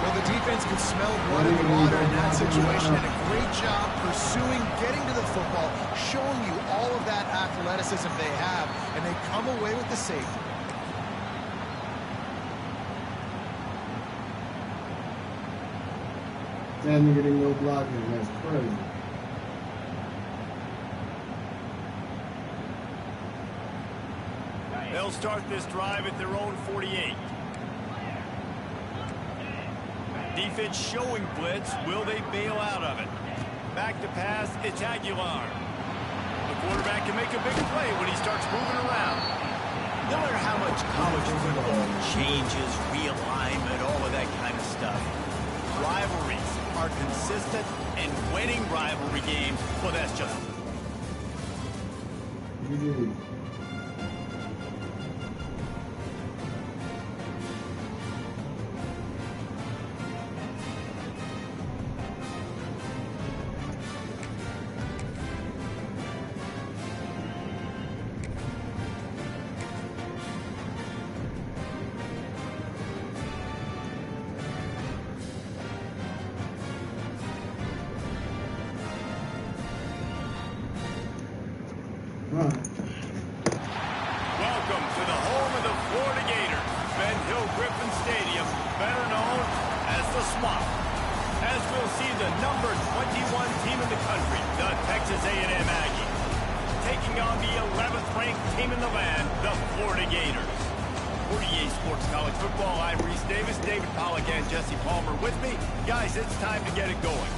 E: Well, the defense could smell blood in the water in that situation, and a great job pursuing, getting to the football, showing you all of that athleticism they have, and they come away with the safety.
D: That nigga didn't go blocking. That's crazy.
C: They'll start this drive at their own 48. Defense showing blitz. Will they bail out of it? Back to pass. It's Aguilar. The quarterback can make a big play when he starts moving around. No matter how much college football changes, realignment, all of that kind of stuff, rivalries are consistent, and winning rivalry games, well, that's just... Welcome to the home of the Florida Gators, Ben Hill Griffin Stadium, better known as the Swamp. As we'll see the number 21 team in the country, the Texas A&M Aggies, taking on the 11th ranked team in the land, the Florida Gators. For EA Sports College Football, I'm Reese Davis, David Pollack, and Jesse Palmer with me. Guys, it's time to get it going.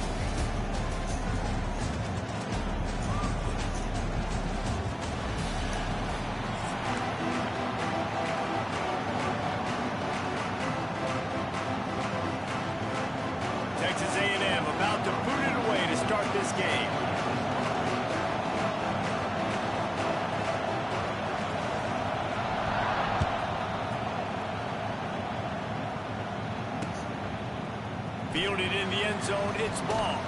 C: Texas A&M about to boot it away to start this game. Fielded in the end zone, it's ball.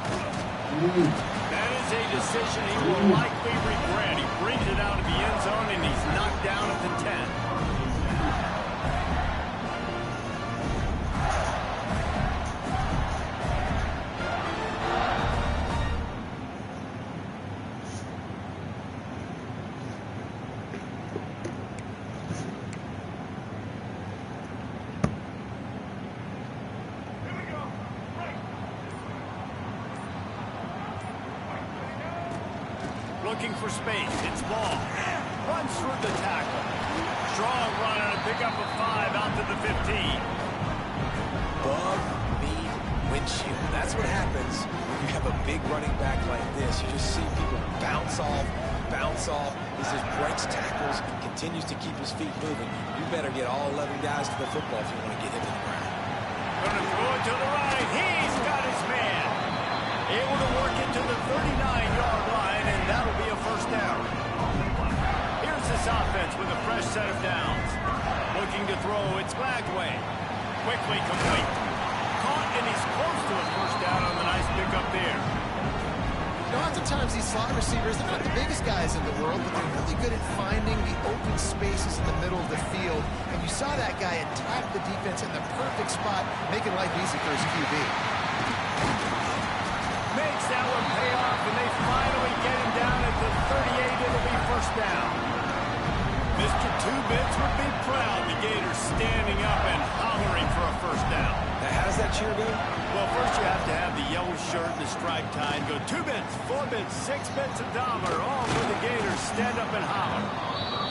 C: That is a decision he will likely regret. He brings it out of the end zone and he's knocked down at the 10. Looking for space, it's ball. Runs through the tackle. Strong run on a pickup of 5 out to the 15.
B: Bug, meet, windshield. That's what happens when you have a big running back like this. You just see people bounce off. He just breaks tackles, continues to keep his feet moving. You better get all 11 guys to the football if you want to get him to the ground.
C: Gonna throw it to the right. He's got his man. Able to work it to the 39-yard line, and that'll be a first down. Here's this offense with a fresh set of downs. Looking to throw, it's Glagway. Quickly complete. Caught, and he's close to a first down on the nice pickup there.
E: You know, oftentimes these slot receivers, they're not the biggest guys in the world, but they're really good at finding the open spaces in the middle of the field. And you saw that guy attack the defense in the perfect spot, making life easy for his QB.
C: Makes that one pay off, and they finally get him down at the 38. It'll be first down. Mr. Two Bits would be proud. The Gators standing up and hollering for a first down.
B: Now, how does that cheer go?
C: Well, first you have to have the yellow shirt and the stripe tie and go 2 bits, 4 bits, 6 bits, $1, all for the Gators. Stand up and holler.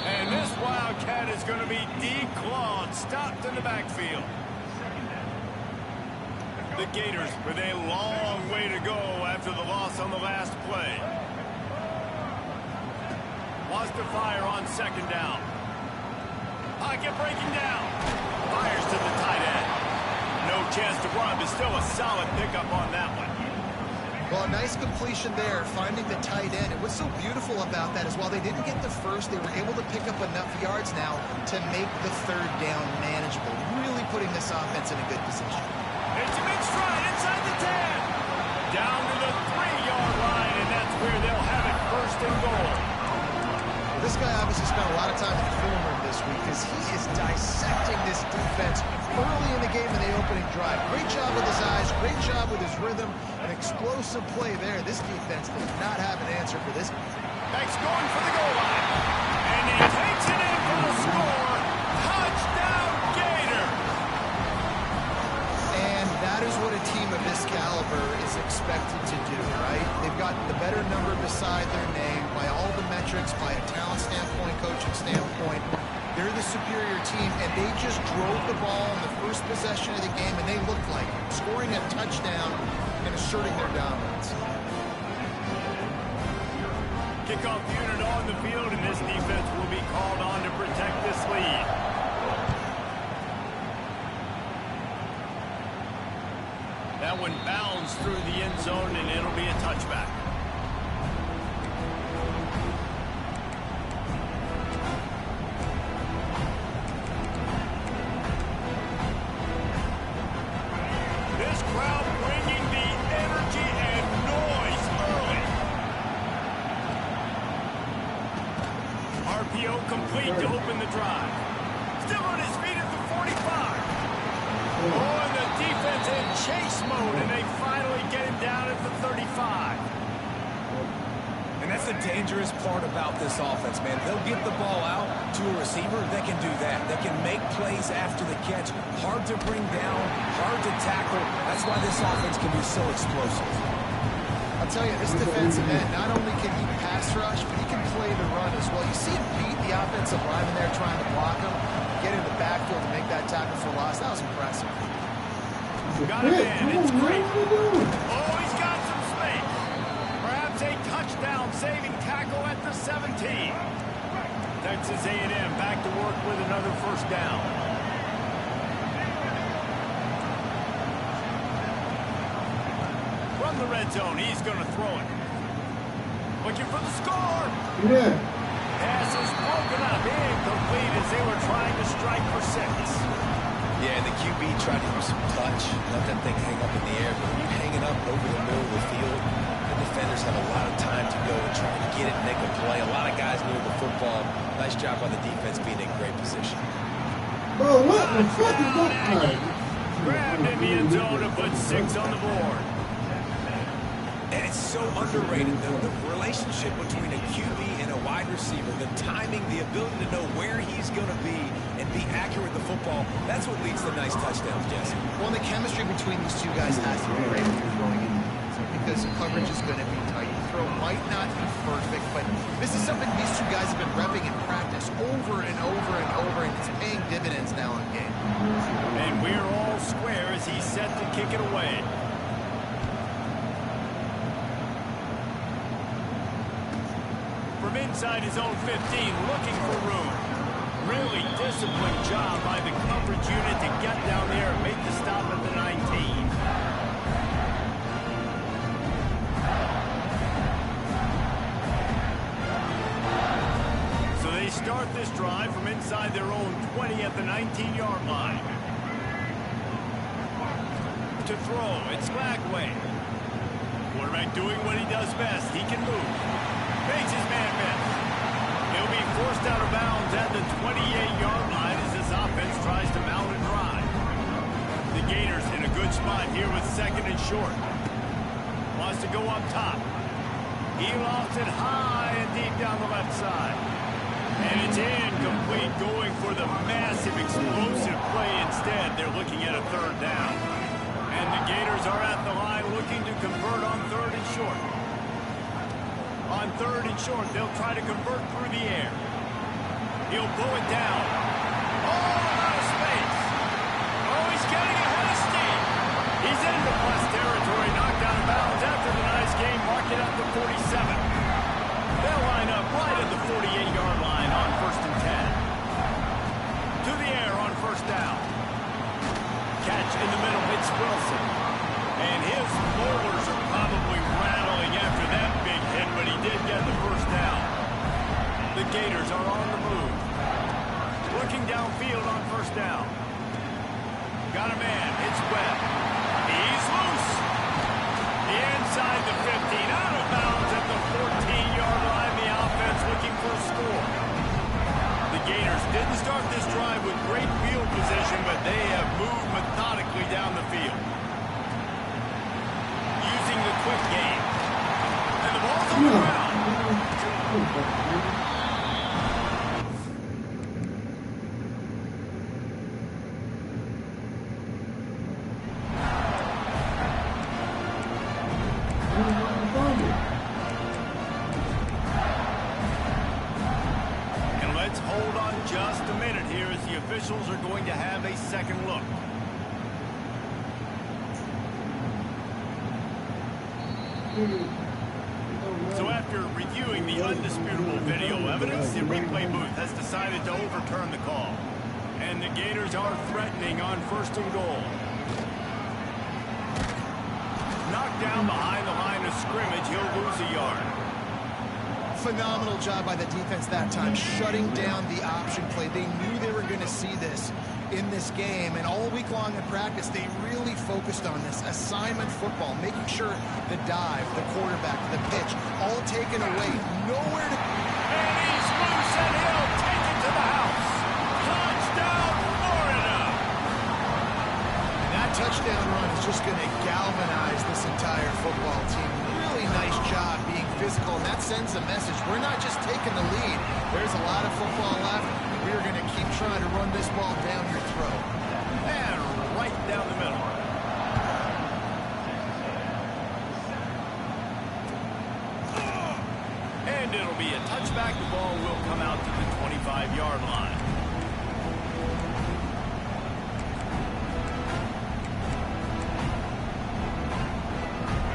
C: And this Wildcat is going to be declawed, stopped in the backfield. The Gators with a long way to go after the loss on the last play. Wants to fire on second down. Pocket breaking down. Fires to the tight end. No chance to run, but still a solid pickup on that one.
E: Well, a nice completion there, finding the tight end. And what's so beautiful about that is while they didn't get the first, they were able to pick up enough yards now to make the third down manageable, really putting this offense in a good position.
C: It's a big stride inside the 10. Down to the 3-yard line, and that's where they'll have it first and goal.
E: This guy obviously spent a lot of time in the film room this week because he is dissecting this defense early in the game in the opening drive. Great job with his eyes, great job with his rhythm, an explosive play there. This defense does not have an answer for this.
C: Next going for the goal line. And he takes it in for the score. Touchdown, Gator!
E: And that is what a team of this caliber is expected to do, right? They've got the better number beside their name by all the metrics, by a talent standpoint, coaching standpoint. They're the superior team, and they just drove the ball in the first possession of the game, and they looked like it, scoring a touchdown and asserting their dominance.
C: Kickoff unit on the field, and this defense will be called on to protect this lead. That one bounds through the end zone, and it'll be a touchback. This crowd bringing the energy and noise early. RPO complete to open the drive. Still on his feet at the 45. Oh, and the defense in chase mode, and they finally get him down at the 35.
B: And that's the dangerous part about this offense, man. They'll get the ball out to a receiver. They can do that. They can make plays after the catch. Hard to bring down, hard to tackle. That's why this offense can be so explosive.
E: I'll tell you, this defensive end, not only can he pass rush, but he can play the run as well. You see him beat the offensive lineman there trying to block him, get in the backfield to make that tackle for loss. That was impressive.
C: Got a man. It's great. Oh, he's got some space. Perhaps a touchdown-saving tackle at the 17. Texas A&M back to work with another first down. From the red zone, he's going to throw it. Looking for the score.
D: Yeah.
C: Pass is broken up, incomplete as they were trying to strike for 6.
B: Yeah, and the QB tried to use some touch, let that thing hang up in the air. But when you're hanging up over the middle of the field, the defenders have a lot of time to go and try to get it and make a play. A lot of guys near the football. Nice job by the defense being in great position.
D: Bro, what the fuck is that?
C: Grabbed in the end zone to put 6 on the board.
B: And it's so underrated, though, the relationship between a QB and a wide receiver, the timing, the ability to know where he's going to be and be accurate with the football, that's what leads to nice touchdowns, Jesse.
E: Well, the chemistry between these two guys has to be great when you're throwing in, because the coverage is going to be tight. The throw might not be perfect, but this is something these two guys have been repping in practice over and over and over, and it's paying dividends now in game.
C: And we're all square as he's set to kick it away. From inside his own 15, looking for room. Really disciplined job by the coverage unit to get down there and make the stop at the 19. So they start this drive from inside their own 20 at the 19-yard line. To throw, it's Lagway. Quarterback doing what he does best. He can move. Makes his man miss. He'll be forced out of bounds at the 28-yard line as this offense tries to mount a drive. The Gators in a good spot here with 2nd and short. Wants to go up top. He lofts it high and deep down the left side. And it's incomplete, going for the massive explosive play instead. They're looking at a 3rd down. And the Gators are at the line looking to convert on 3rd and short. On 3rd and short, they'll try to convert through the air. He'll blow it down. Oh, out of space. Oh, he's getting ahead of steam. He's into plus territory, knocked out of bounds after the nice game, marked it at the 47. They'll line up right at the 48-yard line on 1st and 10. To the air on 1st down. Catch in the middle, it's Wilson. And his molars are probably rattling after that big hit, but he did get the 1st down. The Gators are on the move. Looking downfield on 1st down. Got a man, it's Webb. He's loose. Inside the 15, out of bounds at the 14-yard line. The offense looking for a score. The Gators didn't start this drive with great field position, but they have moved methodically down the field. Using the quick game. And the ball's on the ground. And let's hold on just a minute here as the officials are going to have a second look. So after reviewing Reviewing the undisputable video evidence, the replay booth has decided to overturn the call. And the Gators are threatening on 1st and goal. Knocked down behind the line of scrimmage, he'll lose a yard.
E: Phenomenal job by the defense that time, shutting down the option play. They knew they were going to see this in this game, and all week long in practice, they really focused on this assignment football, making sure the dive, the quarterback, the pitch, all taken away, nowhere to...
C: And he's loose, and he'll take it to the house. Touchdown, Florida!
E: And that touchdown run is just going to galvanize this entire football team. Really nice job being physical, and that sends a message. We're not just taking the lead. There's a lot of football left. We're going to keep trying to run this ball down your throat.
C: And right down the middle. And it'll be a touchback. The ball will come out to the 25-yard line.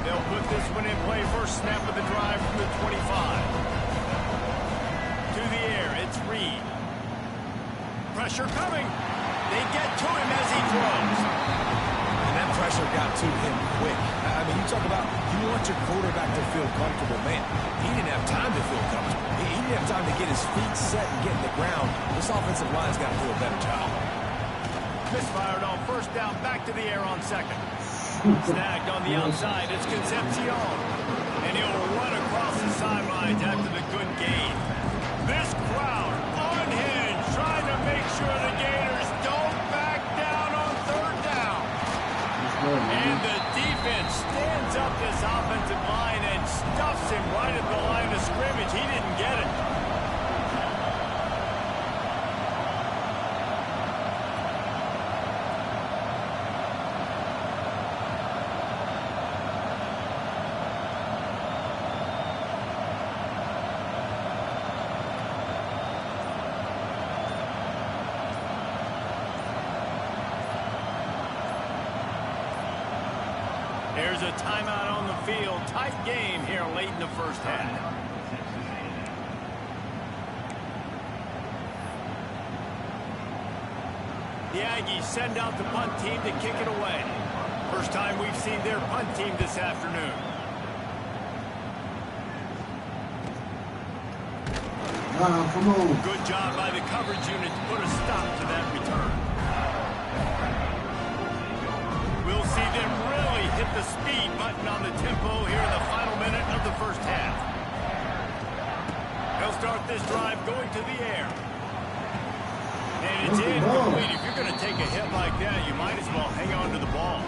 C: They'll put this one in play. First snap of the drive from the 25. To the air, it's Reed. Pressure coming. They get to him as he throws.
B: And that pressure got to him quick. I mean, you talk about you want your quarterback to feel comfortable. Man, he didn't have time to feel comfortable. He didn't have time to get his feet set and get in the ground. This offensive line's got to do a better job.
C: Misfired on 1st down, back to the air on 2nd. Snagged on the outside, it's Concepcion. And he'll run across the sidelines after the good gain. This crowd unhinged, trying to make sure the Gators don't back down on 3rd down. And the defense stands up this offensive line and stuffs him right at the line of scrimmage. He didn't get it. There's a timeout on the field. Tight game here late in the 1st half. The Aggies send out the punt team to kick it away. First time we've seen their punt team this afternoon.
D: Come on.
C: Good job by the coverage unit to put a stop to that return. We'll see them really hit the speed button on the tempo here in the final minute of the 1st half. They'll start this drive going to the air. And it's incomplete. If you're going to take a hit like that, you might as well hang on to the ball.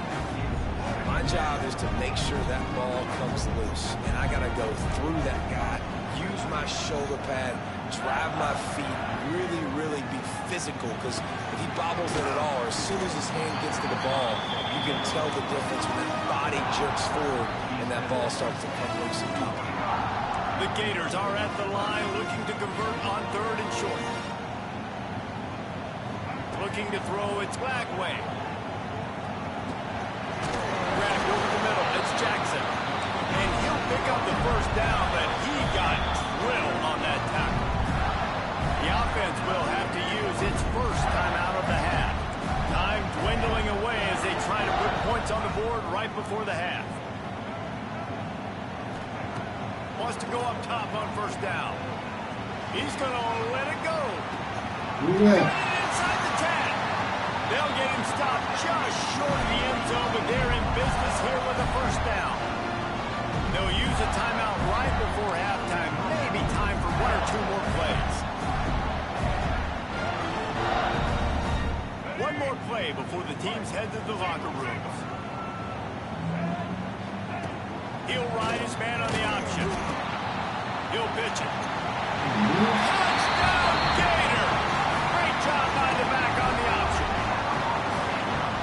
B: My job is to make sure that ball comes loose. And I got to go through that guy, use my shoulder pad, drive my feet, really be physical. Because if he bobbles it at all, or as soon as his hand gets to the ball, you can tell the difference when that body jerks forward and that ball starts to come loose and pop.
C: The Gators are at the line looking to convert on 3rd and short. Looking to throw, it's Blackway. Grabbed over the middle, it's Jackson. And he'll pick up the 1st down, but he got drilled on that tackle. The offense will have to use its 1st timeout of the half. Time dwindling away as they try to put points on the board right before the half. Wants to go up top on 1st down. He's going to let it go. Inside the 10. They'll get him stopped just short of the end zone, but they're in business here with a 1st down. They'll use a timeout right before halftime. Maybe time for 1 or 2 more plays. One more play before the teams head to the locker rooms. He'll ride his man on the option. He'll pitch it. Touchdown, Gator! Great job by the back on the option.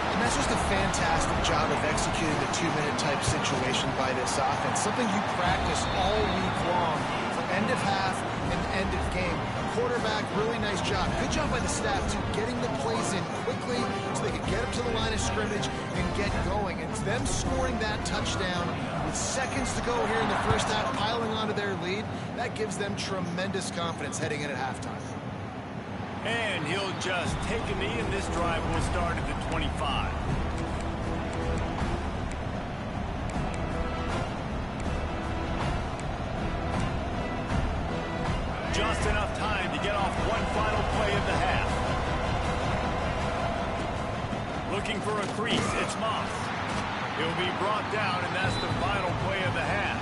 E: And that's just a fantastic job of executing the 2-minute type situation by this offense. Something you practice all week long for end of half and end of game. Quarterback, really nice job. Good job by the staff, too, getting the plays in quickly so they could get up to the line of scrimmage and get going. And it's them scoring that touchdown with seconds to go here in the 1st half, piling onto their lead, that gives them tremendous confidence heading in at halftime.
C: And he'll just take a knee, and this drive will start at the 25. Just enough time to get off one final play of the half. Looking for a crease, it's Moss. He'll be brought down, and that's the final play of the half.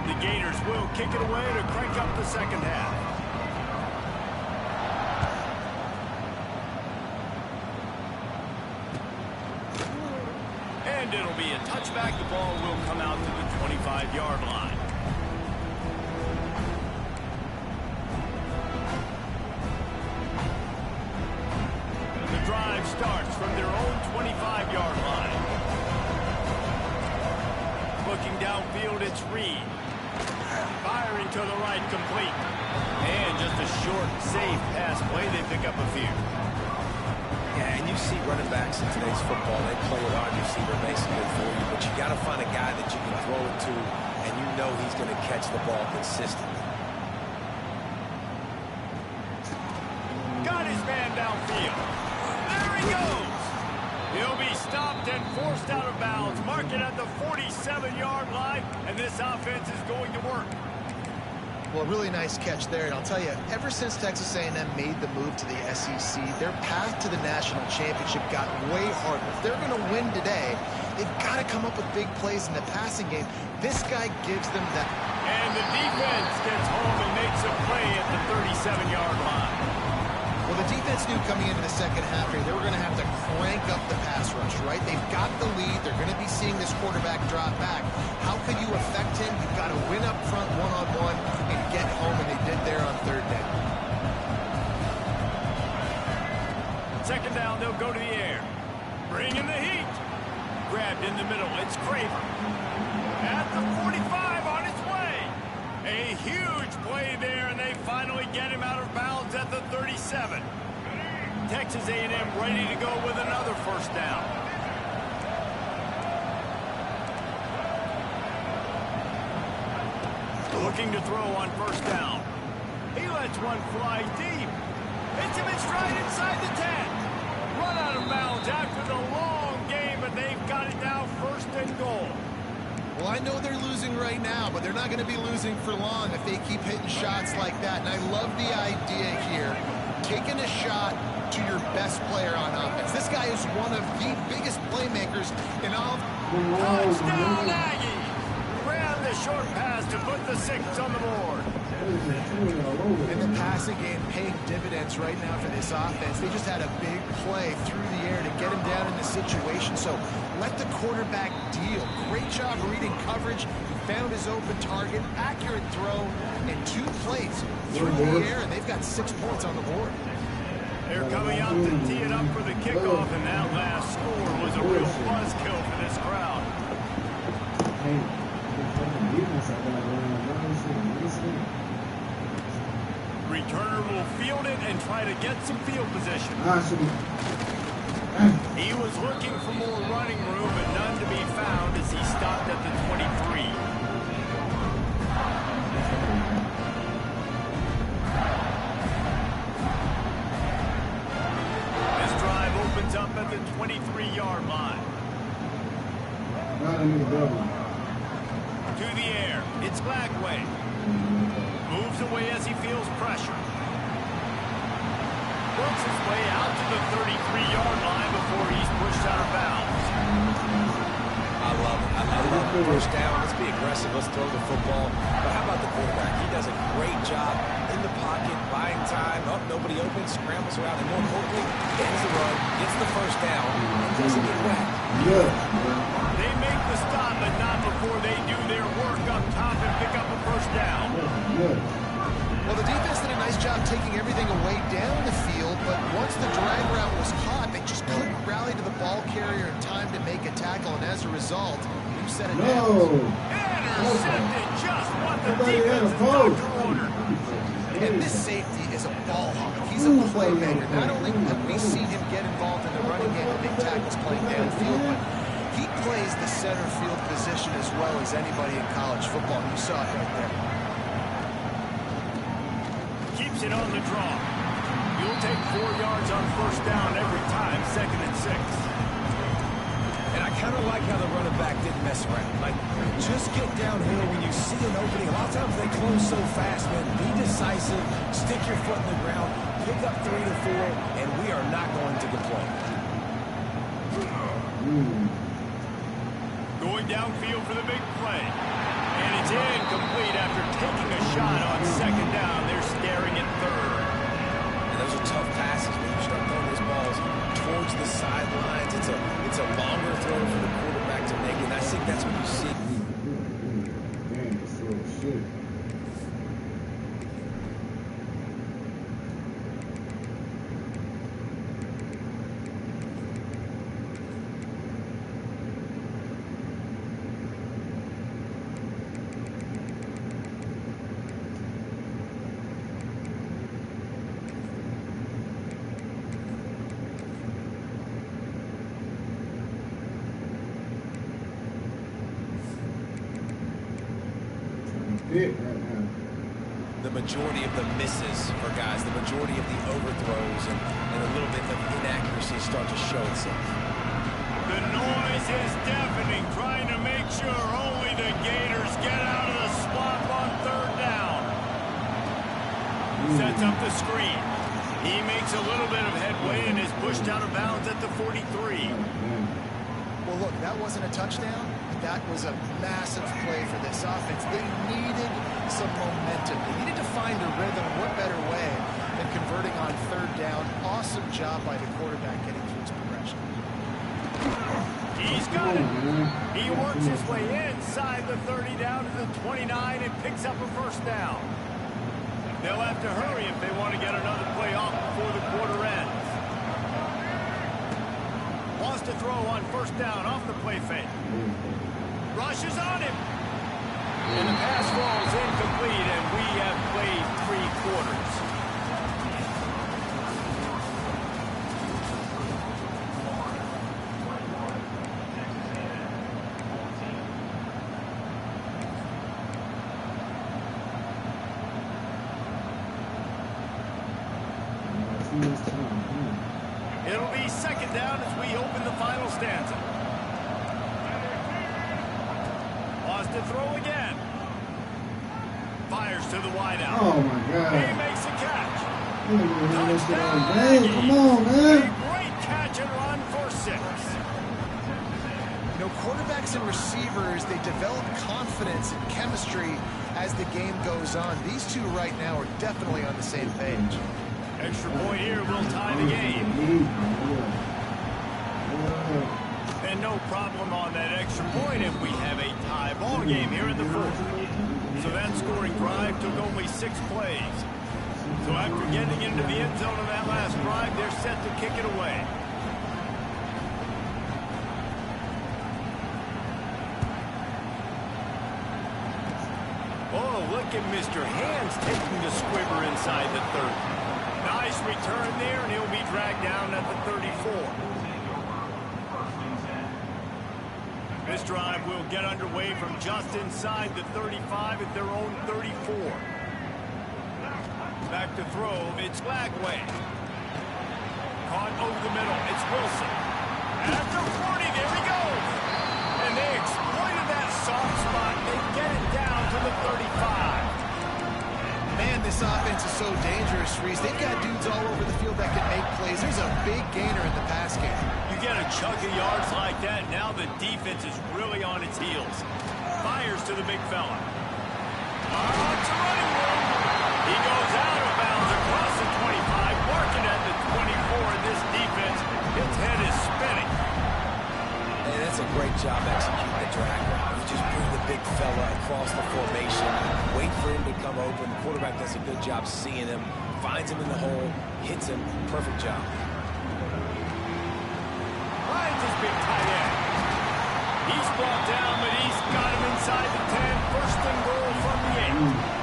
C: The Gators will kick it away to crank up the second half. And it'll be a touchback. The ball will come out to the 25-yard line. The drive starts from their own 25-yard line. Looking downfield, it's Reed. Firing to the right, complete. And just a short, safe pass play. They pick up a few.
B: Yeah, and you see running backs in today's football, they play a wide receiver basically for you, but you got to find a guy that you can throw it to, and you know he's going to catch the ball consistently.
C: Got his man downfield. There he goes. He'll be stopped and forced out of bounds. Mark it at the 47-yard line, and this offense is going to work.
E: Well, really nice catch there, and I'll tell you, ever since Texas A&M made the move to the SEC, their path to the national championship got way harder. If they're going to win today, they've got to come up with big plays in the passing game. This guy gives them that.
C: And the defense gets home and makes a play at the 37-yard line.
E: Well, the defense knew coming into the second half here, they were going to have to crank up the pass rush, right? They've got the lead. They're going to be seeing this quarterback drop back. How could you affect him? You've got to win up front one-on-one and get home, and they did there on third down.
C: Second down, they'll go to the air. Bring in the heat. Grabbed in the middle. It's Craver. At the 45 on its way. A huge play there, and they finally get him out of bounds at the 37. Texas A&M ready to go with another first down. Looking to throw on first down. He lets one fly deep. Hits him in stride inside the 10. Run out of bounds after the long game, but they've got it now first and goal.
E: Well, I know they're losing right now, but they're not going to be losing for long if they keep hitting shots like that. And I love the idea here, taking a shot to your best player on offense. This guy is one of the biggest playmakers in all.
C: Touchdown, Aggie! Ran the short pass to put the 6 on the board.
E: And the passing game paying dividends right now for this offense. They just had a big play through the air to get him down in the situation. So let the quarterback deal. Great job reading coverage. He found his open target, accurate throw, and 2 plays through the air, and they've got 6 points on the board.
C: They're coming out to tee it up for the kickoff, and that last score was a real buzzkill for this crowd. Returner will field it and try to get some field position. He was looking for more running room, but none to be found as he stopped at the 23. This drive opens up at the 23-yard line. To the air, it's Lagway. Moves away as he feels pressure. Works his way out to the 33-yard line before he's pushed out of bounds.
B: I love it. I love the first down. Let's be aggressive. Let's throw the football. But how about the quarterback? He does a great job in the pocket, buying time. Oh, nobody open, scrambles around, and more importantly, ends the run, gets the first down, and doesn't get whacked.
C: They make the stop, but not before they do their work up top and pick up a first down.
E: Well, the defense did a nice job taking everything away down the field, but once the drag route was caught, they just couldn't rally to the ball carrier in time to make a tackle, and as a result, you said it now.
C: Intercepted, just what the defense is doctor ordered.
E: And this safety is a ball hawk. He's a playmaker. Not only have we seen him get involved in the running game and make tackles playing downfield, but he plays the center field position as well as anybody in college football. You saw it right there.
C: Keeps it on the draw. You'll take 4 yards on first down every time, 2nd and 6.
B: And I kind of like how the running back didn't mess around. Like, just get downhill when you see an opening. A lot of times they close so fast, man. Be decisive, stick your foot in the ground, pick up 3 to 4, and we are not going to complain.
C: Going downfield for the big play. And it's incomplete after taking a shot on 2nd down. They're staring at 3rd.
B: And those are tough passes when you start throwing those balls towards the sidelines. It's a longer throw for the quarterback to make, and I think that's what you see. The majority of the misses for guys, the majority of the overthrows and a little bit of inaccuracy start to show itself.
C: The noise is deafening, trying to make sure only the Gators get out of the swamp on 3rd down. Sets up the screen. He makes a little bit of headway and is pushed out of bounds at the 43.
E: Well, look, that wasn't a touchdown. That was a massive play for this offense. They needed some momentum. They needed to find a rhythm. What better way than converting on 3rd down? Awesome job by the quarterback getting through his progression.
C: He's got it. He works his way inside the 30 down to the 29 and picks up a 1st down. They'll have to hurry if they want to get another play off before the quarter ends. Wants to throw on 1st down off the play fake. Rushes on him. And the pass falls incomplete, and we have played 3 quarters. It'll be 2nd down as we open the final stanza. Wants to throw again. Fires to the wideout.
D: Oh my God.
C: He makes a catch.
D: Touchdown. Come on, man.
C: A great catch and run for 6.
E: You know, quarterbacks and receivers, they develop confidence and chemistry as the game goes on. These two right now are definitely on the same page.
C: Extra point here will tie the game. And no problem on that extra point if we have a tie ball game here in the 4th. So that scoring drive took only 6 plays. So after getting into the end zone on that last drive, they're set to kick it away. Oh, look at Mr. Hands taking the squibber inside the 30. Nice return there, and he'll be dragged down at the 34. This drive will get underway from just inside the 35 at their own 34. Back to throw, it's Lagway. Caught over the middle, it's Wilson. At the 40, there he goes. And they exploited that soft spot. They get it down to the 35.
E: Man, this offense is so dangerous, Reese. They've got dudes all over the field that can make plays. There's a big gainer in the pass game.
C: You get a chunk of yards like that, now the defense is really on its heels. Fires to the big fella. It's a running room. He goes out of bounds across the 25, marking at the 24, and this defense, its head is spinning.
B: And that's a great job executing the drag route. You just bring the big fella across the formation, wait for him to come open. The quarterback does a good job seeing him, finds him in the hole, hits him. Perfect job.
C: Finds his big tight end. He's brought down, but he's got him inside the 10. First and goal from the 8.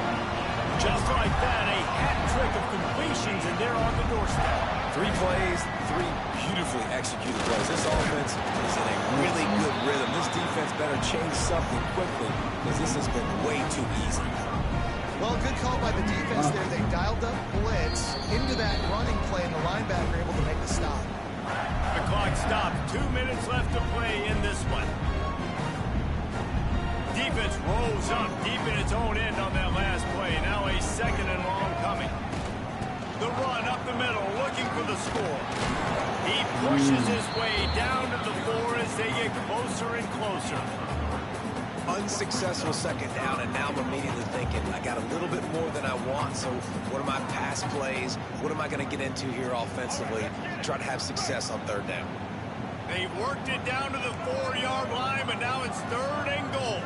C: Just like that, a hat trick of completions, and they're on the doorstep.
B: 3 plays, 3 beautifully executed plays. This offense is in a really good rhythm. This defense better change something quickly because this has been way too easy.
E: Well, good call by the defense there. They dialed up blitz into that running play, and the linebacker able to make the stop.
C: The clock stopped. 2 minutes left to play in this one. Defense rolls up deep in its own end on that last play. Now a 2nd and long coming. The run up the middle, looking for the score. He pushes his way down to the floor as they get closer and closer.
B: Unsuccessful 2nd down, and now I'm immediately thinking, I got a little bit more than I want, so what are my pass plays? What am I going to get into here offensively to try to have success on 3rd down?
C: They've worked it down to the 4-yard line, but now it's 3rd and goal.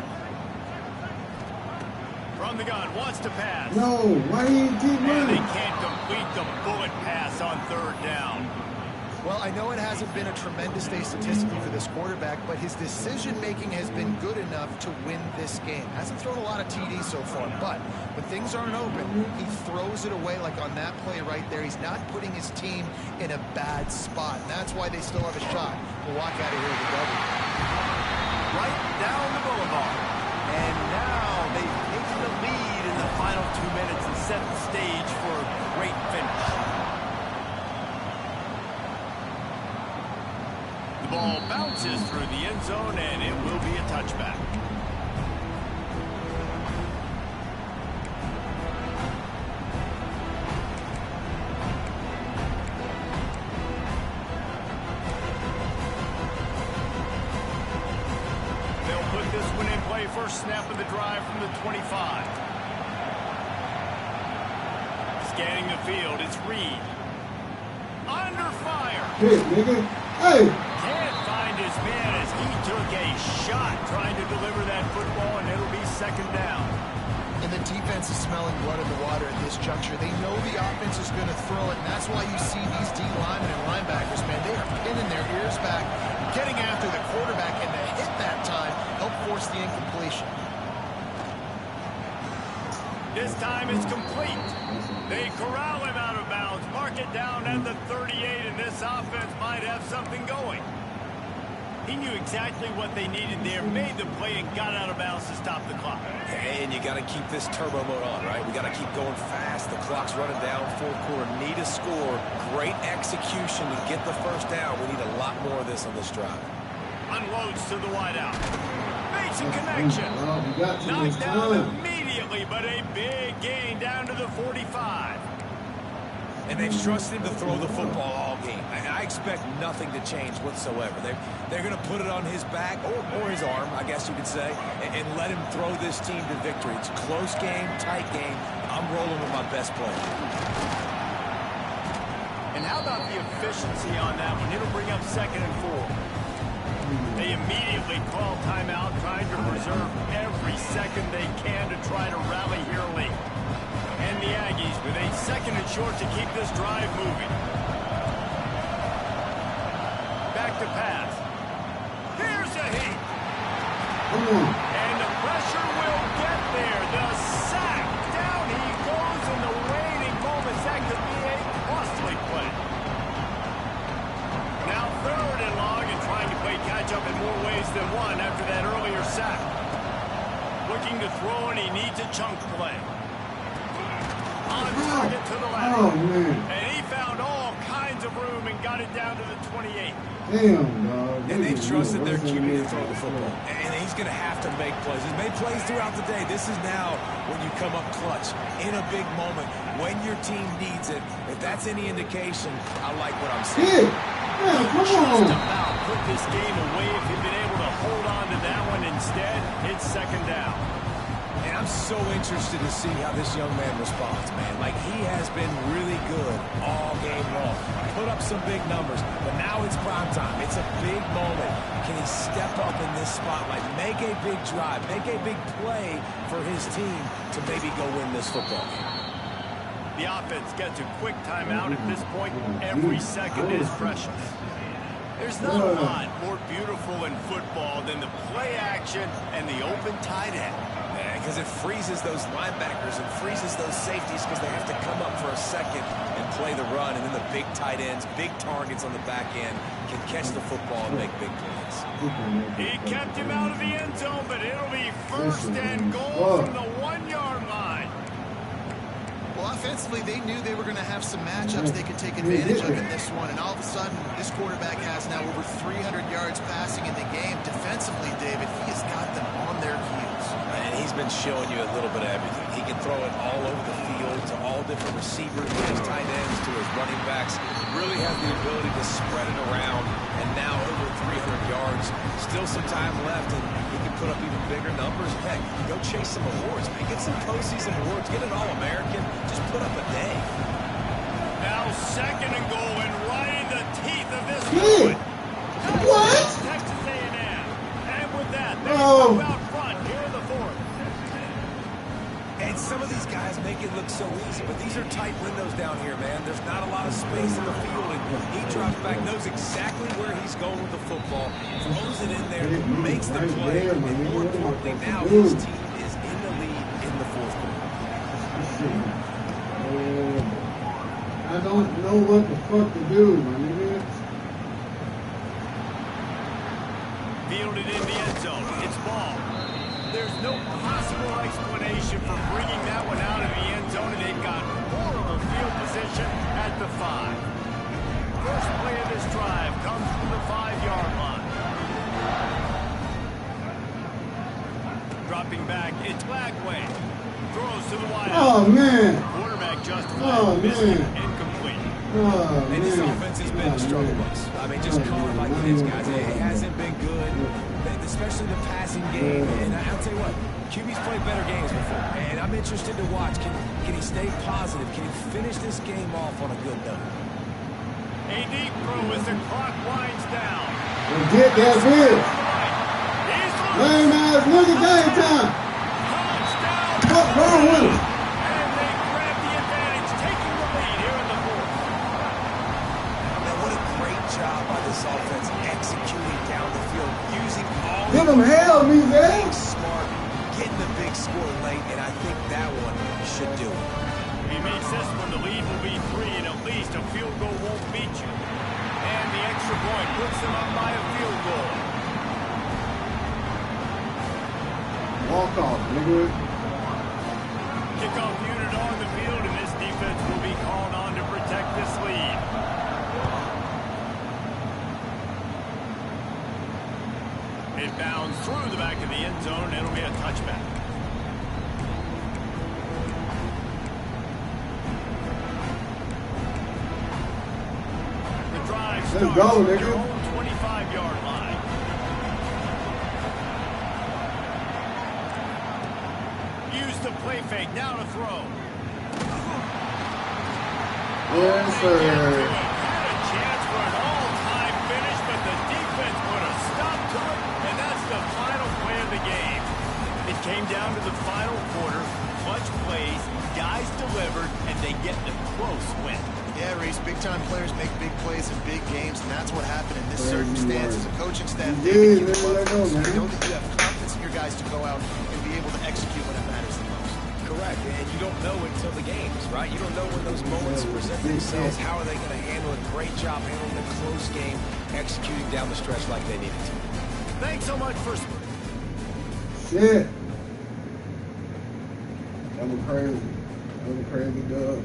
C: From the gun, wants to pass.
D: No, why do you keep
C: And
D: running?
C: they can't complete the bullet pass on 3rd down.
E: Well, I know it hasn't been a tremendous day statistically for this quarterback, but his decision-making has been good enough to win this game. Hasn't thrown a lot of TDs so far, but when things aren't open, he throws it away like on that play right there. He's not putting his team in a bad spot, and that's why they still have a shot to walk out of here with a W.
C: Right down the boulevard. And now they've taken the lead in the final 2 minutes and set the stage for a great finish. The ball bounces through the end zone, and it will be a touchback. They'll put this one in play. First snap of the drive from the 25. Scanning the field, it's Reed. Under fire.
D: Hey, nigga. Hey!
C: Can't find his man as he took a shot trying to deliver that football, and it'll be 2nd down.
E: And the defense is smelling blood in the water at this juncture. They know the offense is going to throw it, and that's why you see these D linemen and linebackers, man, they are pinning their ears back, getting after the quarterback, and the hit that time helped force the incompletion.
C: This time it's complete. They corral him out of bounds, mark it down at the 38, and this offense might have something going. He knew exactly what they needed there, made the play, and got out of bounds to stop the clock.
B: And you got to keep this turbo mode on, right? We got to keep going fast. The clock's running down, 4th quarter. Need a score. Great execution to get the 1st down. We need a lot more of this on this drive.
C: Unloads to the wideout. Makes a connection. Knocked down immediately, but a big gain down to the 45.
B: And they've trusted him to throw the football all game. I expect nothing to change whatsoever. They're going to put it on his back, or his arm, I guess you could say, and let him throw this team to victory. It's a close game, tight game. I'm rolling with my best player.
C: And how about the efficiency on that one? It'll bring up 2nd and 4. They immediately call timeout, trying to preserve every second they can to try to rally here late. And the Aggies with a 2nd and short to keep this drive moving. Back to pass. Here's a hit. And the pressure will get there. The sack. Down he goes in the waning moments. That could be a costly play. Now 3rd and long, and trying to play catch-up in more ways than one after that earlier sack. Looking to throw, and he needs a chunk play. On target to the left.
D: Oh, man.
C: And he found all kinds of room and got it down to the 28.
D: Damn, dog.
B: And they've trusted their QB to throw the football. And he's going to have to make plays. He's made plays throughout the day. This is now when you come up clutch in a big moment when your team needs it. If that's any indication, I like what I'm seeing.
D: Yeah, come
C: Just
D: on.
C: about put this game away if he'd been able to hold on to that one. Instead, it's 2nd down.
B: And I'm so interested to see how this young man responds, man. Like, he has been really good all game long. Put up some big numbers, but now it's prime time. It's a big moment. Can he step up in this spotlight, make a big drive, make a big play for his team to maybe go win this football game?
C: The offense gets a quick timeout. At this point, every second is precious. There's not a lot more beautiful in football than the play action and the open tight end.
B: because it freezes those linebackers and freezes those safeties because they have to come up for a second and play the run, and then the big tight ends, big targets on the back end can catch the football and make big plays.
C: He kept him out of the end zone, but it'll be first and goal from the 1-yard line.
E: Well, offensively, they knew they were going to have some matchups they could take advantage of in this one, and all of a sudden, this quarterback has now over 300 yards passing in the game. Defensively, David, he has got them on their heels.
B: And he's been showing you a little bit of everything. He can throw it all over the field to all different receivers, to his tight ends, to his running backs. Really has the ability to spread it around, and now over 300 yards. Still some time left, and he can put up even bigger numbers. Heck, go chase some awards, man. Get some postseason awards. Get an All-American. Just put up a day.
C: Now second and goal, and right in the teeth of this one.
D: What?
C: Texas A&M. And with that, they go out front here in the fourth.
B: And some of these guys make it look so easy, but these are tight windows down here, man. There's not a lot of space in the field, and he drops back, knows exactly where he's going with the football, throws it in there, makes the play, and more importantly, now his team is in the lead in the fourth quarter.
D: I don't know what the fuck to do, my nigga.
C: Fielded in the end zone. It's ball. There's no possible explanation for bringing that one out of the end zone, and they've got horrible field position at the 5. First play of this drive comes from the 5-yard line. Dropping back, it's Lagway. Throws to the wide.
D: Oh, man.
C: Quarterback just
D: missed it.
C: Incomplete.
D: Oh,
B: And this
D: man.
B: offense has been a struggle bus. I mean, just call it like it is, guys. It hasn't been good, especially the passing game. And I'll tell you what, QB's played better games before. And I'm interested to watch. Can he stay positive? Can he finish this game off on a good note?
C: A deep throw as the clock winds down.
D: Get that bitch.
C: He's
D: Lame ass nigga, game time. What's wrong with him?
C: And they grab the advantage, taking the lead here in the fourth.
B: Now, what a great job by this offense executing down the field, using all
D: Give him hell, me, man.
B: smart, getting the big score late, and I think that one should do it.
C: He makes this one, the lead will be 3, and at least a field goal won't beat you. And the extra point puts them up by a field goal.
D: Walk off, nigga.
C: Kickoff unit on the field, and this defense will be called on to protect this lead. It bounds through the back of the end zone, and it'll be a touchback. The drive starts
D: Let's go,
C: at their
D: nigga.
C: own 25-yard line. Use the play fake, now to throw.
D: Yes,
C: They get to it.
D: sir.
C: Had a chance for an all-time finish, but the defense put a stop to it, and that's the final play of the game. It came down to the final quarter, clutch plays, guys delivered, and they get the close win.
E: Yeah, Reese, big-time players make big plays in big games, and that's what happened in this circumstance. As a coaching staff, David, you know that you have confidence in your guys to go out and be able to execute when it matters the most.
B: Correct, and you don't know until the games, right? You don't know when those moments present themselves. How are they going to handle it? Great job handling a close game, executing down the stretch like they needed to.
C: Thanks so much for...
D: Shit. That was crazy. That was a crazy dub.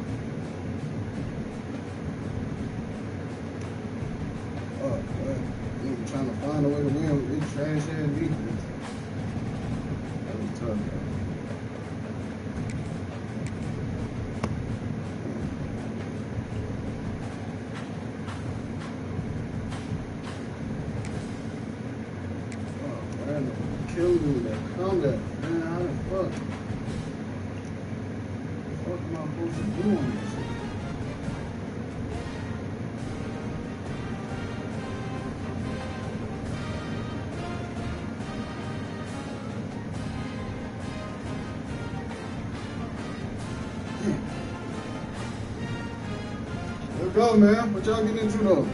D: Oh, man. Nigga trying to find a way to win with this trash ass defense. That was tough, man. Oh, man. Kill me that combat. Man, how the fuck? What am I supposed to do on this shit? Let's go, man. What y'all getting into, though?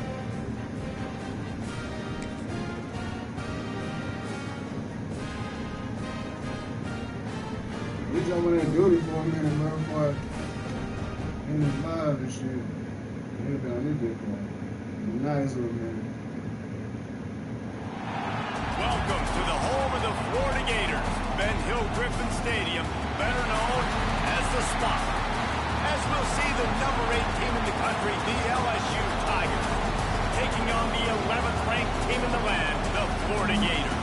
D: duty for a minute, bro, before I in this live and shit. He'll be on this bit for a nice little minute.
C: Welcome to the home of the Florida Gators, Ben Hill Griffin Stadium, better known as the Swamp. As we'll see the number 8 team in the country, the LSU Tigers, taking on the 11th ranked team in the land, the Florida Gators.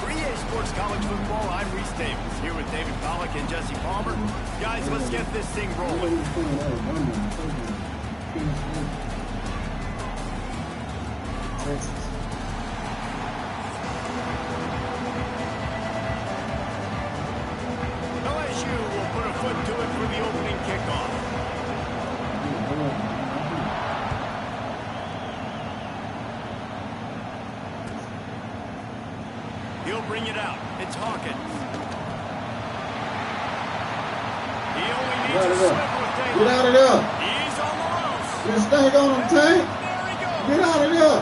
C: For EA Sports College Football, I'm Reese Davis, here with David Pollack and Jesse Palmer. Guys, let's get this thing rolling. LSU will put a foot to it for the opening kickoff. He'll bring it out. It's Hawkins. He only needs a sliver of daylight.
D: Get out of there.
C: He's on the ropes.
D: Just stank on him, Tank.
C: There he goes.
D: Get out of there.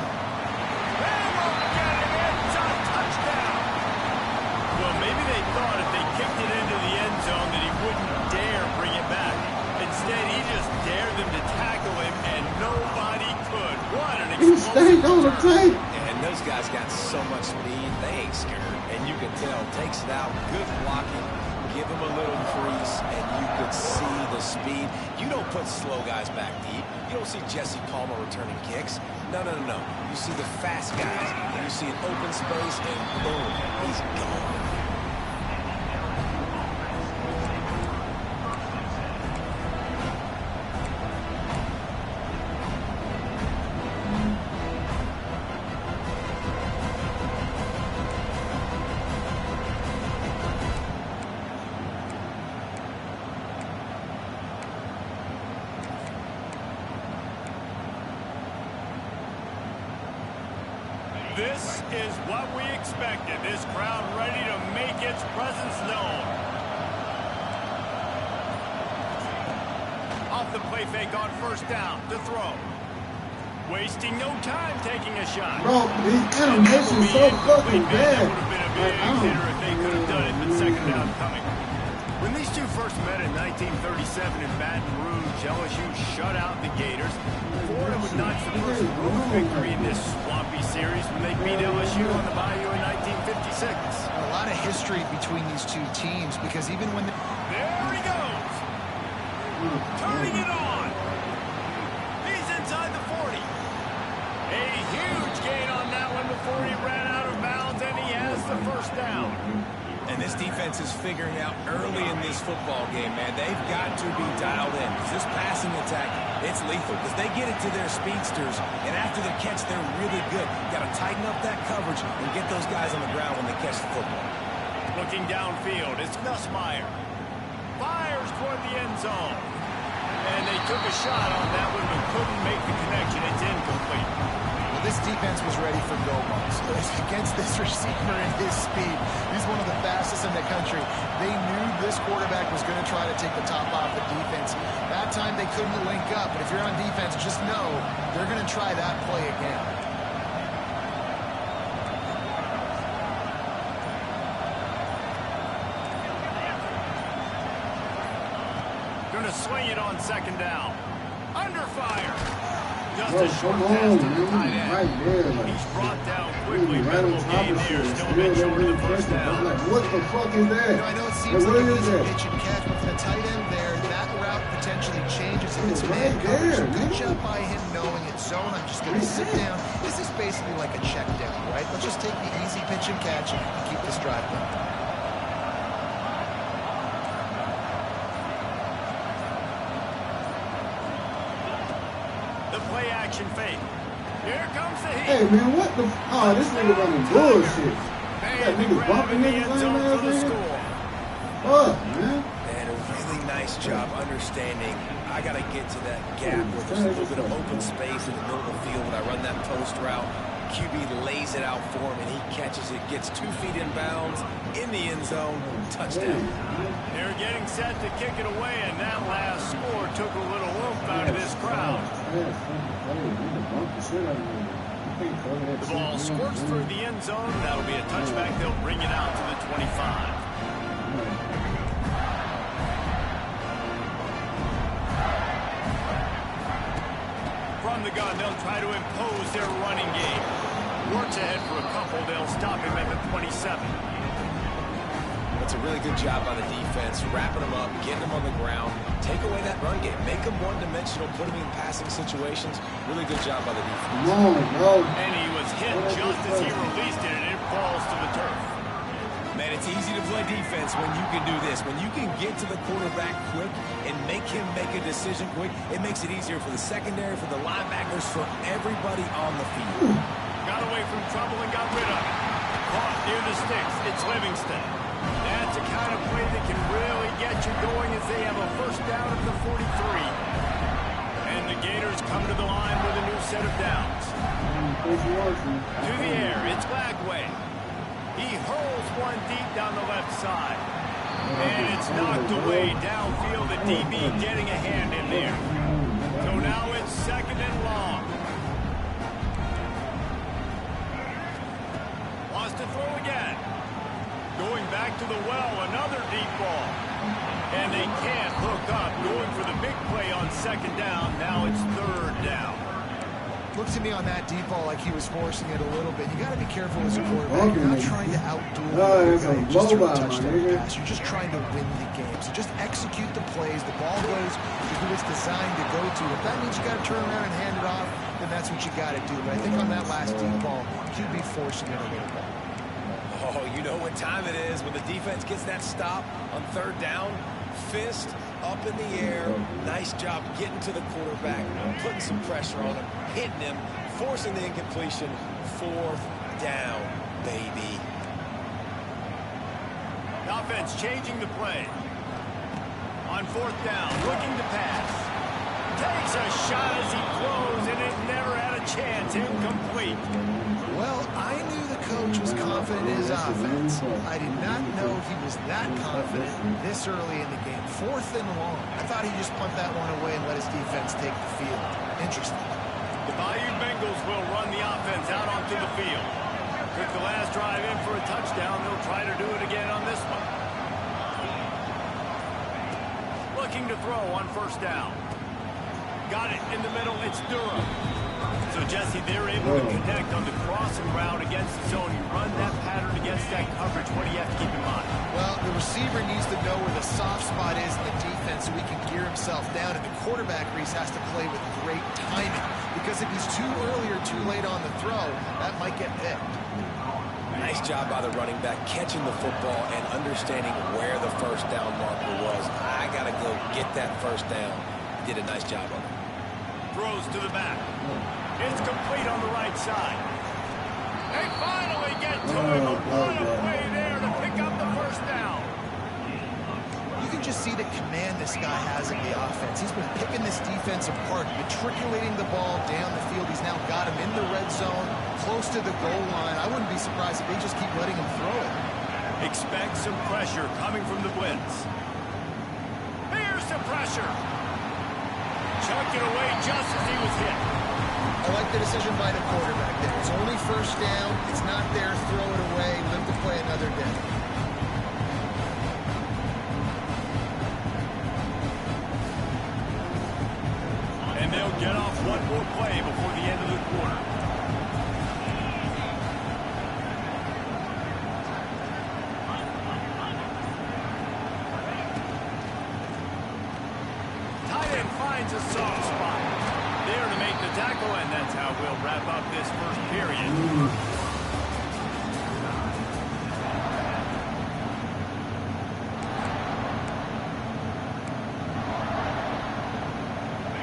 C: They won't get it. It's a touchdown. Well, maybe they thought if they kicked it into the end zone that he wouldn't dare bring it back. Instead, he just dared them to tackle him, and nobody could. What an
D: He stank on him, Tank.
B: And those guys got so much speed, they ain't scared. And you can tell, takes it out, good blocking, give him a little crease, and you could see the speed. You don't put slow guys back deep. You don't see Jesse Palmer returning kicks. No, no, no, no. You see the fast guys, and you see an open space, and boom, he's gone.
C: This is what we expected. This crowd ready to make its presence known. Off the play fake on first down to throw. Wasting no time taking a shot.
D: Bro, these animations so fucking bad.
C: That would have been a big hitter if they could have done it, but second down coming. When these two first met in 1937 in Baton Rouge, LSU shut out the Gators. Florida would notch the first road victory in this swampy series when they beat LSU on the Bayou in 1956.
E: A lot of history between these two teams because even when
C: There he goes! Turning it on! He's inside the 40. A huge gain on that one before he ran out of bounds, and he has the first down.
B: And this defense is figuring out early in this football game, man. They've got to be dialed in. This passing attack, it's lethal because they get it to their speedsters, and after the catch, they're really good. Got to tighten up that coverage and get those guys on the ground when they catch the football.
C: Looking downfield, it's Nussmeier. Fires toward the end zone. And they took a shot on that one, but couldn't make the connection. It's incomplete.
E: this defense was ready for go balls. Against this receiver and his speed, he's one of the fastest in the country. They knew this quarterback was going to try to take the top off the defense. That time they couldn't link up, but if you're on defense, just know they're going to try that play again.
C: Going to swing it on second down. Under fire. Just
D: Bro,
C: a short
D: come
C: pass
D: on,
C: to the
D: man.
C: tight end.
D: Right there, like,
C: He's brought down quickly.
D: right on
C: Minimal
D: top
C: gain
D: of
C: there.
D: shit.
C: Still a
D: Still
C: bit short of
D: really
C: the first
D: pressing.
C: down.
D: I'm like, what the fuck is that?
E: I know it seems
D: Like,
E: like
D: what
E: an
D: is
E: easy
D: that?
E: pitch and catch, but for the tight end there, that route potentially changes if it's
D: It's
E: man
D: right
E: coverage.
D: there,
E: Good
D: man.
E: job by him knowing it's zone. I'm just going to sit down. This is basically like a check down, right? Let's just take the easy pitch and catch and keep this drive going.
C: The play action fake. Here comes the heat.
D: Hey, man, what the? Oh, this nigga running bullshit. That nigga bumping niggas
C: end zone
D: like
C: for the
D: that,
C: score.
D: Fuck, man.
B: And a really nice job understanding I got to get to that gap where there's a little bit of open space in the middle of the field when I run that post route. QB lays it out for him, and he catches it, gets 2 feet in bounds, in the end zone, touchdown.
C: They're getting set to kick it away, and that last score took a little oomph out of this crowd. The ball squirts through the end zone. That'll be a touchback. They'll bring it out to the 25. from the gun, they'll try to impose their running game. Works ahead for a couple, they'll stop him at the 27.
B: That's a really good job by the defense, wrapping them up, getting them on the ground, take away that run game, make them one-dimensional, put them in passing situations. Really good job by the defense.
C: And he was hit just as he released it, and it falls to the turf.
B: Man, it's easy to play defense when you can do this. When you can get to the quarterback quick and make him make a decision quick, it makes it easier for the secondary, for the linebackers, for everybody on the field.
C: Got away from trouble and got rid of it. Caught near the sticks. It's Livingston. That's the kind of play that can really get you going as they have a first down at the 43. And the Gators come to the line with a new set of downs. To the air, it's Bagway. He hurls one deep down the left side. And it's knocked away downfield. The DB getting a hand in there. So now it's second and long. Wants to throw again. Going back to the well, another deep ball. And they can't hook up. Going for the big play on second down. Now it's third down.
E: Looks to me on that deep ball like he was forcing it a little bit. You got to be careful as a quarterback. You're not trying to outduel the guy just through a touchdown pass. You're just trying to win the game. So just execute the plays. The ball goes to who it's designed to go to. If that means you got to turn around and hand it off, then that's what you got to do. But I think on that last deep ball, he'd be forcing it a little bit.
B: Oh, you know what time it is when the defense gets that stop on third down. Fist up in the air. Nice job getting to the quarterback, putting some pressure on him, hitting him, forcing the incompletion. Fourth down, baby.
C: Offense changing the play. On fourth down, looking to pass. Takes a shot as he throws, and it never had a chance. Incomplete.
E: Well, I knew the coach was confident in his offense. I did not know he was that confident this early in the game. Fourth and long. I thought he'd just punt that one away and let his defense take the field. Interesting.
C: The Bayou Bengals will run the offense out onto the field. Took the last drive in for a touchdown. They'll try to do it again on this one. Looking to throw on first down. Got it in the middle. It's Durham. So, Jesse, they're able to connect on the crossing route against the zone. You run that pattern against that coverage. What do you have to keep in mind?
E: Well, the receiver needs to know where the soft spot is in the defense so he can gear himself down. And the quarterback, Reese, has to play with great timing. Because if he's too early or too late on the throw, that might get picked.
B: Nice job by the running back, catching the football and understanding where the first down marker was. I got to go get that first down. He did a nice job on it.
C: Throws to the back. It's complete on the right side. They finally get to him. What a play there to pick up the first down.
E: You can just see the command this guy has in the offense. He's been picking this defense apart, matriculating the ball down the field. He's now got him in the red zone, close to the goal line. I wouldn't be surprised if they just keep letting him throw it.
C: Expect some pressure coming from the blitz. Here's the pressure. Chucked it away just as he was hit.
E: I like the decision by the quarterback there. It's only first down. It's not there. Throw it away. Live to play another day.
C: And they'll get off one more play before the end of the quarter. Tight end finds a soft spot. There to make the tackle, and that's how we'll wrap up this first period.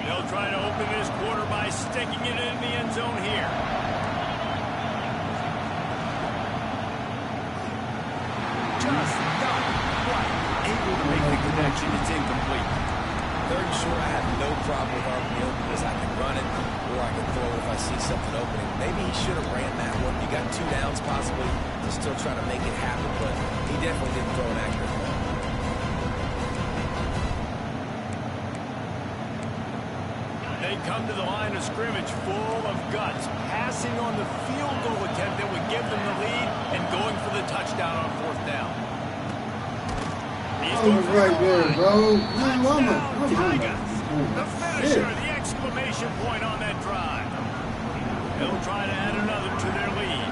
C: They'll try to open this quarter by sticking it in the end zone here. Just not quite able to make the connection. It's incomplete.
B: Third and short, I have no problem with RPO because I can run it or I can throw it if I see something opening. Maybe he should have ran that one. You got 2 downs possibly to still try to make it happen, but he definitely didn't throw an accurate ball.
C: They come to the line of scrimmage full of guts, passing on the field goal attempt that would give them the lead and going for the touchdown on fourth down. He's going for
D: right there, bro. Man,
C: Touchdown, Tigers. The finisher, the exclamation exclamation point on that drive. They'll try to add another to their lead.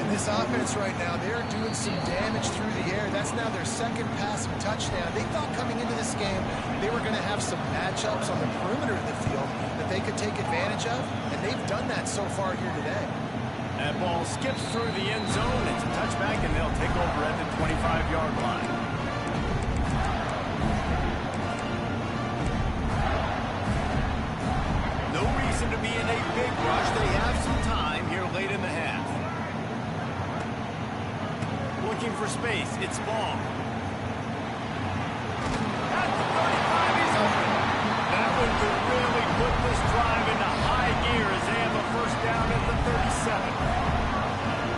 E: And this offense right now, they're doing some damage through the air. That's now their second passing touchdown. They thought coming into this game they were going to have some matchups on the perimeter of the field that they could take advantage of, and they've done that so far here today.
C: That ball skips through the end zone. It's a touchback, and they'll take over at the 25-yard line. No reason to be in a big rush. They have some time here late in the half. Looking for space. It's Dawg. At the 35, he's open. That one could really put this drive into high gear as they have a first down at the 37.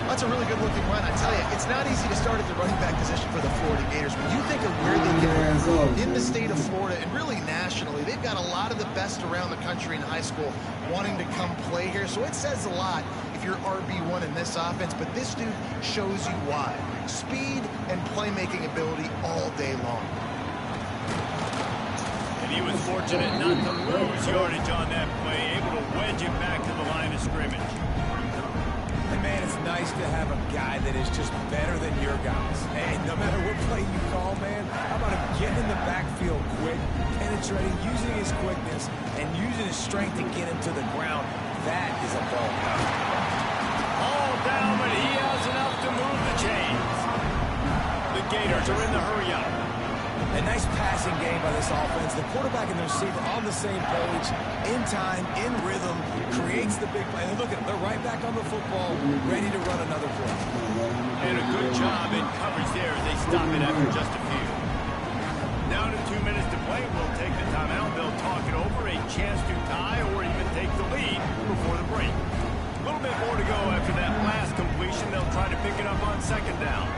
E: That's a really good-looking run. I tell you, it's not easy to start at the running back position for the Florida Gators. When you think of where they can recruit in the state of Florida and really nationally, they've got a lot of the best around the country in high school wanting to come play here. So it says a lot if you're RB1 in this offense, but this dude shows you why. Speed and playmaking ability all day long.
C: And he was fortunate not to lose yardage on that play, able to wedge it back to the line of scrimmage.
B: And man, it's nice to have a guy that is just better than your guys. Hey, no matter what play you call, man, how about him getting in the backfield quick, penetrating, using his quickness, and using his strength to get him to the ground. That is a ball power.
C: All down, but he has enough to move the chains. The Gators are in the hurry-up.
B: A nice passing game by this offense. The quarterback and the receiver on the same page, in time, in rhythm, creates the big play. And look at them, they're right back on the football, ready to run another play.
C: And a good job in coverage there as they stop it after just a few. Down to 2 minutes to play. We'll take the timeout. They'll talk it over, a chance to tie or even take the lead before the break. A little bit more to go after that last completion. They'll try to pick it up on second down.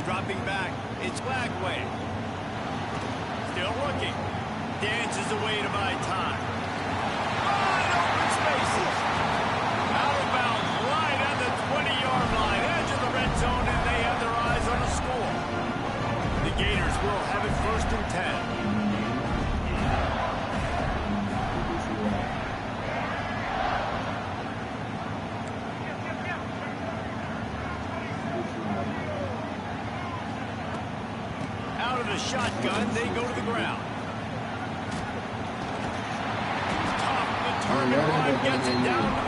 C: Dropping back, it's Flagway. Still looking. Dances away to buy time. Wide open spaces. Out of bounds, right at the 20-yard line. Edge of the red zone, and they have their eyes on a score. The Gators will have it 1st and 10. Shotgun, they go to the ground. Tough, determined run, gets it down to the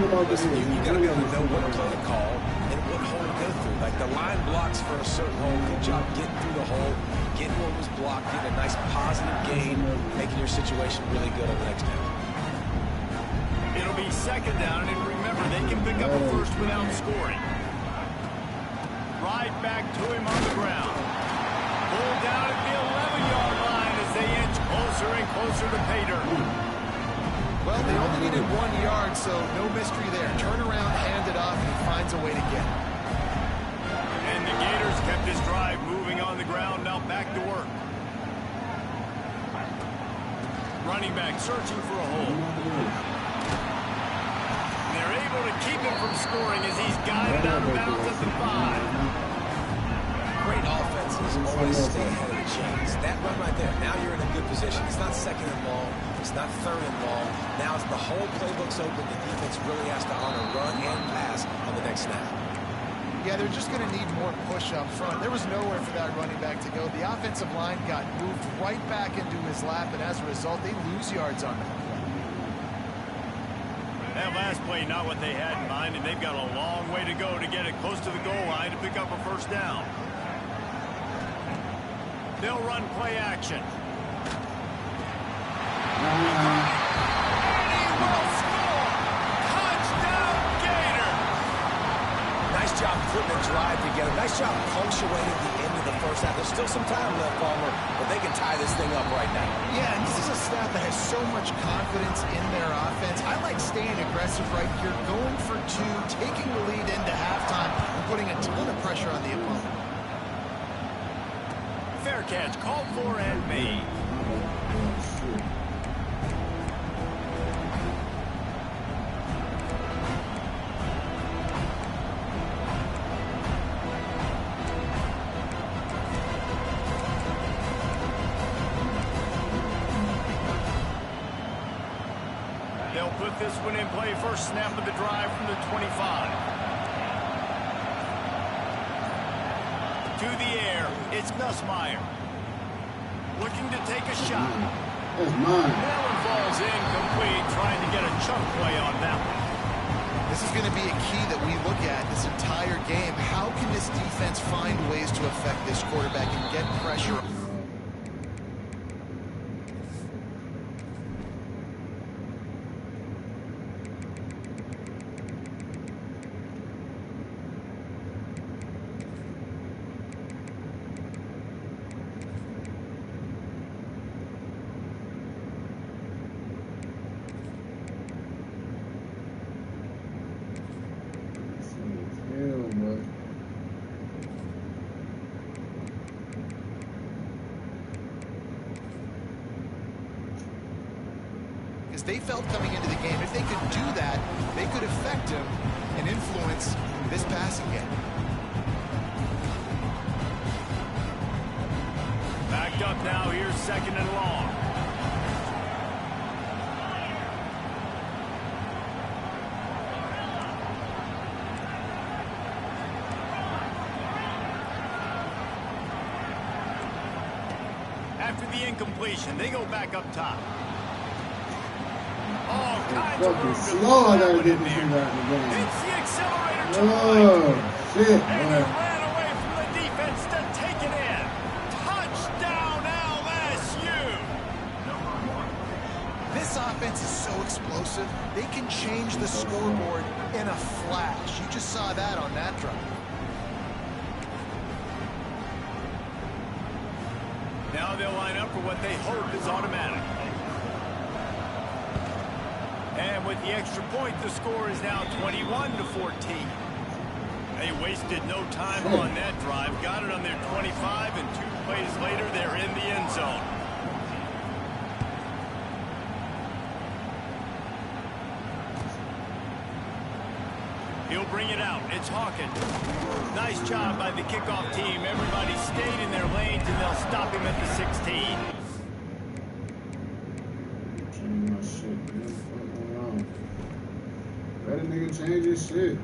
C: 12.
B: Listen, you got to be able to know what play to call and what hole to go through. Like the line blocks for a certain hole. Good job getting through the hole, getting what was blocked, getting a nice positive gain, making your situation really good on the next down.
C: It'll be second down, and remember, they can pick up a first without scoring. Right back to him on the ground. Pulled down at the 11-yard line as they inch closer and closer to pay dirt.
E: Well, they only needed 1 yard, so no mystery there. Turn around, hand it off, and he finds a way to get it.
C: And the Gators kept this drive moving on the ground, now back to work. Running back searching for a hole. They're able to keep him from scoring as he's guided out of bounds at the 5.
B: Great offenses always stay ahead of the chains. That run right there, now you're in a good position. It's not second and long. It's not third and long. Now it's the whole playbook's open. The defense really has to honor run and pass on the next snap.
E: Yeah, they're just going to need more push up front. There was nowhere for that running back to go. The offensive line got moved right back into his lap, and as a result, they lose yards on that.
C: That last play, not what they had in mind, and they've got a long way to go to get it close to the goal line to pick up a first down. They'll run play action. And he will score! Touchdown, Gator!
B: Nice job putting the drive together. Nice job punctuating the end of the first half. There's still some time left, Palmer, but they can tie this thing up right now.
E: Yeah, and this is a staff that has so much confidence in their offense. I like staying aggressive right here, going for 2, taking the lead into halftime, and putting a ton of pressure on the opponent.
C: Fair catch, called for and made. They'll put this one in play. First snap of the drive from the 25. To the air, it's Nussmeier. Looking to take a shot.
D: That's mine.
C: That one falls incomplete, trying to get a chunk play on that one.
E: This is going to be a key that we look at this entire game. How can this defense find ways to affect this quarterback and get pressure? They felt coming into the game, if they could do that, they could affect him and influence this passing game.
C: Backed up now, here's second and long. After the incompletion, they go back up top. All kinds of room
D: slow. I gotta get this
C: there.
D: thing out of the game.
C: Hits the accelerator to
D: Oh, shit,
C: and
D: boy.
C: he ran away from the defense to take it in. Touchdown LSU.
E: This offense is so explosive, they can change the scoreboard in a flash. You just saw that on that drive.
C: Now they'll line up for what they hope is automatic. And with the extra point, the score is now 21-14. They wasted no time on that drive. Got it on their 25, and 2 plays later, they're in the end zone. He'll bring it out. It's Hawkins. Nice job by the kickoff team. Everybody stayed in their lanes, and they'll stop him at the 16.
D: Let a nigga change his shit.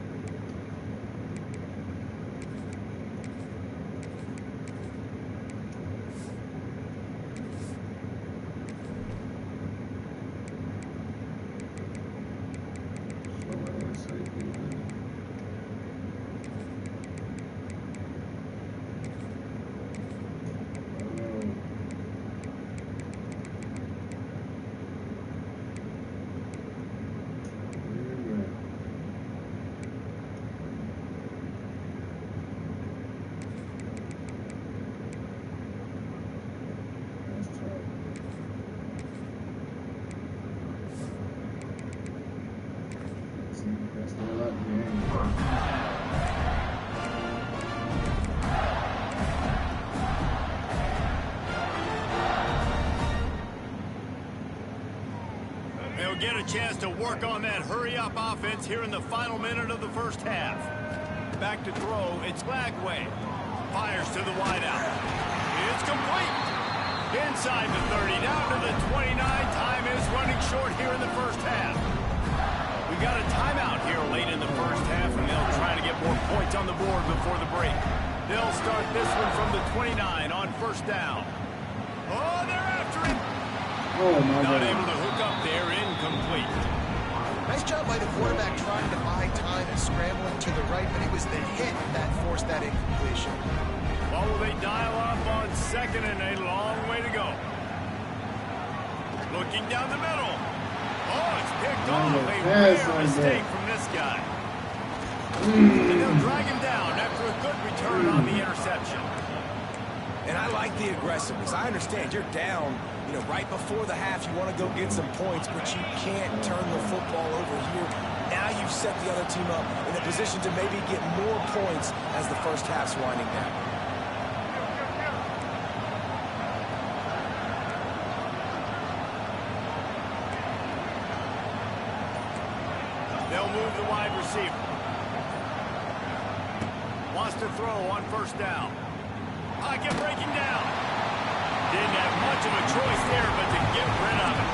C: They'll get a chance to work on that hurry-up offense here in the final minute of the first half. Back to throw, it's Lagway. Fires to the wideout. It's complete. Inside the 30, down to the 29. Time is running short here in the first half. We got a timeout here late in the first half, and they'll try to get more points on the board before the break. They'll start this one from the 29 on first down. Oh, they're after it.
D: Oh, my
C: Not
D: God.
C: able to hook up there, incomplete.
E: Nice job by the quarterback trying to buy time and scrambling to the right, but it was the hit that forced that incompletion.
C: Well, will they dial up on second and a long way to go? Looking down the middle. Oh, it's picked off. A rare mistake from this guy. And they'll drag him down after a good return on the interception.
B: And I like the aggressiveness. I understand you're down, you know, right before the half. You want to go get some points, but you can't turn the football over here. Now you've set the other team up in a position to maybe get more points as the first half's winding down.
C: They'll move the wide receiver. Wants to throw on first down. Pocket breaking down. Didn't have much of a choice there, but to get rid of it.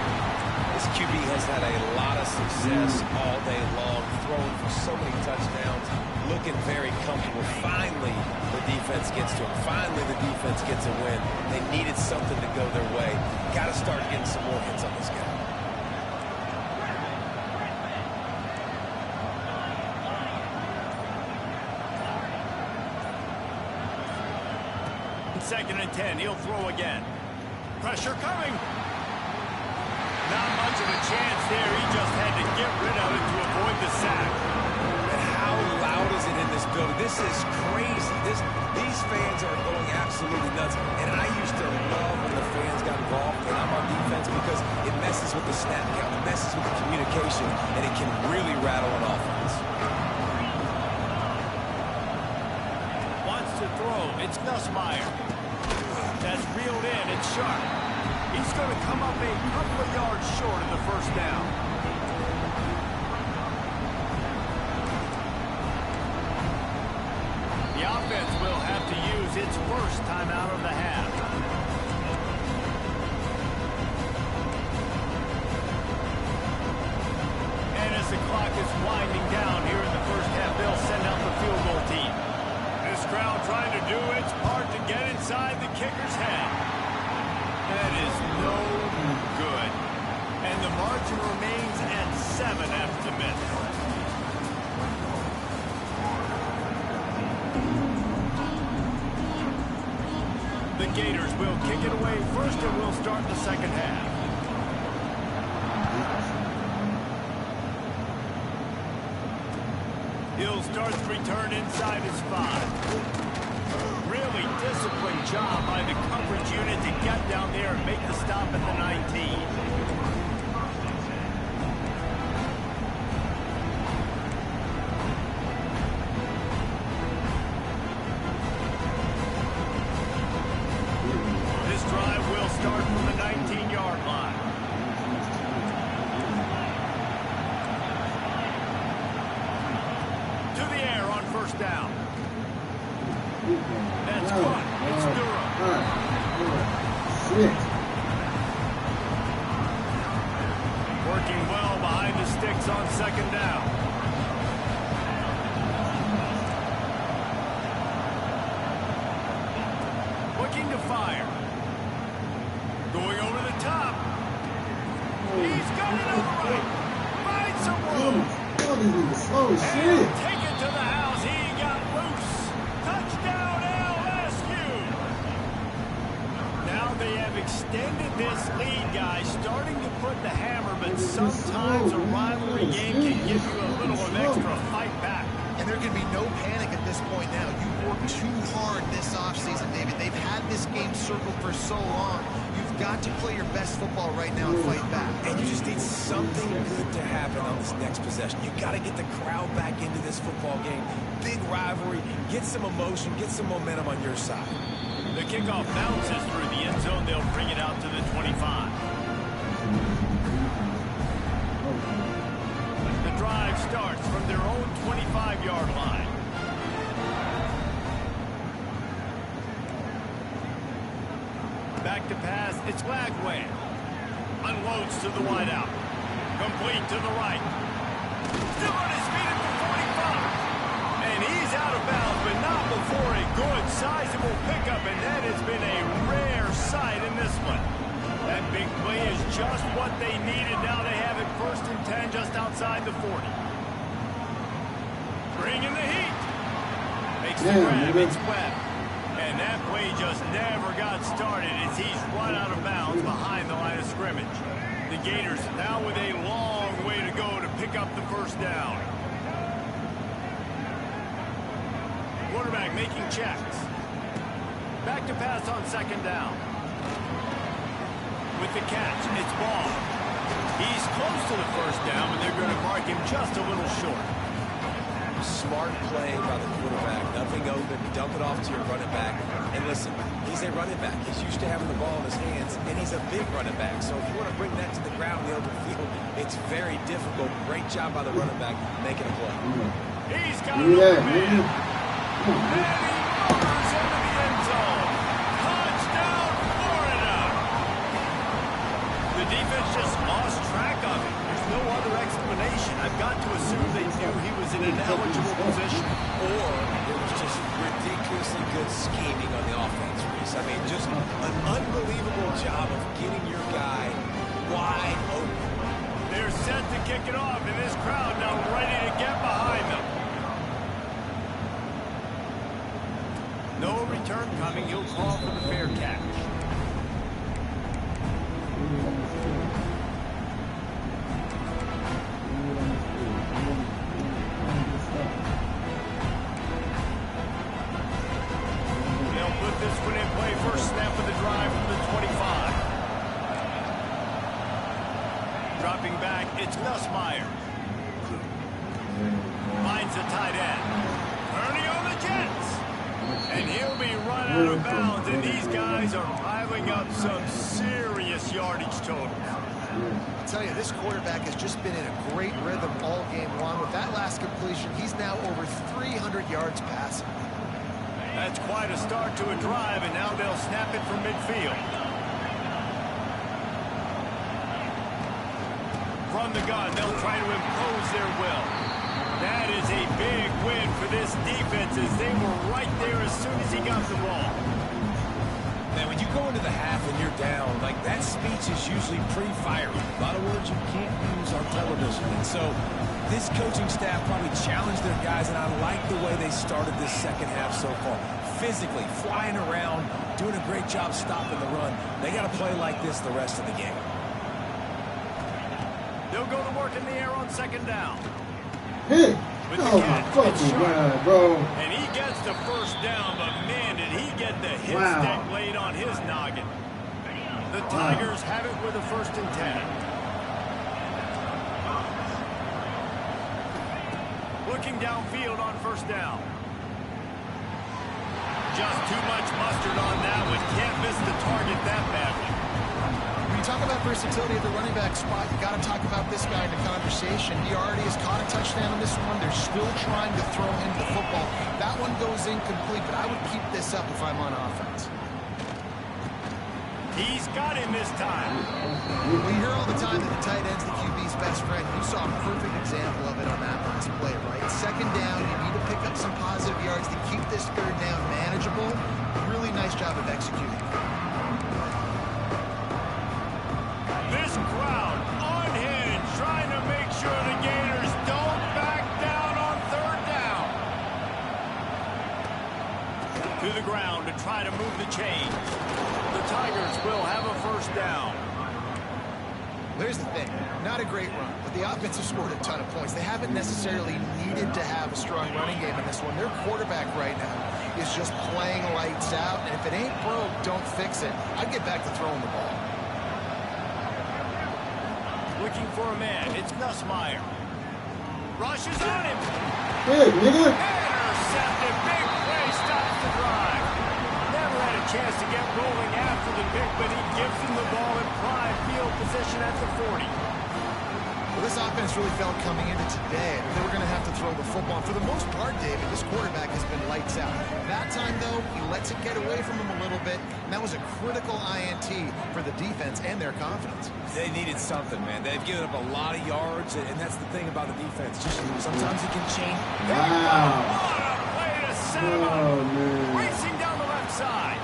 B: This QB Alabama's had a lot of success all day long, throwing for so many touchdowns, looking very comfortable. Finally, the defense gets to them. Finally, the defense gets a win. They needed something to go their way. Got to start getting some more hits on this guy.
C: Second and 10, he'll throw again. Pressure coming. Not much of a chance there. He just had to get rid of it to avoid the sack.
B: And how loud is it in this building? This is crazy. These fans are going absolutely nuts. And I used to love when the fans got involved and I'm on defense because it messes with the snap count. It messes with the communication, and it can really rattle an offense.
C: Wants to throw. It's Nussmeier. That's reeled in. It's sharp. He's going to come up a couple of yards short of the first down. The offense will have to use its first timeout of the half. And as the clock is winding down here in the first half, they'll send out the field goal team. This crowd trying to do its part to get inside the kicker's head. That is no good. And the margin remains at 7 after the miss. The Gators will kick it away first, and we'll start the second half. He'll start the return inside his 5. Really disciplined job by the coverage unit to get down there and make the stop at the 19. This drive will start from the 19-yard line. To the air on first down. That's caught. It's Durham. Working well behind the sticks on second down. Looking to fire. Going over the top. He's got it on the right. Find some room. And take it to the house. He got loose. Touchdown LSU. Now they have extended this lead, guys, starting to put the hammer, but sometimes a rivalry game can give you a little of extra fight back.
E: And there can be no panic at this point now. You've worked too hard this offseason, David. They've had this game circled for so long. You've got to play your best football right now and fight back.
B: And you just need something good to happen on this next possession. You got to get the crowd back into this football game. Big rivalry. Get some emotion. Get some momentum on your side.
C: The kickoff bounces through the end zone. They'll bring it out to the 25. The drive starts from their own 25-yard line. Back to pass. It's Lagway. Unloads to the wideout. Complete to the right. Still on his feet at the 45. And he's out of bounds, but not before a good, sizable pickup, and that has been a rare sight in this one. That big play is just what they needed. Now they have it first and 10 just outside the 40. Bringing the heat. Makes the grab. It's Webb. And that play just never got started as he's run out of bounds behind the line of scrimmage. The Gators now with a long way to go to pick up the first down. Quarterback making checks. Back to pass on second down. With the catch, it's Ball. He's close to the first down, but they're going to mark him just a little short.
B: Smart play by the quarterback. Nothing open. Dump it off to your running back. And listen, he's a running back. He's used to having the ball in his hands, and he's a big running back. So if you want to bring that to the ground in the open field, it's very difficult. Great job by the running back making a play.
C: He's got an open man. And he motors into the end zone. Touchdown, Florida. The defense just lost track of it. no other explanation. I've got to assume they knew he was in an eligible position.
B: Or it was just ridiculously good scheming on the offense, Reese. I mean, just an unbelievable job of getting your guy wide open.
C: They're set to kick it off, and this crowd now ready to get behind them. No return coming. He'll call for the fair catch. They'll put this one in play. First snap of the drive from the 25. Dropping back, it's Nussmeier. Finds the tight end. Ernie on the Jets. And he'll be run out of bounds, and these guys are piling up some serious yardage totals.
E: I'll tell you, this quarterback has just been in a great rhythm all game long. With that last completion, he's now over 300 yards passing.
C: That's quite a start to a drive, and now they'll snap it from midfield. From the gun, they'll try to impose their will. That is a big win for this defense, as they were right there as soon as he got the ball.
B: Man, when you go into the half and you're down, like, that speech is usually pretty fiery. A lot of words you can't use on television. And so this coaching staff probably challenged their guys, and I like the way they started this second half so far. Physically, flying around, doing a great job stopping the run. They got to play like this the rest of the game.
C: They'll go to work in the air on second down.
D: Hey!
C: With
D: Oh my fucking god, bro.
C: And he gets the first down, but man, did he get the hit stick laid on his noggin. The Tigers have it with a 1st and 10. Looking downfield on 1st down. Just too much mustard on that one. Can't miss the target that badly.
E: When you talk about versatility at the running back spot, you got to talk about this guy in the conversation. He already has caught a touchdown on this one. They're still trying to throw him the football. That one goes incomplete, but I would keep this up if I'm on offense.
C: He's got him this time.
E: We hear all the time that the tight end's the QB's best friend. You saw a perfect example of it on that last play, right? Second down, you need to pick up some positive yards to keep this 3rd down manageable. Really nice job of executing.
C: This crowd unhinged, trying to make sure the Gators don't back down on 3rd down. To the ground to try to move the chains. The Tigers will have a 1st down.
E: There's the thing. Not a great run, but the offense has scored a ton of points. They haven't necessarily needed to have a strong running game in this one. Their quarterback right now is just playing lights out, and if it ain't broke, don't fix it. I'd get back to throwing the ball.
C: Looking for a man. It's Nussmeier. Rushes on him.
D: Hey, nigga.
C: Intercepted. Big play stops the drive. Never had a chance to get rolling after the pick, but he gives him the ball in prime field position at the 40.
E: Well, this offense really felt coming into today that they were going to have to throw the football. For the most part, David, this quarterback has been lights out. That time, though, he lets it get away from him a little bit, and that was a critical INT for the defense and their confidence.
B: They needed something, man. They've given up a lot of yards, and that's the thing about the defense. Just sometimes it can change.
D: Wow.
C: What a play to set him up. Racing down the left side.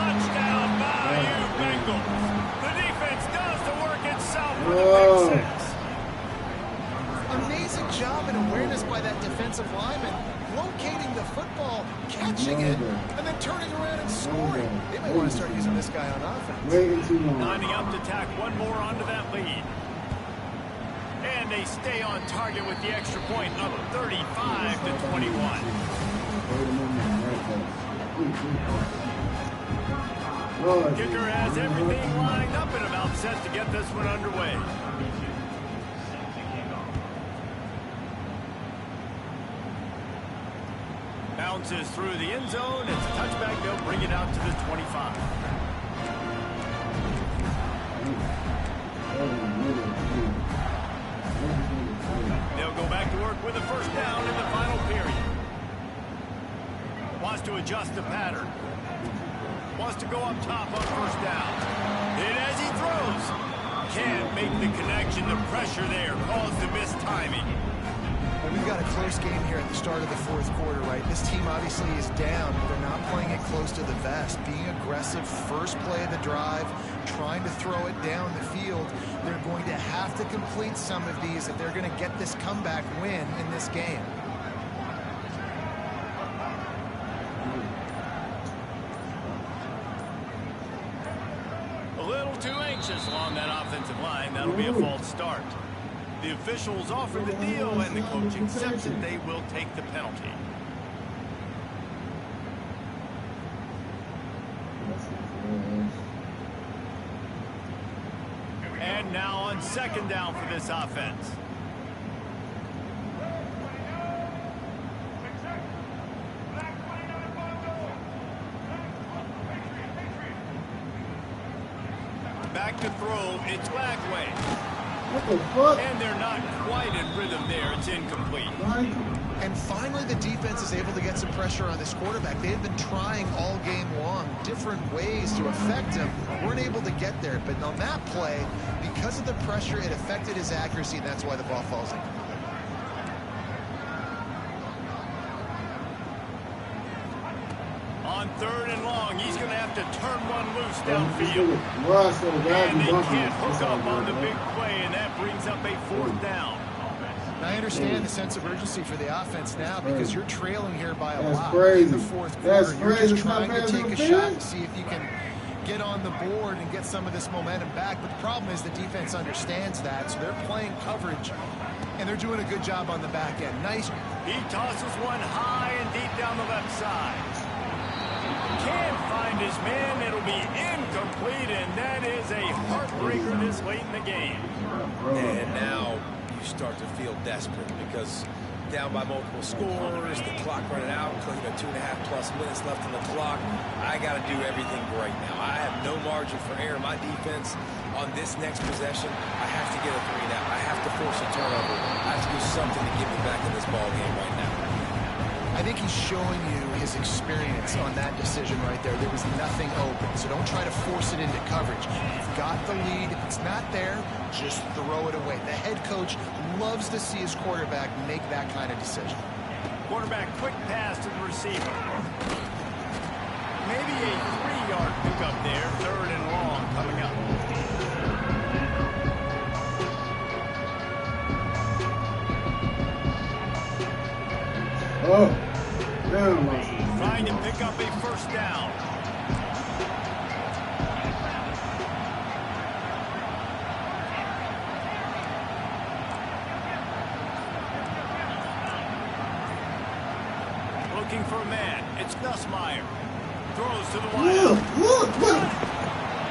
C: Touchdown by you, Bengals. The defense does the work itself for the pick 6.
E: Amazing job and awareness by that defensive lineman, locating the football, catching it, and then turning around and scoring. They may want to start using this guy on offense.
C: Lining up to tack one more onto that lead. And they stay on target with the extra point, up 35-21. Kicker has everything lined up and about set to get this one underway. Bounces through the end zone. It's a touchback. They'll bring it out to the 25. They'll go back to work with a 1st down in the final period. Wants to adjust the pattern. Wants to go up top on 1st down. And as he throws, can't make the connection. mentioned the pressure there caused the missed timing.
E: Well, we've got a close game here at the start of the fourth quarter, right? This team obviously is down, but they're not playing it close to the vest. Being aggressive, first play of the drive, trying to throw it down the field. They're going to have to complete some of these if they're going to get this comeback win in this game.
C: A little too anxious along that offensive line. That'll be a false start. The officials offer the deal, and the coach accepts it. They will take the penalty. And now on second down for this offense. Back to throw, it's Lagway.
D: What the fuck?
C: And they're not quite in rhythm there. It's incomplete.
E: And finally, the defense is able to get some pressure on this quarterback. They had been trying all game long different ways to affect him. Weren't able to get there. But on that play, because of the pressure, it affected his accuracy, and that's why the ball falls incomplete.
C: On third and long, he's going to have to turn one loose downfield.
D: And
C: they can't hook up on the big play, and that brings up a fourth down.
E: I understand the sense of urgency for the offense now because you're trailing here by a lot in the fourth quarter.
D: That's
E: You're
D: crazy.
E: just trying to take a shot to see if you can get on the board and get some of this momentum back. But the problem is the defense understands that, so they're playing coverage, and they're doing a good job on the back end. Nice.
C: He tosses one high and deep down the left side. Can't find his man. It'll be incomplete, and that is a heartbreaker this late in the game.
B: And now you start to feel desperate because down by multiple scores, the clock running out, 2.5+ minutes left on the clock. I got to do everything right now. I have no margin for error. My defense on this next possession, I have to get a 3 now. I have to force a turnover. I have to do something to get me back in this ball game right now.
E: I think he's showing you his experience on that decision right there. There was nothing open, so don't try to force it into coverage. You've got the lead. If it's not there, just throw it away. The head coach loves to see his quarterback make that kind of decision.
C: Quarterback quick pass to the receiver. Maybe a 3-yard pickup there. Third and long coming up.
D: Oh, damn.
C: Trying to pick up a first down. Looking for a man. It's Nussmeier. Throws to the wide.
D: Look.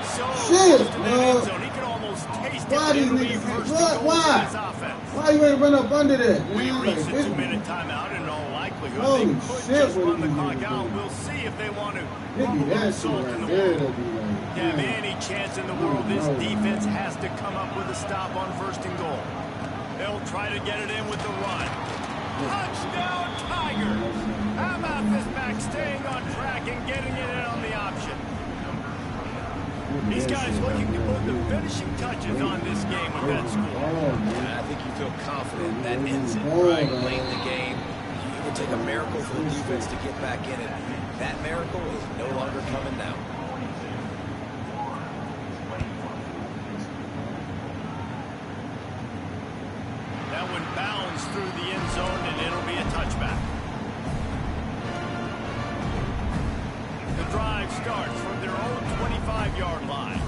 C: So
D: Shit,
C: close to the end zone. He can almost taste it.
D: Why these
C: It'll be
D: niggas?
C: first and goal for his offense.
D: Why you ain't run up under that?
C: We
D: Man,
C: reached
D: like,
C: the
D: this
C: 2-minute timeout. In all likelihood,
D: Holy
C: they could
D: shit,
C: just
D: what
C: run the
D: did you
C: clock
D: do?
C: out. We'll see if they want to
D: Maybe
C: rumble
D: that
C: and
D: shit
C: salt in
D: right
C: the
D: there,
C: world.
D: that'd be like,
C: To have
D: damn.
C: any chance in the world, this defense has to come up with a stop on first and goal. They'll try to get it in with the run. Touchdown, Tigers! How about this back staying on track and getting it in on the option? These guys looking to put the finishing touches on this game with that score.
B: And I think you feel confident that ends it, right? Late in the game, it will take a miracle for the defense to get back in it. That miracle is no longer coming now.
C: That one bounds through the end zone, and it'll be a touchback. The drive starts from their own 25-yard line.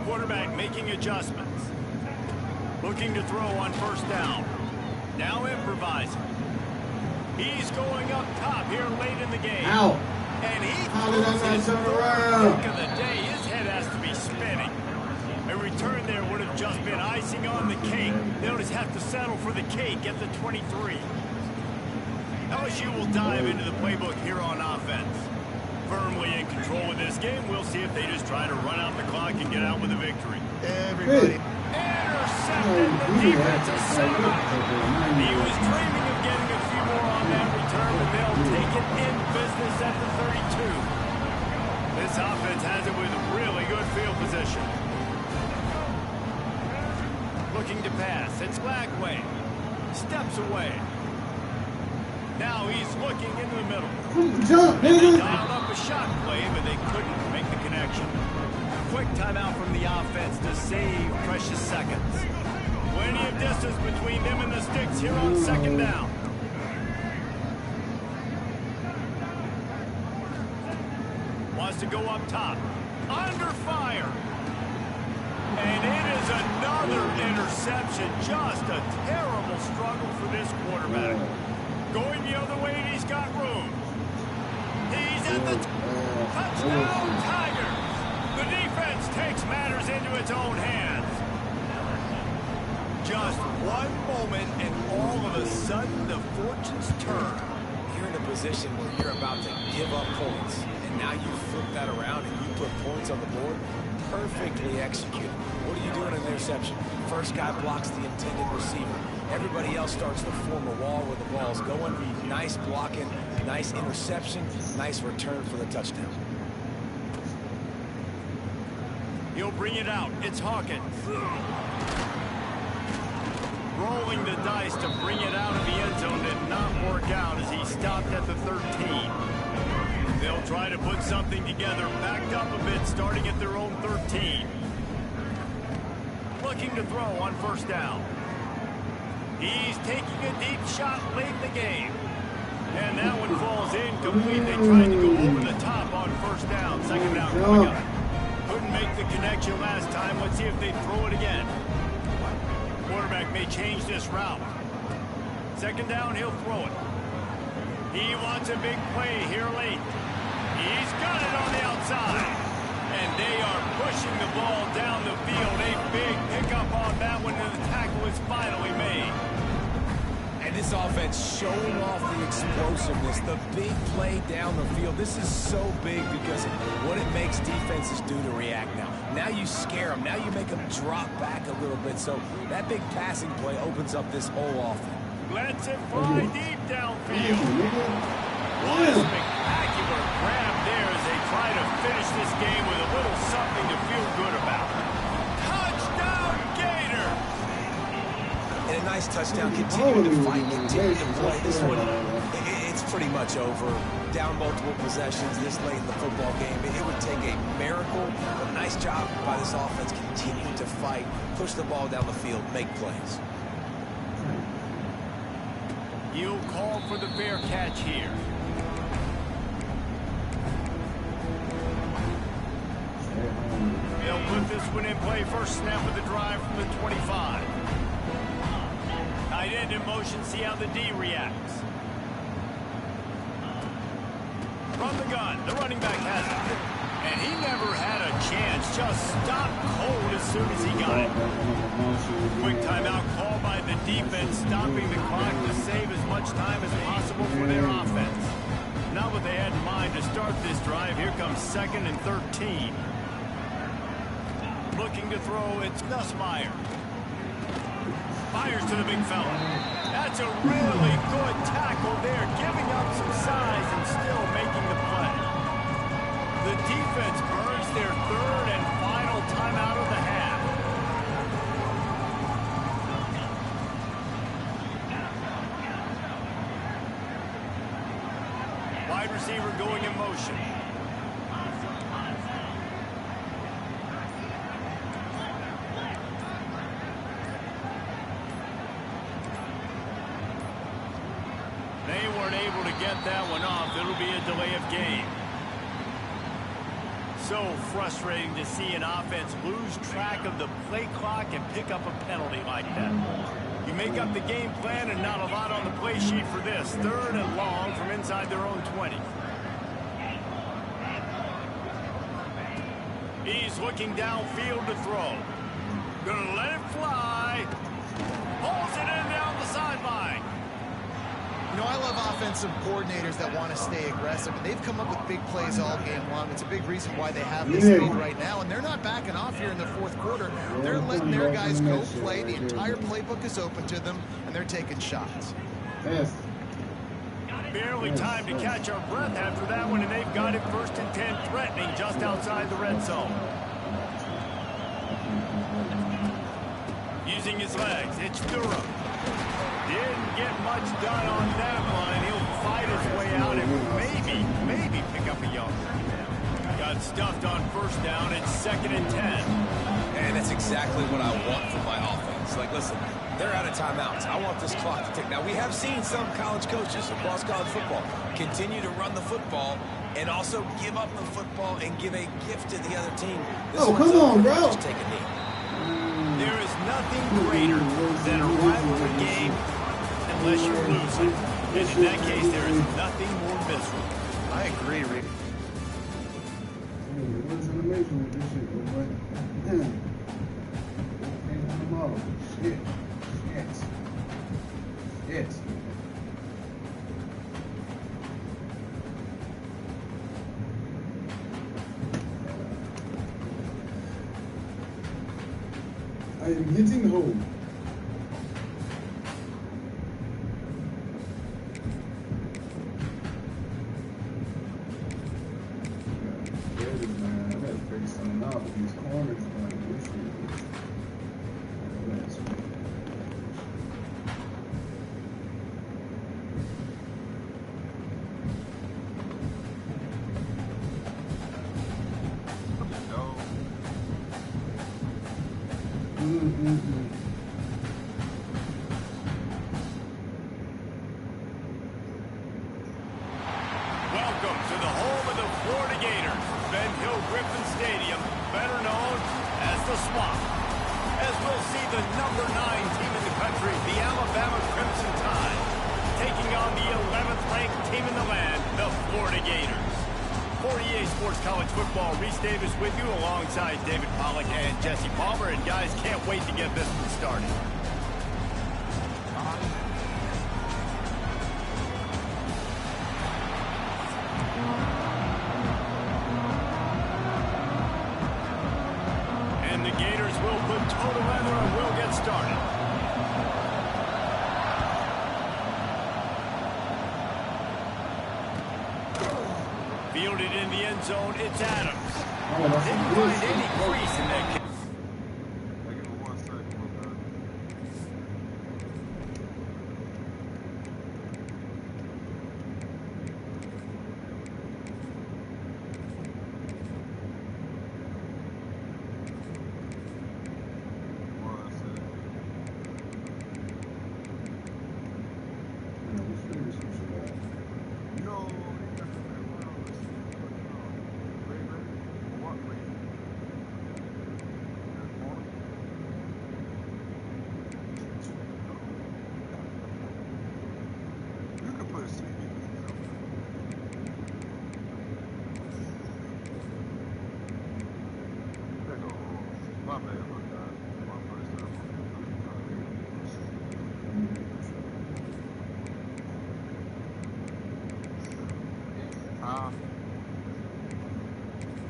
C: Quarterback making adjustments. Looking to throw on first down. Now improvising. He's going up top here late in the game.
D: Ow.
C: And he
D: How did I not
C: throws his
D: turn
C: third
D: around?
C: pick of the day. His head has to be spinning. A return there would have just been icing on the cake. They'll just have to settle for the cake at the 23. LSU will dive into the playbook here on offense. Firmly in control of this game. We'll see if they just try to run out the clock and get out with a victory.
E: Everybody.
C: Intercepted! intercepted. The defensive save. He was dreaming of getting a few more on that return, but they'll take it in business at the 32. This offense has it with really good field position. Looking to pass. It's Lagway. Steps away. Now he's looking into the middle. They dialed up a shot play, but they couldn't make the connection. Quick timeout from the offense to save precious seconds. Plenty of distance between them and the sticks here on second down. Wants to go up top. Under fire. And it is another interception. Just a terrible struggle for this quarterback. Going the other way, and he's got room. He's at the touchdown Tigers. The defense takes matters into its own hands. Just one moment, and all of a sudden, the fortunes turn.
B: You're in a position where you're about to give up points, and now you flip that around and you put points on the board. Perfectly executed. What are you doing in the interception? First guy blocks the intended receiver. Everybody else starts to form a wall where the ball's going. Nice blocking, nice interception, nice return for the touchdown.
C: He'll bring it out. It's Hawkins. Rolling the dice to bring it out of the end zone did not work out as he stopped at the 13. They'll try to put something together, backed up a bit, starting at their own 13. Looking to throw on first down. He's taking a deep shot late in the game. And that one falls incomplete. They tried to go over the top on first down. Second down coming up. Couldn't make the connection last time. Let's see if they throw it again. Quarterback may change this route. Second down, he'll throw it. He wants a big play here late. He's got it on the outside. And they are pushing the ball down the field. A big pickup on that one, and the tackle is finally made.
B: And this offense showing off the explosiveness, the big play down the field. This is so big because of what it makes defenses do to react now. Now you scare them. Now you make them drop back a little bit. So that big passing play opens up this whole offense.
C: Lets it fly deep downfield. What a spectacular grab there as they try to finish this game with a little something to feel good about. Touchdown, Gator!
B: And a nice touchdown, continuing to fight, continuing to play. This one, it's pretty much over. Down multiple possessions this late in the football game. It would take a miracle. A nice job by this offense continuing to fight, push the ball down the field, make plays.
C: You'll call for the fair catch here. They'll put this one in play. First snap of the drive from the 25. Tight end in motion. See how the D reacts. From the gun, the running back has it. And he never had a chance. Just stopped cold as soon as he got it. Quick timeout call by the defense, stopping the clock to save as much time as possible for their offense. Not what they had in mind to start this drive. Here comes second and 13. Looking to throw, it's Nussmeier. Fires to the big fella. That's a really good tackle there, giving up some size and still making the play. The defense burns their third and final timeout of the half. Wide receiver going in motion. They weren't able to get that one off. It'll be a delay of game. So frustrating to see an offense lose track of the play clock and pick up a penalty like that. You make up the game plan and not a lot on the play sheet for this. Third and long from inside their own 20. He's looking downfield to throw. Gonna let it fly. Pulls it in down the sideline.
E: You know, I love offensive coordinators that want to stay aggressive, and they've come up with big plays all game long. It's a big reason why they have this lead right now, and they're not backing off here in the fourth quarter. They're letting their guys go play. The entire playbook is open to them, and they're taking shots.
C: Barely time to catch our breath after that one, and they've got it 1st and 10, threatening just outside the red zone. Using his legs, it's Durham. Didn't get much done on that line. He'll fight his way out and maybe pick up a yard. Got stuffed on 1st down. It's 2nd and 10.
B: And that's exactly what I want from my offense. Like, listen, they're out of timeouts. I want this clock to tick. Now, we have seen some college coaches across college football continue to run the football and also give up the football and give a gift to the other team. This
D: come on, bro.
B: Just take a knee.
C: There is nothing greater than a rivalry game unless you're losing. And in that case, there is nothing more miserable.
E: I agree, Rick.
D: Shit. I am hitting home. Man, I gotta figure something out with these corners, man.
C: Welcome to the home of the Florida Gators, Ben Hill Griffin Stadium, better known as the Swamp. As we'll see the number 9 team in the country, the Alabama Crimson Tide, taking on the 11th ranked team in the land, the Florida Gators. For EA Sports College Football, Reese Davis with you alongside David Pollack and Jesse Palmer. And guys, can't wait to get this one started. And the Gators will put toe to leather and will get started. Fielded in the end zone, it's Adams. Didn't find any crease in that kick.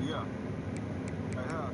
F: Yeah, I have.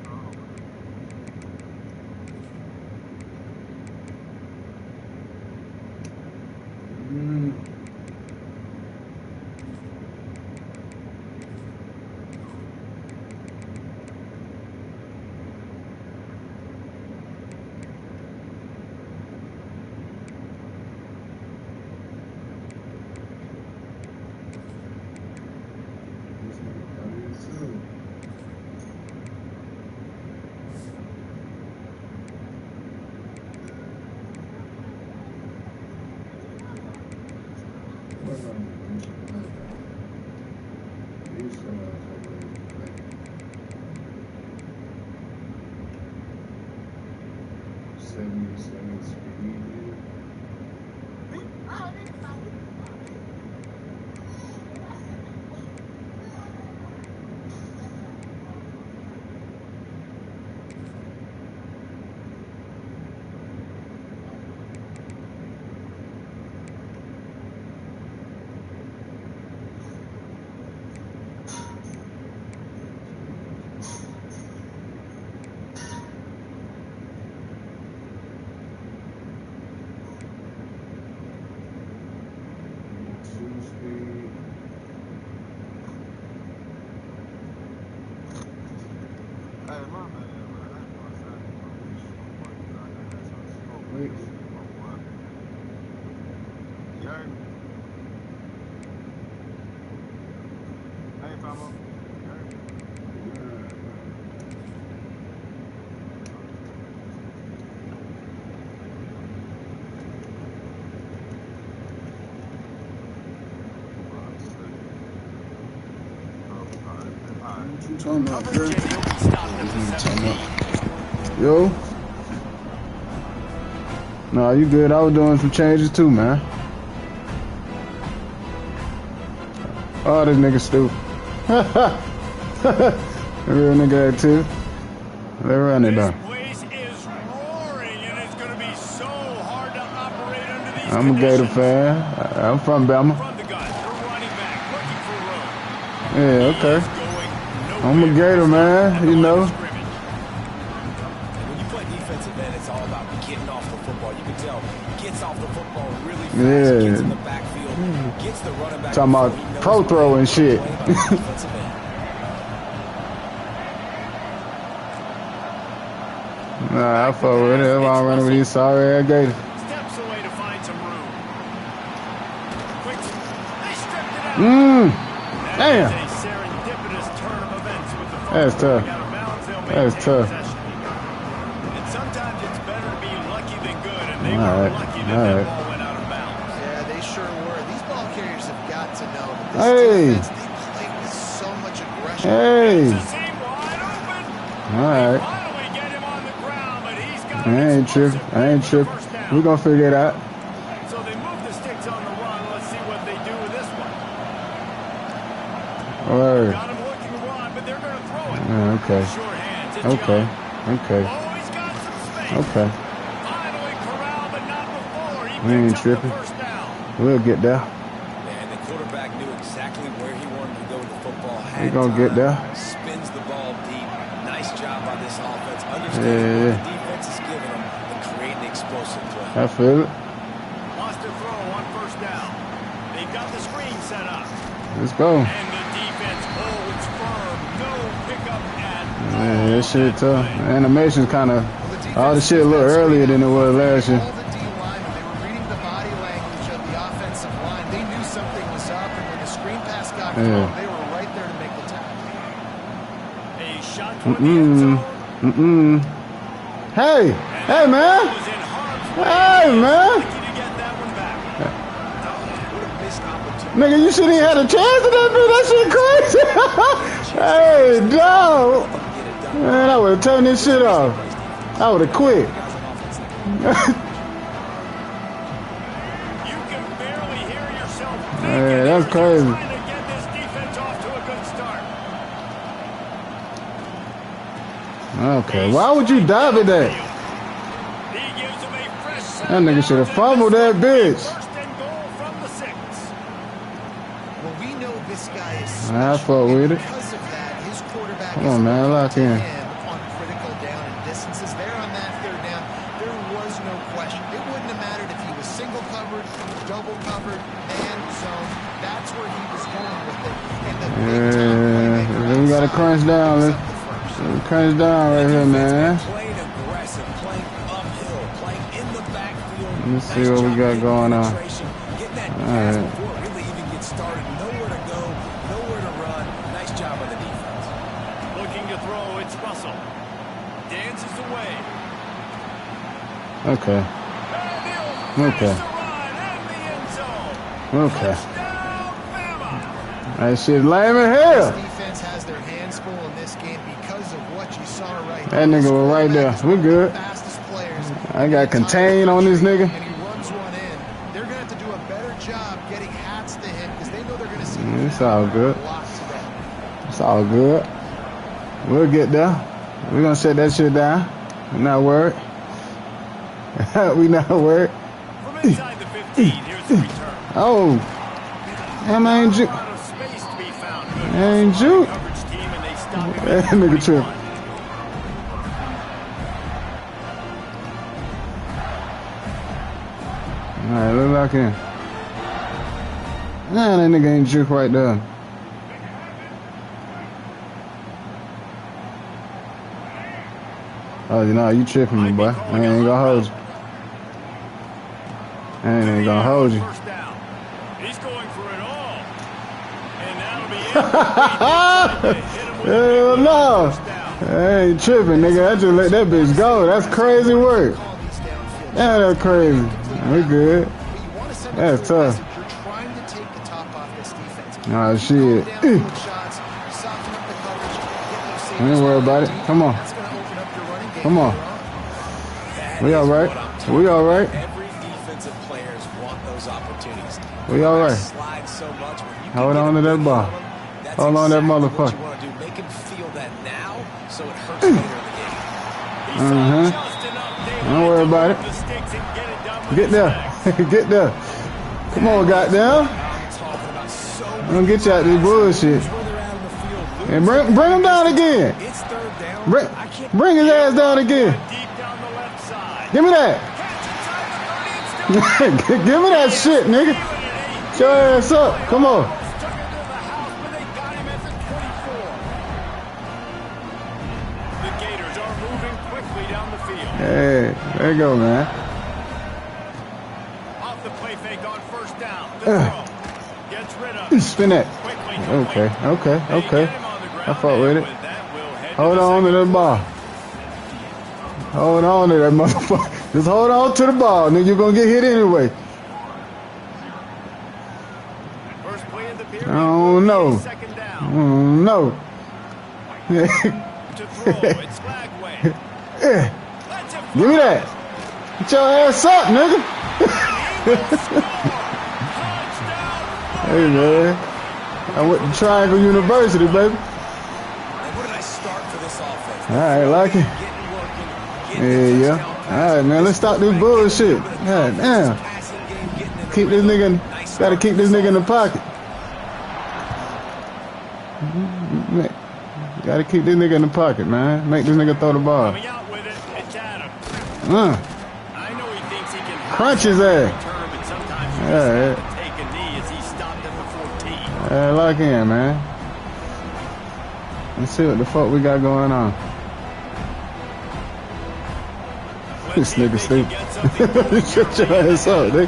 D: speed. Hey, my man, man, I ain't gonna say wait. You heard me? Hey, Famo. You heard me? What you talking about, bro? Yo? Nah, you good. I was doing some changes too, man. Oh, this nigga stupid. Real nigga that too. Let's run it though.
C: This place is roaring, and it's going to be so hard to operate under these
D: I'm a Gator
C: conditions.
D: fan. I'm from Bama.
C: From the gun, the running back looking for room.
D: Yeah, okay. I'm a Gator, man. You know.
B: When you play defensive end, it's all about getting off the football. You can tell he gets off the football really fast, gets in the backfield, gets the running back.
D: Talking about pro throw and shit. Nah, I fuck with it. That's why I'm running with these sorry ass Gators.
C: Steps away to find some room. Quick, they stripped it out.
D: Damn.
C: That is a serendipitous turn of events with the
D: That's tough.
C: out of bounds, they'll
D: That's
C: maintain
D: tough.
C: possession. And sometimes it's better to be lucky than good, and they
D: All
C: were
D: right.
C: lucky
D: All
C: that that
D: right.
C: ball went out of bounds.
E: Yeah, they sure were. These ball carriers have got to know that this
D: Hey.
E: defense, they play with so much aggression.
D: Hey.
C: The seam wide open.
D: All right.
C: Finally get him on the ground, but he's got
D: I ain't tripping. I ain't tripping. We gonna figure it out.
C: So they move the sticks on the run. Let's see what they do with this one.
D: Word.
C: Got him looking to run, but they're going to throw it.
D: Okay.
C: Sure hands. It's
D: Okay.
C: Young.
D: Okay.
C: Oh, he's got some space.
D: Okay.
C: Finally corralled, but not before. He
D: We ain't
C: picks up the
D: tripping.
C: first down.
D: We'll get there.
B: And the quarterback knew exactly where he wanted to go with the football.
D: We gonna get there.
B: Spins the ball deep. Nice job by this offense. Understands
D: Yeah.
B: what the defense is giving them and creating explosive play.
D: I feel it.
C: Lost to throw on first down. They've got the screen set up.
D: Let's go.
C: And the defense holds firm. No pickup at all.
D: Yeah, that shit tough. The animation's kind of all the shit a little earlier than it was last year.
E: All the D linemen, they were reading the body language of the offensive line. They knew something was up, and when the screen pass got thrown, they were right there to make the tackle.
C: A shot toward the end zone.
D: Hey, hey, man.
C: Was in harm's way.
D: Hey, man.
C: Lucky to get that one back.
B: What a missed opportunity.
D: Nigga, you shouldn't have had a chance to that, dude. That shit crazy. Hey, dog. Man, I would have turned this shit off. I would have quit.
C: You can barely hear yourself thinking.
D: Yeah, that's crazy.
C: Trying to get this defense off to a good start.
D: Okay, why would you dive at that?
C: He gives him a fresh set
D: That nigga should have fumbled that bitch.
C: First and goal from the 6.
E: Well, we know this guy is
D: I
E: special,
D: fuck
E: and
D: with it.
E: because of that, his quarterback
D: Come
E: is
D: on, man,
E: looking
D: lock
E: to
D: in.
E: him on critical down and distances. There on that third down, there was no question. It wouldn't have mattered if he was single covered, double covered, man zone. That's where he was going with it. And the big time playmaker
D: We got to
E: outside
D: crunch down.
E: picks
D: Let's
E: up the first.
D: crunch down right here, man.
B: Playing aggressive, playing uphill, playing in the backfield.
D: Let's see what we got going on.
B: Getting that
D: All
B: pass
D: right.
B: before it really even gets started. Nowhere to go, nowhere to run. Nice job by the defense.
C: Looking to throw, it's Russell. Dances away.
D: Okay.
C: And he'll
D: Okay.
C: finish the run in the end zone.
D: Okay.
C: Touchdown, Bama.
D: That shit lame as hell.
E: This defense has their hands full in this game because of what you saw right
D: That nigga was right there. We good.
E: Fastest players.
D: I got contained on this nigga.
E: And he runs one in. They're going to have to do a better job getting hats to him because they know they're going to see
D: It's all good.
E: a lot today.
D: It's all good. We'll get there. We're gonna shut that shit down. We not worried. We not worried.
C: From inside the 15, here's the return.
D: Oh, damn, I ain't
C: A
D: juke.
C: lot of space to be found. Good
D: I ain't
C: hustle by the
D: juke.
C: coverage team, and they stop him
D: That
C: at
D: nigga trip.
C: 21.
D: All right, let's lock in. Nah, that nigga ain't juke right there. Oh, you know, you tripping me, boy. I ain't gonna hold you. I ain't gonna hold you.
C: He's going for it all. And that'll be it.
D: Hell no. I ain't tripping, nigga. I just let that bitch go. That's crazy work. Yeah, that's crazy. We good. That's tough. Oh, shit. Ain't worry about it. Come on. Come on. We all right. We all right.
B: Every defensive players want those opportunities.
D: We all right.
B: Slide so much when you
D: Hold on to that ball. Hold on that motherfucker.
B: What you want to do, make him feel that now, so it hurts later in the game.
D: Don't worry about it. Get there. Get there. Come on, goddamn. I'm gonna get you out this bullshit. And bring him down again. Bring his ass down again. Give me that. Give me that shit, nigga. Get your ass up. Come on.
C: The Gators are moving quickly down the field.
D: Hey, there you go, man.
C: Off the play fake on first down. The throw. Gets rid of it.
D: Spin that. Okay. I fought with it. Hold on to the ball. Hold on to that motherfucker. Just hold on to the ball, nigga. You're gonna get hit anyway.
C: First play of the period.
D: I don't know.
C: Second down.
D: I don't know.
C: To throw. It's Flagway.
D: Give me that. Get your ass up, nigga. Hey, man. I went to Triangle University, baby.
B: What did I start for this offense?
D: All right, like it. Yeah. All right, man. Let's stop this bullshit. God damn. Keep this nigga. Gotta keep this nigga in the pocket. Gotta keep this nigga in the pocket, man. Make this nigga throw the ball.
C: Coming out with it. It's Adam. I know he thinks he can
D: Crunch his ass.
C: turn, but sometimes you
D: All
C: just
D: right.
C: have to take a knee as he stopped at the 14.
D: Lock in, man. Let's see what the fuck we got going on. This nigga stupid. Shut your ass up, nigga.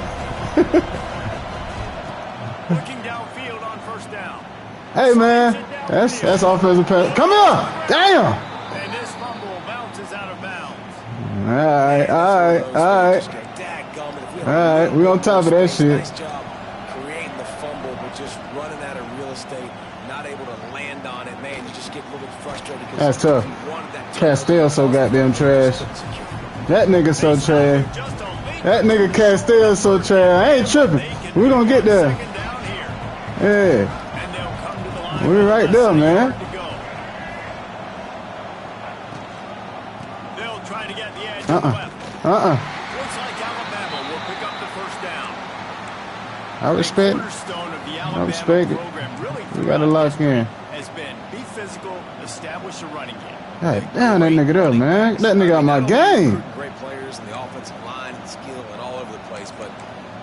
C: Looking downfield on first down.
D: Hey, man. That's offensive pass. Come here. Damn.
C: And this fumble bounces out of bounds.
D: All right. We on top of that shit.
B: Nice job creating the fumble, but just running out of real estate, not able to land on it. Man, you just get a little bit frustrated.
D: That's tough. Castile so goddamn trash. That nigga so trash. That nigga Castile so trash. I ain't tripping. We gonna get there. Yeah. We're right there, man.
C: They'll try to get the edge on the left. Looks like Alabama will pick up the first down.
D: I respect it. I respect it. We gotta lock in.
C: Has been be physical, establish a running game.
D: God damn, that nigga up, man. That nigga out my game.
B: Great players in the offensive line, skill, and all over the place, but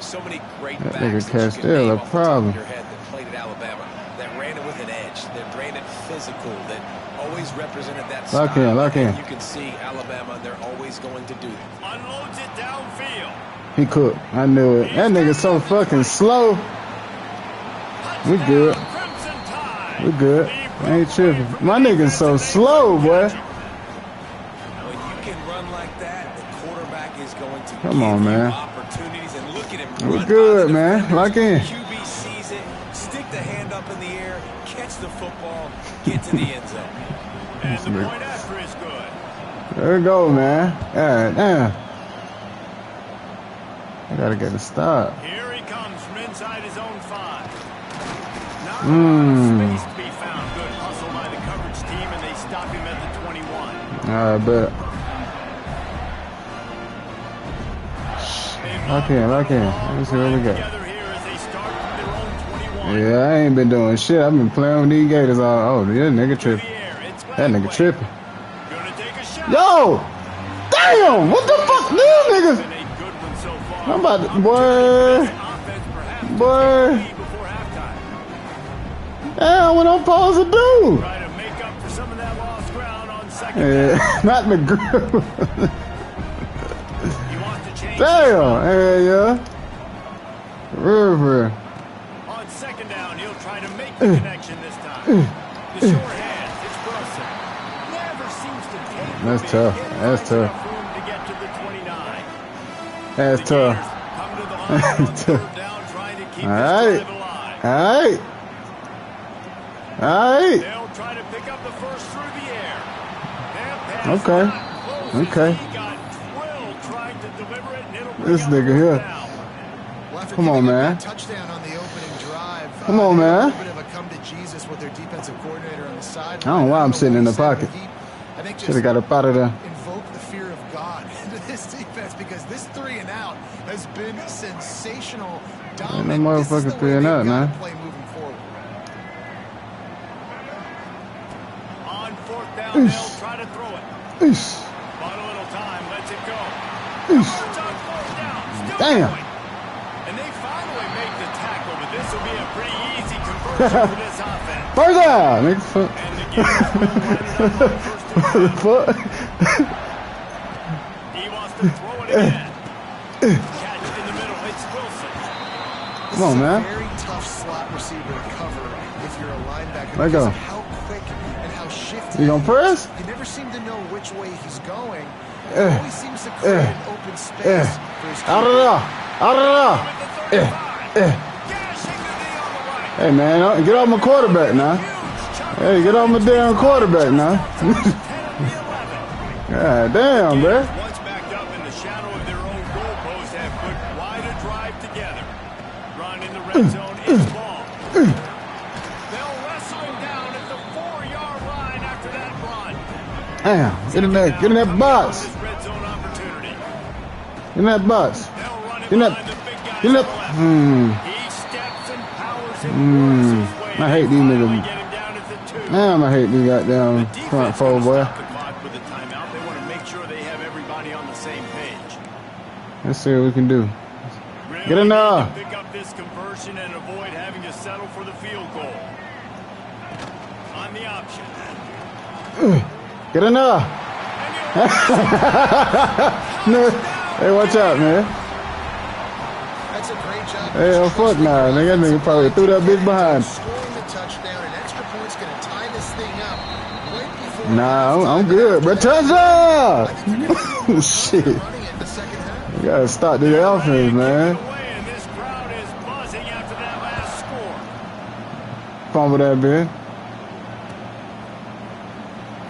B: so many great
D: That
B: backs
D: nigga
B: that you can
D: Castile
B: name
D: a
B: off the top
D: problem.
B: of your head that played at Alabama, that ran it with an edge, that ran it physical, that always represented that style.
D: Lock in.
B: You can see Alabama, they're always going to do that.
C: Unloads it downfield.
D: He cooked. I knew it. That nigga so fucking slow. We good.
C: Crimson Tide.
D: We good. I ain't tripping. My nigga's so slow, boy.
B: When you can run like that, the quarterback is going to
D: Come on,
B: give you
D: man.
B: opportunities, and look at him.
D: We
B: run
D: good,
B: by the
D: man.
B: defenders.
D: Lock in.
B: QB sees it, stick the hand up in the air, catch the football, get to the end zone.
C: And the point after is good.
D: There we go, man. God damn. I gotta get a stop.
C: Here he comes from inside his own 5. Not space to be found. Good hustle by the coverage team, and they stop him at the 21.
D: All right, bet. Lock in. Let's see what we got.
C: Together here as they start from their own 21.
D: Yeah, I ain't been doing shit. I've been playing with these Gators all. Oh, yeah, nigga tripping. That nigga tripping.
C: Gonna take a shot.
D: Yo! Damn! What the fuck? These niggas! I'm about to, boy. Damn, what I'm supposed to do?
C: Try to make up for some of that lost ground on second
D: Yeah,
C: down.
D: not the grill.
C: He wants to change.
D: Damn, yeah. River.
C: On second down, he'll try to make the connection this time. The short hand, it's Wilson. Never seems to take the
D: That's
C: big
D: tough.
C: hit.
D: That's
C: Finds
D: tough.
C: enough room to get to the 29.
D: That's
C: The
D: tough.
C: Gators come to the line on third down, trying to keep
D: All
C: this
D: right.
C: drive alive.
D: Alright. Alright.
C: They'll try to pick up the first through the air. That pass
D: Okay.
C: not close as
D: Okay.
C: He got drilled trying to deliver it, and it'll bring
D: This
C: up
D: nigga
C: first
D: here.
C: down.
E: Well, after
D: Come on,
E: giving up
D: man.
E: that touchdown on the opening drive,
D: Come on,
E: they had
D: man.
E: A little bit of a come to Jesus with their defensive coordinator on the side.
D: I don't know why I'm sitting in the pocket.
E: I think
D: Should have got up out of there.
E: invoke the fear of God into this defense because this 3 and out has been sensational. Dominant.
D: That motherfucker
E: This is the way
D: 3 and
E: they've
D: out,
E: gotta
D: man.
E: play moving forward.
C: On fourth down, they'll try to throw it.
D: Eesh.
C: But a little time, lets it go.
D: Eesh.
C: It's on fourth down. Still
D: Damn.
C: going. And they finally make the tackle, but this will be a pretty easy conversion for this offense.
D: First down, nigga. Fuck.
C: And the Gators will line it up on first and
D: What the
C: 10.
D: fuck?
C: He wants to throw it again. Catch in the middle. It's Wilson.
D: Come on, man.
E: This is a very tough slot receiver to cover if you're a linebacker.
D: Let go.
E: because of how quick and how shifty
D: You gonna
E: he is.
D: press?
E: You never seem to know which way he's going. He
D: Eh.
E: always seems to create an open space for his
D: Out of there. Out of there.
C: With the 35. Gashing the knee on the right.
D: Hey, man. Get off my quarterback now.
C: Huge chunk
D: Hey, get off my damn quarterback now.
C: 10 of the 11.
D: God damn, bro.
C: Once backed up in the shadow of their own goalpost, have put quite a drive together. Run in the red zone is ball. They'll wrestle him down at the 4-yard line after that run.
D: Damn. Get in there. Get in that box.
C: This red zone opportunity.
D: Get in that box.
C: They'll run it
D: Get in that.
C: behind the big guys
D: Get in
C: to
D: that.
C: the left.
D: Hmm.
C: He steps and powers and works his way.
D: I hate these
C: Finally
D: niggas.
C: get him down at the 2.
D: Damn, I hate these goddamn
C: The
D: front
C: defense
D: four,
C: gonna
D: boy.
C: stop the clock with a timeout. They want to make sure they have everybody on the same page.
D: Let's see what we can do.
C: Really
D: Get in there.
C: need to pick up this conversion and avoid having to settle for the field goal. On the option.
D: Get in there.
C: And
D: No. Hey, watch out, man.
E: That's a great job.
D: Hey, oh, fuck nah. Nigga, that nigga probably threw that bitch behind.
E: Scoring the touchdown, an extra point's going to tie this thing up right before.
D: Nah, I'm good, bro. Touchdown! Shit.
E: Running it in the second half.
D: You gotta stop the offense, man.
C: away, and this crowd is buzzing after that last score.
D: Fumble that bitch.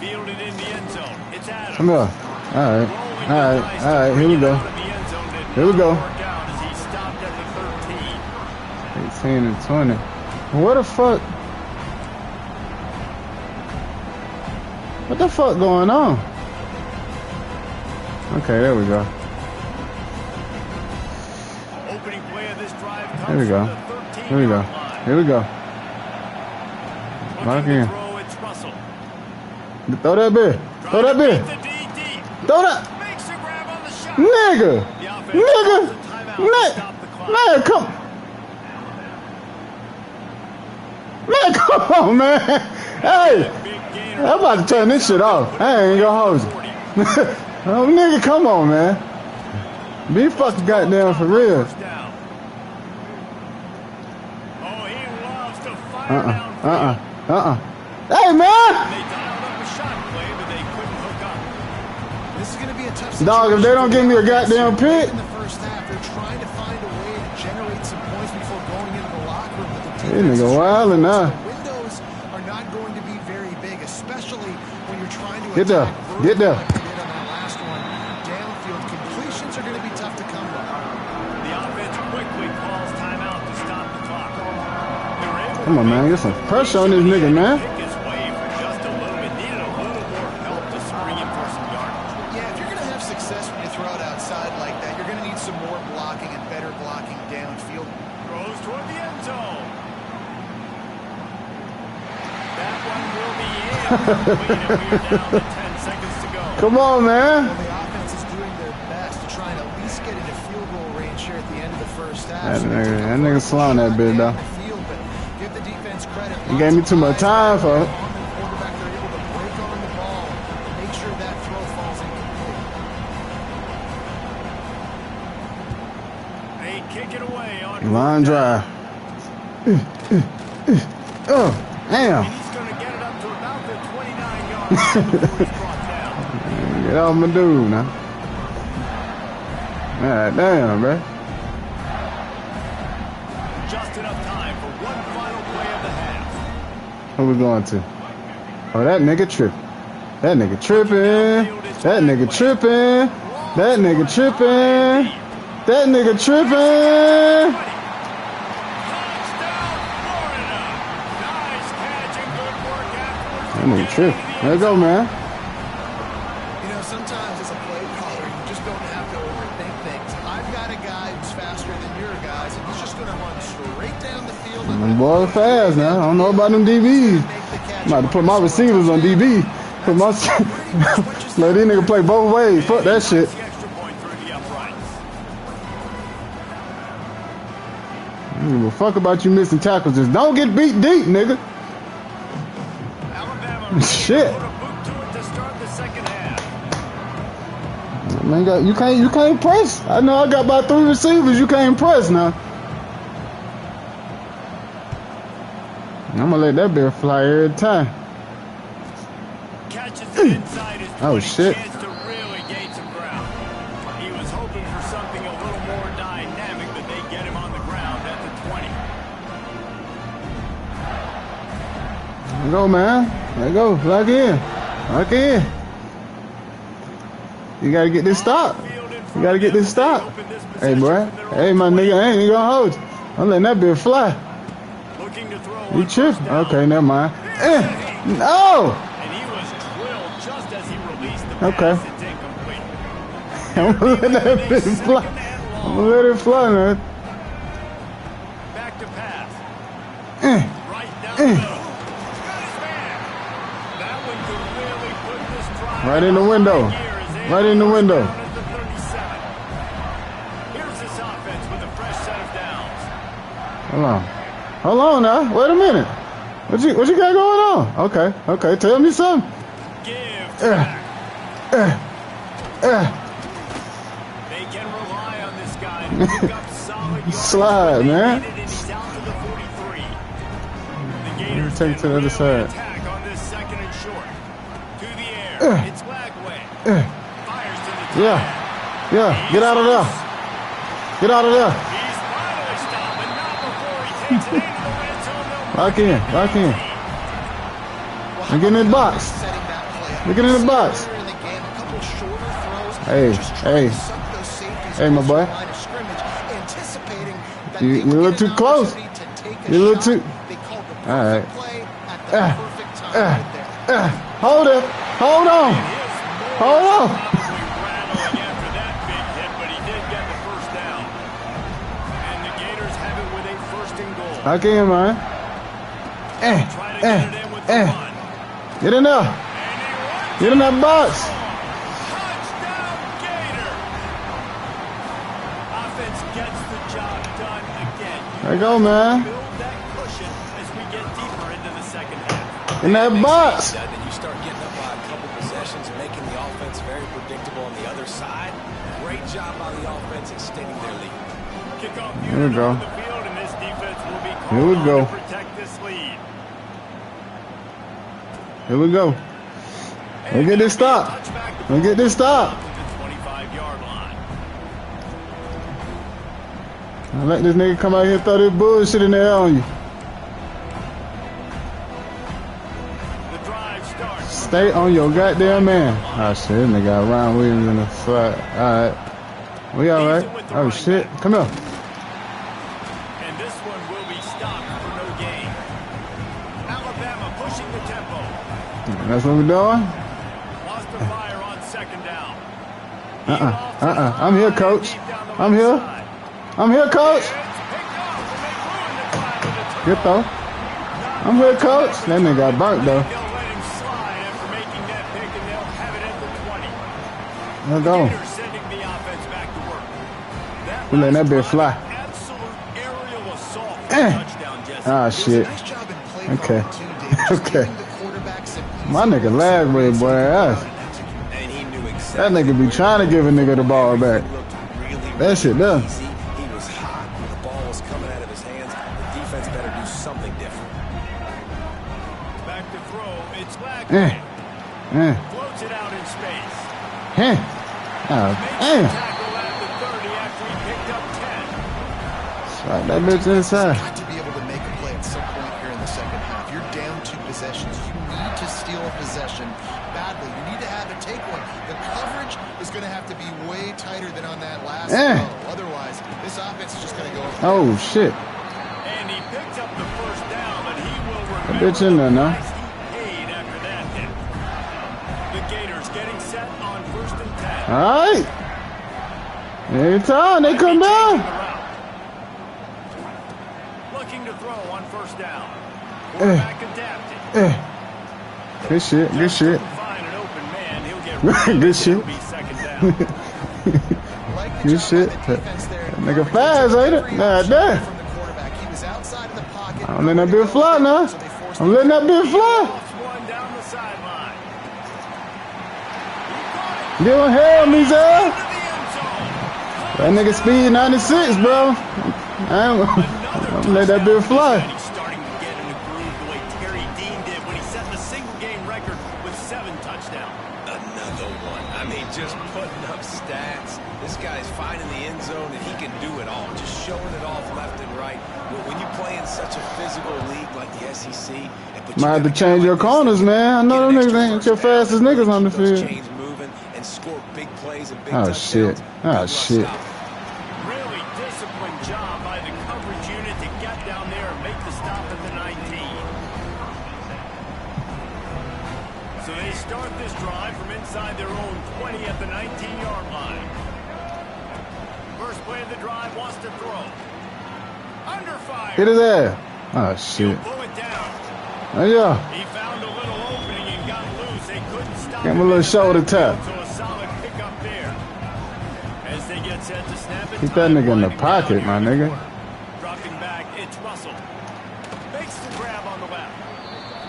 C: Fielded in the end zone. It's Adams.
D: Come here. Alright. Alright. Alright. Here we go. Here we go. 18 and 20. What the fuck? What the fuck going on? Okay, there we go.
C: Opening play of this drive comes
D: Here we go.
C: from the 13-yard
D: Here we go.
C: line.
D: Here we go.
C: Looking
D: Lock
C: to
D: in.
C: throw, it's Russell.
D: Throw that bitch. Throw that
C: Trying to
D: bitch.
C: beat the D deep.
D: Throw that.
C: Makes a grab on the shot.
D: Nigga.
C: The offense
D: Nigga.
C: calls a timeout to stop the clock.
D: Man, come. Man, come on, man. Hey.
C: Big gainer.
D: I'm about to turn this shit off. I ain't gonna hold you.
C: 40.
D: Oh, nigga, come on, man. Be fucking goddamn for real.
C: First down. Oh, he loves to fire downfield.
D: Hey, man.
C: They dialed up a shot play, but they couldn't hook up.
E: This is going to be a tough
D: Dog, if they don't give me a goddamn pick.
E: In the first half, they're trying to find a way to generate some points before going into the locker room. But the
D: This nigga wildin' now.
E: The windows are not going to be very big, especially when you're trying to
D: Get there.
E: attack
D: Get there.
E: like they did on that last one. Downfield completions are going to be tough to come by.
C: The offense quickly calls timeout to stop the clock. They were able
D: Come
C: to
D: on, man.
C: make
D: Get some pressure on this nigga, man.
C: pick his way for just a little bit. Needed a little more help to spring him for some yardage.
E: Yeah, if you're going to have success when you throw it outside like that, you're going to need some more blocking and better blocking downfield.
C: Throws toward the end zone. That one will be incomplete, and we are down to 10 seconds to go.
D: Come on, man.
E: Well, the offense is doing their best to try and at least get into field goal range here at the end of the first half.
D: That nigga slowing that bitch, though.
E: Field, but give the defense defense credit.
D: You gave me too much time for it.
E: On the quarterback, they're able to break on the ball, make sure that throw falls incomplete.
C: They kick it away on
D: Line drive. Oh, damn.
C: And he's going to get it up to about the 29-yard line before he's brought down.
D: Get off my dude now. God damn, bro.
C: Just enough time for one final play of the half.
D: Who we going to? Oh, that nigga tripping. That nigga tripping. That nigga tripping. That nigga tripping. That nigga tripping.
C: Touchdown, Florida. Nice catch and good work afterwards.
D: That nigga tripping. There you go, man.
E: You know, sometimes as a play caller, you just don't have to overthink things. I've got a guy who's faster than your guys, and he's just going to run straight down the field.
D: Them boys fast now. I don't know about them DBs. I'm about to put my receivers on DB. Put my let these niggas play both ways. Fuck that shit.
C: The extra point through the uprights.
D: I don't give a fuck about you missing tackles. Just don't get beat deep, nigga.
C: Alabama
D: Shit.
C: put a boot to it to start the second half.
D: Man, you can't press. I know I got about 3 receivers. You can't press now. I'm gonna let that bear fly every time.
C: Catches it inside his 20.
D: Oh, shit.
C: Chance to really gain some ground. He was hoping for something a little more dynamic, but they get him on the ground at the 20.
D: There you go, man. There you go. Lock in. Lock in. You gotta get this stop. You gotta get this stop. Hey, boy. Hey, my nigga. I ain't gonna hold you. I'm letting that bear fly.
C: Looking to throw
D: You
C: on
D: tripping?
C: first down.
D: Okay, never mind. No!
C: And he was drilled just as he released the
D: Okay.
C: pass. It's incomplete.
D: I'm gonna let that bitch fly. I'm gonna let it fly, man.
C: Back to pass.
D: Eh,
C: Right down the middle. Got his man. That one could really put this drive
D: Right in the window.
C: out of gear as they
D: Right in the
C: first
D: window.
C: down at the 37. Here's this offense with a fresh set of downs.
D: Hold on. Hold on now. Wait a minute. What you got going on? Okay. Okay. Tell me something.
C: Give to back. They can rely on this guy to pick up solid yards.
D: Slide,
C: when they
D: man.
C: need it, and he's out to the 43. The Gators
D: Take it to the other
C: can
D: side.
C: really attack on this second and short. To the air. It's Lagway. Fires to the top.
D: Yeah. Yeah. Get out of there. Get out of there.
C: He's finally stopped, but not before he takes it into the red zone.
D: Lock in. Lock in. And get in the box.
E: Setting that play up.
D: Get in the box.
E: Earlier in the game, a couple shorter throws,
D: Hey,
E: just trying
D: hey.
E: to suck those safeties
D: Hey, my
E: close to
D: boy.
E: the line of scrimmage, anticipating that
D: You
E: they would
D: a little
E: get
D: too
E: an
D: close.
E: opportunity to take a
D: You a little
E: shot.
D: too-
E: They called the
D: All right.
E: perfect play at the perfect time right there.
D: Hold it. Hold on. Hold on.
C: Probably rattling after that big hit, but he did get the first down. And the Gators have it with a first and goal.
D: Lock in, man.
C: Try to get it in with the run.
D: Get in there.
C: And he runs.
D: Get in that box.
C: Touchdown, Gator. Offense gets the job done again.
D: There you go, man.
C: Build that cushion as we get deeper into the second half.
D: In that box.
B: Then you start getting up by a couple possessions, making the offense very predictable on the other side. Great job by the offense extending their lead.
C: Kickoff
D: Here we
C: unit
D: go.
C: on the field, and this defense will be
D: Here we
C: called
D: go.
C: on to protect this lead.
D: Here we go. Let's get this stop. Let's get this stop.
C: To the 25-yard line.
D: I let this nigga come out here and throw this bullshit in the air on you.
C: The drive starts.
D: Stay on your goddamn man. Oh shit, this nigga got Ryan Williams in the slot. Alright. We alright. Oh shit. Come here.
C: And this one will be stopped for no gain. Alabama pushing the tempo.
D: That's what we're doing?
C: Lost the fire on second down.
D: I'm here, coach. I'm here. I'm here, coach.
C: It's picked up, and they ruin the drive with a
D: Good throw. I'm here, coach. That nigga got burnt though.
C: They'll let him slide after making that pick, and they'll have it at the 20.
D: Let's go.
C: Gators sending the offense back to work.
D: We letting that
C: last
D: bitch fly.
C: drive, absolute aerial assault for a touchdown, Jesse.
D: Ah
E: It was a
D: shit.
E: nice job in
D: Okay. Okay. My nigga lag with boy ass. That nigga be trying to give a nigga the ball back. That shit done.
B: He was hot when the ball was coming out of his hands. The defense better do something different.
C: Back to throw. It's Wagner. Floats it out in space.
D: Damn.
C: Tackle at the 30 after he picked up 10.
D: Slide that bitch inside.
E: Got to be able to make a play at some point here in the second half. You're down 2 possessions. You need to steal a possession badly. You need to have a take one. The coverage is going to have to be way tighter than on that last throw. Otherwise, this offense is just going to go.
D: Oh shit.
C: And he picked up the first down, but he will
D: That
C: remember
D: bitch in there now.
C: the price he paid after that hit. The Gators getting set on 1st and 10.
D: All right. Anytime they come down.
C: Looking to throw on 1st down. Quarterback adapted.
D: Good shit. Good shit.
C: Find an open man, he'll get
D: Good shit.
C: It'll be 2nd down.
D: Good shit. That nigga fast, ain't it? Nah, damn. I'm letting that bitch fly now. I'm letting that bitch fly.
C: One down the sideline.
D: Give him hell, Mizel.
C: Into the end zone.
D: That nigga speed 96, bro. I'm gonna let that bitch fly.
C: He's starting to get in a groove the way Terry Dean did when he set the single-game record with 7 touchdowns.
B: Another one. I mean, just putting up stats. This guy's finding the end zone, and he can do it all. Just showing it off left and right. When you play in such a physical league like the SEC,
D: Might have to change your corners, man. I know them niggas ain't your fastest niggas on the field.
B: Chains moving and score big plays and big
D: Oh
B: touchdowns.
D: shit. Oh shit.
C: Really disciplined job by the coverage unit to get down there and make the stop at the 19. So they start this drive from inside their own 20 at the 19-yard line. First play of the drive wants to throw. Under fire.
D: Hit his ass. Oh shit.
C: Pull it down.
D: Oh yeah.
C: He found a little opening and got loose. They couldn't stop
D: Give him a little shoulder tap.
C: So a solid pickup there. As they get set to snap it.
D: Keep that nigga in the pocket, my nigga.
C: Dropping back, it's Russell. Makes the grab on the left.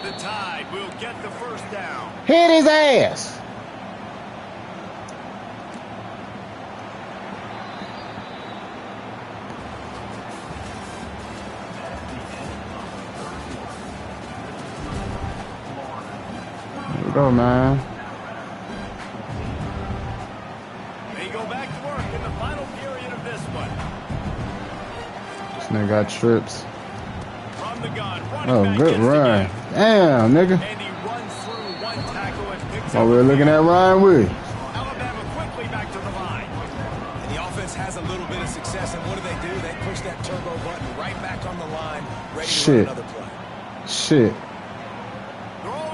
C: The Tide will get the first down.
D: Hit his ass. Here we go, man.
C: They go back to work in the final period of this one.
D: This nigga got trips.
C: From the gun,
D: Oh, good run. Damn, nigga.
C: And he runs through one tackle and picks
D: Oh,
C: up.
D: we're looking at Ryan Wood.
C: Alabama quickly back to the line.
B: And the offense has a little bit of success, and what do? They push that turbo button right back on the line, ready to run another play.
D: Shit.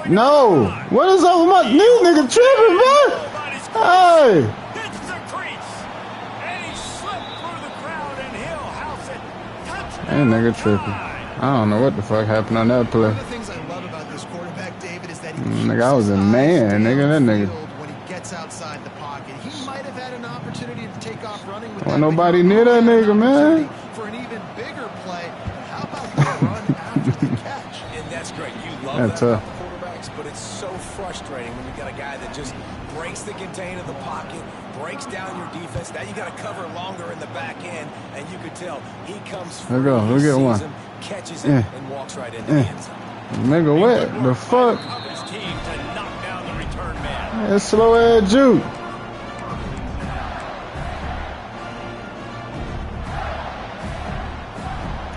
D: No. What is up with my these niggas tripping, bro? Hey.
C: Hits the crease. And he slipped through the crowd and he'll house it. Touchdown.
D: That nigga tripping. I don't know what the fuck happened on that play.
E: One of the things I love about this quarterback, David, is that he
D: Nigga, I was a man, nigga. That nigga.
E: when he gets outside the pocket. He might have had an opportunity to take off running with
D: Wasn't nobody near that nigga, man.
E: For an even bigger play. How about the run after the catch?
B: And that's great. You love
D: That's
B: that
D: tough.
B: about quarterbacks, but it's so frustrating when you got a guy that just breaks the contain of the pocket, breaks down your defense. Now you got to cover longer in the back end, and you could tell he comes
D: There we go.
B: free,
D: We'll get
B: sees
D: one.
B: him, catches it, and walks right into the end zone.
D: Nigga, what the fuck?
C: His team to knock down the return man.
D: That slow ass juke.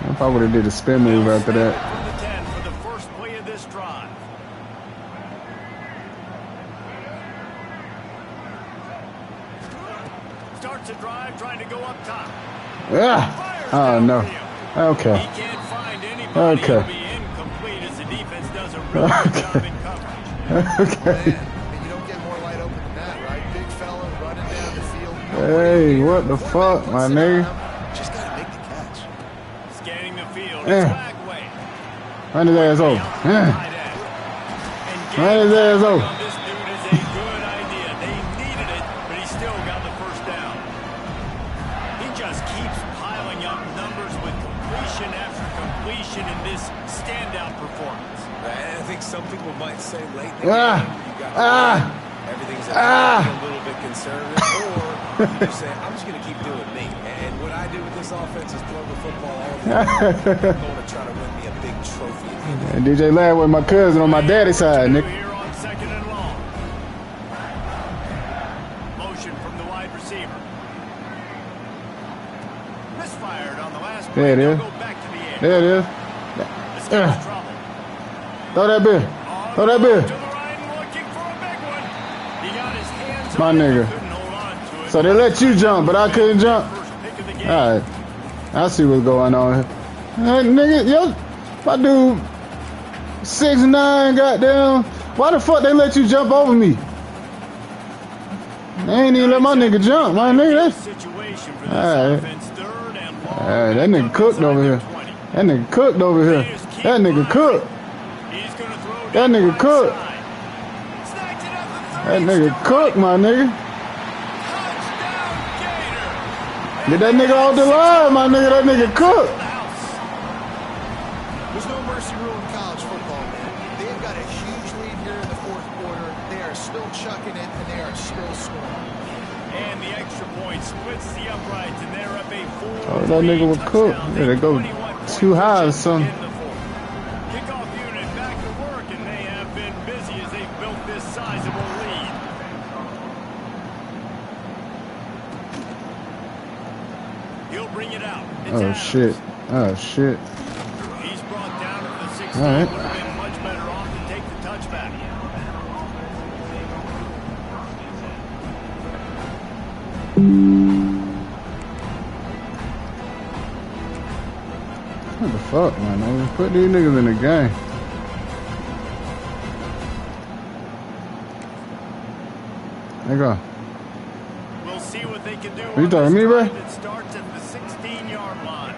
D: I probably would have did a spin move after that.
C: From the 10 for the first play of this drive. Starts a drive trying to go up top.
D: Ah. Oh no. Okay.
C: He can't find anybody.
D: Okay.
C: He'll be incomplete as the defense does a really good job in coverage.
D: Okay.
E: Man, you don't get more light open than that, right? Big fella running down the field.
D: Hey, what the fuck, my nigga?
E: Just got to make the catch.
C: Scanning the field.
D: Yeah.
C: It's Bagway.
D: Run his ass over.
C: Tight end. And
D: Run his ass over.
C: on this dude is a good idea. They needed it, but he still got the first down. He just keeps piling up numbers with completion after completion. completion in this standout performance.
B: I think some people might say late in the game, you got everything's a little bit conservative, or you just say, I'm just going to keep doing me. And what I do with this offense is throw the football all over the field. I'm going to try to win me a big trophy.
D: And DJ Ladd with my cousin on my daddy's side, Nick.
C: Here on 2nd and long. Motion from the wide receiver. Misfired on the last play.
D: There it is.
C: Go back to the air.
D: There it is.
C: Trouble.
D: Throw that bit. Throw that bit.
C: To the right, looking for a big one. He got his hands
D: My
C: on it,
D: nigga.
C: couldn't hold on to it.
D: So they let you jump, but I couldn't jump.
C: First pick of the game.
D: All right. I see what's going on here. Hey, nigga, yo, my dude, 6'9", goddamn. Why the fuck they let you jump over me? They ain't even let my nigga jump, my nigga.
C: Situation for this
D: All right.
C: offense, 3rd and long.
D: All right, that nigga cooked over here. That nigga cooked over here. That nigga cooked.
C: He's gonna throw
D: That nigga
C: right
D: cooked.
C: side. Sniped it up the
D: That
C: 30,
D: nigga
C: still
D: cooked, my nigga.
C: touchdown Gator.
D: Get that nigga off the line, my nigga. That nigga cooked.
E: There's no mercy rule in college football, man. They've got a huge lead here in the 4th quarter. They are still chucking it, and they are still scoring.
C: And the extra point splits the uprights, and they're up a 4.
D: Oh, that nigga was cooked. Yeah, they go too high or something.
C: Kickoff unit back to work, and they have been busy as they've built this sizable lead. He'll bring it out. It's
D: Oh,
C: Adams.
D: shit. Oh, shit.
C: He's brought down to the 16.
D: All right.
C: Would have been much better off to take the touchback.
D: What the fuck, man? Put these niggas in the game. There you go.
C: We'll see what they can do.
D: You
C: on
D: talking
C: this
D: to me, bro?
C: drive that starts at the 16-yard line.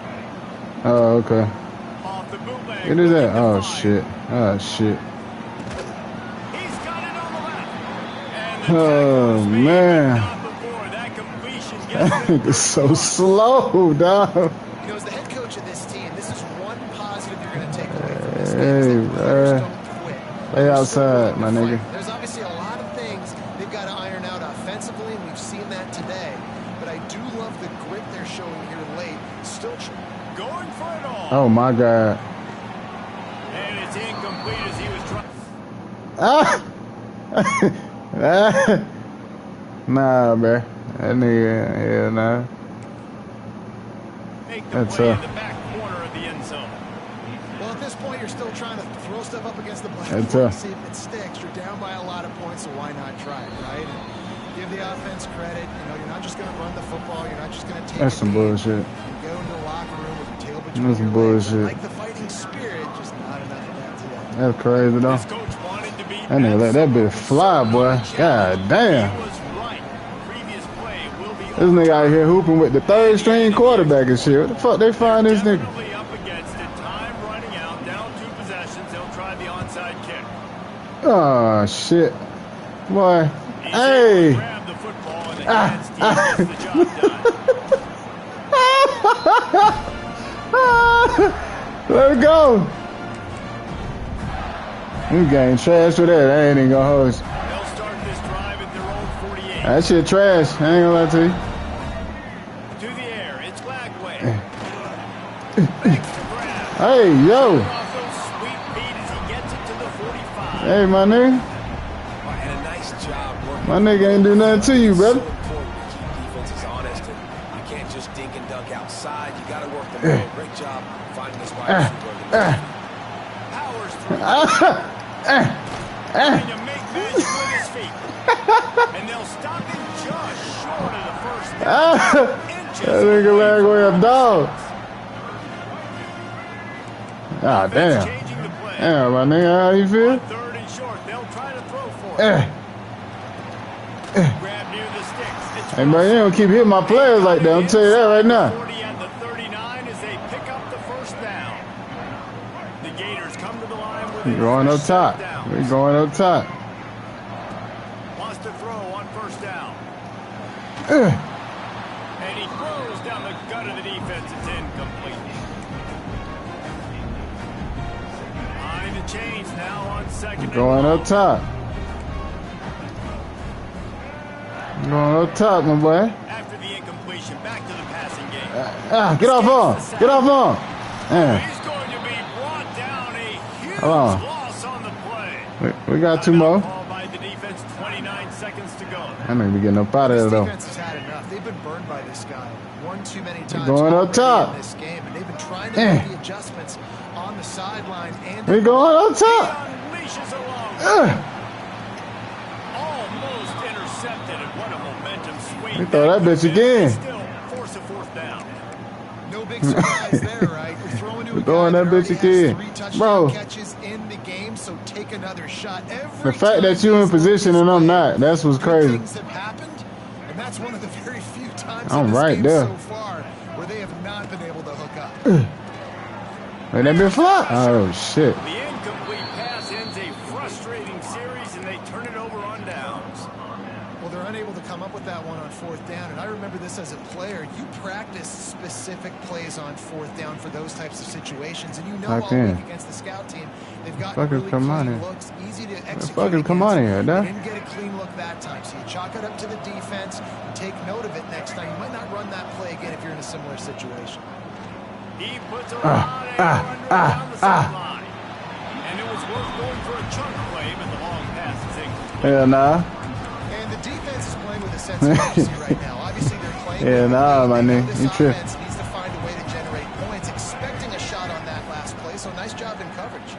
D: Oh, okay.
C: Off the bootleg.
D: What is that?
C: looking to
D: Oh,
C: fire.
D: shit. Oh, shit.
C: He's got it on the left. And the
D: Oh,
C: tackle is made,
D: man.
C: but not before. That completion
D: That
C: gets him.
D: nigga's so slow, dog.
E: You know, as the head coach of this team, this is one positive you're going to take away from this game.
D: Hey,
E: Is that players
D: man.
E: don't quit.
D: Stay
E: They're
D: outside,
E: still
D: my
E: willing to
D: nigga.
E: fight. There's obviously a lot of things they've got to iron out offensively, and we've seen that today. But I do love the grit they're showing here late. Still
C: Going for it all.
D: Oh, my God.
C: And it's incomplete as he was trying.
D: Ah! Ah. Nah, man. That nigga, yeah, nah.
C: Make the
D: That's
C: play in
D: tough.
C: the back corner of the end zone.
E: Well, at this point, you're still trying to throw stuff up against the
D: That's
E: blackboard
D: tough.
E: to see if it sticks. You're down by a lot of points, so why not try it, right? And give the offense credit. You know, you're not just going to run the football. You're not just going to take
D: That's
E: a
D: some
E: knee
D: bullshit.
E: and go into the locker room with your tail between
D: That's
E: your
D: some
E: legs.
D: bullshit.
E: Like the fighting spirit, just not enough of that today.
D: That's crazy, though.
C: This coach wanted to be
D: That nigga let that bitch fly, boy. God damn.
C: He was right. Previous play will be
D: This nigga out here hooping with the 3rd string quarterback and shit. What the fuck they find this nigga?
C: definitely up against it. Time running out. Down 2 possessions. They'll try the onside kick.
D: Oh, shit. Boy.
C: He's
D: Hey.
C: able to grab the football, and the Jets team gets the job done.
D: Let it go. You game trash for that. I ain't even gonna hold you.
C: They'll start this drive at their own 48.
D: That shit trash. I ain't gonna lie to you.
C: To the air. It's Lagway. Makes the grab.
D: Hey, yo.
C: Off those sweet feet as he gets it to the 45.
D: Hey, my nigga.
B: And a nice job working.
D: My nigga ain't do nothing to you, brother.
B: It's so important to keep defenses honest, and you can't just dink and dunk outside. You got to work the middle. Great job finding this wide receiver.
C: Powers through. Trying to make magic with his feet. And they'll stop him just short of the first down. Inches
D: That nigga
C: away
D: Lagway
C: from
D: a dog. Ah,
C: offense
D: damn.
C: changing the play.
D: Damn, my nigga, how you feel?
C: 3rd and short. They'll try to throw for it. Grab near the sticks. It's
D: Hey, bro, you don't keep hitting my players like that. I'm tell you that right now.
C: 40 and the 39 as they pick up the first down. The Gators come to the line with
D: We
C: a
D: going up
C: fresh
D: top.
C: set down.
D: We going up top.
C: Wants to throw on first down.
D: Ugh.
C: And he throws down the gut of the defense. It's incomplete. second.
D: Going up top. Going up top, my boy.
C: After the incompletion, back to the passing game.
D: Get off on. Get off on.
C: He's going to be brought down. A huge loss on the play.
D: We got two more.
C: Ball by the defense, 29 seconds to go.
D: I need to be getting up out of there, though.
E: This defense has had enough. They've been burned by this guy one too many times.
D: Going up top.
E: In this game, and they've been trying to make the adjustments on the sideline. And
D: We going up top.
C: He unleashes a long almost intercepted, and what a momentum swing.
D: We throw that bitch again.
C: Still force a fourth down.
E: No big surprise there, right? We're throwing to a
D: Throwing
E: guy
D: that
E: that
D: bitch
E: already
D: again.
E: has 3 touchdown
D: Bro.
E: catches in the game, so take another shot. Every
D: The fact that
E: time
D: you in
E: these
D: position and I'm not, that's what's
E: good
D: crazy.
E: things have happened, and that's one of the very few times
D: I'm
E: in this
D: right
E: game
D: there.
E: so far where they have not been able to hook up.
D: Ain't that been fly? Oh, shit.
C: The incomplete pass ends a frustrating series, and they turn it over on downs.
E: Well, they're unable to come up with that one on 4th down, and I remember this as a player. You practice specific plays on 4th down for those types of situations, and you know all week against the scout team, they've got really clean looks, easy to execute.
D: Fuckers, come on here,
E: They didn't get a clean look that time, so you chalk it up to the defense and take note of it next time. You might not run that play again if you're in a similar situation.
C: He puts a lot of air under down the sideline. And it was worth going for a chunk play, but the long pass is incomplete.
D: Hell nah.
E: And the defense is playing with a sense of urgency right now. Obviously, they're playing.
D: Yeah, nah, my nigga.
E: This
D: You tripping.
E: offense needs to find a way to generate points, expecting a shot on that last play. So nice job in coverage.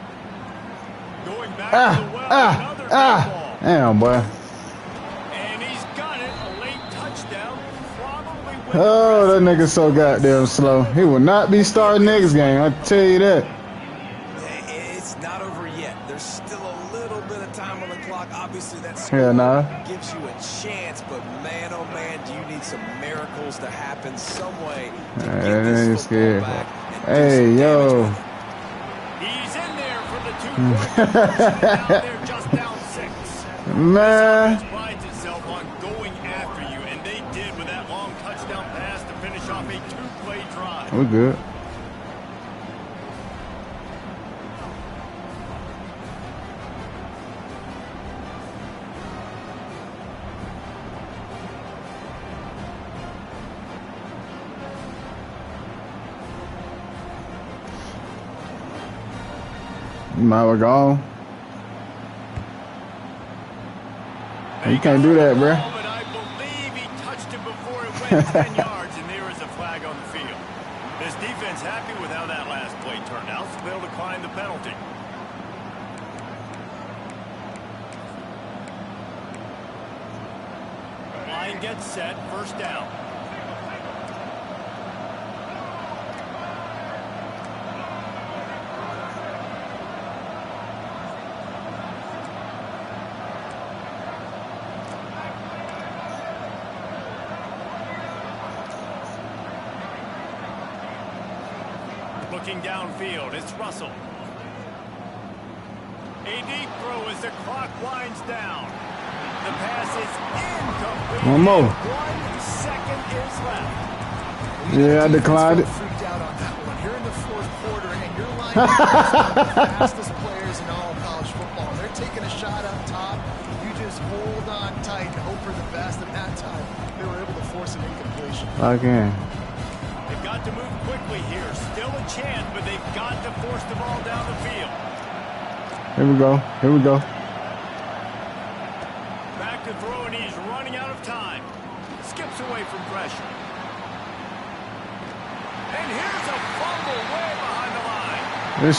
C: Going back to the well, another ball.
D: Damn, boy.
C: And he's got it. A late touchdown. Probably with
D: Oh, that nigga so goddamn slow. He will not be starting next game. I tell you that.
B: It's not over yet. There's still a little bit of time on the clock. Obviously, that
D: Hell nah.
B: gives you a chance, but man, oh man, do you need some miracles to happen some way to get this football back.
D: Hey, yo.
C: He's in there for the 2 points. Down there, just down 6.
D: Man.
C: Prides itself on going after you, and they did with that long touchdown pass to finish off a 2-play drive.
D: We're good. You might well go. You can't do that, bruh.
C: But I believe he touched it before it went 10 yards, and there is a flag on the field. This defense happy with how that last play turned out, so they'll decline the penalty. Line gets set, first down. Looking downfield, it's Russell. A deep throw as the clock winds down. The pass is incomplete.
D: One more.
C: 1 second is left.
D: Yeah, I declined it.
E: Freaked out on that one. You're in the 4th quarter, and you're lining up the fastest players in all of college football. They're taking a shot up top. You just hold on tight and hope for the best. And that time, they were able to force an incompletion.
D: Again.
C: They've got to move quickly here. Still a chance, but they've got to force the ball down the field.
D: Here we go. Here we go.
C: Back to throw, and he's running out of time. Skips away from pressure. And here's a fumble way behind the line.
D: Good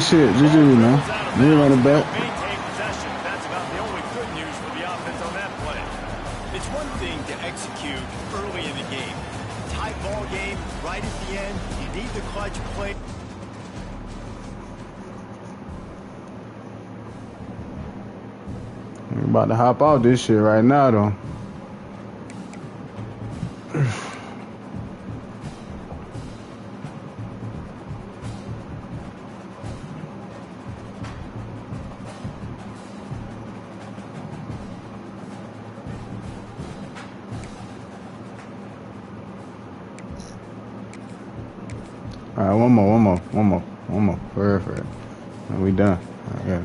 D: shit. GG, man. You run it back.
C: Maintain possession. That's about the only good news for the offense on that play. It's one thing to execute early in the game. Tight ball game, right at the end. You need the clutch play.
D: We're about to hop off this shit right now, though. All right, one more. For real. And we done. All right, yeah.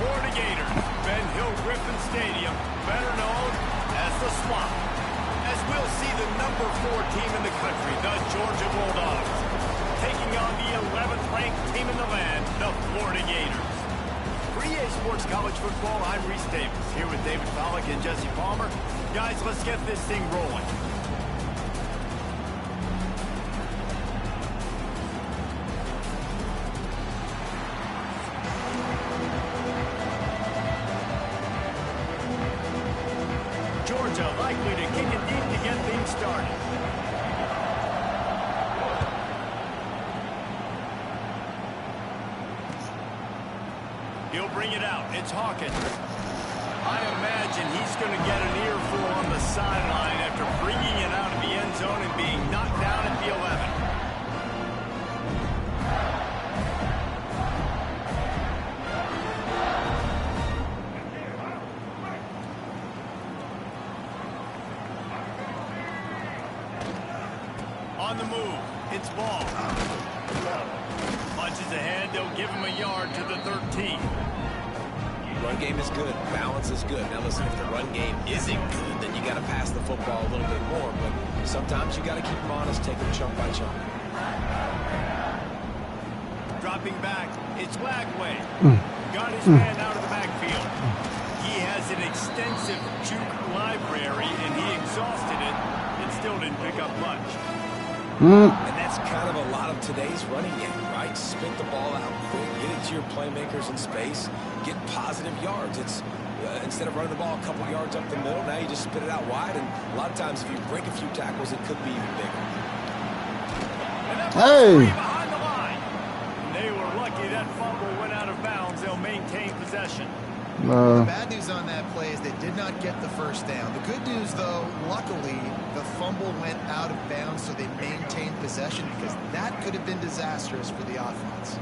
C: Florida Gators, Ben Hill Griffin Stadium, better known as the Swamp. As we'll see the number 4 team in the country, the Georgia Bulldogs, taking on the 11th ranked team in the land, the Florida Gators. For EA Sports College Football, I'm Reese Davis, here with David Pollack and Jesse Palmer. Guys, let's get this thing rolling. Georgia likely to kick it deep to get things started. He'll bring it out. It's Hawkins. I imagine he's going to get an earful on the sideline after bringing it out of the end zone and being knocked down at the 11. On the move, it's Ball. Punches ahead, they'll give him a yard to the 13.
B: Run game is good, balance is good. Now listen, if the run game isn't good, then you got to pass the football a little bit more. But sometimes you got to keep them honest, take them chunk by chunk.
C: Dropping back, it's Lagway. Got his man out of the backfield. He has an extensive juke library, and he exhausted it and still didn't pick up much.
B: And that's kind of a lot of today's running game, right? Spit the ball out quick, get it to your playmakers in space, get positive yards. It's instead of running the ball a couple yards up the middle, now you just spit it out wide, and a lot of times if you break a few tackles, it could be even bigger.
C: Hey! Behind the line. They were lucky that fumble went out of bounds. They'll maintain possession.
E: The bad news on that play is they did not get the first down. The good news, though, luckily, the fumble went out of bounds, so they maintained possession, because that could have been disastrous for the offense.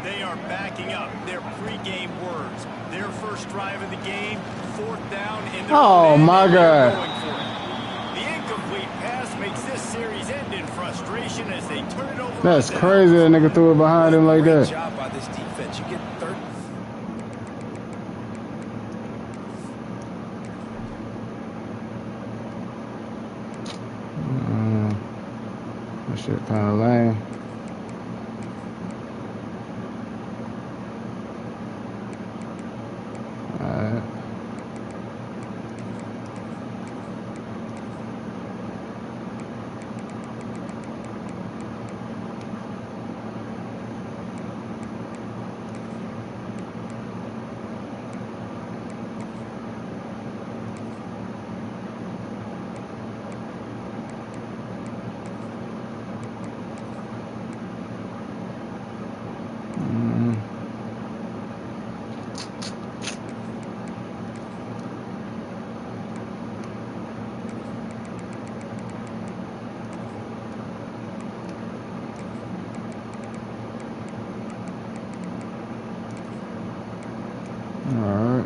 C: They are backing up their pregame words. Their first drive of the game, 4th down in the
D: oh my God.
C: The incomplete pass makes this series end in frustration as they turn it over.
D: That's crazy that nigga threw it behind him like that.
B: Great job by this defense. You get third.
D: That shit kind of lame. Alright.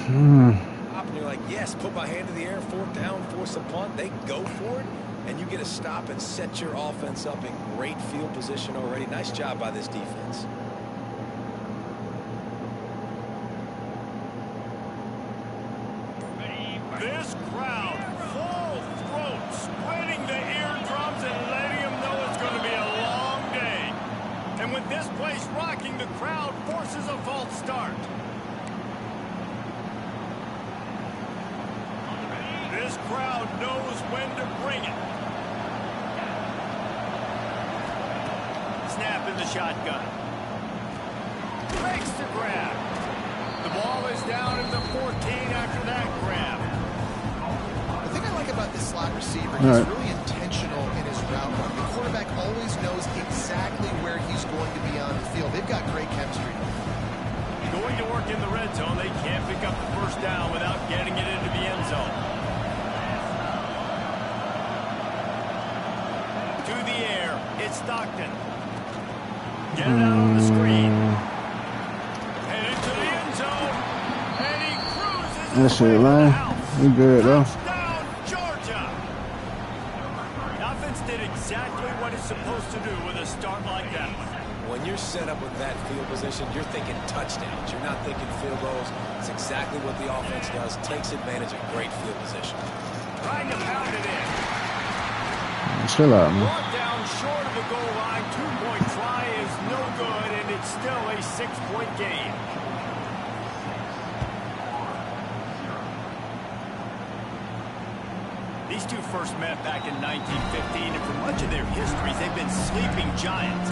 B: And you're like, yes, put my hand in the air, 4th down, force a punt. They go for it, and you get a stop and set your offense up in great field position already. Nice job by this defense.
C: This crowd, full throat, spreading the eardrums and letting them know it's going to be a long day. And with this place rocking, the crowd forces a false start. This crowd knows when to bring it. Snap in the shotgun. Makes the grab. The ball is down at the 14 after that grab.
E: The thing I like about this slot receiver, he's really intentional in his route run. The quarterback always knows exactly where he's going to be on the field. They've got great chemistry.
C: Going to work in the red zone. They can't pick up the first down without getting it into the end zone. the air. It's Stockton. Get it out on the screen. And into the end zone. And he cruises
D: that shit, man. We good, though.
C: Touchdown, Georgia. The offense did exactly what it's supposed to do with a start like that.
B: When you're set up with that field position, you're thinking touchdowns. You're not thinking field goals. It's exactly what the offense does. Takes advantage of great field position.
C: Trying to pound it in.
D: Chill out, man.
C: Brought down short of the goal line. 2-point try is no good, and it's still a 6-point game. These two first met back in 1915, and for much of their histories, they've been sleeping giants.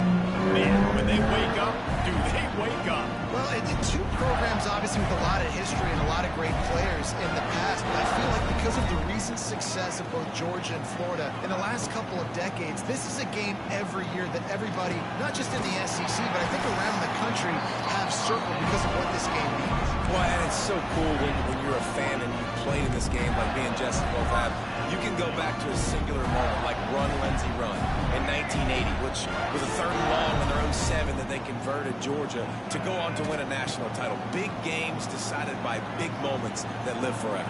C: Man, when they wake up, do they wake up?
E: Well, two programs obviously with a lot of history and a lot of great players in the past, but I feel like because of the recent success of both Georgia and Florida in the last couple of decades, this is a game every year that everybody, not just in the SEC, but I think around the country, have circled because of what this game means.
B: Well, and it's so cool when you're a fan and you played in this game like me and Jesse both have. You can go back to a singular moment like Run, Lindsey, Run in 1980, which was a 3rd and long on their own 7 that they converted Georgia to go on to win a national title. Big games decided by big moments that live forever.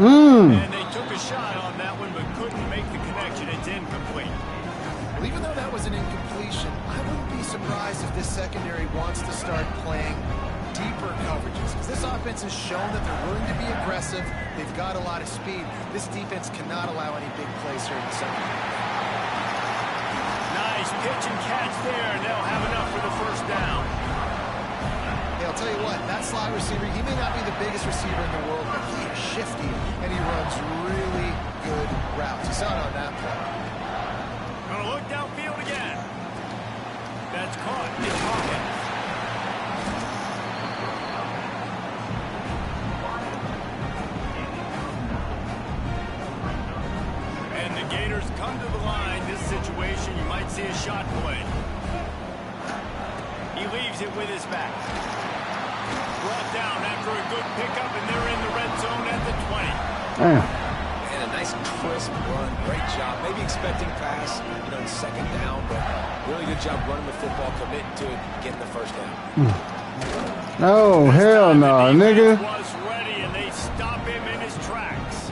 C: And they took a shot on that one but couldn't make the connection. It's incomplete.
E: Well, even though that was an incompletion, I wouldn't be surprised if this secondary wants to start playing deeper coverages, because this offense has shown that they're willing to be aggressive. They've got a lot of speed. This defense cannot allow any big plays here in the secondary.
C: Nice pitch and catch there, and they'll have enough for the first down.
E: Hey, I'll tell you what, that slot receiver, he may not be the biggest receiver in the world, but he is shifty, and he runs really good routes. You saw it on that play.
C: Gonna look downfield again. That's caught. It's Hawkins. Gators come to the line. This situation, you might see a shot play. He leaves it with his back. Brought down after a good pickup, and they're in the red zone at the 20.
B: And a nice crisp run. Great job. Maybe expecting pass, in 2nd down, but really good job running the football, committing to it, getting the first down.
D: Oh, hell no, nigga.
C: Was ready, and they stop him in his tracks.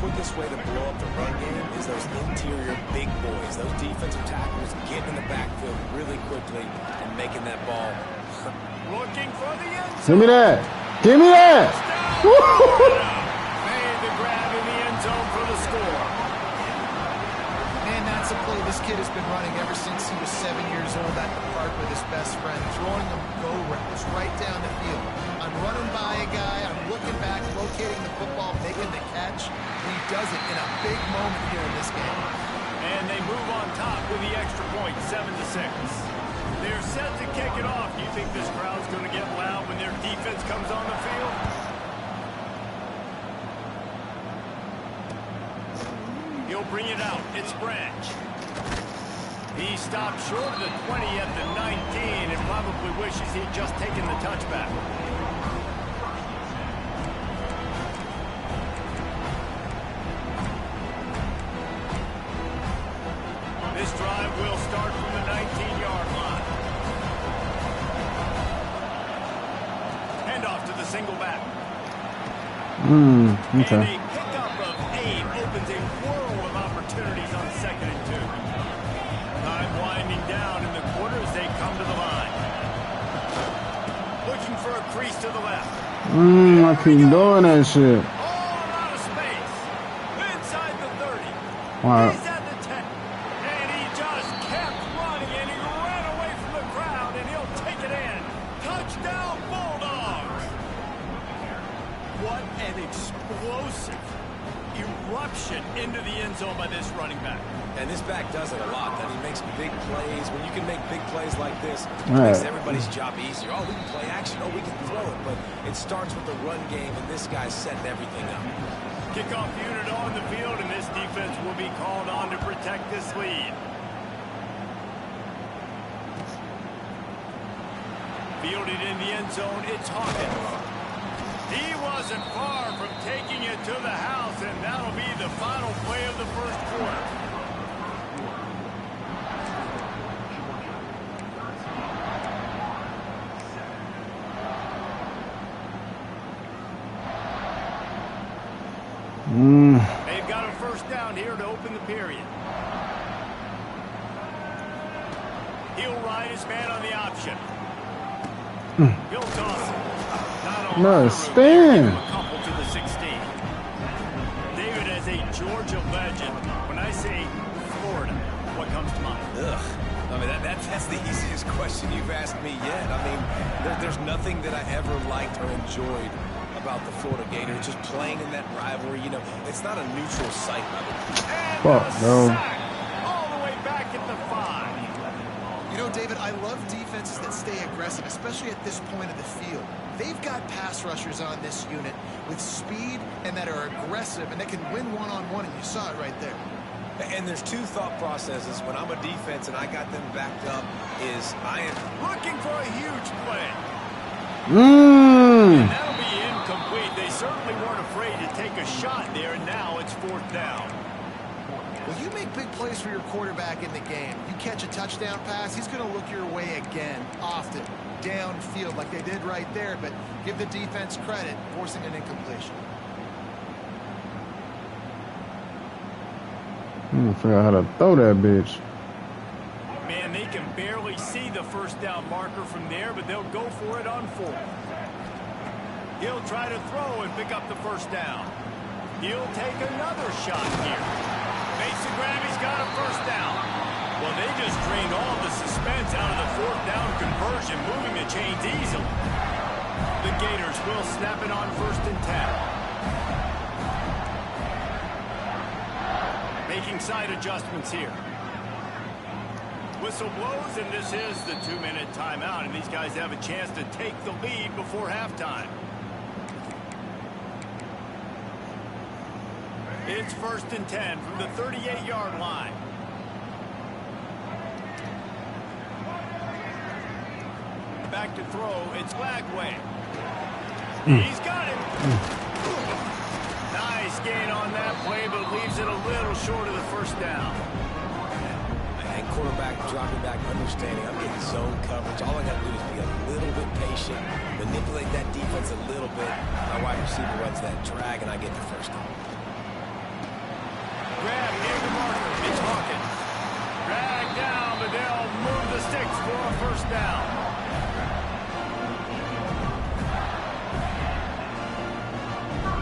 B: Quickest way to blow up the run game is those interior big boys. Those defensive tackles getting in the backfield really quickly and making that ball.
C: Looking for the end zone.
D: Give me that. Give me that.
C: Made the grab in the end zone for the score.
E: Man, that's a play this kid has been running ever since he was 7 years old at the park with his best friend, throwing them go routes right down the field. I'm running by a guy, I'm looking back, locating the football, making the catch. He does it in a big moment here in this game.
C: And they move on top with the extra point, 7-6. They're set to kick it off. Do you think this crowd's going to get loud when their defense comes on the field? He'll bring it out. It's Branch. He stopped short of the 20 at the 19 and probably wishes he'd just taken the touchback. This drive will start from the 19-yard line. Hand off to the single back.
D: Okay.
C: And a pickup of 8 opens a whirl of opportunities on 2nd and 2. Time winding down in the quarter as they come to the line. Looking for a crease to the left.
D: I keep doing that shit.
C: All out of space. Inside the 30.
D: Wow.
C: He's at the 10. And he just kept running, and he ran away from the crowd, and he'll take it in. Touchdown, Bulldogs. What an explosive eruption into the end zone by this running back.
B: And this back does it a lot. That he makes big plays. When you can make big plays like this, it makes everybody's job easier. Oh, we can play action. Oh, we can throw it. But it starts with the run game, and this guy's setting everything up.
C: Kickoff unit on the field, and this defense will be called on to protect this lead. Fielded in the end zone, it's Hawkins. He wasn't far from taking it to the house, and that'll be the final play of the first quarter. They've got a first down here to open the period. He'll ride his man on the option. He'll toss it. Not a
D: No, spin.
C: a couple to the 16. David, as a Georgia legend, when I say Florida, what comes to mind?
B: Ugh. I mean, that's the easiest question you've asked me yet. I mean, there's nothing that I ever liked or enjoyed about the Florida Gators. Just playing in that rivalry, you know, it's not a neutral site.
D: Fuck, no.
C: All the way back at the 5.
E: You know, David, I love defenses that stay aggressive, especially at this point of the field. They've got pass rushers on this unit with speed and that are aggressive and that can win one-on-one, and you saw it right there.
B: And there's two thought processes when I'm a defense and I got them backed up is I am
C: looking for a huge play.
D: Mmm.
C: And that'll be incomplete. They certainly weren't afraid to take a shot there, and now it's 4th down.
E: Well, you make big plays for your quarterback in the game. You catch a touchdown pass, he's going to look your way again, often, downfield like they did right there, but give the defense credit, forcing an incompletion.
D: I'm gonna figure out how to throw that bitch.
C: Man, they can barely see the first down marker from there, but they'll go for it on 4th. He'll try to throw and pick up the first down. He'll take another shot here. Makes the grab, he's got a first down. Well, they just drained all the suspense out of the 4th down conversion, moving the chains easily. The Gators will snap it on 1st and 10. Making side adjustments here. Whistle blows, and this is the 2-minute timeout, and these guys have a chance to take the lead before halftime. It's 1st and 10 from the 38-yard line. Back to throw, it's Lagway. He's got it. Nice gain on that play, but leaves it a little short of the first down.
B: And quarterback dropping back, understanding I'm getting zone coverage. All I got to do is be a little bit patient, manipulate that defense a little bit. My wide receiver runs that drag, and I get the first down.
C: Grab near the marker. It's Hawkins. Drag down, but they'll move the sticks for a first down.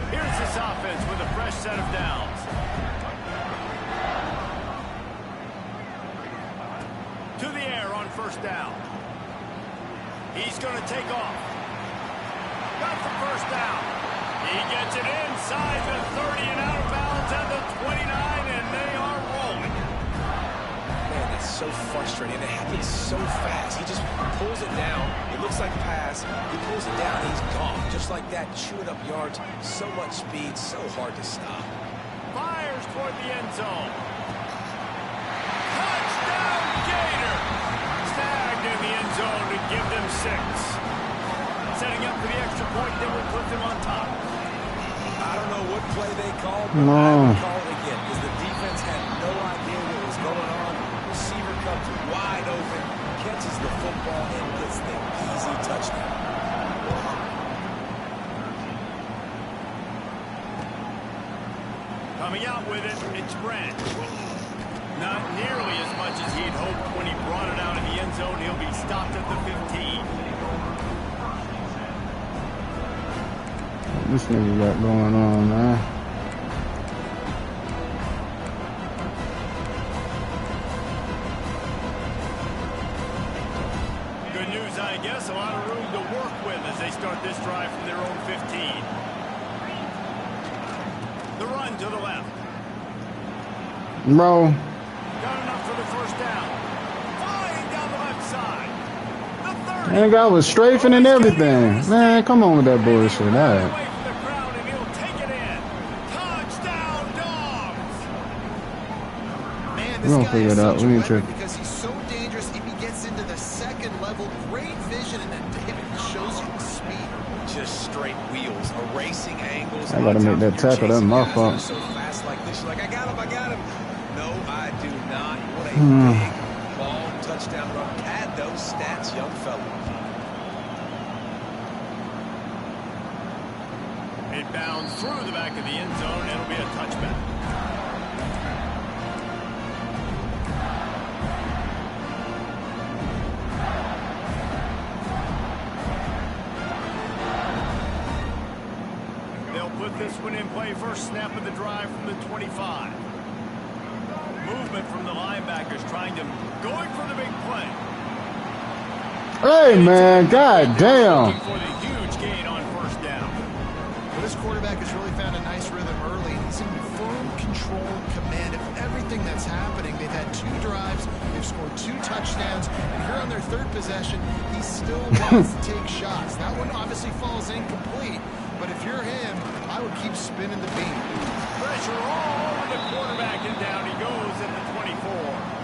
C: Here's this offense with a fresh set of downs. To the air on first down. He's going to take off. Got the first down. He gets it inside the 30 and out of bounds at the 29, and they are rolling.
B: Man, that's so frustrating. It happens so fast. He just pulls it down. It looks like pass. He pulls it down, and he's gone. Just like that, chewing up yards. So much speed, so hard to stop.
C: Fires toward the end zone. Touchdown, Gator! Snagged in the end zone to give them 6. Setting up for the extra point that will put them on top.
B: I don't know what play they called, but I would call it again because the defense had no idea what was going on. Receiver comes wide open, catches the football, and gets the easy touchdown.
C: Coming out with it, it's Brent. Not nearly as much as he'd hoped when he brought it out in the end zone. He'll be stopped at the 15.
D: This nigga got going on, man.
C: Good news, I guess. A lot of room to work with as they start this drive from their own 15. The run to the left.
D: Bro.
C: Got enough for the first down. Flying down the left side. The 30.
D: And guy was strafing and everything. Man, come on with that bullshit. All right. We're gonna figure it out. We need to.
E: Because he's so dangerous if he gets into the second level. Great vision, and then David shows you the speed.
B: Just straight wheels, erasing angles.
D: I gotta make that tackle. That's my fault.
B: So fast like this, you're like, I got him. No, I do not. What a big, long touchdown run. Add those stats, young fella.
C: It bounds through the back of the end zone, and it'll be a touchback. They'll put this one in play. First snap of the drive from the 25. Movement from the linebackers, going for the big play.
D: Hey, man, god damn.
C: For the huge gain on first down.
E: Well, this quarterback has really found a nice rhythm early. He's in firm control, command of everything that's happening. They've had 2 drives, they've scored 2 touchdowns, and here on their 3rd possession, he still wants to take shots. That one obviously falls incomplete, but if you're him, I would keep spinning the beam.
C: Pressure all over the quarterback, and down he goes at the 24.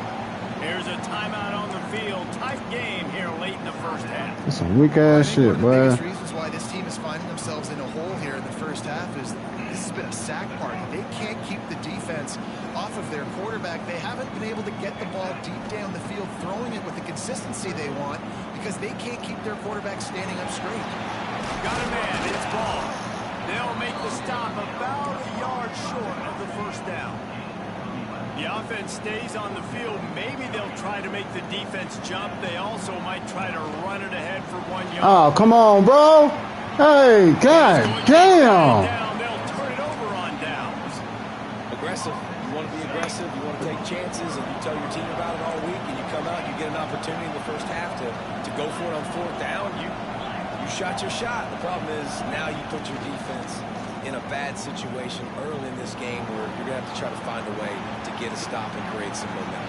C: Here's a timeout on the field. Tight game here late in the first half.
D: That's some weak ass shit, boy.
E: One of the biggest reasons why this team is finding themselves in a hole here in the first half is this has been a sack party. They can't keep the defense off of their quarterback. They haven't been able to get the ball deep down the field, throwing it with the consistency they want because they can't keep their quarterback standing up straight.
C: Got a man. It's ball. They'll make the stop about a yard short of the first down. The offense stays on the field. Maybe they'll try to make the defense jump. They also might try to run it ahead for 1 yard.
D: Oh, come on, bro. Hey, god damn.
C: They'll turn it over on downs.
B: Aggressive. You want to be aggressive. You want to take chances, and you tell your team about it all week, and you come out, you get an opportunity in the first half to go for it on 4th down. You shot your shot. The problem is now you put your defense in a bad situation early in this game where you're going to have to try to find a way to get a stop and create some momentum.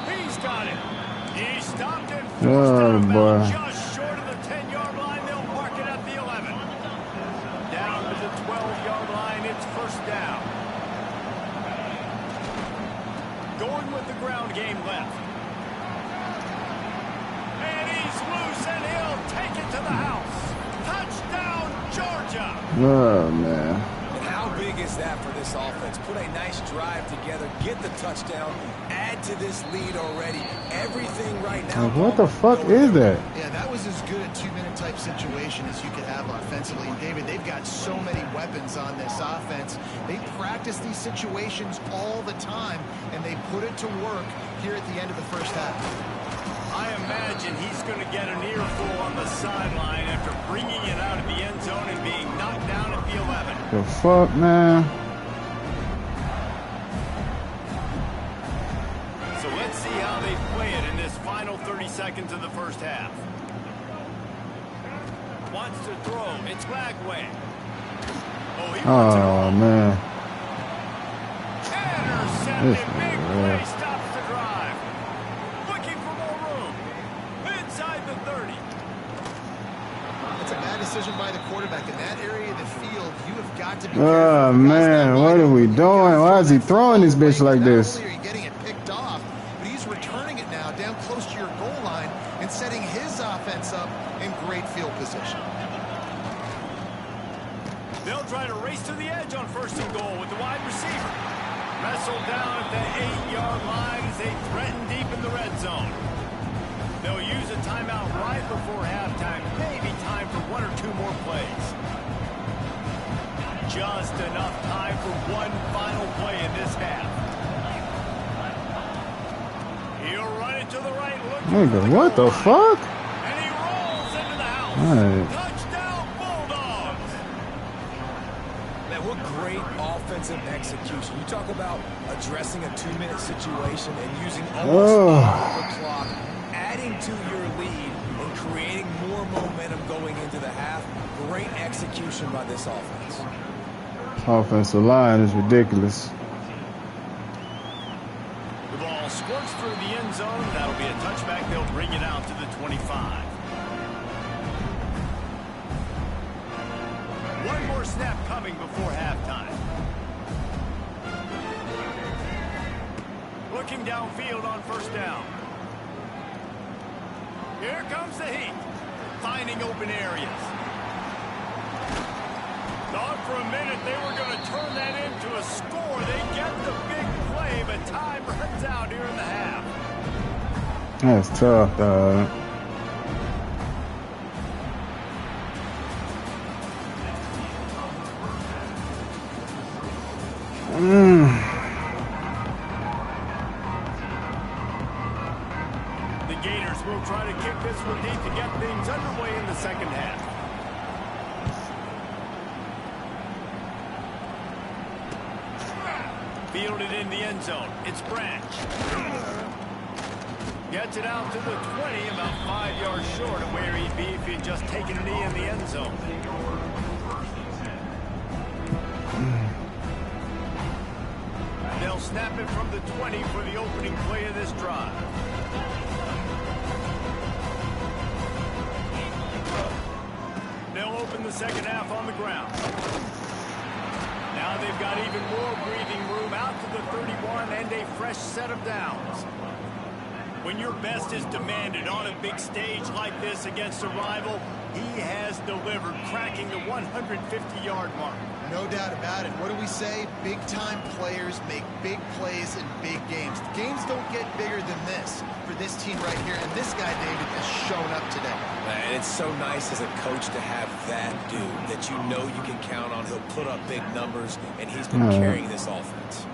C: He's got it. He stopped it.
D: Oh, boy.
C: Just short of the 10-yard line. They'll mark it at the 11. Down to the 12-yard line. It's first down. Going with the ground game left. And he's loose, and he'll take it to the house. Touchdown, Georgia.
D: Oh, man.
B: And how big is that for this offense? Put a nice drive together, get the touchdown, add to this lead already. Everything right now.
D: What the fuck is that?
E: Yeah, that was as good a 2-minute type situation as you could have offensively. And David, they've got so many weapons on this offense. They practice these situations all the time, and they put it to work here at the end of the first half.
C: I imagine he's going to get an earful on the sideline after bringing it out of the end zone and being knocked down at the 11.
D: The fuck, man?
C: So let's see how they play it in this final 30 seconds of the first half. Wants to throw. It's Lagway. Oh, he wants it all.
D: Man.
C: Intercepted. Big play stops the drive. Looking for more room. Inside the 30.
E: It's a bad decision by the quarterback. In that area of the field, you have got to be
D: Oh,
E: careful.
D: man. What are we doing? Why is he throwing this bitch like this?
E: Not only are you getting it picked off, but he's returning it now down close to your goal line and setting his offense up in great field position.
C: They'll try to race to the edge on 1st and goal with the wide receiver. Wrestled down at the 8-yard line as they threaten deep in the red zone. They'll use a timeout right before halftime. Maybe time for 1 or 2 more plays. Just enough time for one final play in this half. He'll run it to the right.
D: Nigga, what the fuck?
C: And he rolls into the house.
D: Right.
C: Touchdown, Bulldogs.
B: Man, what great offensive execution. You talk about addressing a 2-minute situation and using almost all the clock, adding to your lead and creating more momentum going into the half. Great execution by this offense.
D: Offensive line is ridiculous.
C: The ball squirts through the end zone. That'll be a touchback. They'll bring it out to the 25. One more snap coming before halftime. Looking downfield on 1st down. Here comes the heat. Finding open areas. Thought for a minute they were going to turn that into a score. They get the big play, but time runs out here in the half.
D: That's tough, dog.
C: The Gators will try to kick this one deep to get things underway in the second half. Fielded in the end zone. It's Branch. Gets it out to the 20, about 5 yards short of where he'd be if he'd just taken a knee in the end zone. They'll snap it from the 20 for the opening play of this drive. They'll open the second half on the ground. Now they've got even more breathing room out to the 31 and a fresh set of downs. When your best is demanded on a big stage like this against a rival, he has delivered, cracking the 150-yard mark.
E: No doubt about it. What do we say? Big-time players make big plays in big games. Games don't get bigger than this for this team right here, and this guy, David, has shown up today.
B: And it's so nice as a coach to have that dude that you know you can count on. He'll put up big numbers, and he's been carrying this offense.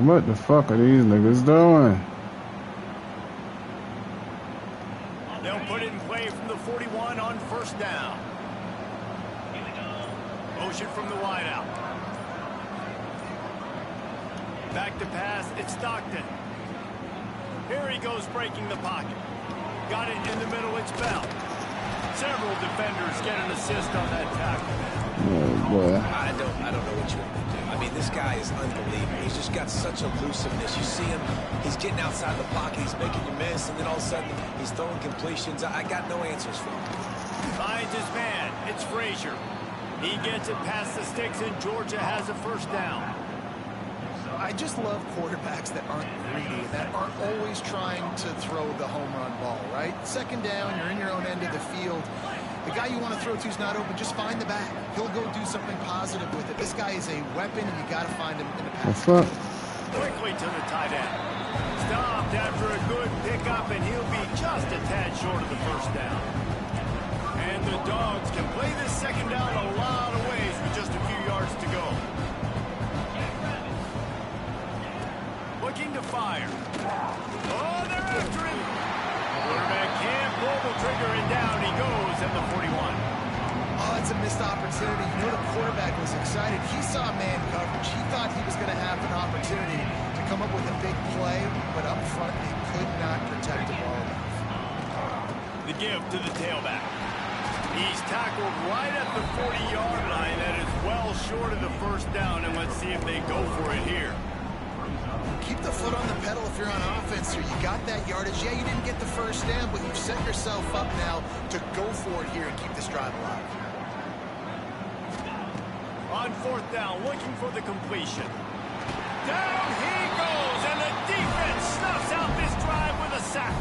D: What the fuck are these niggas doing?
C: They'll put it in play from the 41 on first down. Motion from the wideout. Back to pass, it's Stockton. Here he goes breaking the pocket. Got it in the middle, it's Bell. Several defenders get an assist on that tackle.
D: Oh boy.
B: I don't know what you want to do. I mean, this guy is unbelievable. He's just got such elusiveness. You see him, he's getting outside the pocket, he's making you miss, and then all of a sudden, he's throwing completions. I got no answers for him.
C: Finds his man, it's Frazier. He gets it past the sticks, and Georgia has a first down.
E: I just love quarterbacks that aren't greedy, that aren't always trying to throw the home run ball, right? Second down, you're in your own end of the field. The guy you want to throw to is not open. Just find the back. He'll go do something positive with it. This guy is a weapon, and you got to find him in the pass.
D: What's up?
C: Quickly to the tight end. Stopped after a good pickup, and he'll be just a tad short of the first down. And the Dogs can play this second down a lot of ways with just a few yards to go. Looking to fire. Oh, they're after him. Quarterback can't pull the trigger, and down he goes at the 41.
E: Oh, it's a missed opportunity. You know, the quarterback was excited. He saw man coverage. He thought he was going to have an opportunity to come up with a big play, but up front, he could not protect the ball enough.
C: The give to the tailback. He's tackled right at the 40-yard line. That is well short of the first down, and let's see if they go for it here.
E: Keep the foot on the pedal if you're on offense here. You got that yardage. Yeah, you didn't get the first down, but you've set yourself up now to go for it here and keep this drive alive.
C: On fourth down, looking for the completion. Down he goes, and the defense snuffs out this drive with a sack.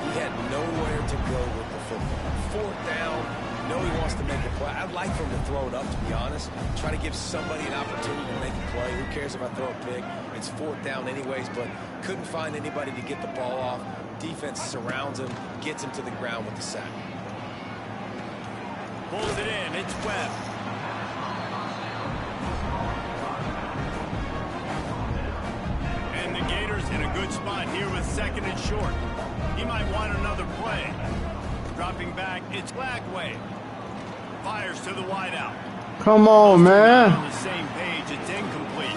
B: He had nowhere to go with the football. Fourth down, you know he wants to make a play. I'd like for him to throw it up, to be honest. Try to give somebody an opportunity to make a play. Who cares if I throw a pick? It's fourth down anyways, but couldn't find anybody to get the ball off. Defense surrounds him, gets him to the ground with the sack.
C: Pulls it in, it's Webb. And the Gators in a good spot here with second and short. He might want another play. Dropping back, it's Blackway. Fires to the wideout.
D: Come on, man.
C: On the same page, it's incomplete.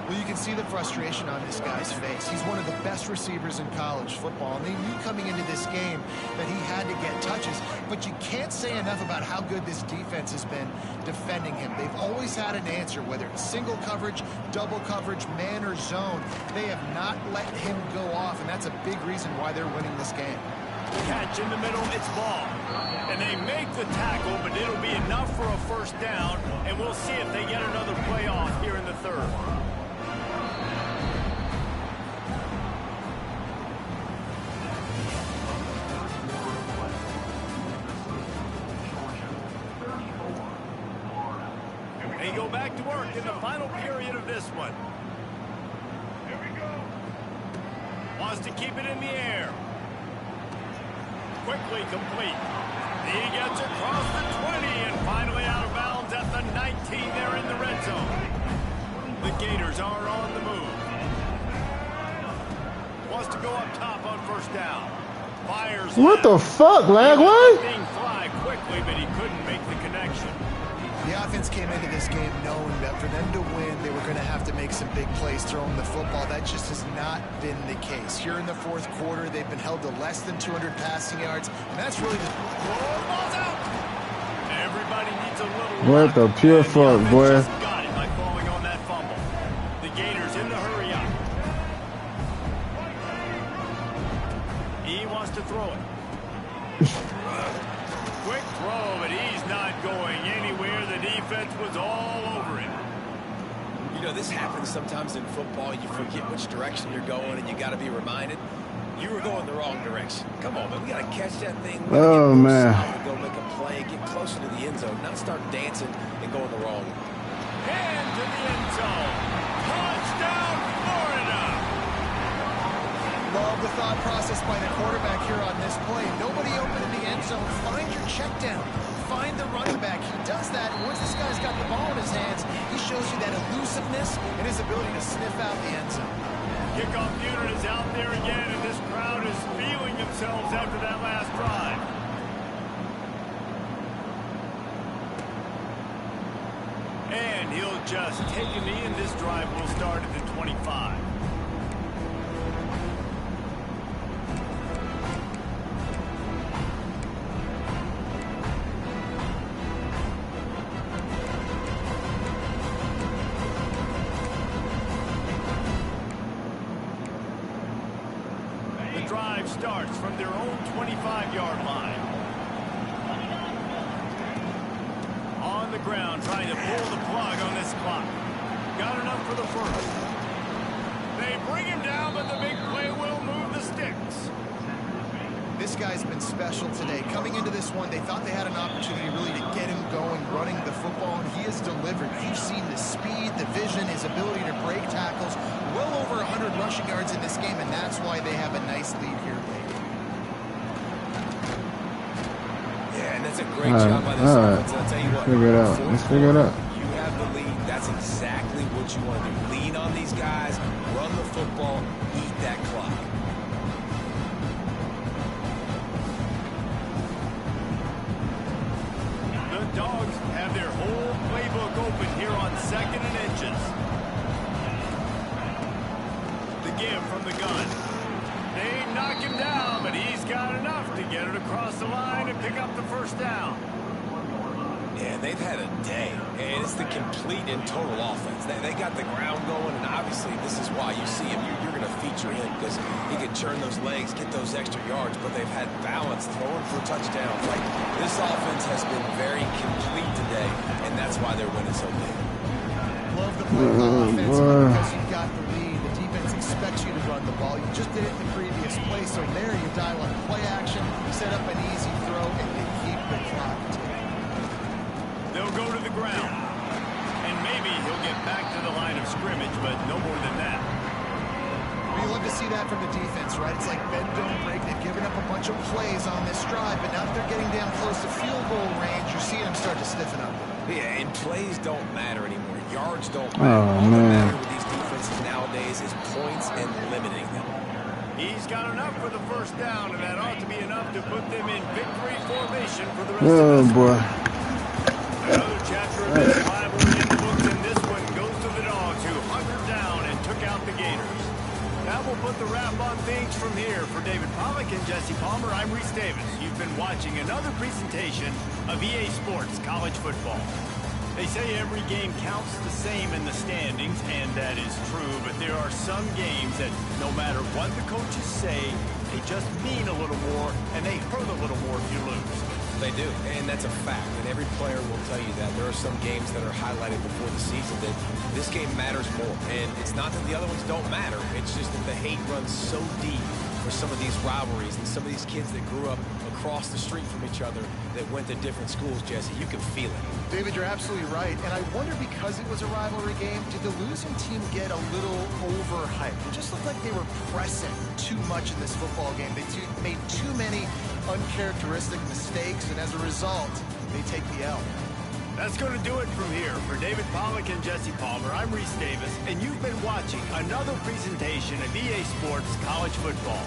E: Well, you can see the frustration on this guy's face. He's one of the best receivers in college football, and they knew coming into this game that he had to get touches, but you can't say enough about how good this defense has been defending him. They've always had an answer, whether it's single coverage, double coverage, man or zone. They have not let him go off, and that's a big reason why they're winning this game.
C: Catch in the middle, it's ball. And they make the tackle, but it'll be enough for a first down, and we'll see if they get another play off here in the third. They go back to work in the final period of this one. Here we go. Wants to keep it in the air. Quickly complete. He gets across the 20 and finally out of bounds at the 19 there in the red zone. The Gators are on the move. Wants to go up top on first down. Fires
D: What the fuck, lag? What?
C: Thing fly quickly, but he couldn't make the connection.
E: The offense came into this game knowing that for them to win, they were going to have to make some big plays throwing the football. That just has not been the case. Here in the fourth quarter, they've been held to less than 200 passing yards, and that's really the ball's out.
C: Everybody needs a little.
D: What the pure fuck, boy?
C: Just got it by falling on that fumble. The Gators in the hurry up. He wants to throw it. Quick throw, but he's not going anywhere. The defense was all over him.
B: You know, this happens sometimes in football. You forget which direction you're going, and you got to be reminded. You were going the wrong direction. Come on, man. We got to catch that thing.
D: Oh, man.
B: Go make a play, get closer to the end zone, not start dancing and going the wrong way.
C: And to the end zone. Touchdown, Florida.
E: Love the thought process by the quarterback here on this play. Nobody open in the end zone. Find your check down. Find the running back. He does that. And once this guy's got the ball in his hands, he shows you that elusiveness and his ability to sniff out the end zone.
C: Kickoff unit is out there again, and this crowd is feeling themselves after that last drive. And he'll just take a knee, and this drive will start at the 25. Starts from their own 25-yard line. On the ground, trying to pull the plug on this clock. Got enough for the first. They bring him down, but the big play will move the sticks.
E: This guy's been special today. Coming into this one, they thought they had an opportunity really to get him going, running the football, and he has delivered. You've seen the speed, the vision, his ability to break tackles. Well over 100 rushing yards in this game, and that's why they have a nice lead here, Dave.
B: Yeah, and that's a great job by this offense. I'll tell you what.
D: Figure it out. Let's figure it out.
B: You have the lead. That's exactly what you want to do. Lean on these guys, run the football, eat that clock.
C: Dogs have their whole playbook open here on 2nd and inches. The give from the gun. They knock him down, but he's got enough to get it across the line and pick up the first down.
B: Yeah, they've had a day, and it's the complete and total offense. They got the ground going, and obviously this is why you see him. You're going to feature him because he can churn those legs, get those extra yards, but they've had balance, throwing for touchdowns. Like, this offense has been very complete today, and that's why they're winning so big.
E: Love the play on offense because you've got the lead. The defense expects you to run the ball. You just did it in the previous play, so there you dial up play action, set up an easy throw, and they keep the clock ticking.
C: They'll go to the ground. And maybe he'll get back to the line of scrimmage, but no more than that.
E: You love to see that from the defense, right? It's like bend, don't break. They've given up a bunch of plays on this drive, but now that they're getting down close to field goal range, you're seeing them start to stiffen up.
B: Yeah, and plays don't matter anymore. Yards don't matter. All that matter with these defenses nowadays is points and limiting them.
C: He's got enough for the first down, and that ought to be enough to put them in victory formation for the rest of the season.
D: Boy.
C: Another chapter of this rivalry in the books, and this one goes to the Dogs, who hunkered down and took out the Gators. That will put the wrap on things from here. For David Pollack and Jesse Palmer, I'm Reese Davis. You've been watching another presentation of EA Sports College Football. They say every game counts the same in the standings, and that is true, but there are some games that no matter what the coaches say, they just mean a little more, and they hurt a little more if you lose.
B: They do, and that's a fact, and every player will tell you that. There are some games that are highlighted before the season that this game matters more, and it's not that the other ones don't matter. It's just that the hate runs so deep for some of these rivalries and some of these kids that grew up across the street from each other that went to different schools, Jesse. You can feel it.
E: David, you're absolutely right, and I wonder, because it was a rivalry game, did the losing team get a little overhyped? It just looked like they were pressing too much in this football game. They made too many uncharacteristic mistakes, and as a result, they take the L.
C: That's going to do it from here. For David Pollack and Jesse Palmer, I'm Reese Davis, and you've been watching another presentation of EA Sports College Football.